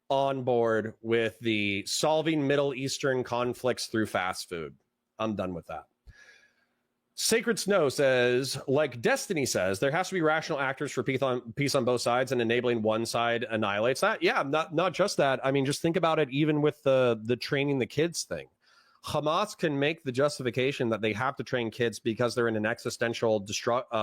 on board with the solving Middle Eastern conflicts through fast food. I'm done with that. Sacred Snow says, like Destiny says, there has to be rational actors for peace on both sides, and enabling one side annihilates that. Yeah, not just that. I mean, just think about it even with the training the kids thing. Hamas can make the justification that they have to train kids because they're in an existential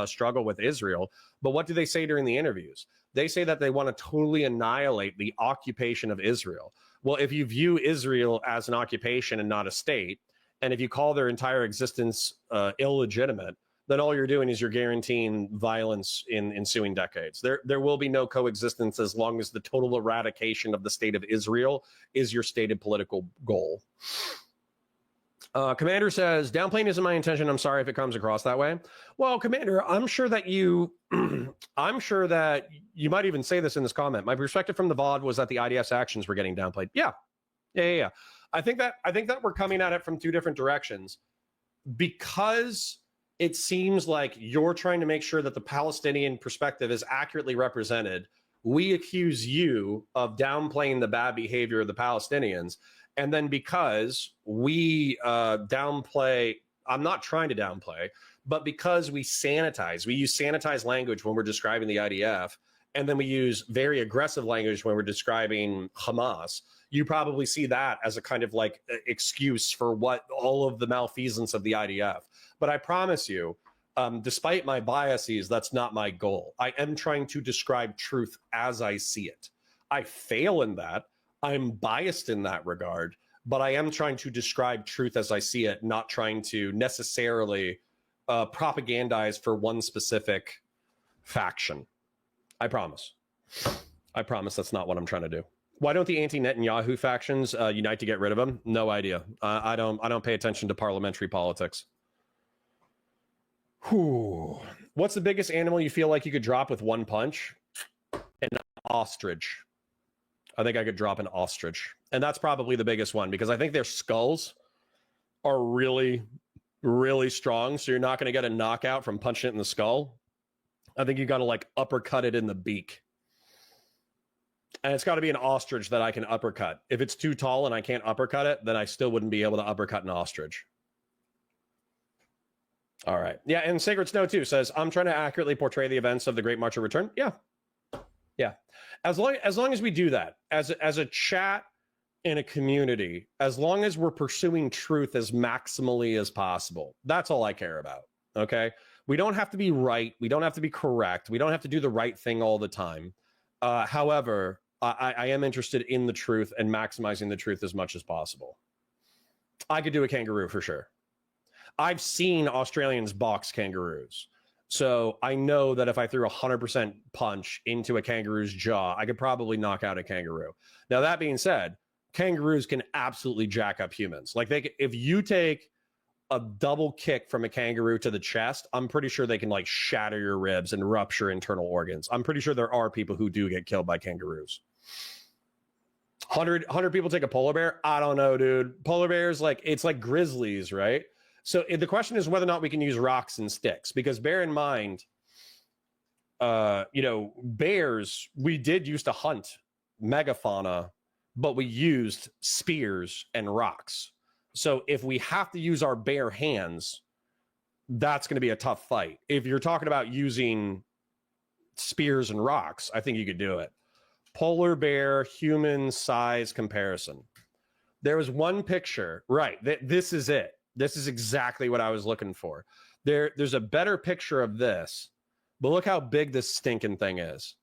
struggle with Israel. But what do they say during the interviews? They say that they want to totally annihilate the occupation of Israel. Well, if you view Israel as an occupation and not a state, and if you call their entire existence illegitimate, then all you're doing is you're guaranteeing violence in ensuing decades. There will be no coexistence as long as the total eradication of the state of Israel is your stated political goal. Commander says, downplaying isn't my intention. I'm sorry if it comes across that way. Well, Commander, I'm sure that you might even say this in this comment. My perspective from the VOD was that the IDF's actions were getting downplayed. Yeah. I think that we're coming at it from two different directions, because it seems like you're trying to make sure that the Palestinian perspective is accurately represented. We accuse you of downplaying the bad behavior of the Palestinians. And then because we downplay, I'm not trying to downplay, but because we use sanitized language when we're describing the IDF, and then we use very aggressive language when we're describing Hamas, you probably see that as a kind of like excuse for what all of the malfeasance of the IDF. But I promise you, despite my biases, that's not my goal. I am trying to describe truth as I see it. I fail in that. I'm biased in that regard, but I am trying to describe truth as I see it, not trying to necessarily propagandize for one specific faction. I promise. That's not what I'm trying to do. Why don't the anti-Netanyahu factions unite to get rid of him? No idea. I don't pay attention to parliamentary politics. Whew. What's the biggest animal you feel like you could drop with one punch? An ostrich. I think I could drop an ostrich. And that's probably the biggest one, because I think their skulls are really, really strong. So you're not going to get a knockout from punching it in the skull. I think you got to like uppercut it in the beak. And it's got to be an ostrich that I can uppercut. If it's too tall and I can't uppercut it, then I still wouldn't be able to uppercut an ostrich. All right. Yeah, and Sacred Snow too says, I'm trying to accurately portray the events of the Great March of Return. Yeah. As long as we do that, as a chat in a community, as long as we're pursuing truth as maximally as possible, that's all I care about. Okay? We don't have to be right. We don't have to be correct. We don't have to do the right thing all the time. However, I am interested in the truth and maximizing the truth as much as possible. I could do a kangaroo for sure. I've seen Australians box kangaroos. So I know that if I threw 100% punch into a kangaroo's jaw, I could probably knock out a kangaroo. Now, that being said, kangaroos can absolutely jack up humans. Like if you take a double kick from a kangaroo to the chest, I'm pretty sure they can like shatter your ribs and rupture internal organs. I'm pretty sure there are people who do get killed by kangaroos. 100 people take a polar bear? I don't know, dude. Polar bears, it's like grizzlies, right? So the question is whether or not we can use rocks and sticks, because bear in mind, bears, we did used to hunt megafauna, but we used spears and rocks. So if we have to use our bare hands, that's going to be a tough fight. If you're talking about using spears and rocks, I think you could do it. Polar bear human size comparison. There was one picture, right? This is it. This is exactly what I was looking for. There's a better picture of this, but look how big this stinking thing is.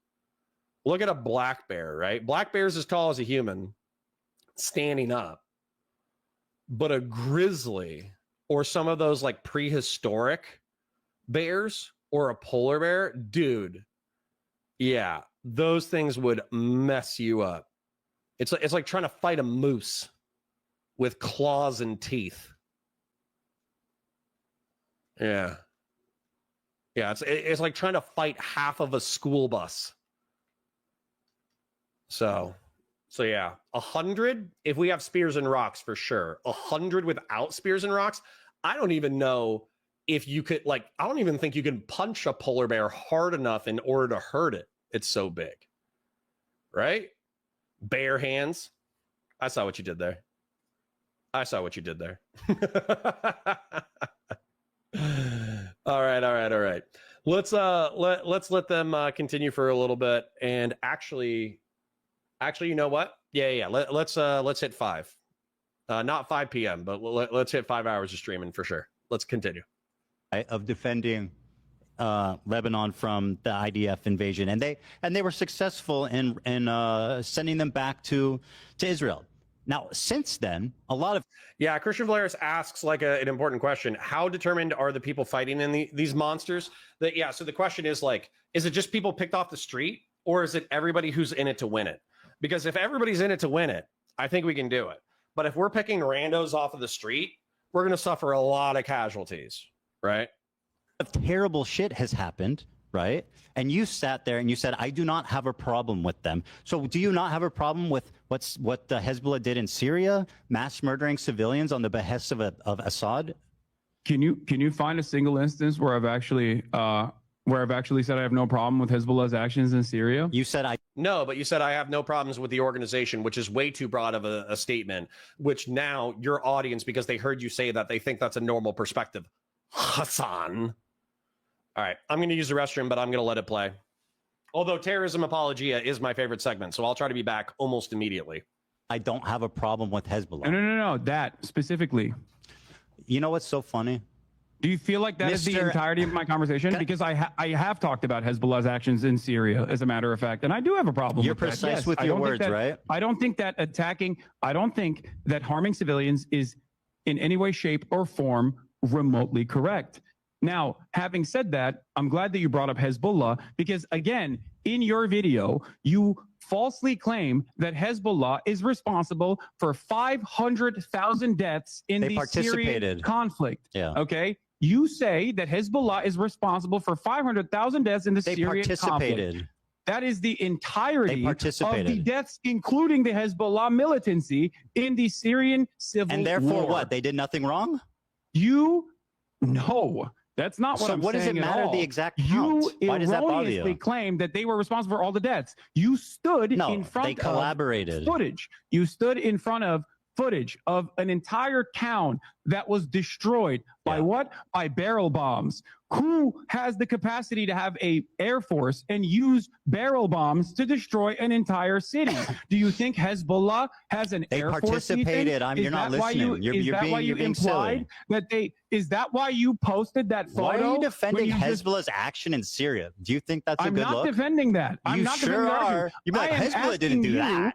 Look at a black bear, right? Black bear's as tall as a human standing up. But a grizzly or some of those like prehistoric bears or a polar bear, dude, yeah, those things would mess you up. It's like trying to fight a moose with claws and teeth. Yeah. Yeah, it's like trying to fight half of a school bus. So yeah, 100 if we have spears and rocks for sure. 100 without spears and rocks, I don't even know if you could, like, I don't even think you can punch a polar bear hard enough in order to hurt it. It's so big, right? Bare hands. I saw what you did there. I saw what you did there. All right. Let's let them continue for a little bit. And actually, you know what? Yeah. Let's hit 5. Not 5 p.m., but let's hit 5 hours of streaming for sure. Let's continue. Of defending Lebanon from the IDF invasion, and they were successful in sending them back to Israel. Now, since then, a lot of Christian Valaris asks like an important question: how determined are the people fighting in these monsters? So the question is like, is it just people picked off the street, or is it everybody who's in it to win it? Because if everybody's in it to win it, I think we can do it. But if we're picking randos off of the street, we're going to suffer a lot of casualties, right? Terrible shit has happened, right? And you sat there and you said, I do not have a problem with them. So do you not have a problem with what the Hezbollah did in Syria, mass murdering civilians on the behest of Assad? Can you find a single instance where I've actually said I have no problem with Hezbollah's actions in Syria? You said No, but you said I have no problems with the organization, which is way too broad of a statement, which now your audience, because they heard you say that, they think that's a normal perspective. Hasan. All right, I'm going to use the restroom, but I'm going to let it play. Although terrorism apologia is my favorite segment, so I'll try to be back almost immediately. I don't have a problem with Hezbollah. No, that specifically. You know what's so funny? Do you feel like that is the entirety of my conversation? Because I have talked about Hezbollah's actions in Syria, as a matter of fact, and I do have a problem You're with that. precise Yes, with your words, right? I don't think that harming civilians is in any way, shape, or form remotely correct. Now, having said that, I'm glad that you brought up Hezbollah because, again, in your video, you falsely claim that Hezbollah is responsible for 500,000 deaths in the Syrian conflict. Yeah. Okay? You say that Hezbollah is responsible for 500,000 deaths in the Syrian conflict. That is the entirety of the deaths, including the Hezbollah militancy in the Syrian civil war. And therefore what? They did nothing wrong? No. That's not what I'm saying. So what does it matter the exact count? Why does that bother you? You erroneously claimed that they were responsible for all the deaths. You stood in front they collaborated. of footage. You stood in front of footage of an entire town that was destroyed by what? By barrel bombs. Who has the capacity to have a air force and use barrel bombs to destroy an entire city? Do you think Hezbollah has an air force? They participated. You're not listening. You're being silly. Is that why you posted that photo? Why are you defending Hezbollah's action in Syria? Do you think that's a good look? I'm not defending that. You sure are. You're like, Hezbollah didn't do that.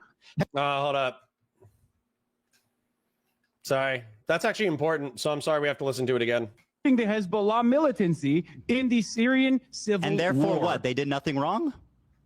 Hold up. Sorry. That's actually important, so I'm sorry we have to listen to it again. The Hezbollah militancy in the Syrian civil war. And therefore what? They did nothing wrong?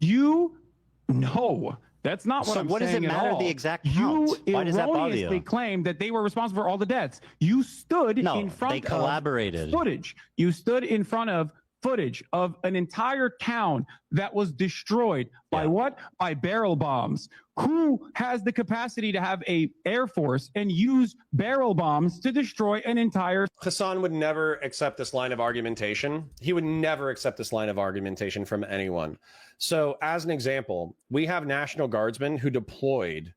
No. That's not what I'm saying. So what does it matter the exact count? Why does that bother you? They claimed that they were responsible for all the deaths. You stood in front they collaborated. of footage. You stood in front of footage of an entire town that was destroyed by what? By barrel bombs. Who has the capacity to have a air force and use barrel bombs to destroy an entire... Hasan would never accept this line of argumentation. He would never accept this line of argumentation from anyone. So as an example, we have National Guardsmen who deployed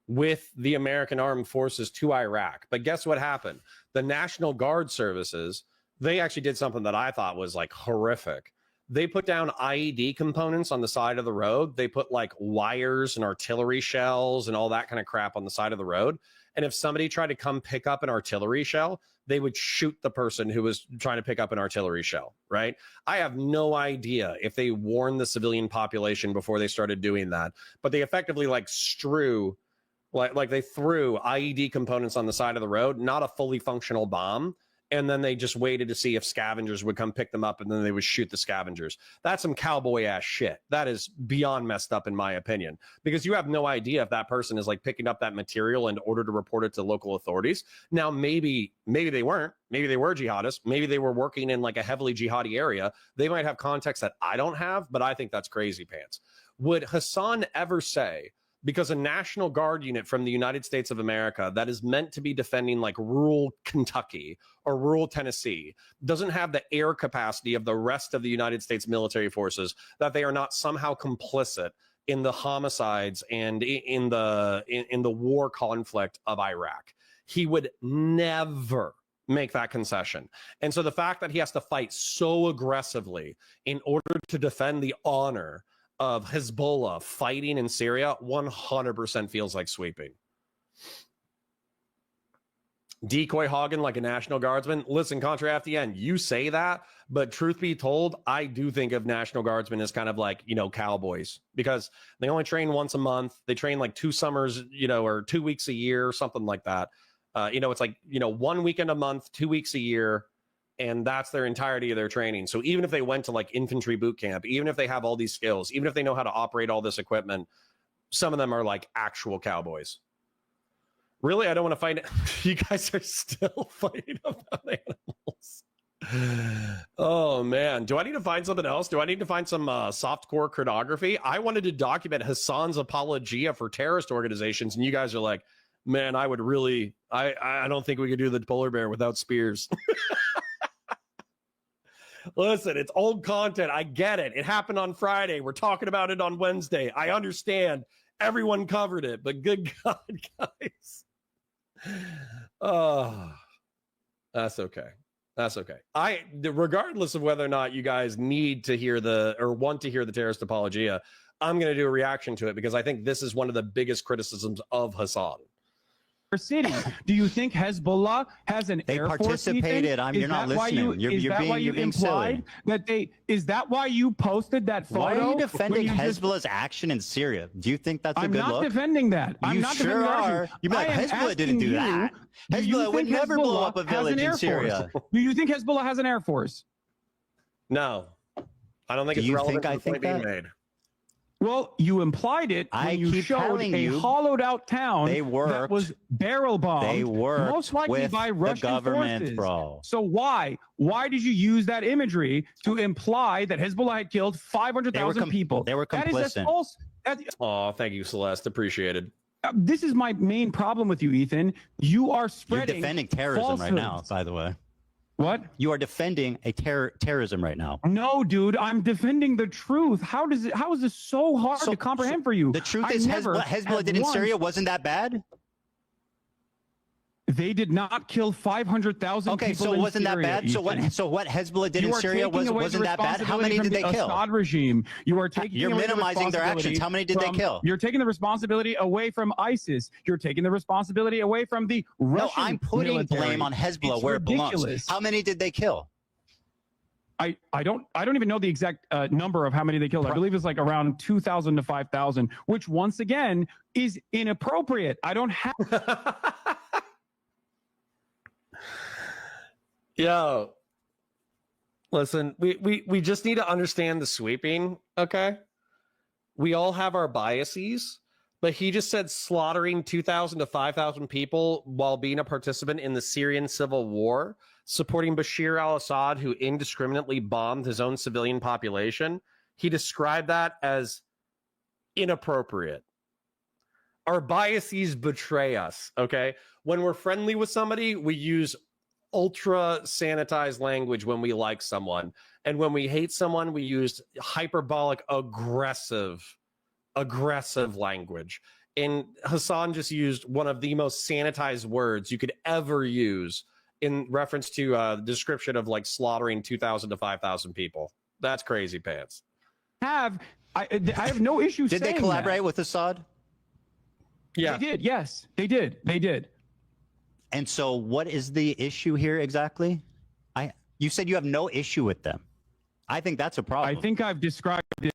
with the American armed forces to Iraq. But guess what happened? The National Guard services, they actually did something that I thought was like horrific. They put down IED components on the side of the road. They put like wires and artillery shells and all that kind of crap on the side of the road. And if somebody tried to come pick up an artillery shell, they would shoot the person who was trying to pick up an artillery shell, right? I have no idea if they warned the civilian population before they started doing that, but they effectively like they threw IED components on the side of the road, not a fully functional bomb. And then they just waited to see if scavengers would come pick them up, and then they would shoot the scavengers. That's some cowboy ass shit. That is beyond messed up, in my opinion, because you have no idea if that person is like picking up that material in order to report it to local authorities. Now, maybe they weren't. Maybe they were jihadists. Maybe they were working in like a heavily jihadi area. They might have context that I don't have, but I think that's crazy pants. Would Hasan ever say, because a National Guard unit from the United States of America that is meant to be defending like rural Kentucky or rural Tennessee doesn't have the air capacity of the rest of the United States military forces, that they are not somehow complicit in the homicides and in the war conflict of Iraq? He would never make that concession. And so the fact that he has to fight so aggressively in order to defend the honor of Hezbollah fighting in Syria 100% feels like sweeping. Decoy hogging like a National Guardsman. Listen, Contra FDN, you say that, but truth be told, I do think of National Guardsmen as kind of like, you know, cowboys, because they only train once a month. They train like 2 summers, you know, or 2 weeks a year, something like that. You know, it's like, you know, 1 weekend a month, 2 weeks a year. And that's their entirety of their training. So even if they went to like infantry boot camp, even if they have all these skills, even if they know how to operate all this equipment, some of them are like actual cowboys. Really, I don't want to fight it. You guys are still fighting about animals. Oh, man. Do I need to find something else? Do I need to find some softcore cryptography? I wanted to document Hasan's apologia for terrorist organizations. And you guys are like, man, I would really, I don't think we could do the polar bear without spears. Listen, it's old content. I get it. It happened on Friday. We're talking about it on Wednesday. I understand. Everyone covered it, but good God, guys. Oh, that's okay. That's okay. Regardless of whether or not you guys need to hear or want to hear the terrorist apologia, I'm going to do a reaction to it because I think this is one of the biggest criticisms of Hasan. City. Do you think Hezbollah has an air force? They participated. You're not listening. You're being silly. Is that why you posted that photo? Why are you defending Hezbollah's action in Syria? Do you think that's a good look? I'm not defending that. You sure are. You're like, Hezbollah didn't do that. Hezbollah would never blow up a village in Syria. Do you think Hezbollah has an air force? No. I don't think it's relevant to the point being made. Well, you implied it when you showed a hollowed out town that was barrel bombed. They worked most likely with by Russian the government, forces. bro. So why did you use that imagery to imply that Hezbollah had killed 500,000 people? They were complicit. That is false. Oh, thank you, Celeste. Appreciated. This is my main problem with you, Ethan. You are spreading. You're defending terrorism right now, by the way. What? You are defending a terrorism right now. No, dude, I'm defending the truth. How is this so hard to comprehend for you? The truth is Hezbollah did in Syria wasn't that bad? They did not kill 500,000 people. Okay, so it wasn't that bad. So what Hezbollah did in Syria wasn't that bad. How many did they kill? Assad regime. You're minimizing their actions. How many did they kill? You're taking the responsibility away from ISIS. You're taking the responsibility away from the Russian. No, I'm putting blame on Hezbollah where it belongs. How many did they kill? I don't even know the exact number of how many they killed. I believe it's like around 2,000 to 5,000, which once again is inappropriate. I don't have. Yo, listen, we just need to understand the sweeping, okay? We all have our biases, but he just said slaughtering 2,000 to 5,000 people while being a participant in the Syrian civil war, supporting Bashir al-Assad, who indiscriminately bombed his own civilian population. He described that as inappropriate. Our biases betray us, okay? When we're friendly with somebody, we use ultra sanitized language when we like someone, and when we hate someone, we use hyperbolic aggressive language. And Hasan just used one of the most sanitized words you could ever use in reference to the description of like slaughtering 2,000 to 5,000 people. That's crazy pants. I have no issue Did saying they collaborate that. with Assad? Yeah. They did, yes. They did. They did. And so what is the issue here exactly? You said you have no issue with them. I think that's a problem. I think I've described it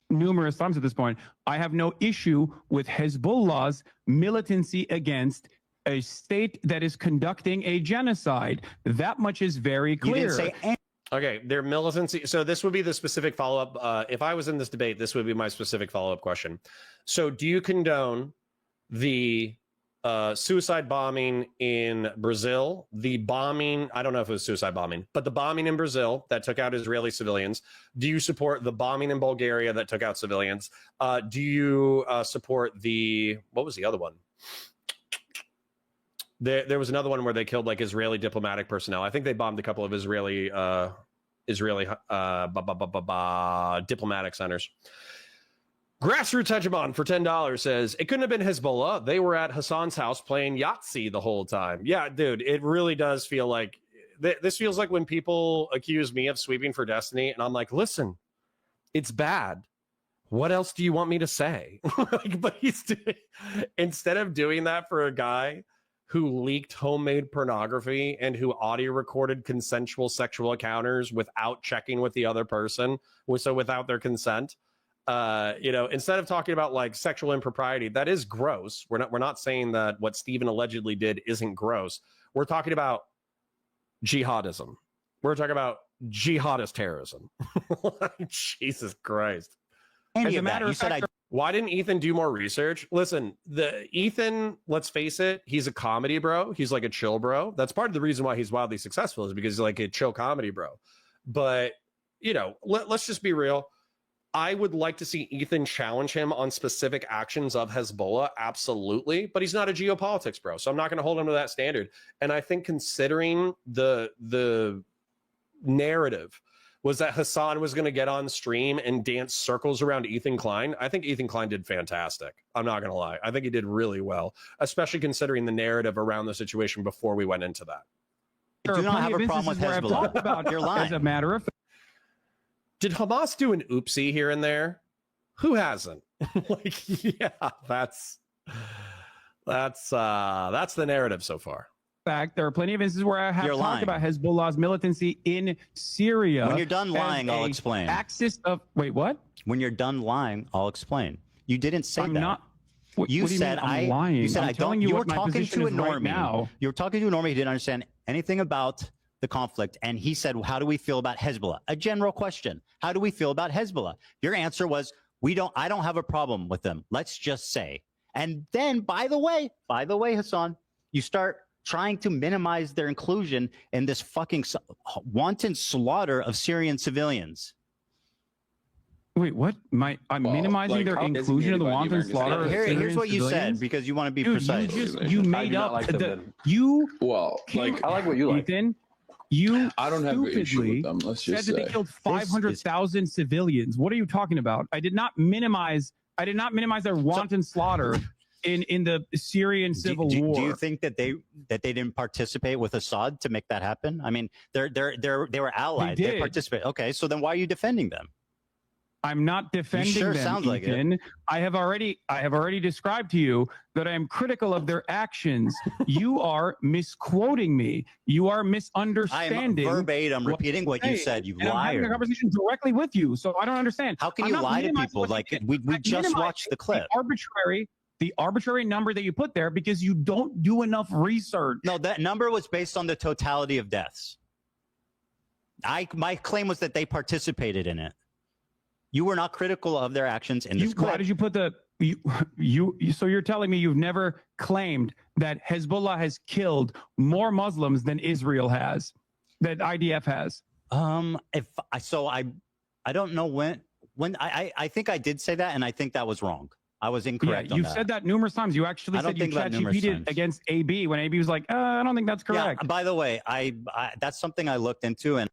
numerous times at this point. I have no issue with Hezbollah's militancy against a state that is conducting a genocide. That much is very clear. You didn't say Okay, their militancy. So this would be the specific follow-up. If I was in this debate, this would be my specific follow-up question. So do you condone the suicide bombing in Brazil, the bombing, I don't know if it was suicide bombing, but the bombing in Brazil that took out Israeli civilians? Do you support the bombing in Bulgaria that took out civilians? Do you support what was the other one? There was another one where they killed like Israeli diplomatic personnel. I think they bombed a couple of Israeli diplomatic centers. Grassroots Hegemon for $10 says, it couldn't have been Hezbollah. They were at Hasan's house playing Yahtzee the whole time. Yeah, dude, it really does feel like, this feels like when people accuse me of sweeping for destiny, and I'm like, listen, it's bad. What else do you want me to say? But instead of doing that for a guy who leaked homemade pornography and who audio recorded consensual sexual encounters without checking with the other person, so without their consent, instead of talking about like sexual impropriety, that is gross. We're not saying that what Stephen allegedly did isn't gross. We're talking about jihadism. We're talking about jihadist terrorism. Jesus Christ. As a matter of fact, why didn't Ethan do more research? Listen, Ethan, let's face it, he's a comedy bro. He's like a chill bro. That's part of the reason why he's wildly successful, is because he's like a chill comedy bro. But, let's just be real. I would like to see Ethan challenge him on specific actions of Hezbollah, absolutely, but he's not a geopolitics bro, so I'm not going to hold him to that standard. And I think considering the narrative was that Hasan was going to get on stream and dance circles around Ethan Klein, I think Ethan Klein did fantastic. I'm not going to lie. I think he did really well, especially considering the narrative around the situation before we went into that. I do not have a problem with Hezbollah. You're lying. As a matter of fact. Did Hamas do an oopsie here and there? Who hasn't? That's the narrative so far. Fact, there are plenty of instances where I have talked about Hezbollah's militancy in Syria. When you're done lying, I'll explain. Wait, what? When you're done lying, I'll explain. You didn't say that. Not. You said I'm lying. You said I'm I telling don't. you You were what my talking position to a is right normie. now. You were talking to a normie who didn't understand anything about the conflict, and he said, "How do we feel about Hezbollah?" A general question. How do we feel about Hezbollah? Your answer was, "We don't. I don't have a problem with them. Let's just say." And then, by the way, Hasan, you start trying to minimize their inclusion in this fucking wanton slaughter of Syrian civilians. Wait, what? I'm minimizing their inclusion of the wanton slaughter of Syrian Here's what you civilians? said, because you want to be precise. You made up I like what you like. Ethan, I don't have an issue with them. Let's just said that they killed 500,000 civilians. What are you talking about? I did not minimize their wanton slaughter in the Syrian civil war. Do you think that they didn't participate with Assad to make that happen? I mean, they were allies. They participated. Okay, so then why are you defending them? I'm not defending them, sounds like Ethan. it. I have already described to you that I am critical of their actions. You are misquoting me. You are misunderstanding. I am verbatim repeating what you said. You liar. I'm having a conversation directly with you, so I don't understand. How can you lie to people? Like we just watched the clip. The arbitrary number that you put there because you don't do enough research. No, that number was based on the totality of deaths. My claim was that they participated in it. You were not critical of their actions in this clip. Why did you put so you're telling me you've never claimed that Hezbollah has killed more Muslims than Israel has, that IDF has? I don't know when I think I did say that, and I think that was wrong. I was incorrect. Yeah, you've said that numerous times. You actually said you ChatGPT'd against AB when AB was like, I don't think that's correct. Yeah, by the way, I that's something I looked into, and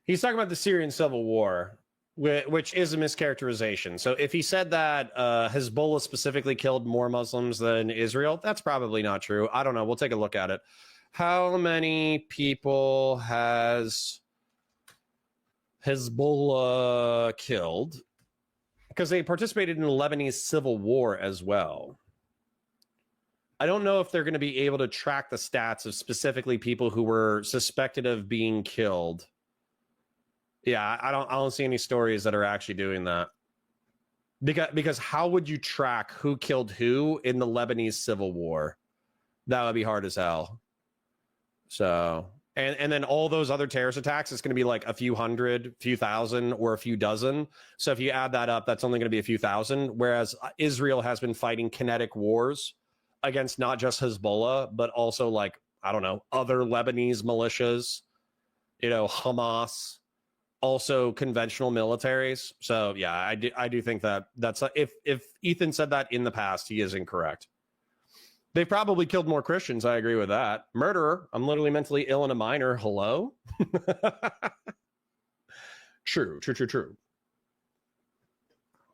he's talking about the Syrian civil war. which is a mischaracterization. So if he said that Hezbollah specifically killed more Muslims than Israel, that's probably not true. I don't know. We'll take a look at it. How many people has Hezbollah killed? Because they participated in the Lebanese civil war as well. I don't know if they're going to be able to track the stats of specifically people who were suspected of being killed. Yeah, I don't see any stories that are actually doing that. Because how would you track who killed who in the Lebanese civil war? That would be hard as hell. So, and then all those other terrorist attacks, it's going to be like a few hundred, few thousand, or a few dozen. So if you add that up, that's only going to be a few thousand. Whereas Israel has been fighting kinetic wars against not just Hezbollah, but also like, I don't know, other Lebanese militias, Hamas, also conventional militaries. So yeah, I do think that's if Ethan said that in the past, he is incorrect. They've probably killed more Christians. I agree with that. Murderer. I'm literally mentally ill and a minor. Hello? True.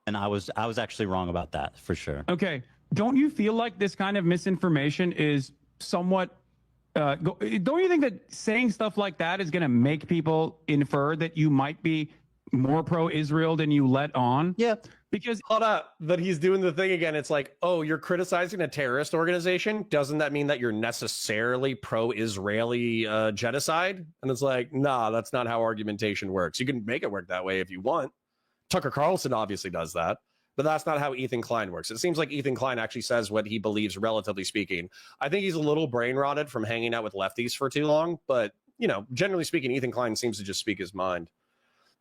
And I was actually wrong about that for sure. Okay. Don't you feel like this kind of misinformation is somewhat don't you think that saying stuff like that is going to make people infer that you might be more pro-Israel than you let on? Yeah. Because hold up, but he's doing the thing again. It's like, oh, you're criticizing a terrorist organization. Doesn't that mean that you're necessarily pro-Israeli genocide? And it's like, nah, that's not how argumentation works. You can make it work that way if you want. Tucker Carlson obviously does that, but that's not how Ethan Klein works. It seems like Ethan Klein actually says what he believes, relatively speaking. I think he's a little brain rotted from hanging out with lefties for too long, but generally speaking, Ethan Klein seems to just speak his mind.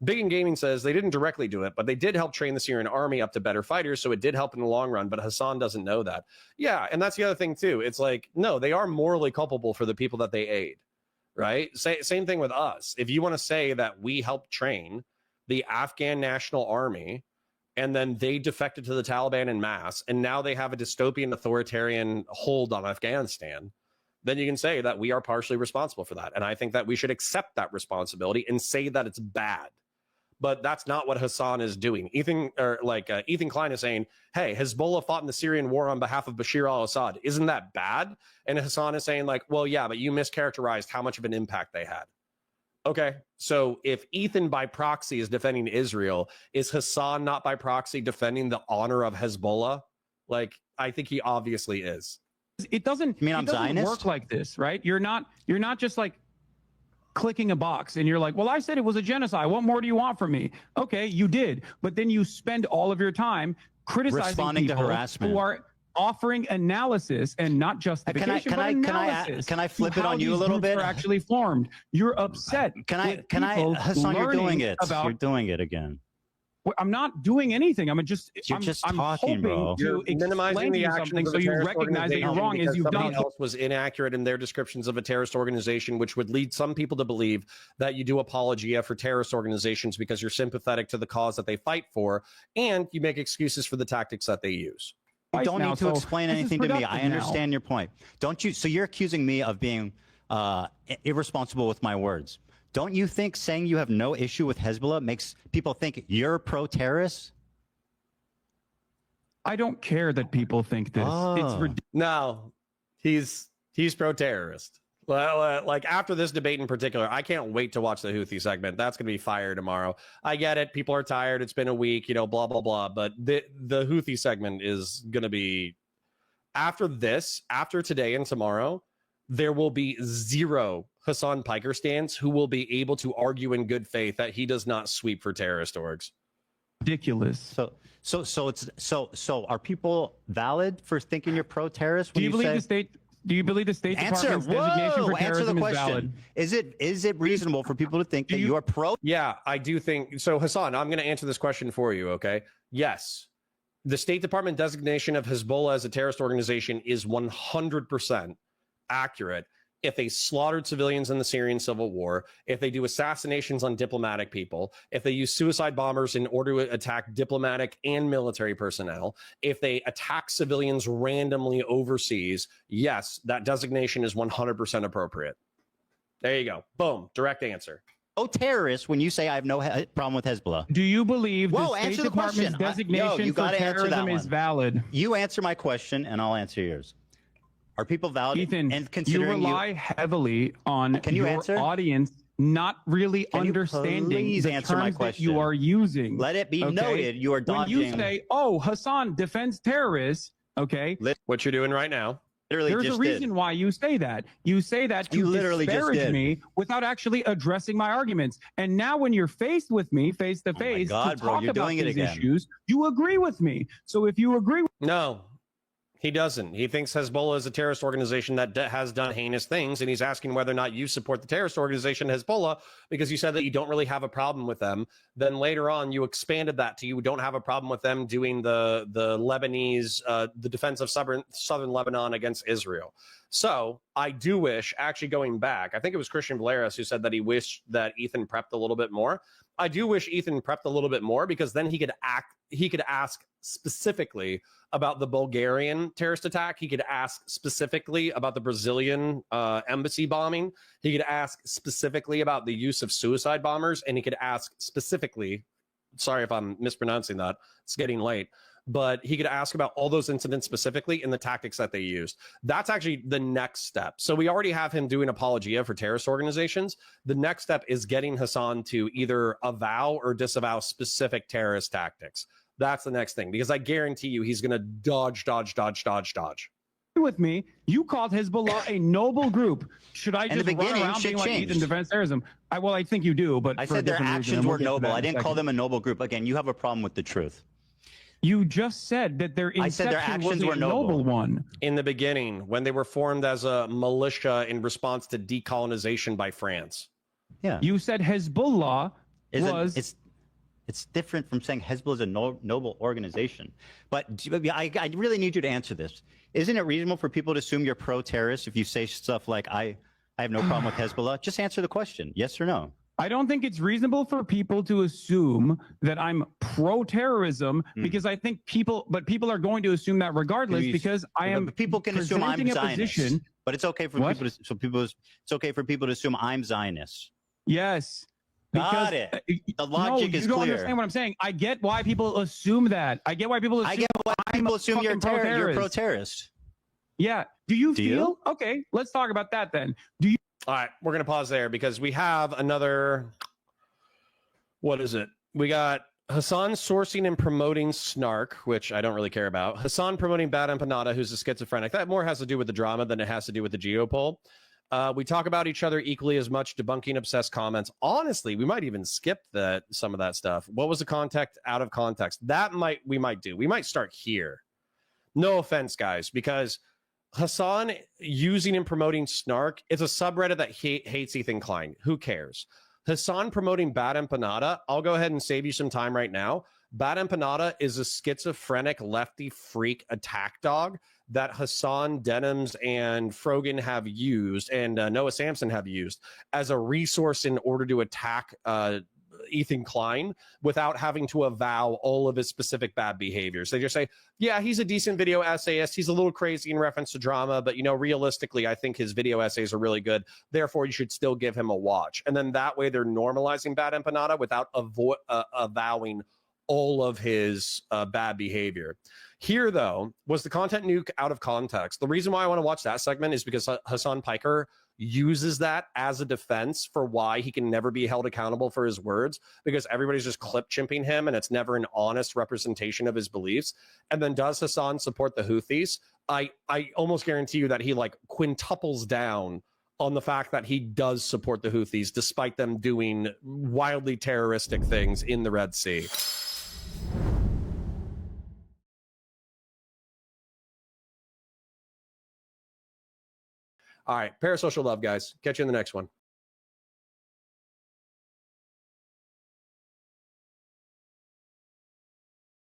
Big in Gaming says they didn't directly do it, but they did help train the Syrian army up to better fighters, so it did help in the long run, but Hasan doesn't know that. Yeah, and that's the other thing, too. It's like, no, they are morally culpable for the people that they aid, right? Same thing with us. If you want to say that we helped train the Afghan National Army, and then they defected to the Taliban en masse, and now they have a dystopian authoritarian hold on Afghanistan, then you can say that we are partially responsible for that. And I think that we should accept that responsibility and say that it's bad. But that's not what Hasan is doing. Ethan Klein is saying, hey, Hezbollah fought in the Syrian war on behalf of Bashir al-Assad. Isn't that bad? And Hasan is saying like, well, yeah, but you mischaracterized how much of an impact they had. Okay, so if Ethan by proxy is defending Israel, is Hasan not by proxy defending the honor of Hezbollah? Like, I think he obviously is. It doesn't Zionist? work like this, right? You're not just like clicking a box and you're like, well, I said it was a genocide. What more do you want from me? Okay, you did. But then you spend all of your time criticizing responding people to harassment who are offering analysis and not justification. Can I flip it on you a little bit? Are actually formed. You're upset. Hasan, you're doing it. You're doing it again. I'm not doing anything. I'm just talking, bro. To minimizing the something so you recognize that you're wrong as you've done. Else was inaccurate in their descriptions of a terrorist organization, which would lead some people to believe that you do apologia for terrorist organizations because you're sympathetic to the cause that they fight for, and you make excuses for the tactics that they use. You don't need to explain anything to me. I understand your point. Don't you? So you're accusing me of being irresponsible with my words. Don't you think saying you have no issue with Hezbollah makes people think you're pro-terrorist? I don't care that people think this. It's ridiculous. No, he's pro-terrorist. Well, like after this debate in particular, I can't wait to watch the Houthi segment. That's going to be fire tomorrow. I get it. People are tired. It's been a week, blah, blah, blah. But the Houthi segment is going to be after this, after today and tomorrow, there will be zero Hasan PIKER stands who will be able to argue in good faith that he does not sweep for terrorist orgs. Ridiculous. So are people valid for thinking you're pro-terrorist? Do you believe the State Department's designation for terrorism is valid? Is it reasonable for people to think that you are pro? Yeah, I do think so. Hasan, I'm going to answer this question for you. Okay. Yes. The State Department designation of Hezbollah as a terrorist organization is 100% accurate. If they slaughtered civilians in the Syrian civil war, if they do assassinations on diplomatic people, if they use suicide bombers in order to attack diplomatic and military personnel, if they attack civilians randomly overseas, yes, that designation is 100% appropriate. There you go. Boom. Direct answer. terrorist when you say I have no problem with Hezbollah? Do you believe Whoa, the State answer the Department's question. designation You for gotta answer that terrorism is one. valid? You answer my question, and I'll answer yours. Are people valid? Ethan, and you considering rely heavily on Can you your answer? audience not really Can you understanding please the answer my terms that question? you are using. Let it be noted you are dodging. When you say, "Oh, Hasan defends terrorists," okay, what you're doing right now. Literally there's a just reason why you say that. You say that to You literally just disparage did. me without actually addressing my arguments. And now, when you're faced with me, face to face, God, to bro, talk you're about doing it these again. issues, you agree with me. So if you agree, No, he doesn't. He thinks Hezbollah is a terrorist organization that has done heinous things, and he's asking whether or not you support the terrorist organization Hezbollah because you said that you don't really have a problem with them. Then later on, you expanded that to you don't have a problem with them doing the Lebanese, the defense of southern Lebanon against Israel. So I do wish, actually going back, I think it was Christian Valeris who said that he wished that Ethan prepped a little bit more. I do wish Ethan prepped a little bit more because then he could ask specifically about the Bulgarian terrorist attack. He could ask specifically about the Brazilian embassy bombing. He could ask specifically about the use of suicide bombers. And he could ask specifically, sorry if I'm mispronouncing that, it's getting late, but he could ask about all those incidents specifically and the tactics that they used. That's actually the next step. So we already have him doing apologia for terrorist organizations. The next step is getting Hasan to either avow or disavow specific terrorist tactics. That's the next thing, because I guarantee you he's going to dodge. with me, you called Hezbollah a noble group. Should I just run around being like Ethan defends terrorism? I think you do, but I for a said their different reason, actions and we'll were get to noble. that I in a didn't call second. them a noble group. Again, you have a problem with the truth. You just said that their I said their inception actions was were a noble. noble one. In the beginning, when they were formed as a militia in response to decolonization by France. Yeah. You said Hezbollah It's different from saying Hezbollah is a noble organization. But I really need you to answer this. Isn't it reasonable for people to assume you're pro-terrorist if you say stuff like, I have no problem with Hezbollah? Just answer the question, yes or no. I don't think it's reasonable for people to assume that I'm pro-terrorism because I think people are going to assume that regardless because I am. But people can assume I'm presenting a Zionist. position. But it's okay for it's okay for people to assume I'm Zionist. Yes. Got it. The logic is you don't clear. understand what I'm saying. I get why people assume that. I get why people assume you're pro-terrorist. pro-terrorist. Yeah. Do you feel? Okay, let's talk about that then. Do you? All right, we're going to pause there because we have another, what is it? We got Hasan sourcing and promoting snark, which I don't really care about. Hasan promoting Bad Empanada, who's a schizophrenic. That more has to do with the drama than it has to do with the geopol. We talk about each other equally as much, debunking obsessed comments. Honestly, we might even skip some of that stuff. What was the context out of context? We might do. We might start here. No offense, guys, because Hasan using and promoting snark, it's a subreddit that hates Ethan Klein. Who cares? Hasan promoting Bad Empanada, I'll go ahead and save you some time right now. Bad Empanada is a schizophrenic lefty freak attack dog that Hasan, Denims, and Frogan have used, and Noah Samson have used as a resource in order to attack Ethan Klein without having to avow all of his specific bad behaviors. They just say, yeah, he's a decent video essayist. He's a little crazy in reference to drama, but, realistically, I think his video essays are really good. Therefore, you should still give him a watch. And then that way they're normalizing Bad Empanada without avowing all of his bad behavior. Here, though, was the content nuke out of context. The reason why I want to watch that segment is because Hasan PIKER uses that as a defense for why he can never be held accountable for his words, because everybody's just clip chimping him and it's never an honest representation of his beliefs. And then does Hasan support the Houthis? I almost guarantee you that he quintuples down on the fact that he does support the Houthis despite them doing wildly terroristic things in the Red Sea. All right, parasocial love, guys. Catch you in the next one.